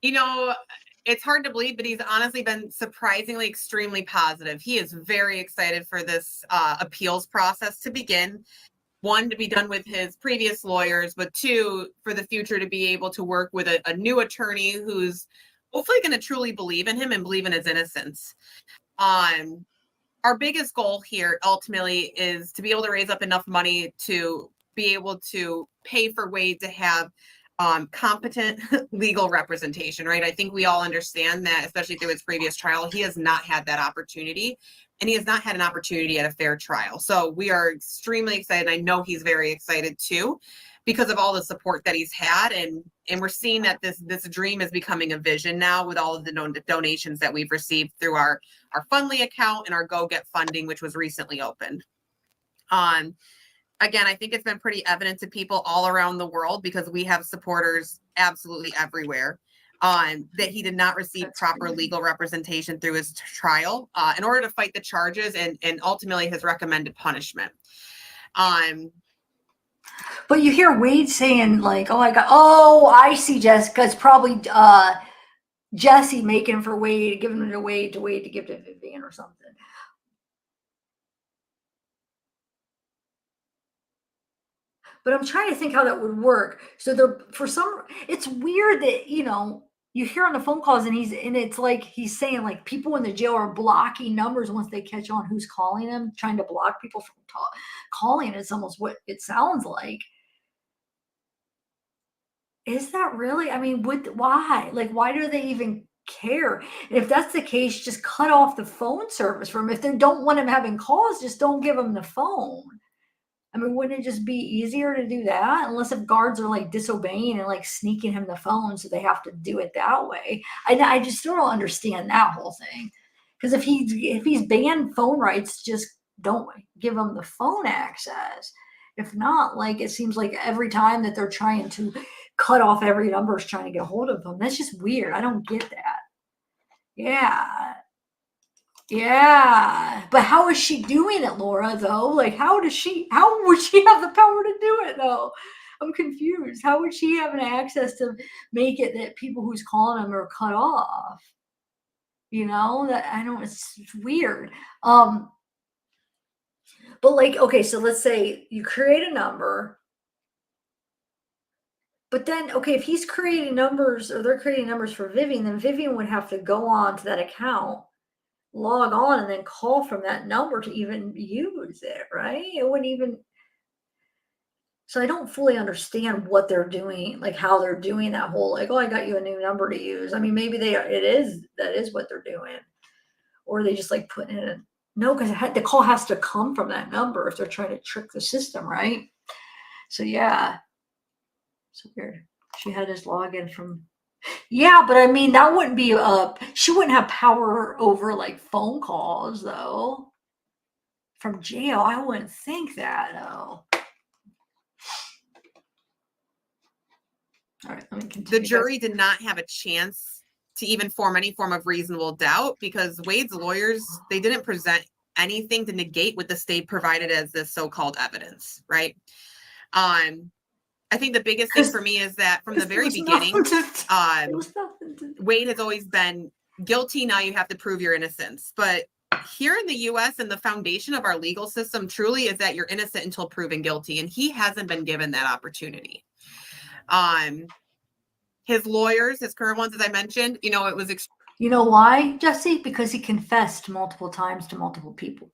It's hard to believe, but he's honestly been surprisingly extremely positive. He is very excited for this appeals process to begin. One, to be done with his previous lawyers, but two, for the future to be able to work with a new attorney who's hopefully going to truly believe in him and believe in his innocence. Our biggest goal here ultimately is to be able to raise up enough money to be able to pay for Wade to have competent legal representation, right? I think we all understand that, especially through his previous trial, he has not had that opportunity, and he has not had an opportunity at a fair trial. So we are extremely excited. I know he's very excited too, because of all the support that he's had, and we're seeing that this dream is becoming a vision now with all of the donations that we've received through our Fundly account and our Go Get funding, which was recently opened. Again, I think it's been pretty evident to people all around the world, because we have supporters absolutely everywhere, that he did not receive proper legal representation through his trial in order to fight the charges and ultimately his recommended punishment. But you hear Wade saying like, oh, I see Jessica. It's probably Jesse making for Wade, giving it away to Wade to give to Vivian or something. But I'm trying to think how that would work. So there, for some, it's weird that, you know, you hear on the phone calls and it's like he's saying like people in the jail are blocking numbers once they catch on who's calling them, trying to block people from calling. It's almost what it sounds like. Is that really? I mean, why? Like, why do they even care? And if that's the case, just cut off the phone service from 'em. If they don't want him having calls, just don't give them the phone. I mean, wouldn't it just be easier to do that? Unless if guards are like disobeying and like sneaking him the phone, so they have to do it that way. I just still don't understand that whole thing. Because if he's banned phone rights, just don't give him the phone access. If not, like it seems like every time that they're trying to cut off every number is trying to get a hold of them. That's just weird. I don't get that. Yeah. Yeah, but how is she doing it, Laura, though? Like, how would she have the power to do it, though? I'm confused. How would she have an access to make it that people who's calling them are cut off? You know, that I don't, it's weird. But like, okay, so let's say you create a number, but then, okay, if he's creating numbers or they're creating numbers for Vivian, then Vivian would have to go on to that account, log on, and then call from that number to even use it, right? It wouldn't even. So I don't fully understand what they're doing, like how they're doing that whole like, oh, I got you a new number to use. I mean, maybe that is what they're doing, or they just like put in no, because the call has to come from that number if they're trying to trick the system, right? So yeah, so weird. She had his login from. Yeah, but I mean, that wouldn't be she wouldn't have power over like phone calls though. From jail, I wouldn't think that though. All right, let me continue. The jury did not have a chance to even form any form of reasonable doubt because Wade's lawyers, they didn't present anything to negate what the state provided as this so-called evidence, right? I think the biggest thing for me is that from the very beginning, Wade has always been guilty. Now you have to prove your innocence. But here in the U.S. and the foundation of our legal system truly is that you're innocent until proven guilty. And he hasn't been given that opportunity. His lawyers, his current ones, as I mentioned, you know, it was. You know why, Jesse? Because he confessed multiple times to multiple people.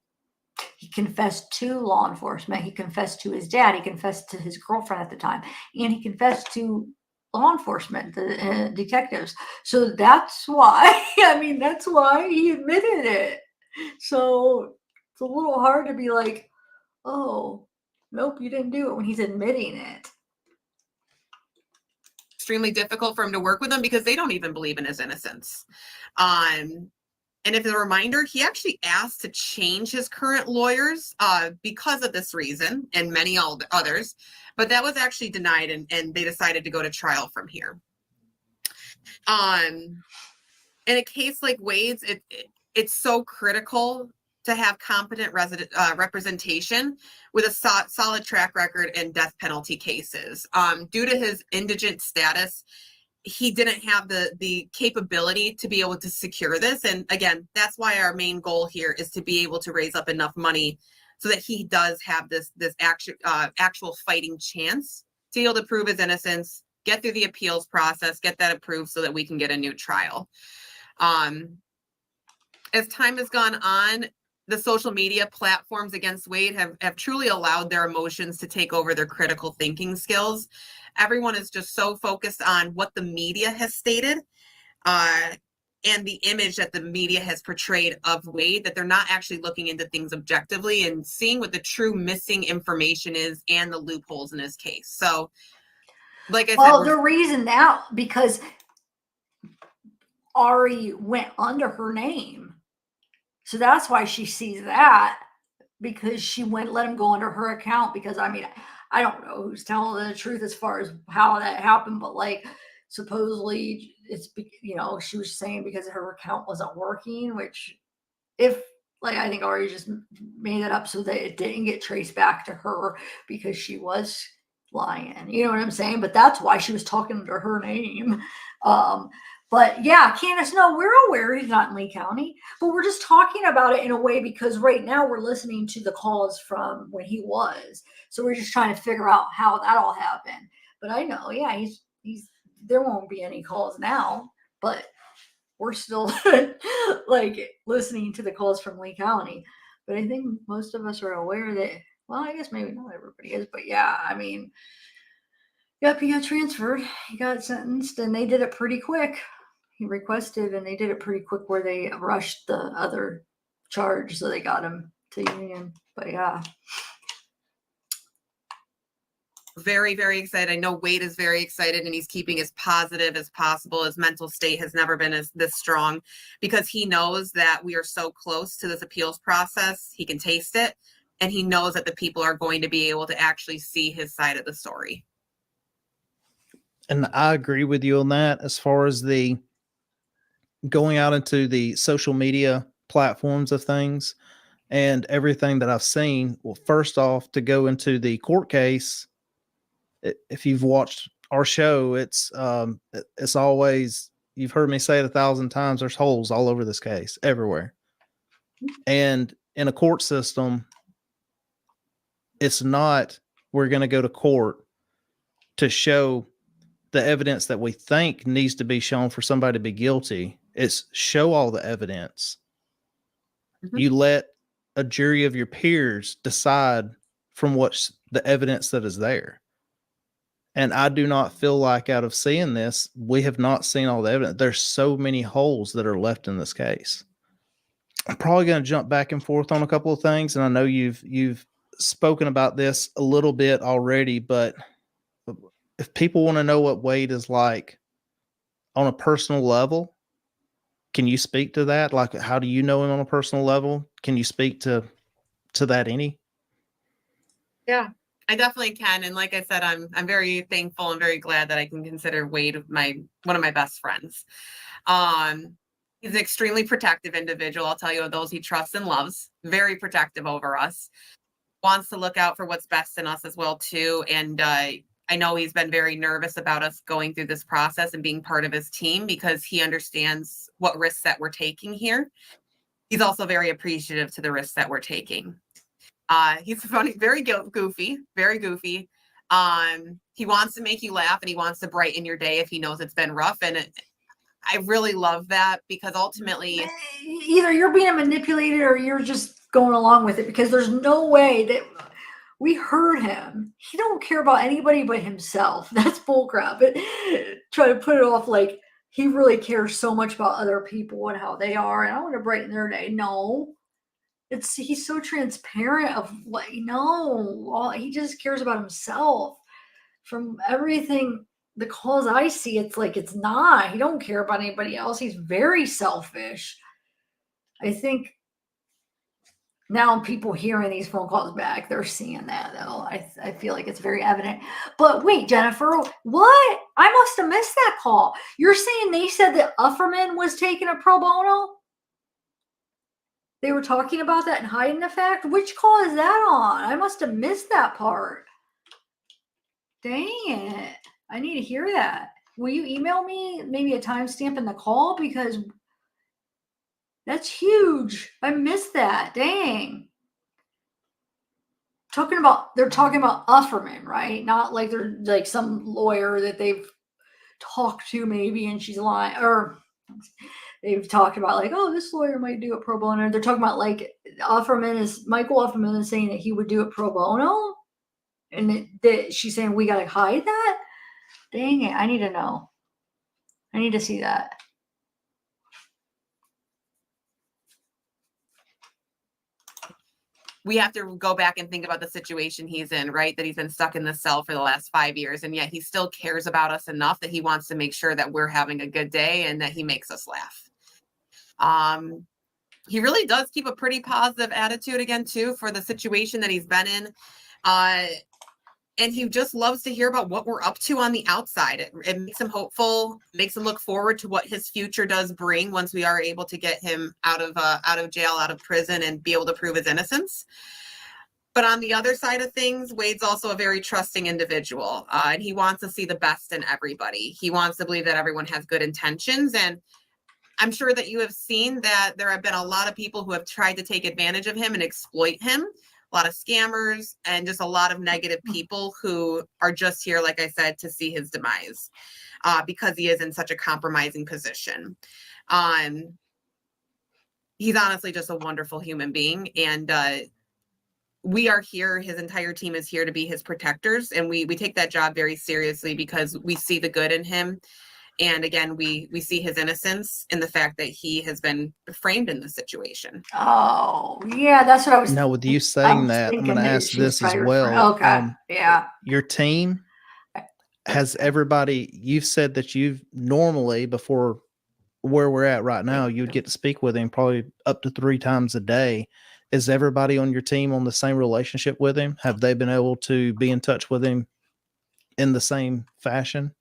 He confessed to law enforcement. He confessed to his dad. He confessed to his girlfriend at the time. And he confessed to law enforcement, the detectives. So that's why, I mean, that's why he admitted it. So it's a little hard to be like, oh, nope, you didn't do it when he's admitting it. Extremely difficult for him to work with them because they don't even believe in his innocence. And if a reminder, he actually asked to change his current lawyers because of this reason and many others, but that was actually denied and they decided to go to trial from here. In a case like Wade's, it's so critical to have competent representation with a solid track record in death penalty cases. Due to his indigent status, he didn't have the capability to be able to secure this. And again, that's why our main goal here is to be able to raise up enough money so that he does have this actual fighting chance to be able to prove his innocence, get through the appeals process, get that approved so that we can get a new trial. As time has gone on, the social media platforms against Wade have truly allowed their emotions to take over their critical thinking skills. Everyone is just so focused on what the media has stated and the image that the media has portrayed of Wade, that they're not actually looking into things objectively and seeing what the true missing information is and the loopholes in his case. So, like I said, the reason now, because Ari went under her name. So that's why she sees that, because she let him go under her account. Because I mean, I don't know who's telling the truth as far as how that happened, but like supposedly it's, you know, she was saying because her account wasn't working, which if like, I think Ari just made it up so that it didn't get traced back to her because she was lying, you know what I'm saying? But that's why she was talking under her name. But yeah, Candace, no, we're aware he's not in Lee County, but we're just talking about it in a way because right now we're listening to the calls from when he was. So we're just trying to figure out how that all happened. But I know, yeah, he's there won't be any calls now, but we're still like listening to the calls from Lee County. But I think most of us are aware that, well, I guess maybe not everybody is, but yeah, I mean, yep, he got transferred, he got sentenced, and they did it pretty quick. He requested, and they did it pretty quick where they rushed the other charge, so they got him to union. But yeah. Very, very excited. I know Wade is very excited and he's keeping as positive as possible. His mental state has never been this strong because he knows that we are so close to this appeals process. He can taste it, and he knows that the people are going to be able to actually see his side of the story. And I agree with you on that as far as the going out into the social media platforms of things and everything that I've seen. Well, first off, to go into the court case, if you've watched our show, it's always, you've heard me say it 1,000 times, there's holes all over this case, everywhere. And in a court system, it's not, we're going to go to court to show the evidence that we think needs to be shown for somebody to be guilty. It's show all the evidence. Mm-hmm. You let a jury of your peers decide from what's the evidence that is there. And I do not feel like, out of seeing this, we have not seen all the evidence. There's so many holes that are left in this case. I'm probably going to jump back and forth on a couple of things, and I know you've spoken about this a little bit already, but if people want to know what Wade is like on a personal level, can you speak to that? Like, how do you know him on a personal level? Can you speak to that any? Yeah, I definitely can. And like I said, I'm very thankful and very glad that I can consider Wade one of my best friends. He's an extremely protective individual. I'll tell you, of those he trusts and loves, very protective over us, wants to look out for what's best in us as well too. And I know he's been very nervous about us going through this process and being part of his team because he understands what risks that we're taking here. He's also very appreciative to the risks that we're taking. He's funny, very goofy, very goofy. He wants to make you laugh and he wants to brighten your day if he knows it's been rough. And I really love that because ultimately, either you're being manipulated or you're just going along with it, because there's no way that we heard him. He don't care about anybody but himself. That's bullcrap. But try to put it off like he really cares so much about other people and how they are, and I want to brighten their day. No. He's so transparent of what, he just cares about himself. From everything, the calls I see, it's like it's not. He don't care about anybody else. He's very selfish. I think now people hearing these phone calls back, they're seeing that though. I feel like it's very evident. But wait, Jennifer, what? I must have missed that call. You're saying they said that Ufferman was taking a pro bono? They were talking about that and hiding the fact? Which call is that on? I must have missed that part. Dang it. I need to hear that. Will you email me maybe a timestamp in the call? Because that's huge. I missed that. Dang. They're talking about Ufferman, right? Not like they're like some lawyer that they've talked to maybe and she's lying, or they've talked about like, oh, this lawyer might do it pro bono. They're talking about like Michael Ufferman is saying that he would do it pro bono, and that she's saying we gotta hide that. Dang it! I need to know. I need to see that. we have to go back and think about the situation he's in, right? That he's been stuck in the cell for the last 5 years, and yet he still cares about us enough that he wants to make sure that we're having a good day and that he makes us laugh. He really does keep a pretty positive attitude again, too, for the situation that he's been in. And he just loves to hear about what we're up to on the outside. It makes him hopeful, makes him look forward to what his future does bring once we are able to get him out of jail, out of prison, and be able to prove his innocence. But on the other side of things, Wade's also a very trusting individual, and he wants to see the best in everybody. He wants to believe that everyone has good intentions. And I'm sure that you have seen that there have been a lot of people who have tried to take advantage of him and exploit him. A lot of scammers and just a lot of negative people who are just here, like I said, to see his demise because he is in such a compromising position. He's honestly just a wonderful human being. And we are here, his entire team is here to be his protectors. And we take that job very seriously because we see the good in him. And again, we see his innocence in the fact that he has been framed in this situation. Oh, yeah, that's what I was. Now, with you saying that, I'm thinking going to that ask she was this as probably well. okay, yeah. Your team, has everybody, you've said that you've normally, before where we're at right now, you would get to speak with him probably up to 3 times a day. Is everybody on your team on the same relationship with him? Have they been able to be in touch with him in the same fashion?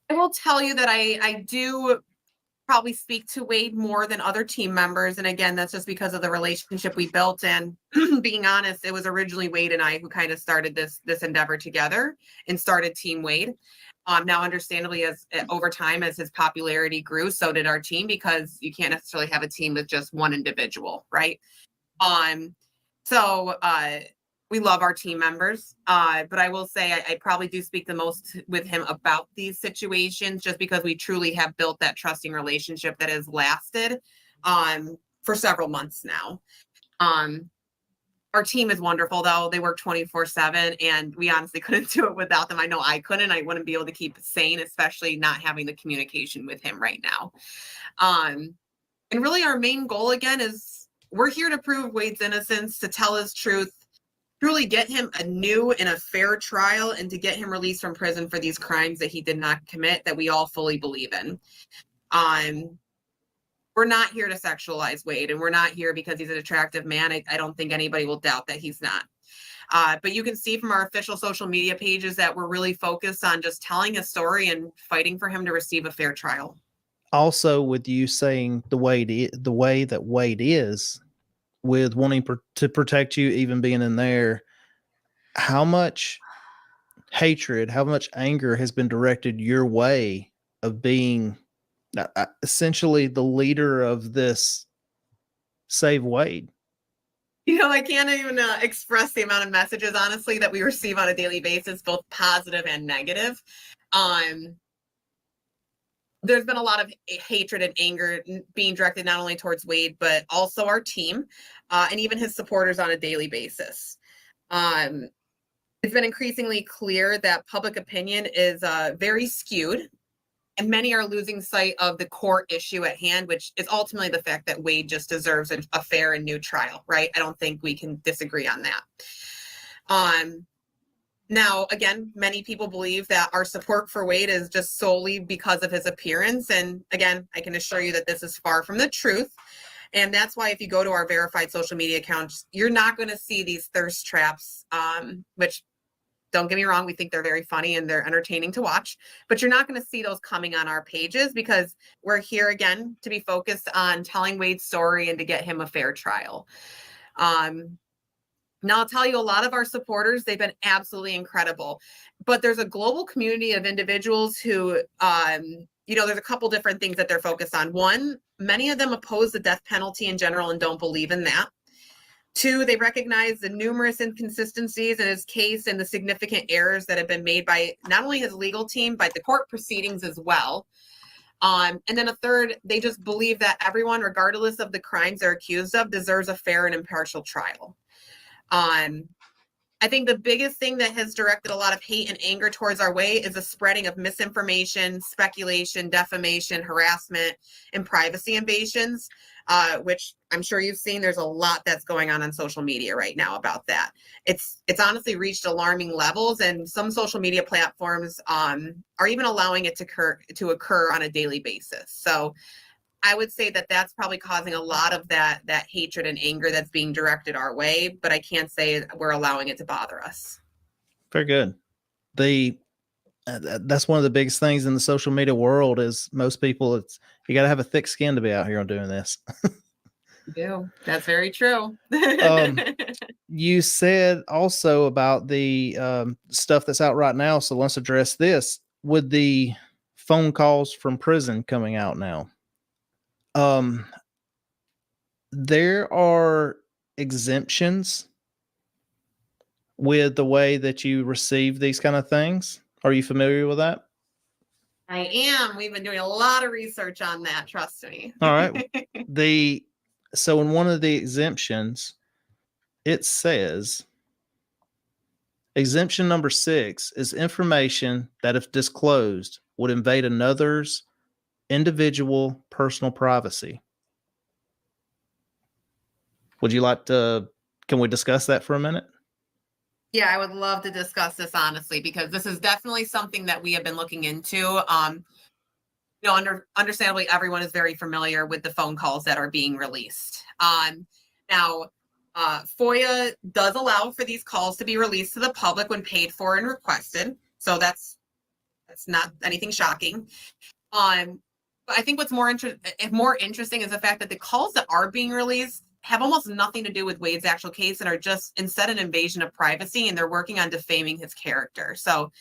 I will tell you that I do probably speak to Wade more than other team members. And again, that's just because of the relationship we built. And being honest, it was originally Wade and I who kind of started this endeavor together and started Team Wade. Now, understandably, as over time, as his popularity grew, so did our team, because you can't necessarily have a team with just one individual, right? So we love our team members, but I will say I probably do speak the most with him about these situations, just because we truly have built that trusting relationship that has lasted for several months now. Our team is wonderful, though. They work 24/7, and we honestly couldn't do it without them. I know I couldn't. I wouldn't be able to keep sane, especially not having the communication with him right now. And really our main goal, again, is we're here to prove Wade's innocence, to tell his truth, truly get him a new and a fair trial, and to get him released from prison for these crimes that he did not commit, that we all fully believe in. We're not here to sexualize Wade, and we're not here because he's an attractive man. I don't think anybody will doubt that he's not. But you can see from our official social media pages that we're really focused on just telling a story and fighting for him to receive a fair trial. Also, with you saying the way that Wade is, with wanting to protect you, even being in there, how much hatred, how much anger has been directed your way of being essentially the leader of this Save Wade? You know, I can't even express the amount of messages, honestly, that we receive on a daily basis, both positive and negative. There's been a lot of hatred and anger being directed not only towards Wade, but also our team, and even his supporters on a daily basis. It's been increasingly clear that public opinion is very skewed, and many are losing sight of the core issue at hand, which is ultimately the fact that Wade just deserves a fair and new trial, right? I don't think we can disagree on that. Now, again, many people believe that our support for Wade is just solely because of his appearance. And again, I can assure you that this is far from the truth. And that's why if you go to our verified social media accounts, you're not going to see these thirst traps, which, don't get me wrong, we think they're very funny and they're entertaining to watch, but you're not going to see those coming on our pages, because we're here, again, to be focused on telling Wade's story and to get him a fair trial. Now, I'll tell you, a lot of our supporters, they've been absolutely incredible, but there's a global community of individuals who, there's a couple different things that they're focused on. One, many of them oppose the death penalty in general and don't believe in that. Two, they recognize the numerous inconsistencies in his case and the significant errors that have been made by not only his legal team, but the court proceedings as well. And then a third, they just believe that everyone, regardless of the crimes they're accused of, deserves a fair and impartial trial. I think the biggest thing that has directed a lot of hate and anger towards our way is the spreading of misinformation, speculation, defamation, harassment, and privacy invasions, which I'm sure you've seen. There's a lot that's going on social media right now about that. It's honestly reached alarming levels, and some social media platforms are even allowing it to occur on a daily basis. So I would say that that's probably causing a lot of that hatred and anger that's being directed our way, but I can't say we're allowing it to bother us. Very good. That's one of the biggest things in the social media world is most people, you got to have a thick skin to be out here on doing this. do. That's very true. You said also about the stuff that's out right now. So let's address this with the phone calls from prison coming out now. There are exemptions with the way that you receive these kind of things. Are you familiar with that? I am. We've been doing a lot of research on that. Trust me. All right. So in one of the exemptions, it says exemption number 6 is information that, if disclosed, would invade another's individual personal privacy. Would you like to? Can we discuss that for a minute? Yeah, I would love to discuss this honestly, because this is definitely something that we have been looking into. Understandably, everyone is very familiar with the phone calls that are being released. Now, FOIA does allow for these calls to be released to the public when paid for and requested. So that's not anything shocking. But I think what's more interesting is the fact that the calls that are being released have almost nothing to do with Wade's actual case and are just instead an invasion of privacy, and they're working on defaming his character. So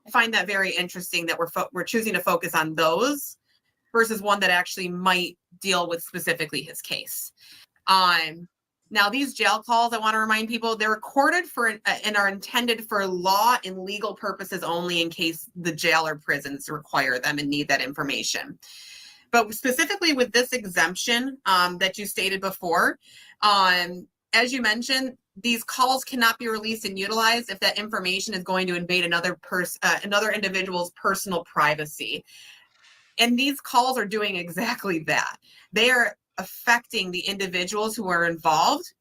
I find that very interesting that we're choosing to focus on those versus one that actually might deal with specifically his case. Now, these jail calls, I want to remind people, they're recorded and are intended for law and legal purposes only in case the jail or prisons require them and need that information. But specifically with this exemption that you stated before, as you mentioned, these calls cannot be released and utilized if that information is going to invade another individual's personal privacy. And these calls are doing exactly that. They are affecting the individuals who are involved.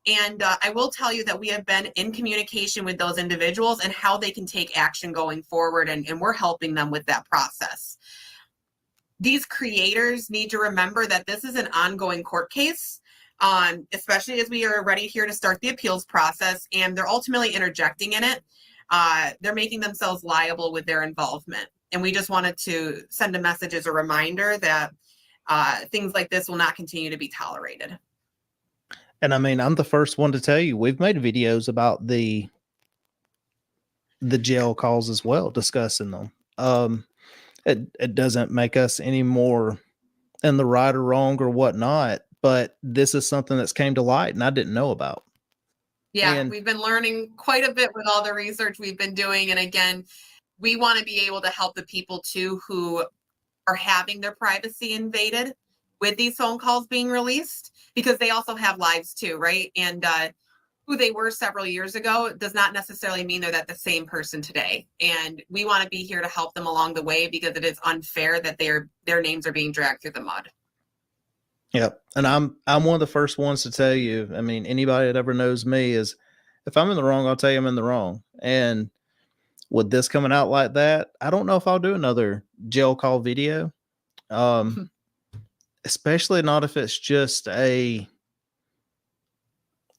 And I will tell you that we have been in communication with those individuals and how they can take action going forward, and we're helping them with that process. These creators need to remember that this is an ongoing court case, especially as we are ready here to start the appeals process, and they're ultimately interjecting in it. They're making themselves liable with their involvement. And we just wanted to send a message as a reminder that things like this will not continue to be tolerated. And I mean, I'm the first one to tell you, we've made videos about the jail calls as well, discussing them. It doesn't make us any more in the right or wrong or whatnot, but this is something that's came to light and I didn't know about. Yeah, we've been learning quite a bit with all the research we've been doing. And again, we want to be able to help the people too who are having their privacy invaded with these phone calls being released, because they also have lives too, right? And who they were several years ago does not necessarily mean they're the same person today. And we want to be here to help them along the way, because it is unfair that their names are being dragged through the mud. Yep. And I'm one of the first ones to tell you, I mean, anybody that ever knows me is, if I'm in the wrong, I'll tell you I'm in the wrong. And with this coming out like that, I don't know if I'll do another jail call video. Especially not if it's just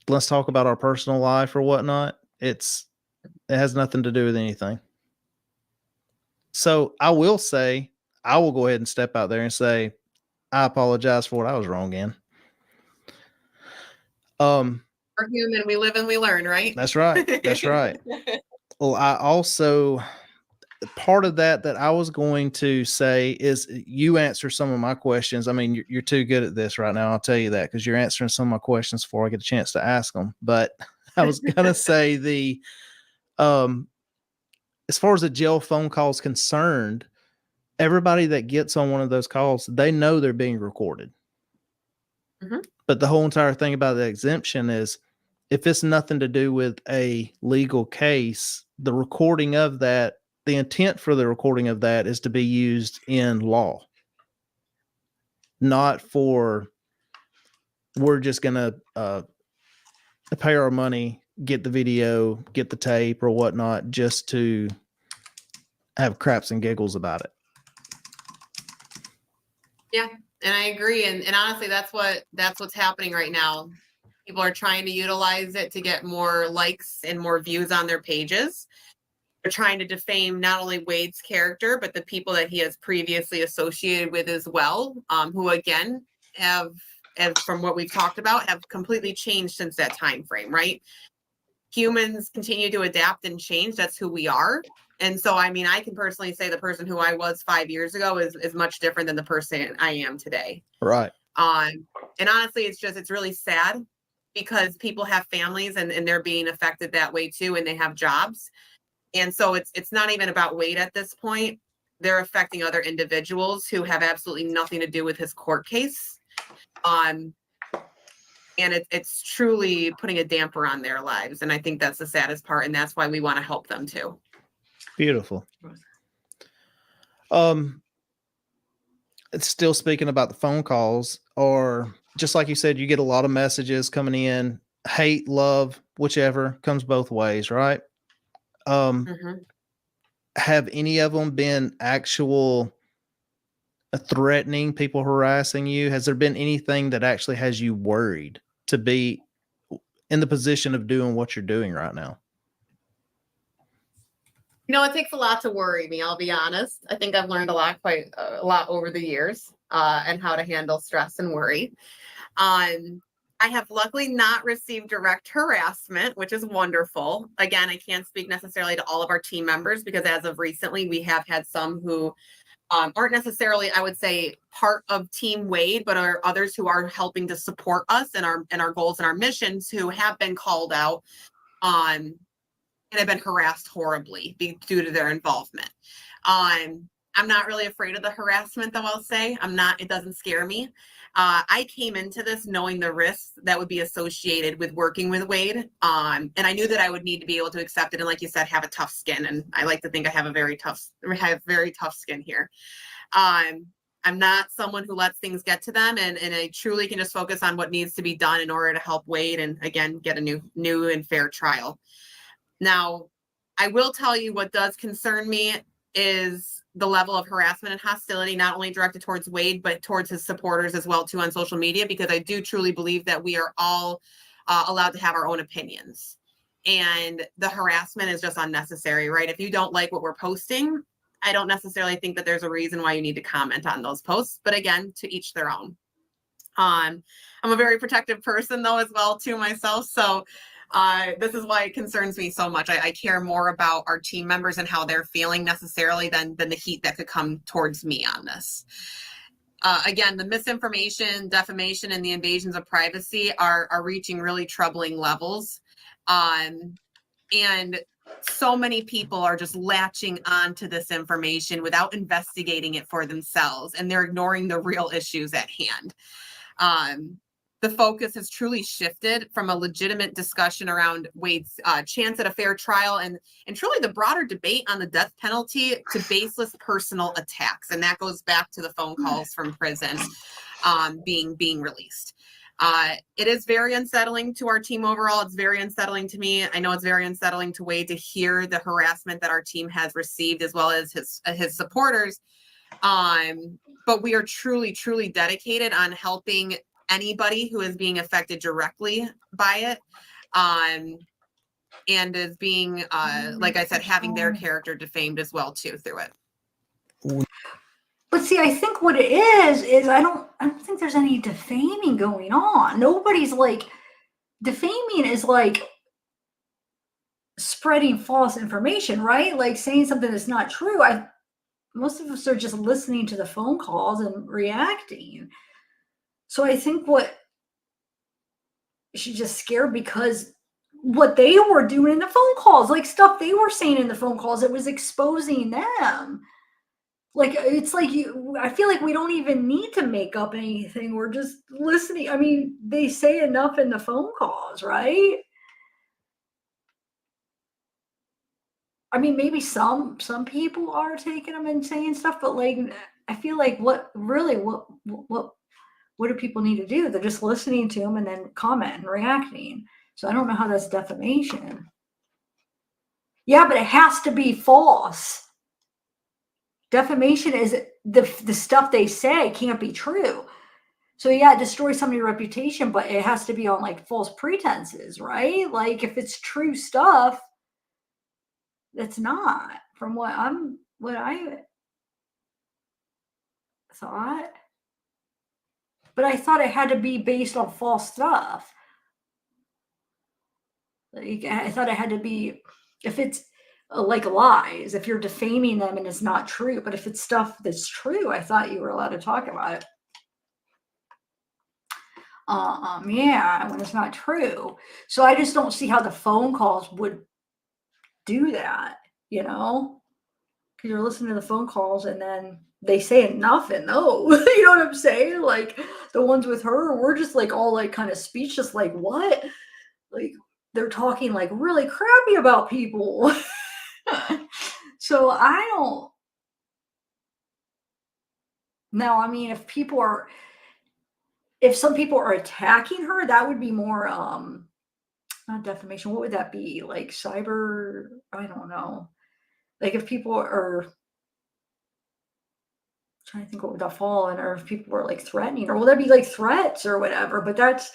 let's talk about our personal life or whatnot. It has nothing to do with anything. So I will say, I will go ahead and step out there and say, I apologize for what I was wrong in. We're human, we live and we learn, right? That's right. That's right. Well, I also, part of that I was going to say is you answer some of my questions. I mean, you're too good at this right now. I'll tell you that, because you're answering some of my questions before I get a chance to ask them. But I was going to say as far as the jail phone call is concerned, everybody that gets on one of those calls, they know they're being recorded. Mm-hmm. But the whole entire thing about the exemption is, if it's nothing to do with a legal case, the recording of that, the intent for the recording of that is to be used in law, not for, we're just going to pay our money, get the video, get the tape or whatnot, just to have craps and giggles about it. Yeah, and I agree. And honestly, that's what's happening right now. People are trying to utilize it to get more likes and more views on their pages. They're trying to defame not only Wade's character, but the people that he has previously associated with as well, who again have as from what we've talked about, have completely changed since that time frame, right? Humans continue to adapt and change. That's who we are. And so, I mean, I can personally say the person who I was 5 years ago is much different than the person I am today. Right. And honestly, it's really sad because people have families and they're being affected that way too, and they have jobs. And so it's not even about Wade at this point. They're affecting other individuals who have absolutely nothing to do with his court case. And it's truly putting a damper on their lives. And I think that's the saddest part. And that's why we want to help them too. Beautiful. It's still speaking about the phone calls, or just like you said, you get a lot of messages coming in, hate, love, whichever, comes both ways, right? Have any of them been actual threatening, people harassing you? Has there been anything that actually has you worried to be in the position of doing what you're doing right now? You know, it takes a lot to worry me, I'll be honest. I think I've learned quite a lot over the years, and how to handle stress and worry. I have luckily not received direct harassment, which is wonderful. Again, I can't speak necessarily to all of our team members because as of recently, we have had some who aren't necessarily, I would say, part of Team Wade, but are others who are helping to support us and our goals and our missions who have been called out and have been harassed horribly due to their involvement. I'm not really afraid of the harassment, though, I'll say. It doesn't scare me. I came into this knowing the risks that would be associated with working with Wade. And I knew that I would need to be able to accept it. And like you said, have a tough skin. And I like to think I have very tough skin here. I'm not someone who lets things get to them. And I truly can just focus on what needs to be done in order to help Wade and, again, get a new and fair trial. Now, I will tell you what does concern me is the level of harassment and hostility, not only directed towards Wade, but towards his supporters as well, too, on social media, because I do truly believe that we are all allowed to have our own opinions. And the harassment is just unnecessary, right? If you don't like what we're posting, I don't necessarily think that there's a reason why you need to comment on those posts. But again, to each their own. I'm a very protective person, though, as well, too, myself. So this is why it concerns me so much. I care more about our team members and how they're feeling necessarily than the heat that could come towards me on this. Again, the misinformation, defamation, and the invasions of privacy are reaching really troubling levels. And so many people are just latching onto this information without investigating it for themselves, and they're ignoring the real issues at hand. The focus has truly shifted from a legitimate discussion around Wade's chance at a fair trial and truly the broader debate on the death penalty to baseless personal attacks. And that goes back to the phone calls from prison being released. It is very unsettling to our team overall. It's very unsettling to me. I know it's very unsettling to Wade to hear the harassment that our team has received, as well as his supporters. But we are truly, truly dedicated on helping anybody who is being affected directly by it, and is being, like I said, having their character defamed as well too through it. But see, I think what it is I don't think there's any defaming going on. Nobody's like defaming is like spreading false information, right? Like saying something that's not true. Most of us are just listening to the phone calls and reacting. So I think she's just scared because what they were doing in the phone calls, like stuff they were saying in the phone calls, it was exposing them. Like, it's like I feel like we don't even need to make up anything. We're just listening. I mean, they say enough in the phone calls, right? I mean, maybe some people are taking them and saying stuff, but like, I feel like what do people need to do? They're just listening to them and then comment and reacting. So I don't know how that's defamation. Yeah, but it has to be false. Defamation is the stuff they say can't be true. So yeah, it destroys some of your reputation, but it has to be on like false pretenses, right? Like if it's true stuff, it's not. From what I thought. but I thought it had to be based on false stuff. Like, I thought it had to be, if it's like lies, if you're defaming them and it's not true, but if it's stuff that's true, I thought you were allowed to talk about it. Yeah, when it's not true. So I just don't see how the phone calls would do that, you know? Because you're listening to the phone calls and then they say nothing. No, you know what I'm saying? Like the ones with her, we're just like all like kind of speechless, like what? Like they're talking like really crappy about people. So I don't. Now, I mean, if some people are attacking her, that would be more not defamation. What would that be? Like cyber, I don't know. Like if people are trying to think what would that fall in, or if people were like threatening, or will that be like threats or whatever? But that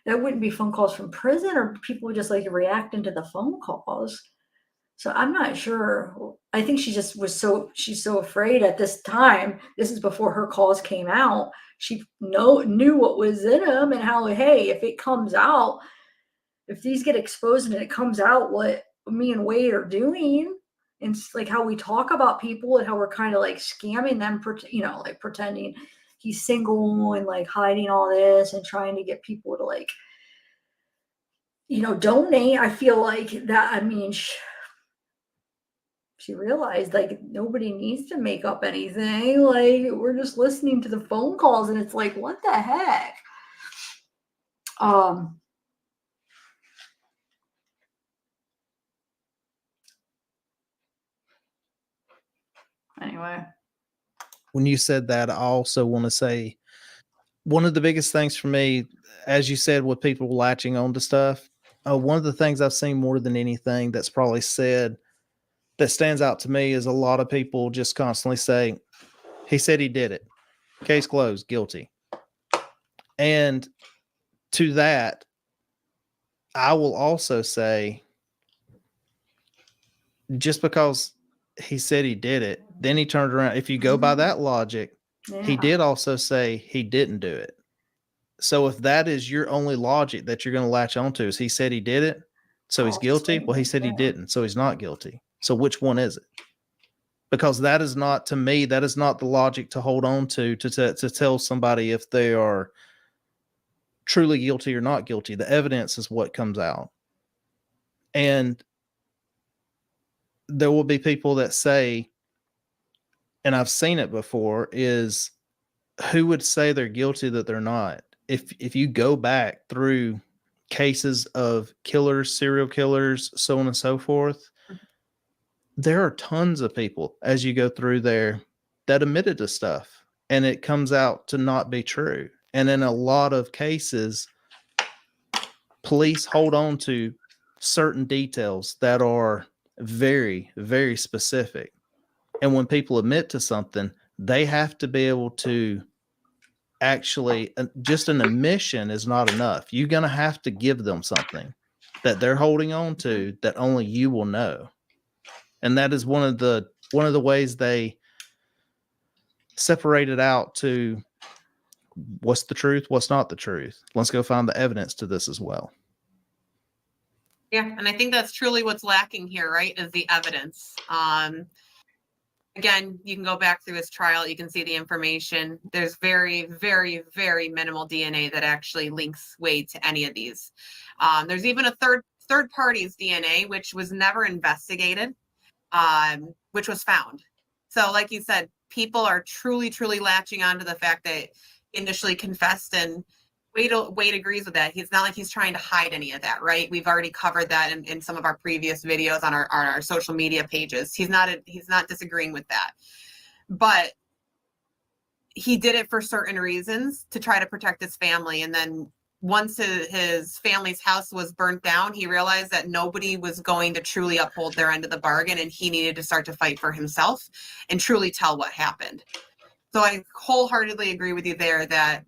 wouldn't be phone calls from prison, or people would just like reacting to the phone calls. So I'm not sure. I think she just she's so afraid at this time. This is before her calls came out. She knew what was in them and how, hey, if it comes out, if these get exposed and it comes out what me and Wade are doing, and like how we talk about people and how we're kind of like scamming them, like pretending he's single and like hiding all this and trying to get people to like, donate. I feel like that, I mean, she realized like nobody needs to make up anything. Like we're just listening to the phone calls and it's like, what the heck? Anyway. When you said that, I also want to say one of the biggest things for me, as you said, with people latching on to stuff, one of the things I've seen more than anything that's probably said that stands out to me is a lot of people just constantly say, he said he did it. Case closed, guilty. And to that, I will also say, just because he said he did it, then he turned around. If you go by that logic, he did also say he didn't do it. So if that is your only logic that you're going to latch onto, is he said he did it, so he's guilty? Well, he said he didn't, so he's not guilty. So which one is it? Because that is not, to me, that is not the logic to hold on to tell somebody if they are truly guilty or not guilty. The evidence is what comes out. And there will be people that say, and I've seen it before, is who would say they're guilty that they're not? If you go back through cases of killers, serial killers, so on and so forth, there are tons of people as you go through there that admitted to stuff and it comes out to not be true. And in a lot of cases, police hold on to certain details that are very, very specific. And when people admit to something, they have to be able to actually, just an admission is not enough. You're going to have to give them something that they're holding on to that only you will know. And that is one of the ways they separate it out to what's the truth, what's not the truth. Let's go find the evidence to this as well. Yeah, and I think that's truly what's lacking here, right, is the evidence. Again, you can go back through his trial. You can see the information. There's very, very, very minimal DNA that actually links Wade to any of these. There's even a third party's DNA, which was never investigated, which was found. So like you said, people are truly, truly latching on to the fact that initially confessed, and Wade agrees with that. It's not like he's trying to hide any of that, right? We've already covered that in some of our previous videos on our social media pages. He's not disagreeing with that. But he did it for certain reasons to try to protect his family. And then once his family's house was burnt down, he realized that nobody was going to truly uphold their end of the bargain, and he needed to start to fight for himself and truly tell what happened. So I wholeheartedly agree with you there that,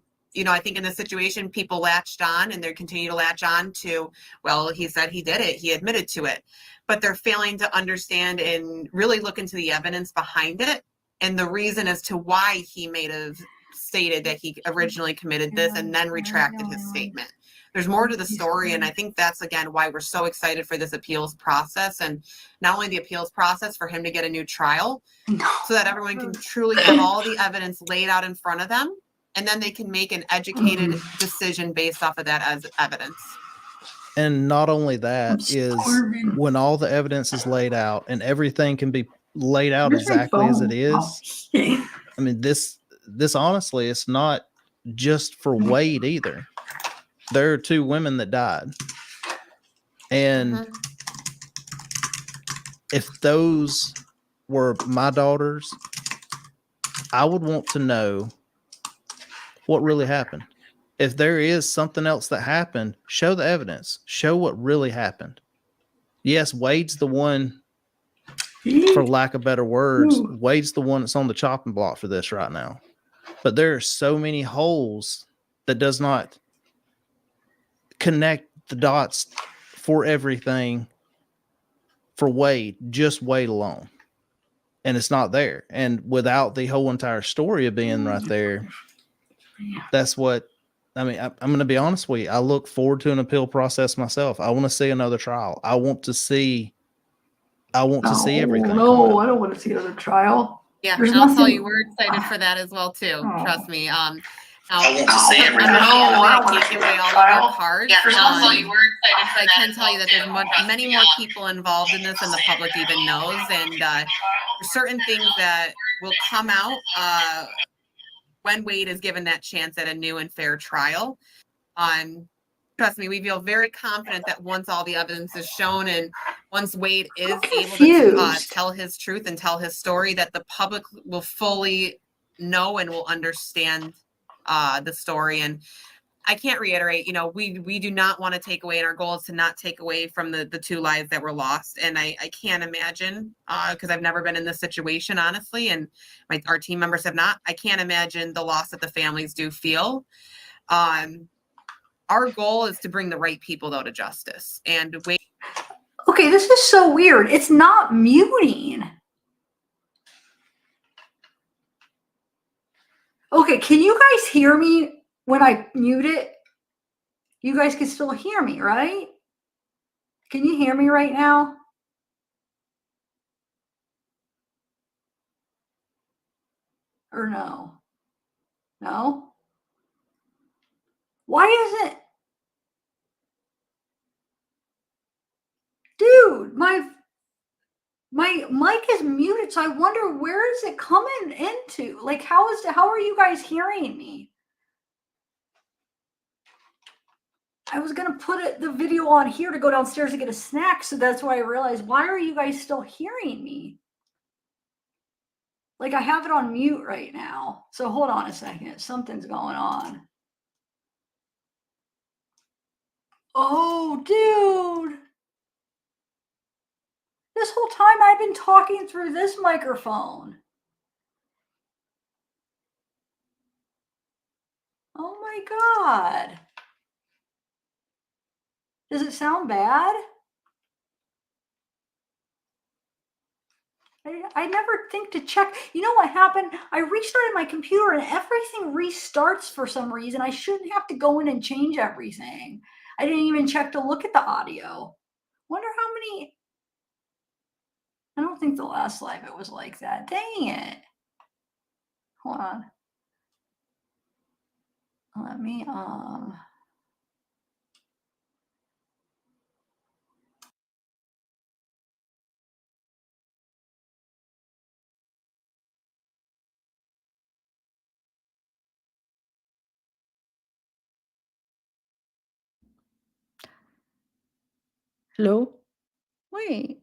I think in this situation, people latched on and they continue to latch on to, well, he said he did it. He admitted to it. But they're failing to understand and really look into the evidence behind it and the reason as to why he may have stated that he originally committed this and then retracted his statement. There's more to the story, and I think that's, again, why we're so excited for this appeals process, and not only the appeals process for him to get a new trial, so that everyone can truly have all the evidence laid out in front of them, and then they can make an educated decision based off of that as evidence. And not only that is when all the evidence is laid out and everything can be laid out Where's my exactly as it phone? is. I mean, this honestly, it's not just for Wade either. There are 2 women that died. And if those were my daughters, I would want to know what really happened. If there is something else that happened, show the evidence. Show what really happened. Yes, Wade's the one, for lack of better words, Wade's the one that's on the chopping block for this right now. But there are so many holes that does not connect the dots for everything for Wade, just Wade alone. And it's not there. And without the whole entire story of being right there, that's what, I mean, I'm going to be honest with you. I look forward to an appeal process myself. I want to see another trial. I want to see everything. No, I don't want to see another trial. Yeah, There's and I'll tell nothing- you, we're excited for that as well too. Oh. Trust me. I want to see everything. I can't give away all of your cards. Yeah, I'll tell you, we're excited for I that can as tell well you that too. there's many more people involved in this than the public even knows, and there's certain things that will come out when Wade is given that chance at a new and fair trial. Trust me, we feel very confident that once all the evidence is shown and once Wade is able to tell his truth and tell his story, that the public will fully know and will understand the story. And I can't reiterate, you know, we do not want to take away, and our goal is to not take away from the 2 lives that were lost. And I can't imagine, because I've never been in this situation, honestly, and our team members have not. I can't imagine the loss that the families do feel. Our goal is to bring the right people, though, to justice. And Wade. Okay, this is so weird. It's not muting. Okay, can you guys hear me when I mute it? You guys can still hear me, right? Can you hear me right now? Or no? No? Why isn't... Dude, my mic is muted, so I wonder where is it coming into? Like, how are you guys hearing me? I was gonna put the video on here to go downstairs to get a snack, so that's why I realized, why are you guys still hearing me? Like, I have it on mute right now. So hold on a second. Something's going on. Oh, dude. This whole time I've been talking through this microphone. Oh my God. Does it sound bad? I never think to check. You know what happened? I restarted my computer and everything restarts for some reason. I shouldn't have to go in and change everything. I didn't even check to look at the audio. Wonder how many. I don't think the last live it was like that. Dang it. Hold on. Let me Hello? Wait.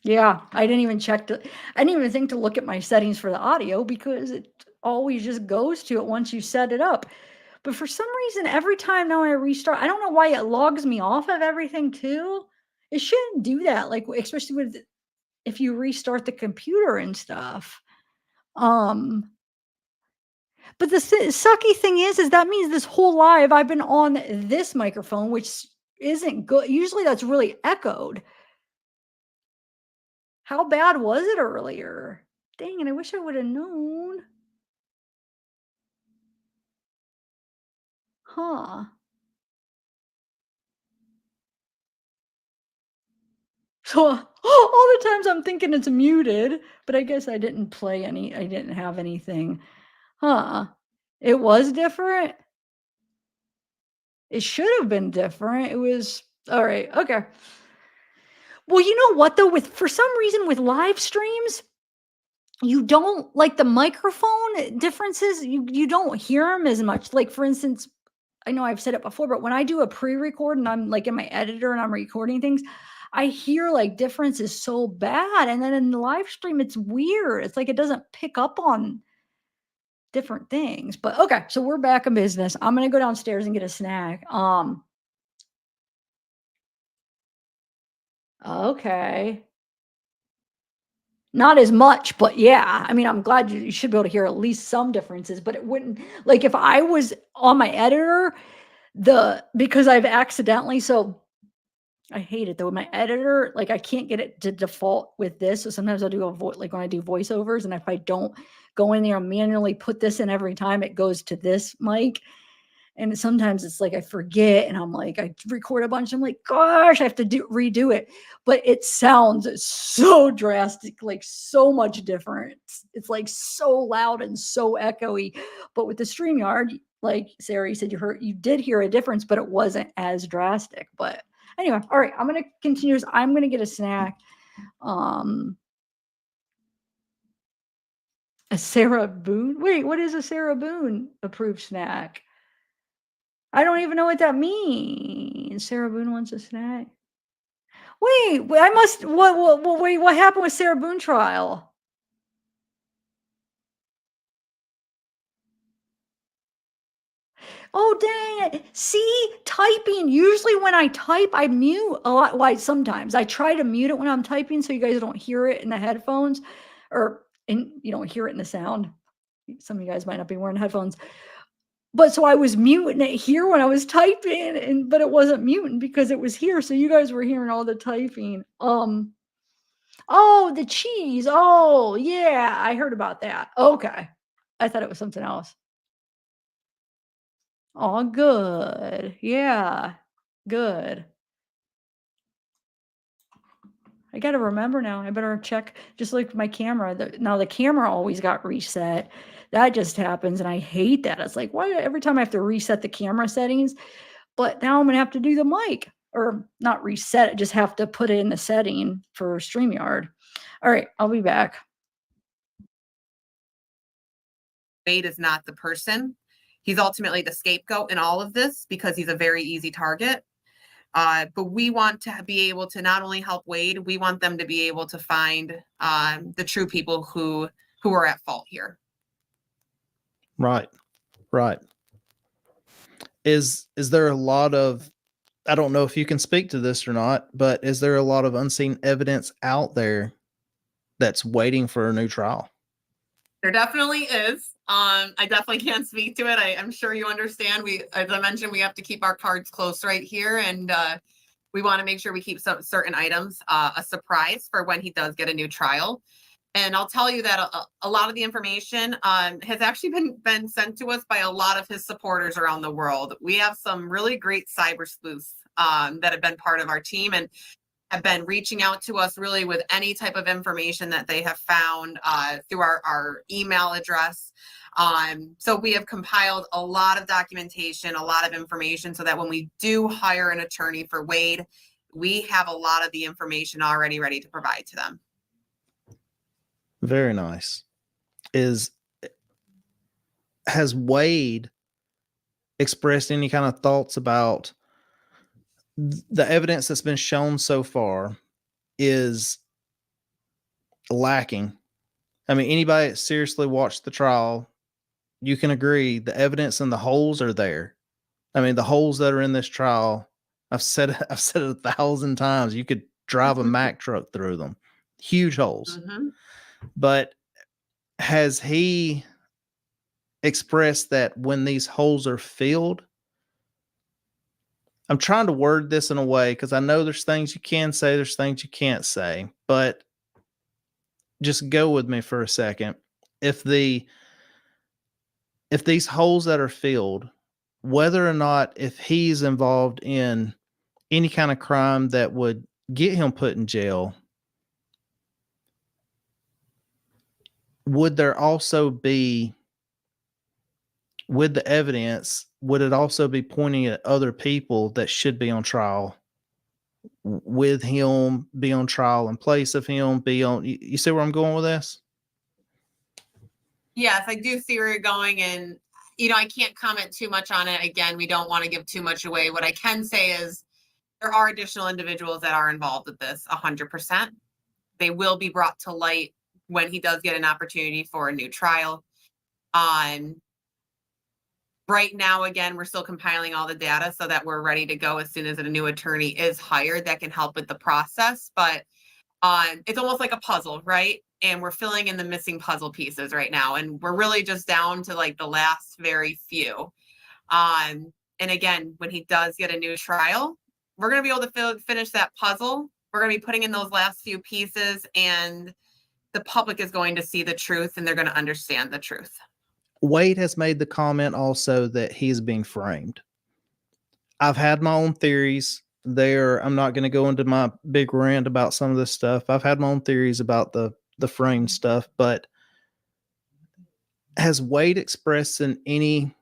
Yeah, I didn't even think to look at my settings for the audio because it always just goes to it once you set it up. But for some reason, every time now I restart, I don't know why it logs me off of everything too. It shouldn't do that, like especially with if you restart the computer and stuff. But the sucky thing is that means this whole live I've been on this microphone, which isn't good. Usually that's really echoed. How bad was it earlier? Dang it, I wish I would have known. Huh. So all the times I'm thinking it's muted, but I guess I didn't have anything. Huh. It was different. It should have been different. It was all right. Okay. Well, you know what though, for some reason with live streams, you don't like the microphone differences, you don't hear them as much. Like for instance, I know I've said it before, but when I do a pre-record and I'm like in my editor and I'm recording things, I hear like differences so bad. And then in the live stream, it's weird. It's like it doesn't pick up on different things. But okay, so we're back in business. I'm gonna go downstairs and get a snack. Okay. Not as much, but yeah. I mean, I'm glad you should be able to hear at least some differences, but it wouldn't like if I was on my editor, because I've accidentally I hate it though. My editor, like I can't get it to default with this. So sometimes I'll do like when I do voiceovers, and if I don't go in there and manually put this in every time, it goes to this mic. And sometimes it's like I forget and I'm like, I record a bunch. I'm like, gosh, I have to redo it. But it sounds so drastic, like so much different. It's like so loud and so echoey. But with the StreamYard, like Sarah, you said you did hear a difference, but it wasn't as drastic. But anyway, all right, I'm gonna continue. I'm gonna get a snack. A Sarah Boone. Wait, what is a Sarah Boone approved snack? I don't even know what that means. Sarah Boone wants a snack. Wait, I must. Wait, what happened with Sarah Boone trial? Oh, dang it. See, typing. Usually when I type, I mute a lot. Why? Sometimes I try to mute it when I'm typing so you guys don't hear it in the headphones and you don't hear it in the sound. Some of you guys might not be wearing headphones. But so I was muting it here when I was typing, but it wasn't muting because it was here. So you guys were hearing all the typing. Oh, the cheese. Oh, yeah, I heard about that. Okay. I thought it was something else. Oh, good. Yeah. Good. I got to remember now. I better check just like my camera. Now the camera always got reset. That just happens and I hate that. It's like, why every time I have to reset the camera settings? But now I'm going to have to do the mic or not reset it, just have to put it in the setting for StreamYard. All right, I'll be back. Wade is not the person. He's ultimately the scapegoat in all of this because he's a very easy target. But we want to be able to not only help Wade, we want them to be able to find the true people who are at fault here. Right. Is there a lot of, I don't know if you can speak to this or not, but is there a lot of unseen evidence out there that's waiting for a new trial? There definitely is. I definitely can't speak to it. I'm sure you understand. As I mentioned, we have to keep our cards close right here, and we want to make sure we keep some certain items a surprise for when he does get a new trial. And I'll tell you that a lot of the information has actually been sent to us by a lot of his supporters around the world. We have some really great cyber sleuths that have been part of our team and have been reaching out to us really with any type of information that they have found through our email address. So we have compiled a lot of documentation, a lot of information so that when we do hire an attorney for Wade, we have a lot of the information already ready to provide to them. Very nice. Has Wade expressed any kind of thoughts about the evidence that's been shown so far is lacking? I mean, anybody that seriously watched the trial, you can agree the evidence and the holes are there. I mean, the holes that are in this trial, I've said it 1,000 times. You could drive a Mack truck through them. Huge holes. Mm-hmm. But has he expressed that when these holes are filled? I'm trying to word this in a way because I know there's things you can say, there's things you can't say, but just go with me for a second. If these holes that are filled, whether or not if he's involved in any kind of crime that would get him put in jail, would there also be, with the evidence, would it also be pointing at other people that should be on trial with him, be on trial in place of him, be on, you see where I'm going with this? Yes, I do see where you're going. And, I can't comment too much on it. Again, we don't want to give too much away. What I can say is there are additional individuals that are involved with this 100%. They will be brought to light when he does get an opportunity for a new trial. Right now, again, we're still compiling all the data so that we're ready to go as soon as a new attorney is hired that can help with the process. But it's almost like a puzzle, right? And we're filling in the missing puzzle pieces right now. And we're really just down to like the last very few. And again, when he does get a new trial, we're going to be able to finish that puzzle. We're going to be putting in those last few pieces, and the public is going to see the truth and they're going to understand the truth. Wade has made the comment also that he's being framed. I've had my own theories there. I'm not going to go into my big rant about some of this stuff. I've had my own theories about the framed stuff, but has Wade expressed in any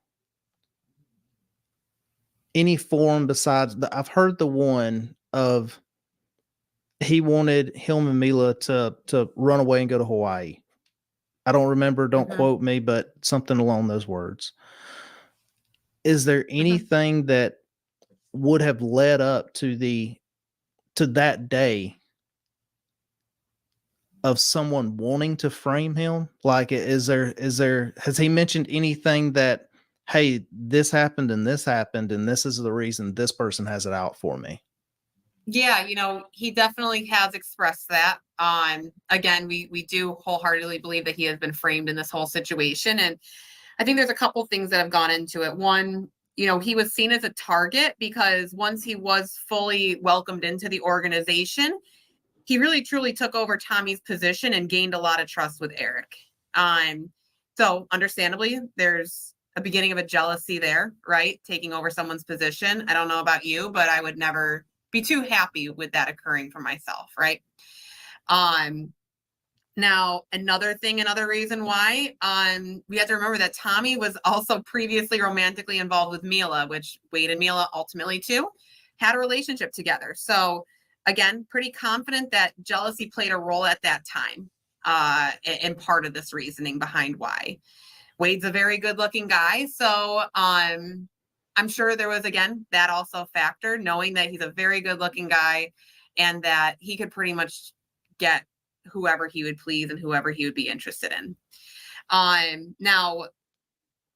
form besides I've heard the one of he wanted him and Mila to run away and go to Hawaii. I don't remember, don't quote me, but something along those words. Is there anything that would have led up to that day of someone wanting to frame him? Like, has he mentioned anything that, hey, this happened and this is the reason this person has it out for me? Yeah, he definitely has expressed that. Again, we do wholeheartedly believe that he has been framed in this whole situation. And I think there's a couple things that have gone into it. One, he was seen as a target because once he was fully welcomed into the organization, he really truly took over Tommy's position and gained a lot of trust with Eric. So understandably, there's a beginning of a jealousy there, right? Taking over someone's position. I don't know about you, but I would never be too happy with that occurring for myself, right? Now, another reason why, we have to remember that Tommy was also previously romantically involved with Mila, which Wade and Mila ultimately too had a relationship together. So again, pretty confident that jealousy played a role at that time, and part of this reasoning behind why. Wade's a very good looking guy. So, I'm sure there was, again, that also factor, knowing that he's a very good looking guy and that he could pretty much get whoever he would please and whoever he would be interested in. Now,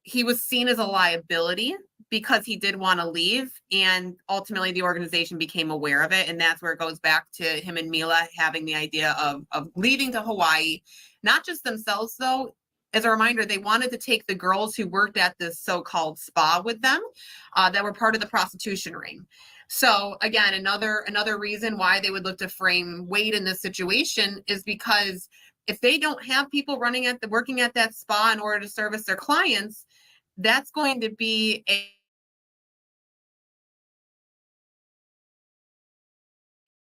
he was seen as a liability because he did want to leave, and ultimately the organization became aware of it. And that's where it goes back to him and Mila having the idea of leaving to Hawaii. Not just themselves, though. As a reminder, they wanted to take the girls who worked at this so-called spa with them, that were part of the prostitution ring. So again, another reason why they would look to frame Wade in this situation is because if they don't have people working at that spa in order to service their clients, that's going to be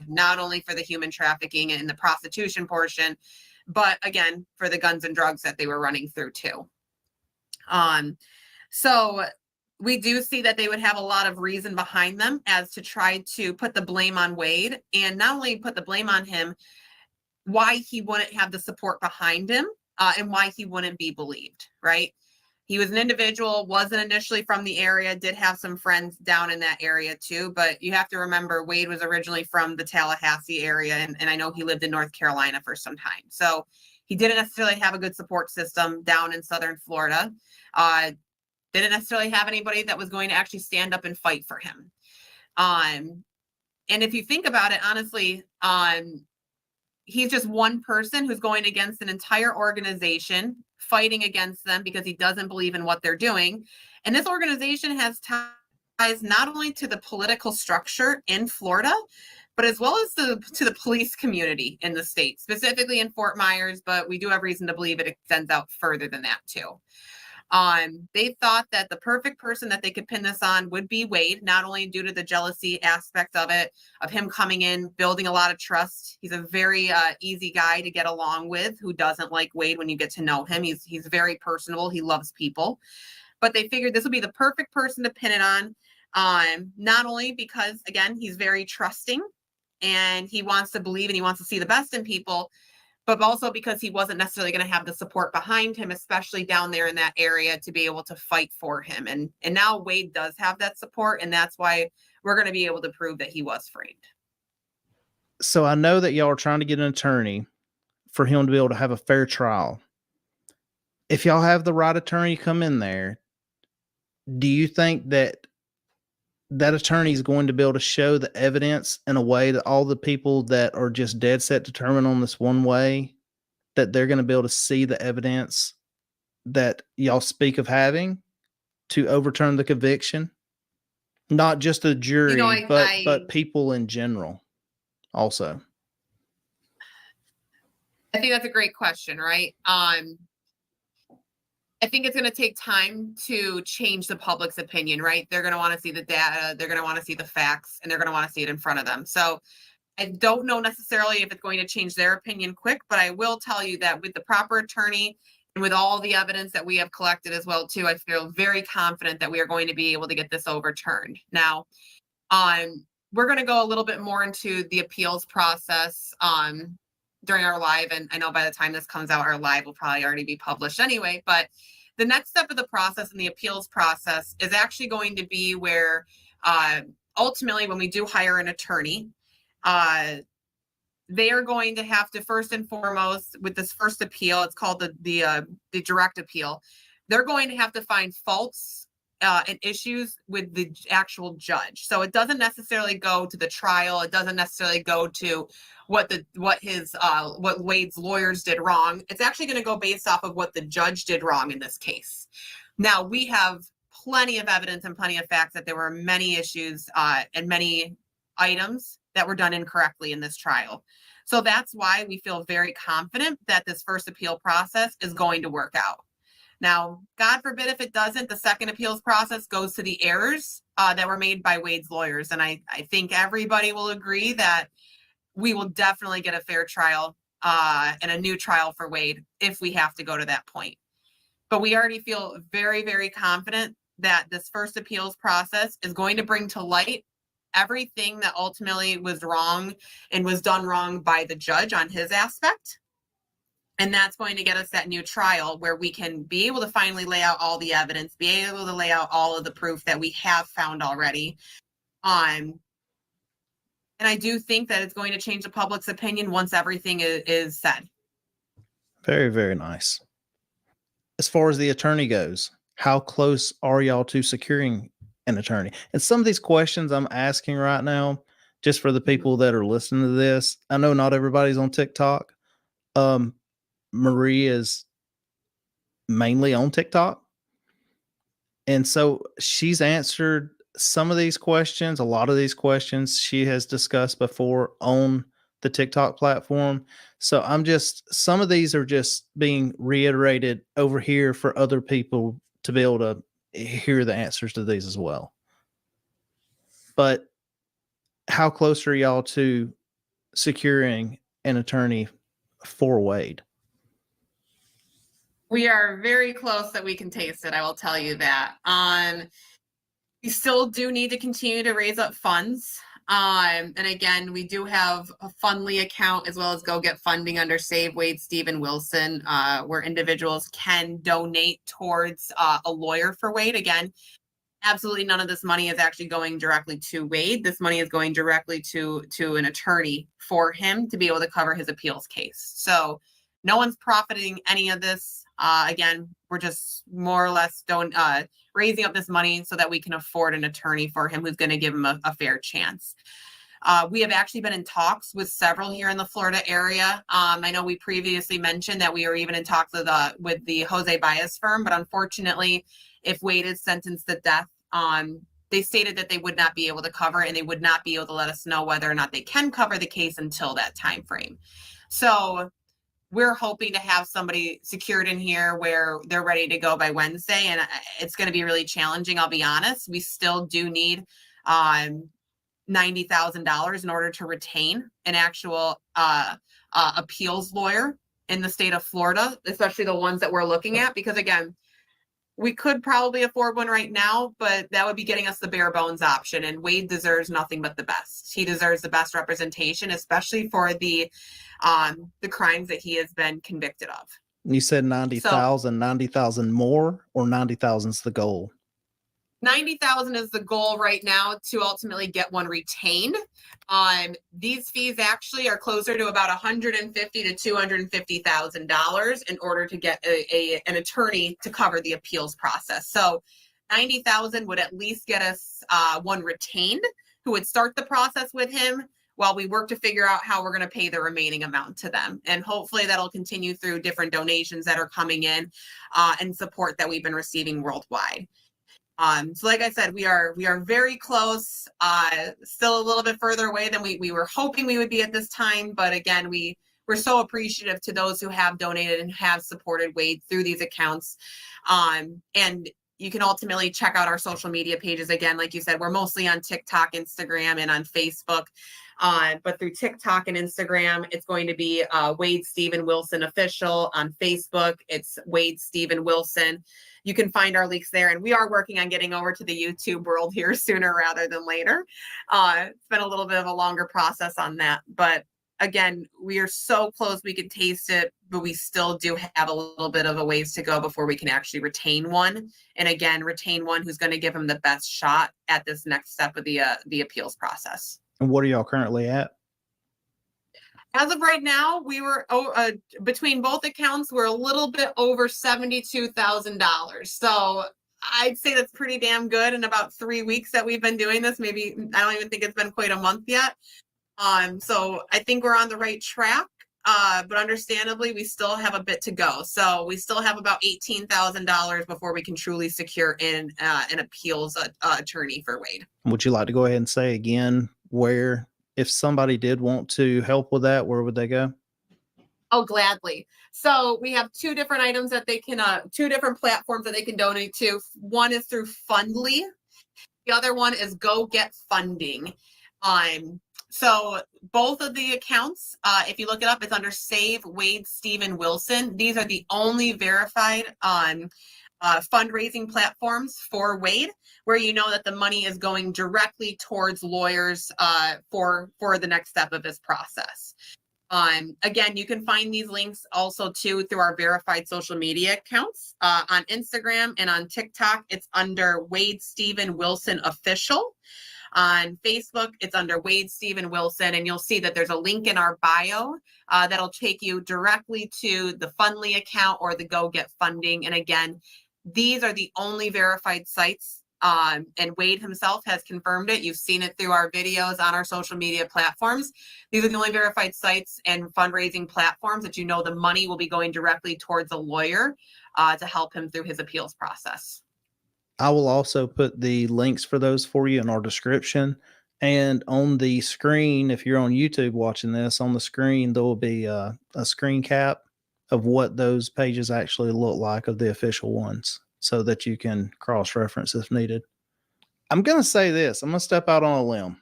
not only for the human trafficking and the prostitution portion, but again, for the guns and drugs that they were running through too. So we do see that they would have a lot of reason behind them as to try to put the blame on Wade, and not only put the blame on him, why he wouldn't have the support behind him, and why he wouldn't be believed, right? He was an individual, wasn't initially from the area, did have some friends down in that area too, but you have to remember Wade was originally from the Tallahassee area, and I know he lived in North Carolina for some time. So he didn't necessarily have a good support system down in Southern Florida. Didn't necessarily have anybody that was going to actually stand up and fight for him. And if you think about it, honestly, he's just one person who's going against an entire organization, fighting against them because he doesn't believe in what they're doing. And this organization has ties not only to the political structure in Florida, but as well as to the police community in the state, specifically in Fort Myers, but we do have reason to believe it extends out further than that too. They thought that the perfect person that they could pin this on would be Wade, not only due to the jealousy aspect of it, of him coming in, building a lot of trust. He's a very easy guy to get along with. Who doesn't like Wade when you get to know him? He's very personable. He loves people. But they figured this would be the perfect person to pin it on, not only because, again, he's very trusting and he wants to believe and he wants to see the best in people, but also because he wasn't necessarily going to have the support behind him, especially down there in that area, to be able to fight for him. And now Wade does have that support, and that's why we're going to be able to prove that he was framed. So I know that y'all are trying to get an attorney for him to be able to have a fair trial. If y'all have the right attorney come in there, do you think that that attorney is going to be able to show the evidence in a way that all the people that are just dead set determined on this one way, that they're going to be able to see the evidence that y'all speak of having to overturn the conviction? Not just the jury, but people in general also. I think that's a great question, right? I think it's going to take time to change the public's opinion, right? They're going to want to see the data, they're going to want to see the facts, and they're going to want to see it in front of them. So I don't know necessarily if it's going to change their opinion quick, but I will tell you that with the proper attorney and with all the evidence that we have collected as well, too, I feel very confident that we are going to be able to get this overturned. Now, we're going to go a little bit more into the appeals process during our live, and I know by the time this comes out, our live will probably already be published anyway, but the next step of the process in the appeals process is actually going to be where ultimately when we do hire an attorney, they are going to have to, first and foremost, with this first appeal, it's called the direct appeal, they're going to have to find faults and issues with the actual judge. So it doesn't necessarily go to the trial. It doesn't necessarily go to what Wade's lawyers did wrong. It's actually going to go based off of what the judge did wrong in this case. Now, we have plenty of evidence and plenty of facts that there were many issues and many items that were done incorrectly in this trial. So that's why we feel very confident that this first appeal process is going to work out. Now, God forbid if it doesn't, the second appeals process goes to the errors that were made by Wade's lawyers. And I think everybody will agree that we will definitely get a fair trial and a new trial for Wade if we have to go to that point. But we already feel very, very confident that this first appeals process is going to bring to light everything that ultimately was wrong and was done wrong by the judge on his aspect. And that's going to get us that new trial where we can be able to finally lay out all the evidence, be able to lay out all of the proof that we have found already. And I do think that it's going to change the public's opinion once everything is said. Very, very nice. As far as the attorney goes, how close are y'all to securing an attorney? And some of these questions I'm asking right now, just for the people that are listening to this, I know not everybody's on TikTok. Marie is mainly on TikTok. And so she's answered some of these questions, a lot of these questions she has discussed before on the TikTok platform. So some of these are just being reiterated over here for other people to be able to hear the answers to these as well. But how close are y'all to securing an attorney for Wade? We are very close that we can taste it. I will tell you that. We still do need to continue to raise up funds. And again, we do have a Fundly account as well as Go Get Funding under Save Wade Stephen Wilson, where individuals can donate towards a lawyer for Wade. Again, absolutely none of this money is actually going directly to Wade. This money is going directly to an attorney for him to be able to cover his appeals case. So no one's profiting any of this. Again, we're just more or less raising up this money so that we can afford an attorney for him who's going to give him a fair chance. We have actually been in talks with several here in the Florida area. I know we previously mentioned that we were even in talks with the Jose Baez firm, but unfortunately, if Wade is sentenced to death, they stated that they would not be able to cover it, and they would not be able to let us know whether or not they can cover the case until that time frame. So we're hoping to have somebody secured in here where they're ready to go by Wednesday, and it's going to be really challenging. I'll be honest. We still do need $90,000 in order to retain an actual appeals lawyer in the state of Florida, especially the ones that we're looking at, because again, we could probably afford one right now, but that would be getting us the bare bones option. And Wade deserves nothing but the best. He deserves the best representation, especially for the crimes that he has been convicted of. You said 90,000, 90,000 more, or 90,000 is the goal? 90,000 is the goal right now to ultimately get one retained. These fees actually are closer to about $150,000 to $250,000 in order to get an attorney to cover the appeals process. So 90,000 would at least get us one retained who would start the process with him while we work to figure out how we're going to pay the remaining amount to them. And hopefully that'll continue through different donations that are coming in and support that we've been receiving worldwide. So like I said, we are very close, still a little bit further away than we were hoping we would be at this time. But again, we're so appreciative to those who have donated and have supported Wade through these accounts. And you can ultimately check out our social media pages. Again, like you said, we're mostly on TikTok, Instagram, and on Facebook. But through TikTok and Instagram, it's going to be Wade Steven Wilson Official. On Facebook, it's Wade Steven Wilson. You can find our links there. And we are working on getting over to the YouTube world here sooner rather than later. It's been a little bit of a longer process on that. But again, we are so close we can taste it, but we still do have a little bit of a ways to go before we can actually retain one. And again, retain one who's going to give him the best shot at this next step of the appeals process. And what are y'all currently at? As of right now, we were between both accounts, we're a little bit over $72,000. So I'd say that's pretty damn good in about 3 weeks that we've been doing this. Maybe I don't even think it's been quite a month yet. So I think we're on the right track. But understandably, we still have a bit to go. So we still have about $18,000 before we can truly secure an appeals attorney for Wade. Would you like to go ahead and say again where, if somebody did want to help with that, where would they go? Oh, gladly. So we have two different items that they can, two different platforms that they can donate to. One is through Fundly. The other one is Go Get Funding. So both of the accounts, if you look it up, it's under Save Wade Steven Wilson. These are the only verified fundraising platforms for Wade, where you know that the money is going directly towards lawyers for the next step of this process. Again, you can find these links also too through our verified social media accounts on Instagram and on TikTok. It's under Wade Steven Wilson Official. On Facebook, it's under Wade Steven Wilson, and you'll see that there's a link in our bio that'll take you directly to the Fundly account or the Go Get Funding. And again, these are the only verified sites, and Wade himself has confirmed it. You've seen it through our videos on our social media platforms. These are the only verified sites and fundraising platforms that you know the money will be going directly towards a lawyer to help him through his appeals process. I will also put the links for those for you in our description. And on the screen, if you're on YouTube watching this, on the screen, there will be a screen cap of what those pages actually look like of the official ones so that you can cross-reference if needed. I'm going to say this. I'm going to step out on a limb.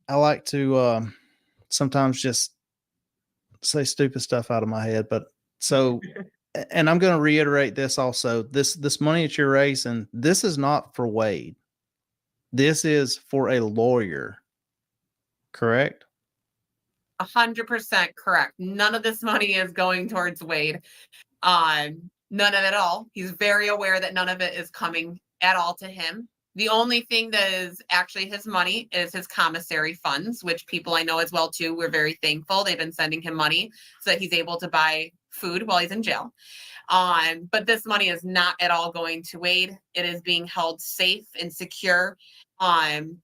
I like to sometimes just say stupid stuff out of my head. But so... And I'm going to reiterate this also. This money that you're raising, this is not for Wade. This is for a lawyer. Correct? 100% correct. None of this money is going towards Wade. None of it at all. He's very aware that none of it is coming at all to him. The only thing that is actually his money is his commissary funds, which people I know as well too, we're very thankful. They've been sending him money so that he's able to buy food while he's in jail. But this money is not at all going to Wade. It is being held safe and secure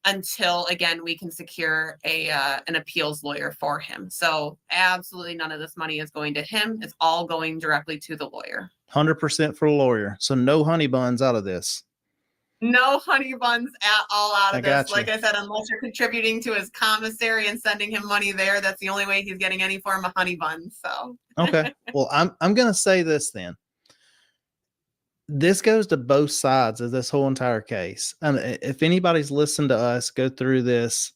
until again we can secure an appeals lawyer for him. So absolutely none of this money is going to him. It's all going directly to the lawyer. 100% for the lawyer. So no honey buns out of this. No honey buns at all out I of got this. Like you. I said, unless you're contributing to his commissary and sending him money there, that's the only way he's getting any form of honey buns. So Okay. Well, I'm going to say this then. This goes to both sides of this whole entire case. And if anybody's listened to us go through this,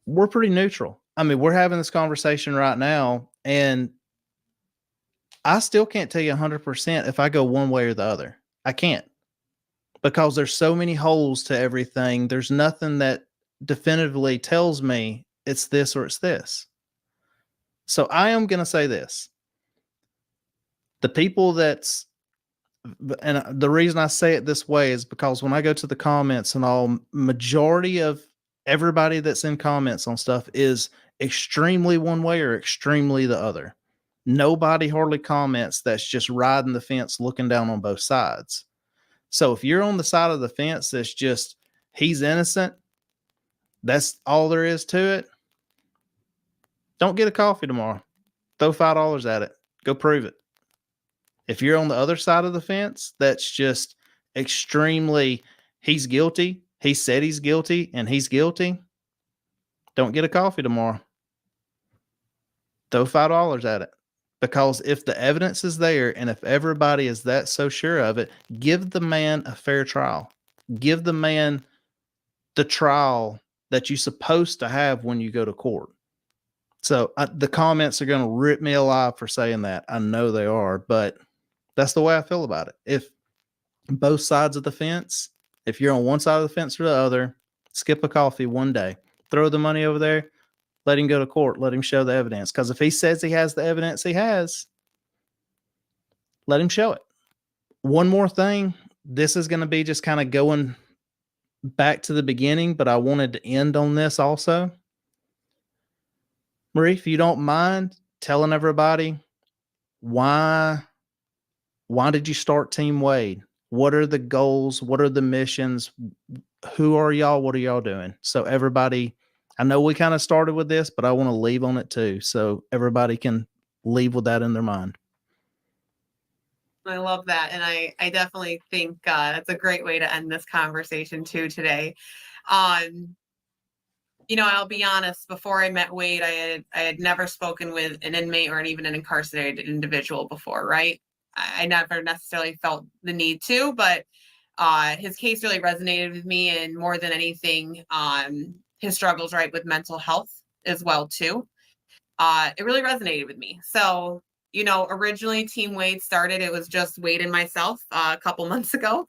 we're pretty neutral. I mean, we're having this conversation right now, and I still can't tell you 100% if I go one way or the other. I can't, because there's so many holes to everything. There's nothing that definitively tells me it's this or it's this. So I am going to say this. The people that's, and the reason I say it this way is because when I go to the comments and all, majority of everybody that's in comments on stuff is extremely one way or extremely the other. Nobody hardly comments that's just riding the fence looking down on both sides. So if you're on the side of the fence that's just, he's innocent, that's all there is to it, don't get a coffee tomorrow. Throw $5 at it. Go prove it. If you're on the other side of the fence, that's just extremely, he's guilty, he said he's guilty, and he's guilty, don't get a coffee tomorrow. Throw $5 at it. Because if the evidence is there and if everybody is that so sure of it, give the man a fair trial. Give the man the trial that you're supposed to have when you go to court. So the comments are going to rip me alive for saying that. I know they are, but that's the way I feel about it. If both sides of the fence, if you're on one side of the fence or the other, skip a coffee one day, throw the money over there, let him go to court, let him show the evidence. Because if he says he has the evidence he has, let him show it. One more thing, this is going to be just kind of going back to the beginning, but I wanted to end on this also. Marie, if you don't mind telling everybody why did you start Team Wade? What are the goals? What are the missions? Who are y'all? What are y'all doing? So everybody, I know we kind of started with this, but I want to leave on it too. So everybody can leave with that in their mind. I love that. And I definitely think that's a great way to end this conversation too today. You know, I'll be honest, before I met Wade, I had never spoken with an inmate or even an incarcerated individual before, right? I never necessarily felt the need to, but his case really resonated with me, and more than anything, his struggles, right, with mental health as well too. It really resonated with me. So, you know, originally Team Wade started, it was just Wade and myself a couple months ago.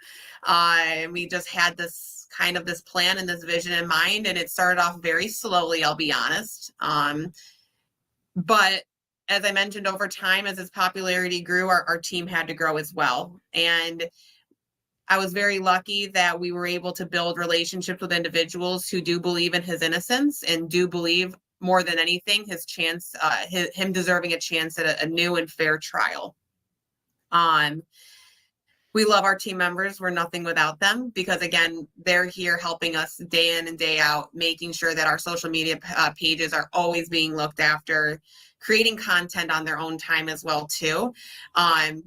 And we just had this kind of this plan and this vision in mind, and it started off very slowly, I'll be honest. But as I mentioned, over time, as his popularity grew, our team had to grow as well. And I was very lucky that we were able to build relationships with individuals who do believe in his innocence and do believe, more than anything, his chance, him deserving a chance at a new and fair trial. We love our team members. We're nothing without them, because again, they're here helping us day in and day out, making sure that our social media pages are always being looked after, creating content on their own time as well too,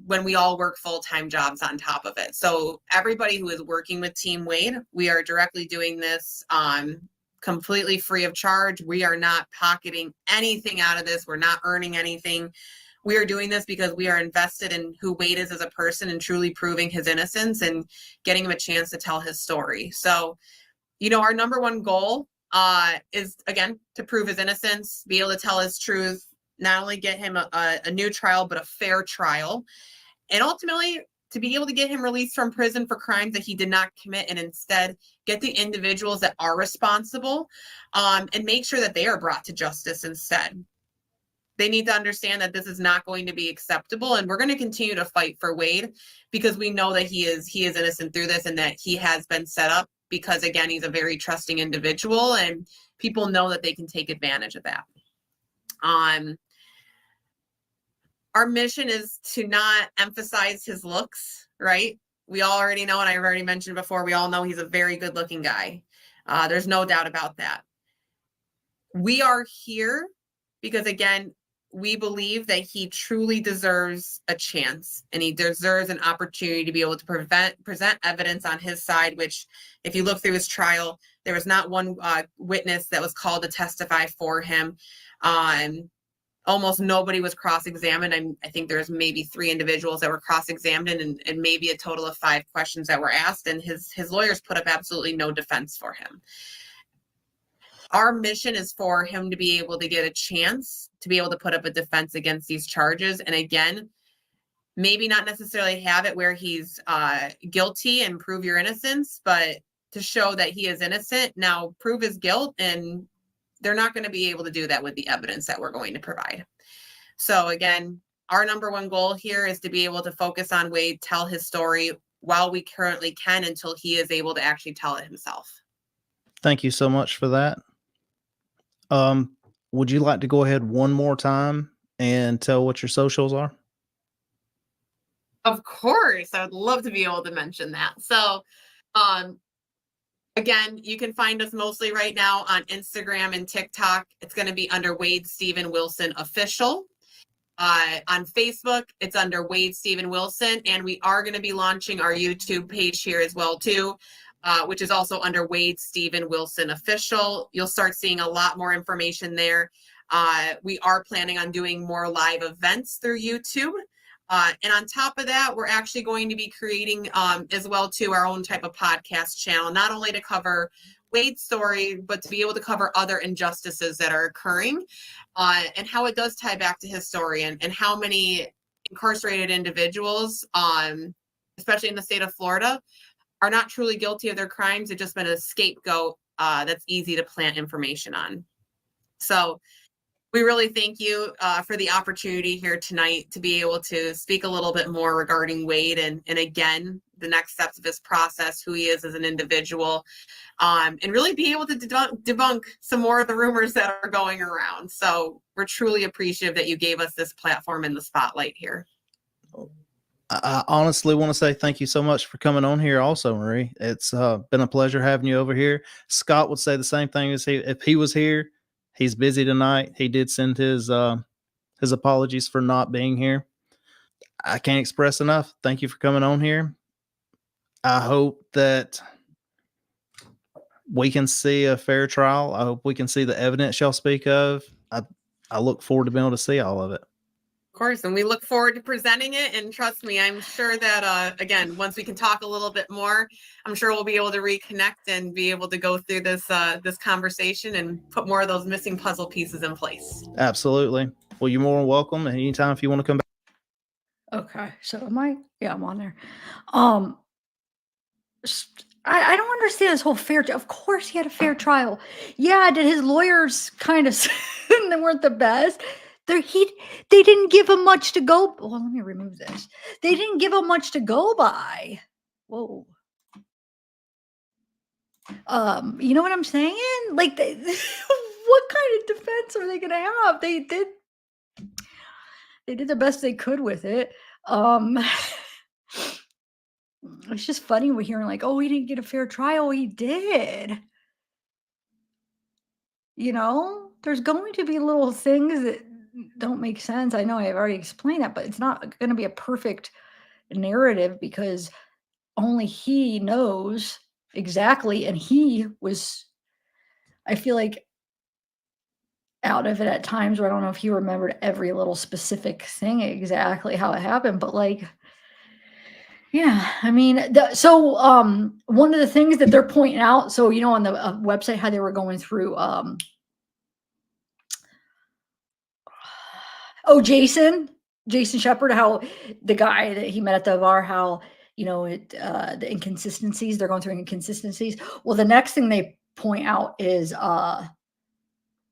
when we all work full-time jobs on top of it. So everybody who is working with Team Wade, we are directly doing this completely free of charge. We are not pocketing anything out of this. We're not earning anything. We are doing this because we are invested in who Wade is as a person and truly proving his innocence and getting him a chance to tell his story. So, you know, our number one goal is, again, to prove his innocence, be able to tell his truth, not only get him a new trial, but a fair trial, and ultimately to be able to get him released from prison for crimes that he did not commit, and instead get the individuals that are responsible and make sure that they are brought to justice instead. They need to understand that this is not going to be acceptable, and we're going to continue to fight for Wade, because we know that he is innocent through this, and that he has been set up because, again, he's a very trusting individual, and people know that they can take advantage of that. Our mission is to not emphasize his looks, right? we all already know, and I've already mentioned before, we all know he's a very good looking guy. There's no doubt about that. We are here because, again, we believe that he truly deserves a chance and he deserves an opportunity to be able to present evidence on his side, which if you look through his trial, there was not one witness that was called to testify for him. Almost nobody was cross-examined. I think there's maybe 3 individuals that were cross-examined and maybe a total of 5 questions that were asked, and his lawyers put up absolutely no defense for him. Our mission is for him to be able to get a chance to be able to put up a defense against these charges. And again, maybe not necessarily have it where he's guilty and prove your innocence, but to show that he is innocent. Now, prove his guilt, and they're not going to be able to do that with the evidence that we're going to provide. So again, our number one goal here is to be able to focus on Wade, tell his story while we currently can until he is able to actually tell it himself. Thank you so much for that. Would you like to go ahead one more time and tell what your socials are? Of course, I would love to be able to mention that. So, again, you can find us mostly right now on Instagram and TikTok. It's going to be under Wade Steven Wilson Official. On Facebook, it's under Wade Steven Wilson, and we are going to be launching our YouTube page here as well too, which is also under Wade Steven Wilson Official. You'll start seeing a lot more information there. We are planning on doing more live events through YouTube. And on top of that, we're actually going to be creating as well too our own type of podcast channel, not only to cover Wade's story, but to be able to cover other injustices that are occurring and how it does tie back to his story and how many incarcerated individuals, especially in the state of Florida, are not truly guilty of their crimes. It's just been a scapegoat that's easy to plant information on. So we really thank you for the opportunity here tonight to be able to speak a little bit more regarding Wade and again, the next steps of his process, who he is as an individual, and really be able to debunk some more of the rumors that are going around. So we're truly appreciative that you gave us this platform in the spotlight here. I honestly want to say thank you so much for coming on here also, Marie. It's been a pleasure having you over here. Scott would say the same thing as if he was here. He's busy tonight. He did send his apologies for not being here. I can't express enough. Thank you for coming on here. I hope that we can see a fair trial. I hope we can see the evidence y'all speak of. I look forward to being able to see all of it. Of course, and we look forward to presenting it. And trust me, I'm sure that, again, once we can talk a little bit more, I'm sure we'll be able to reconnect and be able to go through this this conversation and put more of those missing puzzle pieces in place. Absolutely. Well, you're more than welcome. Anytime if you want to come back. Okay, so am I? Yeah, I'm on there. I don't understand this whole fair. Of course, he had a fair trial. Yeah, did his lawyers kind of they weren't the best? They didn't give him much to go. Well, let me remove this. They didn't give him much to go by. Whoa. You know what I'm saying? Like, what kind of defense are they gonna have? They did the best they could with it. It's just funny we're hearing like, oh, he didn't get a fair trial. He did. You know, there's going to be little things that don't make sense. I know I've already explained that, but it's not going to be a perfect narrative because only he knows exactly. And he was, I feel like, out of it at times where I don't know if he remembered every little specific thing exactly how it happened, but like, yeah, I mean, one of the things that they're pointing out, so, you know, on the website, how they were going through, Jason Shepard, how the guy that he met at the bar, how, you know, the inconsistencies, they're going through inconsistencies. Well, the next thing they point out is,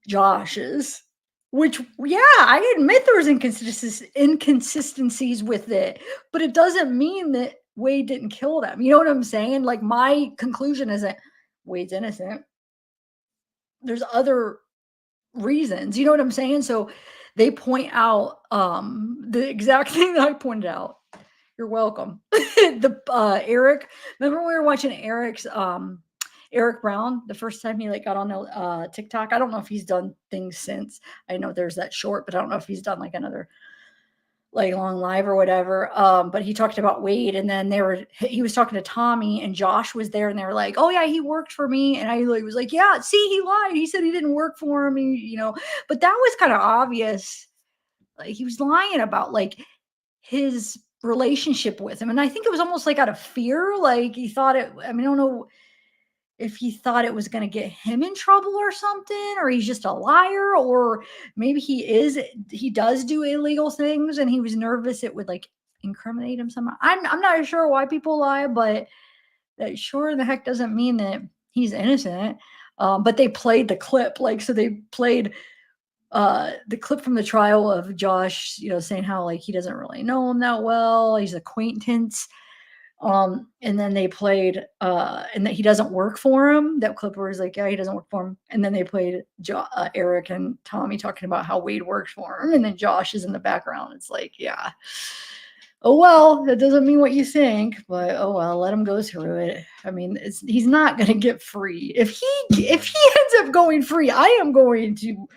Josh's, which, yeah, I admit there was inconsistencies with it, but it doesn't mean that Wade didn't kill them. You know what I'm saying? Like, my conclusion isn't Wade's innocent. There's other reasons. You know what I'm saying? So they point out the exact thing that I pointed out. You're welcome. Eric, remember when we were watching Eric's Eric Brown the first time he like got on the TikTok? I don't know if he's done things since. I know there's that short, but I don't know if he's done like another like long live or whatever. But he talked about Wade, and then he was talking to Tommy, and Josh was there, and they were like, "Oh yeah, he worked for me," and I like was like, "Yeah, see, he lied. He said he didn't work for him," but that was kind of obvious. Like he was lying about like his relationship with him, and I think it was almost like out of fear. Like he thought it. I mean, I don't know if he thought it was going to get him in trouble or something, or he's just a liar, or maybe he does do illegal things and he was nervous it would like incriminate him somehow. I'm not sure why people lie, but that sure in the heck doesn't mean that he's innocent. But they played the clip, like, so they played the clip from the trial of Josh, saying how like he doesn't really know him that well, he's acquaintance. And then they played and that he doesn't work for him. That clip where he's like, yeah, he doesn't work for him. And then they played Eric and Tommy talking about how Wade works for him, and then Josh is in the background. It's like, yeah, oh well, that doesn't mean what you think, but oh well, let him go through it. I mean, he's not going to get free. If he ends up going free, I am going to,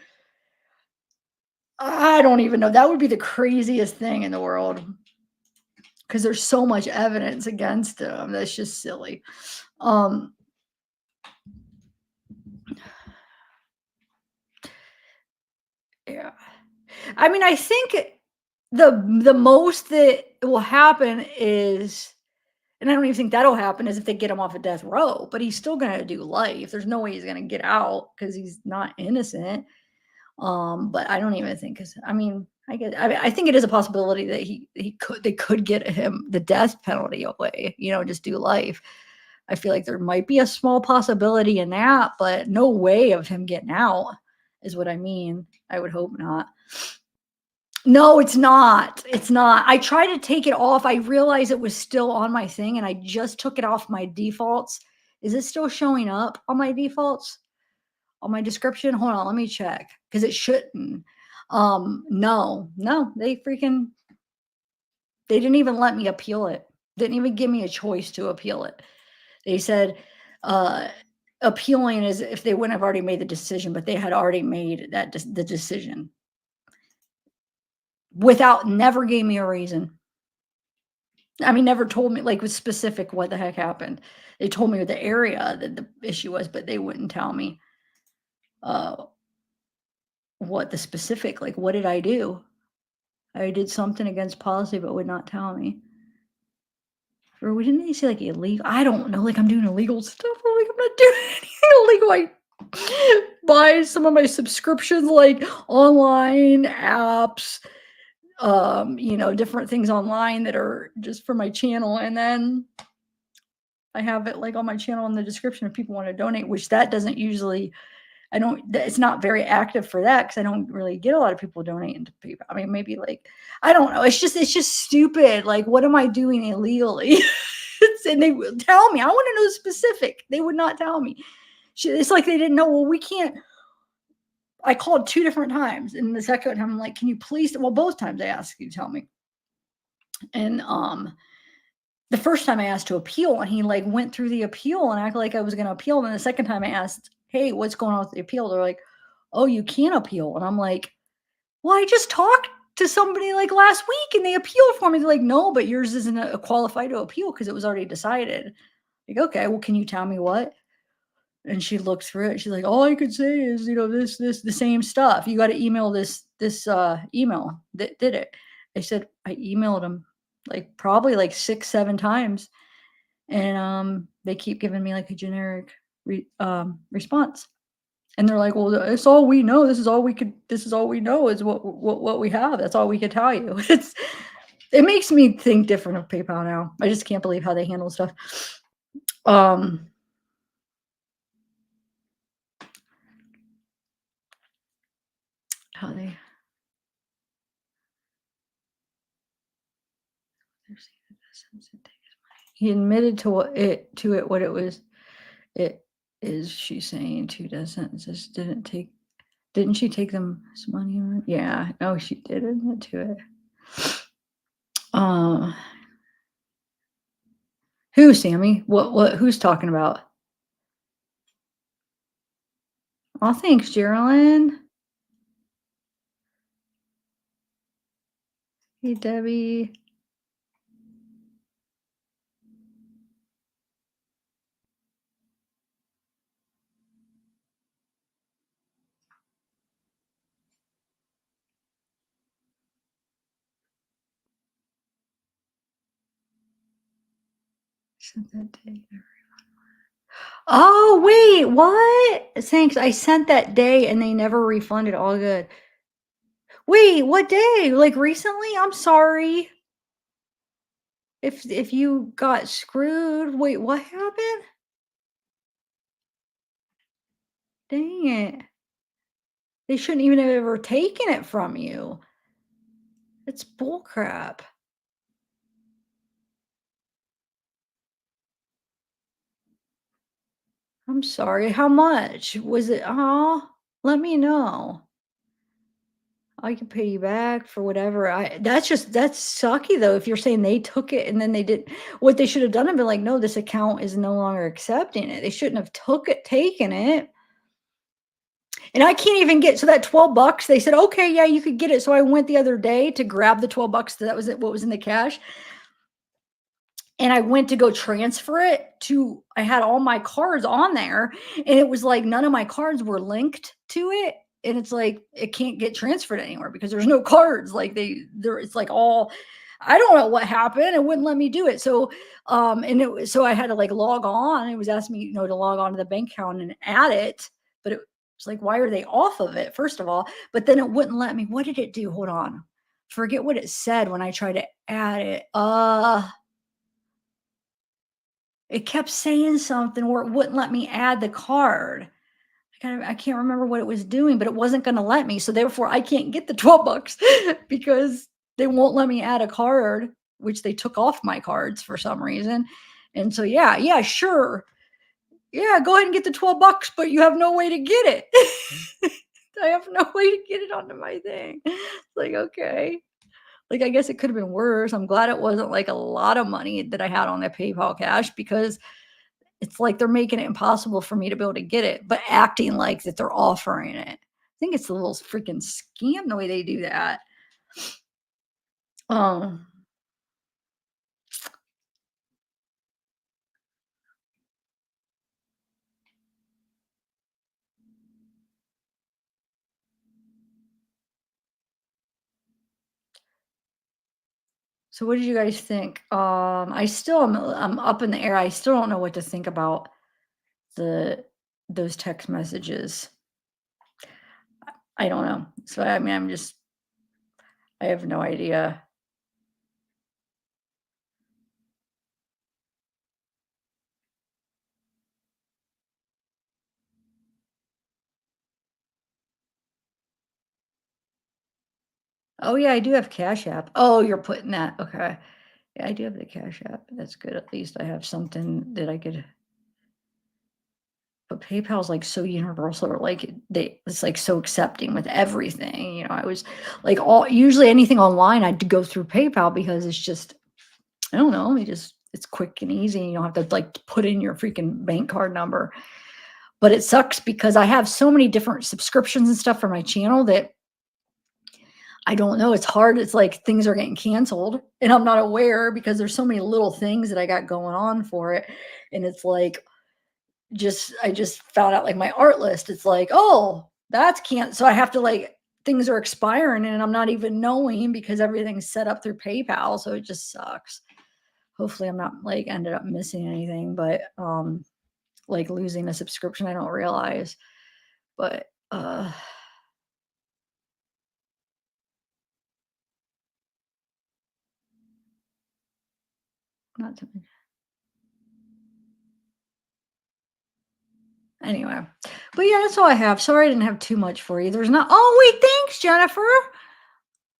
I don't even know, that would be the craziest thing in the world, because there's so much evidence against him. That's just silly. Yeah. I mean, I think the most that will happen is, and I don't even think that'll happen, is if they get him off of death row, but he's still going to do life. There's no way he's going to get out because he's not innocent. But I don't even think, because I mean, I think it is a possibility that they could get him the death penalty away, just do life. I feel like there might be a small possibility in that, but no way of him getting out is what I mean. I would hope not. No, it's not. It's not. I tried to take it off. I realized it was still on my thing, and I just took it off my defaults. Is it still showing up on my defaults? On my description? Hold on, let me check, because it shouldn't. No, they didn't even let me appeal it. Didn't even give me a choice to appeal it. They said appealing is if they wouldn't have already made the decision, but they had already made the decision never gave me a reason. I mean, never told me, like, was specific what the heck happened. They told me the area that the issue was, but they wouldn't tell me what the specific, like, what did I do? I did something against policy, but would not tell me. Or didn't they say like illegal? I don't know. Like I'm doing illegal stuff. Like I'm not doing anything illegal. I buy some of my subscriptions, like online apps, different things online that are just for my channel, and then I have it like on my channel in the description if people want to donate, which that doesn't usually. It's not very active for that because I don't really get a lot of people donating to PayPal. I mean, maybe like, I don't know. It's just stupid. Like, what am I doing illegally? And they will tell me. I want to know specific. They would not tell me. It's like they didn't know. Well, we can't. I called 2 different times, and the second time I'm like, can you please? Well, both times I asked you to tell me. And the first time I asked to appeal, and he like went through the appeal and acted like I was going to appeal. And then the second time I asked, hey, what's going on with the appeal? They're like, oh, you can't appeal. And I'm like, well, I just talked to somebody like last week and they appealed for me. They're like, no, but yours isn't qualified to appeal because it was already decided. Like, okay, well, can you tell me what? And she looked through it. She's like, all I could say is, this, the same stuff. You got to email this email that did it. I said, I emailed them like probably like 6-7 times. And they keep giving me like a generic response. And they're like, well, it's all we know. This is all we know is what we have. That's all we could tell you. It makes me think different of PayPal now. I just can't believe how they handle stuff. How they he admitted to what it was. It is, she's saying 2 sentences. Didn't she take them some money? Yeah, no, she did admit to it. Who, Sammy? Who's talking about? Oh, thanks, Geraldine. Hey, Debbie. Sent that day. Oh, wait, what? Thanks. I sent that day and they never refunded. All good. Wait, what day? Like recently? I'm sorry. If you got screwed. Wait, what happened? Dang it. They shouldn't even have ever taken it from you. It's bullcrap. I'm sorry. How much was it? Oh, let me know. I can pay you back for whatever. That's sucky though. If you're saying they took it and then they did what they should have done and been like, no, this account is no longer accepting it. They shouldn't have taken it. And I can't even get, so that $12, they said, okay, yeah, you could get it. So I went the other day to grab the $12. That was what was in the cash. And I went to go transfer it to, I had all my cards on there and it was like, none of my cards were linked to it. And it's like, it can't get transferred anywhere because there's no cards. Like it's like all, I don't know what happened. It wouldn't let me do it. So, so I had to like log on. It was asking me, to log on to the bank account and add it, but it was like, why are they off of it? First of all, but then it wouldn't let me. What did it do? Hold on. Forget what it said when I tried to add it. It kept saying something where it wouldn't let me add the card. I can't remember what it was doing, but it wasn't going to let me. So therefore I can't get the $12 because they won't let me add a card, which they took off my cards for some reason. And so, yeah, sure. Yeah, go ahead and get the $12, but you have no way to get it. I have no way to get it onto my thing. It's like, okay. Like, I guess it could have been worse. I'm glad it wasn't like a lot of money that I had on the PayPal cash because it's like they're making it impossible for me to be able to get it, but acting like that they're offering it. I think it's a little freaking scam the way they do that. So what did you guys think? I still I'm up in the air. I still don't know what to think about those text messages. I don't know. So I mean, I have no idea. Oh yeah, I do have Cash App. Oh, you're putting that. Okay. Yeah, I do have the Cash App. That's good. At least I have something that I could. But PayPal's like so universal, or like it's like so accepting with everything. I was like usually anything online I'd go through PayPal because it's just, I don't know, it's quick and easy. You don't have to like put in your freaking bank card number. But it sucks because I have so many different subscriptions and stuff for my channel that I don't know. It's hard. It's like things are getting canceled and I'm not aware because there's so many little things that I got going on for it. And it's like, I just found out like my art list. It's like, oh, that's can't. So I have to like, things are expiring and I'm not even knowing because everything's set up through PayPal. So it just sucks. Hopefully I'm not like ended up missing anything, but like losing a subscription, I don't realize. But not to anyway. But yeah, that's all I have. Sorry I didn't have too much for you. There's not. Oh wait, thanks, Jennifer.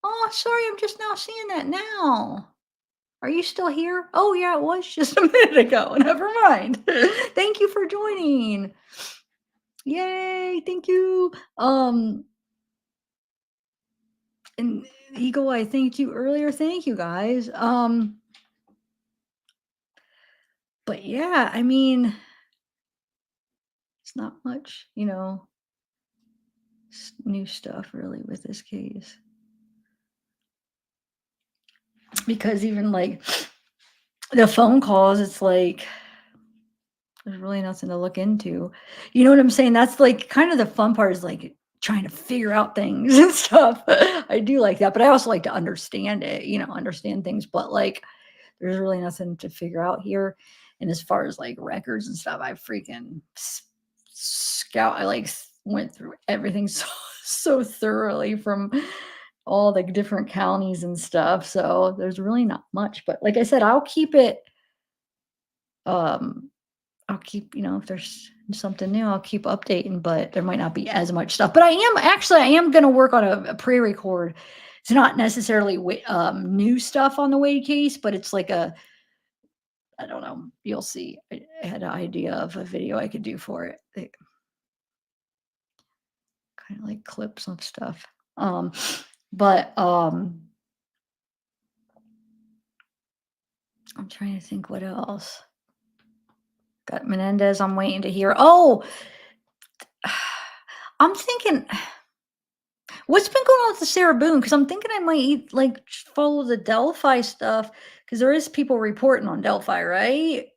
Oh, sorry, I'm just now seeing that now. Are you still here? Oh yeah, it was just a minute ago. Never mind. Thank you for joining. Yay, thank you. And Eagle, I thanked you earlier. Thank you guys. But yeah, I mean, it's not much, new stuff really with this case. Because even like the phone calls, it's like there's really nothing to look into. You know what I'm saying? That's like kind of the fun part is like trying to figure out things and stuff. I do like that, but I also like to understand it, understand things. But like, there's really nothing to figure out here. And as far as like records and stuff, I freaking I like went through everything so thoroughly from all the different counties and stuff. So there's really not much. But like I said, I'll keep it. I'll keep, if there's something new, I'll keep updating, but there might not be as much stuff. But I am going to work on a pre-record. It's not necessarily new stuff on the Wade case, but it's like I don't know. You'll see. I had an idea of a video I could do for it. Kind of like clips of stuff. But I'm trying to think what else. Got Menendez. I'm waiting to hear. Oh, I'm thinking, what's been going on with the Sarah Boone? Because I'm thinking I might follow the Delphi stuff because there is people reporting on Delphi, right?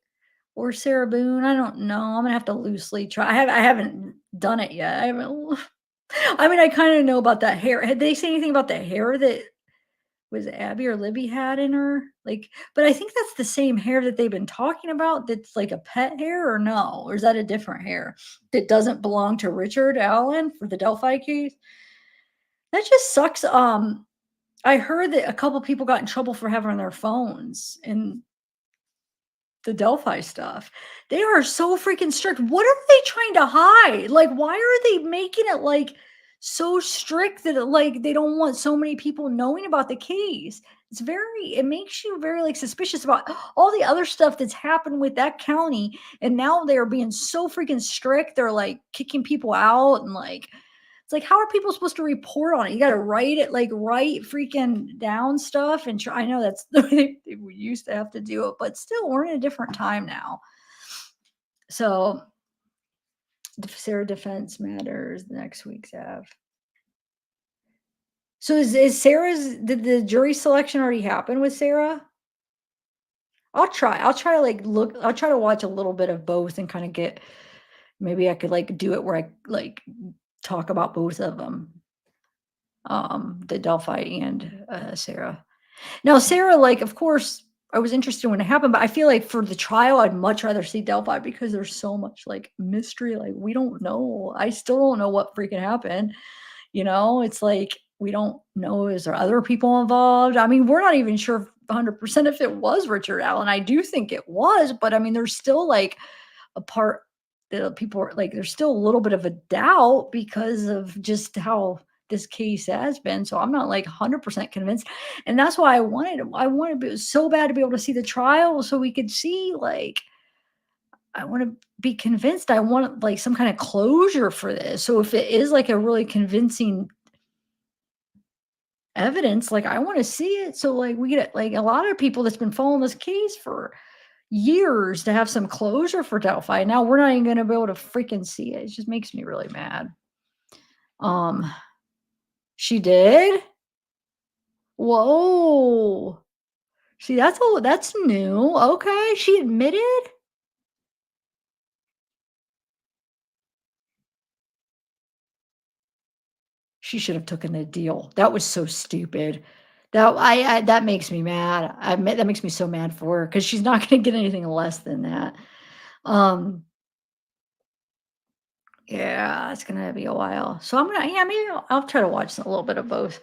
Or Sarah Boone. I don't know. I'm gonna have to loosely try. I haven't done it yet. I mean, I kind of know about that hair. Had they say anything about the hair that was Abby or Libby had in her? But I think that's the same hair that they've been talking about. That's like a pet hair, or no? Or is that a different hair that doesn't belong to Richard Allen for the Delphi case? That just sucks. I heard that a couple people got in trouble for having their phones and the Delphi stuff. They are so freaking strict. What are they trying to hide? Why are they making it so strict that they don't want so many people knowing about the case? It makes you very suspicious about all the other stuff that's happened with that county. And now they're being so freaking strict. They're kicking people out and it's how are people supposed to report on it? You got to write it, write freaking down stuff. And I know that's the way we used to have to do it, but still, we're in a different time now. So, Sarah Defense Matters next week's have. So, is Sarah's? Did the jury selection already happen with Sarah? I'll try look. I'll try to watch a little bit of both and kind of get. Maybe I could do it where I talk about both of them. The Delphi and Sarah. Now, Sarah, of course, I was interested when it happened, but I feel like for the trial, I'd much rather see Delphi because there's so much mystery. We don't know. I still don't know what freaking happened. It's we don't know. Is there other people involved? I mean, we're not even sure 100% if it was Richard Allen. I do think it was, but I mean, there's still a part that people are there's still a little bit of a doubt because of just how this case has been. So I'm not 100% convinced. And that's why I wanted so bad to be able to see the trial so we could see I want to be convinced. I want some kind of closure for this. So if it is a really convincing evidence, I want to see it. So we get a lot of people that's been following this case for years to have some closure for Delphi. Now we're not even going to be able to freaking see it. It just makes me really mad. She did? Whoa. See, that's new. Okay. She admitted? She should have taken the deal. That was so stupid. That makes me mad. That makes me so mad for her because she's not going to get anything less than that. Yeah, it's gonna be a while. So maybe I'll try to watch a little bit of both.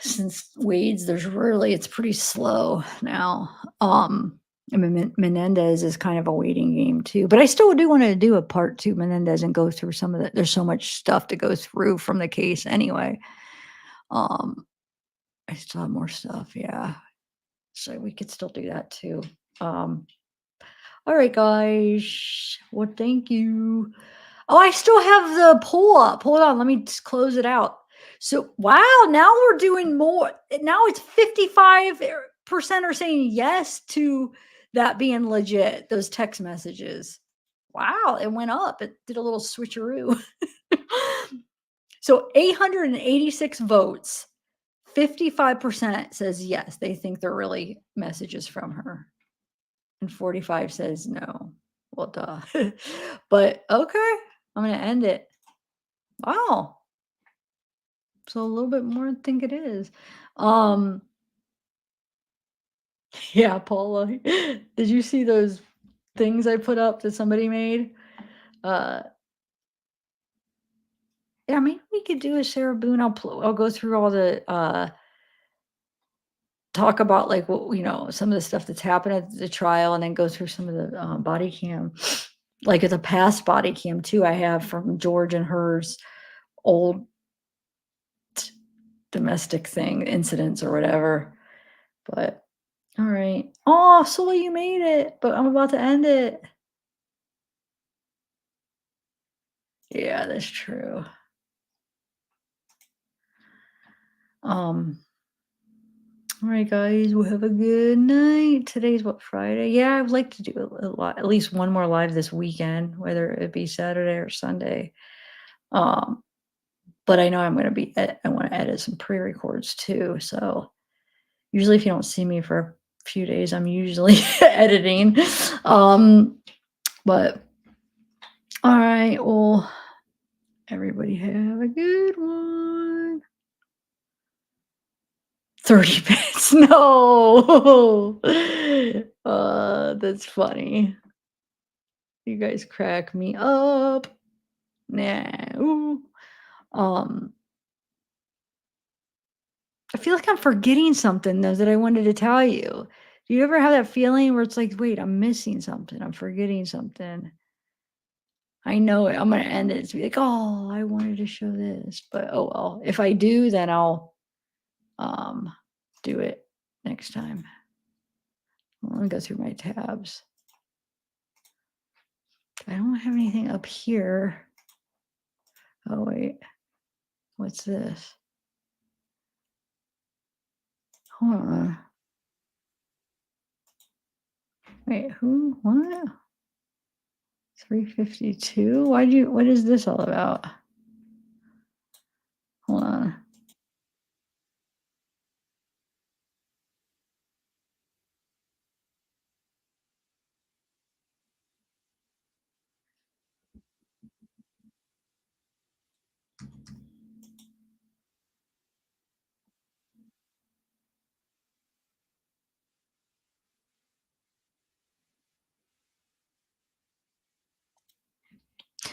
Since Wade's, it's pretty slow now. I mean, Menendez is kind of a waiting game too, but I still do want to do a part 2 Menendez and go through some of the. There's so much stuff to go through from the case anyway. I still have more stuff, yeah. So we could still do that too. All right, guys. Well, thank you. Oh, I still have the poll up. Hold on, let me just close it out. So, wow, now we're doing more. Now it's 55% are saying yes to that being legit, those text messages. Wow, it went up. It did a little switcheroo. So 886 votes. 55% says yes, they think they're really messages from her. And 45 says no. Well, duh. But okay, I'm going to end it. Wow. So a little bit more than I think it is. Yeah, Paula. Did you see those things I put up that somebody made? Yeah, maybe we could do a Sarah Boone. I'll go through all the talk about like what some of the stuff that's happened at the trial, and then go through some of the body cam, like at the past body cam too. I have from George and hers old domestic thing incidents or whatever. But all right. Oh, Sully, you made it, but I'm about to end it. Yeah, that's true. All right, guys, we'll have a good night. Today's what, Friday? Yeah, I'd like to do a lot, at least one more live this weekend, whether it be Saturday or Sunday. But I know I'm going to be, I want to edit some pre-records too. So usually if you don't see me for a few days, I'm usually editing. But all right, well, everybody have a good one. 30 minutes. No. That's funny. You guys crack me up. No. I feel like I'm forgetting something though that I wanted to tell you. Do you ever have that feeling where it's like, wait, I'm missing something. I'm forgetting something. I know it. I'm gonna end it to be like, oh, I wanted to show this, but oh well. If I do, then I'll do it next time. Let me go through my tabs. I don't have anything up here. Oh wait, what's this? Hold on. Wait, who? What? 352? What is this all about? Hold on.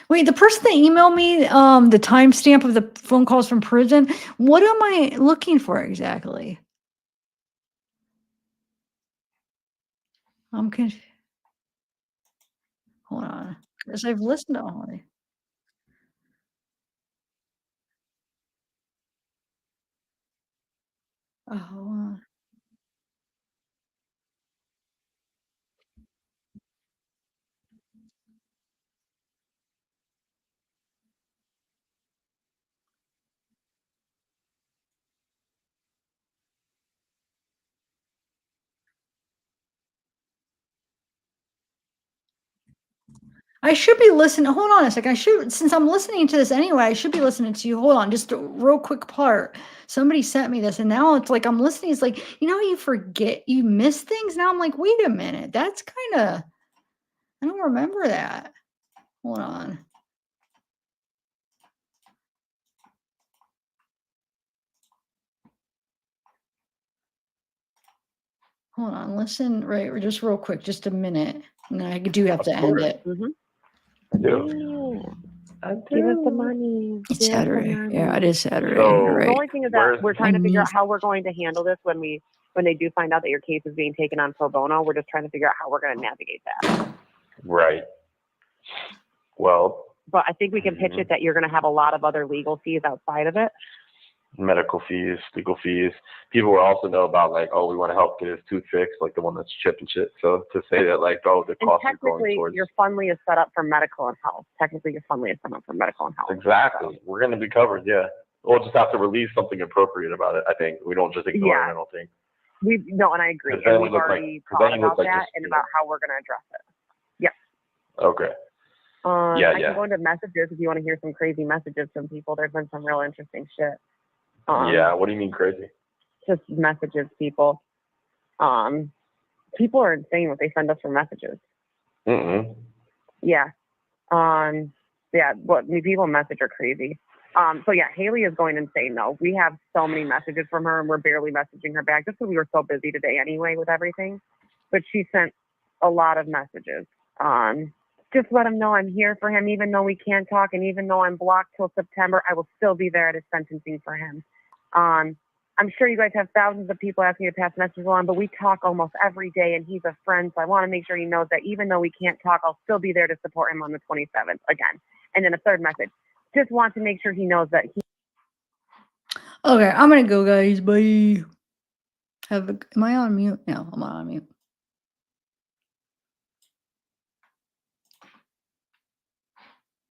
Wait, the person that emailed me the timestamp of the phone calls from prison, what am I looking for exactly? I'm confused. Hold on. Because I've listened to all of it. Oh, I should be listening. Hold on a second. I should, since I'm listening to this anyway, I should be listening to you. Hold on, just a real quick part. Somebody sent me this, and now it's like I'm listening. It's like, how you forget, you miss things. Now I'm like, wait a minute. That's kind of, I don't remember that. Hold on. Hold on. Listen, right, just real quick, just a minute. And I do have to end it. Give us the money. It's Give us the Saturday. Yeah, money. it is Saturday. So, You're The right. only thing is that we're trying to figure out missed- how we're going to handle this when they do find out that your case is being taken on pro bono. We're just trying to figure out how we're going to navigate that. Right. Well, But I think we can pitch it that you're going to have a lot of other legal fees outside of it. medical fees, legal fees. People will also know about like, oh, we want to help get his tooth fixed, like the one that's chipped and shit. So to say that like, oh, the And costs are going technically, towards. your Fundly is set up for medical and health. Technically, your Fundly is set up for medical and health. Exactly. We're going to be covered. Yeah. We'll just have to release something appropriate about it. I think we don't just ignore Yeah. a mental thing. No, and I agree. Does that And we've look like- already does thought that look about like that this- and about how we're going to address it. Yes. Okay. I Yeah. can go into messages if you want to hear some crazy messages from people. There's been some real interesting shit. Yeah. What do you mean crazy? Just messages, people. People are insane what they send us for messages. Mm-mm. Yeah. What people message are crazy. So yeah, Haley is going insane though. We have so many messages from her and we're barely messaging her back just because we were so busy today anyway with everything. But she sent a lot of messages. Just let him know I'm here for him, even though we can't talk and even though I'm blocked till September, I will still be there at his sentencing for him. I'm sure you guys have thousands of people asking you to pass messages along, but we talk almost every day and he's a friend. So I want to make sure he knows that even though we can't talk, I'll still be there to support him on the 27th again. And then a third message. Just want to make sure he knows that he. Okay, I'm gonna go, guys. Bye. Am I on mute? No, I'm not on mute.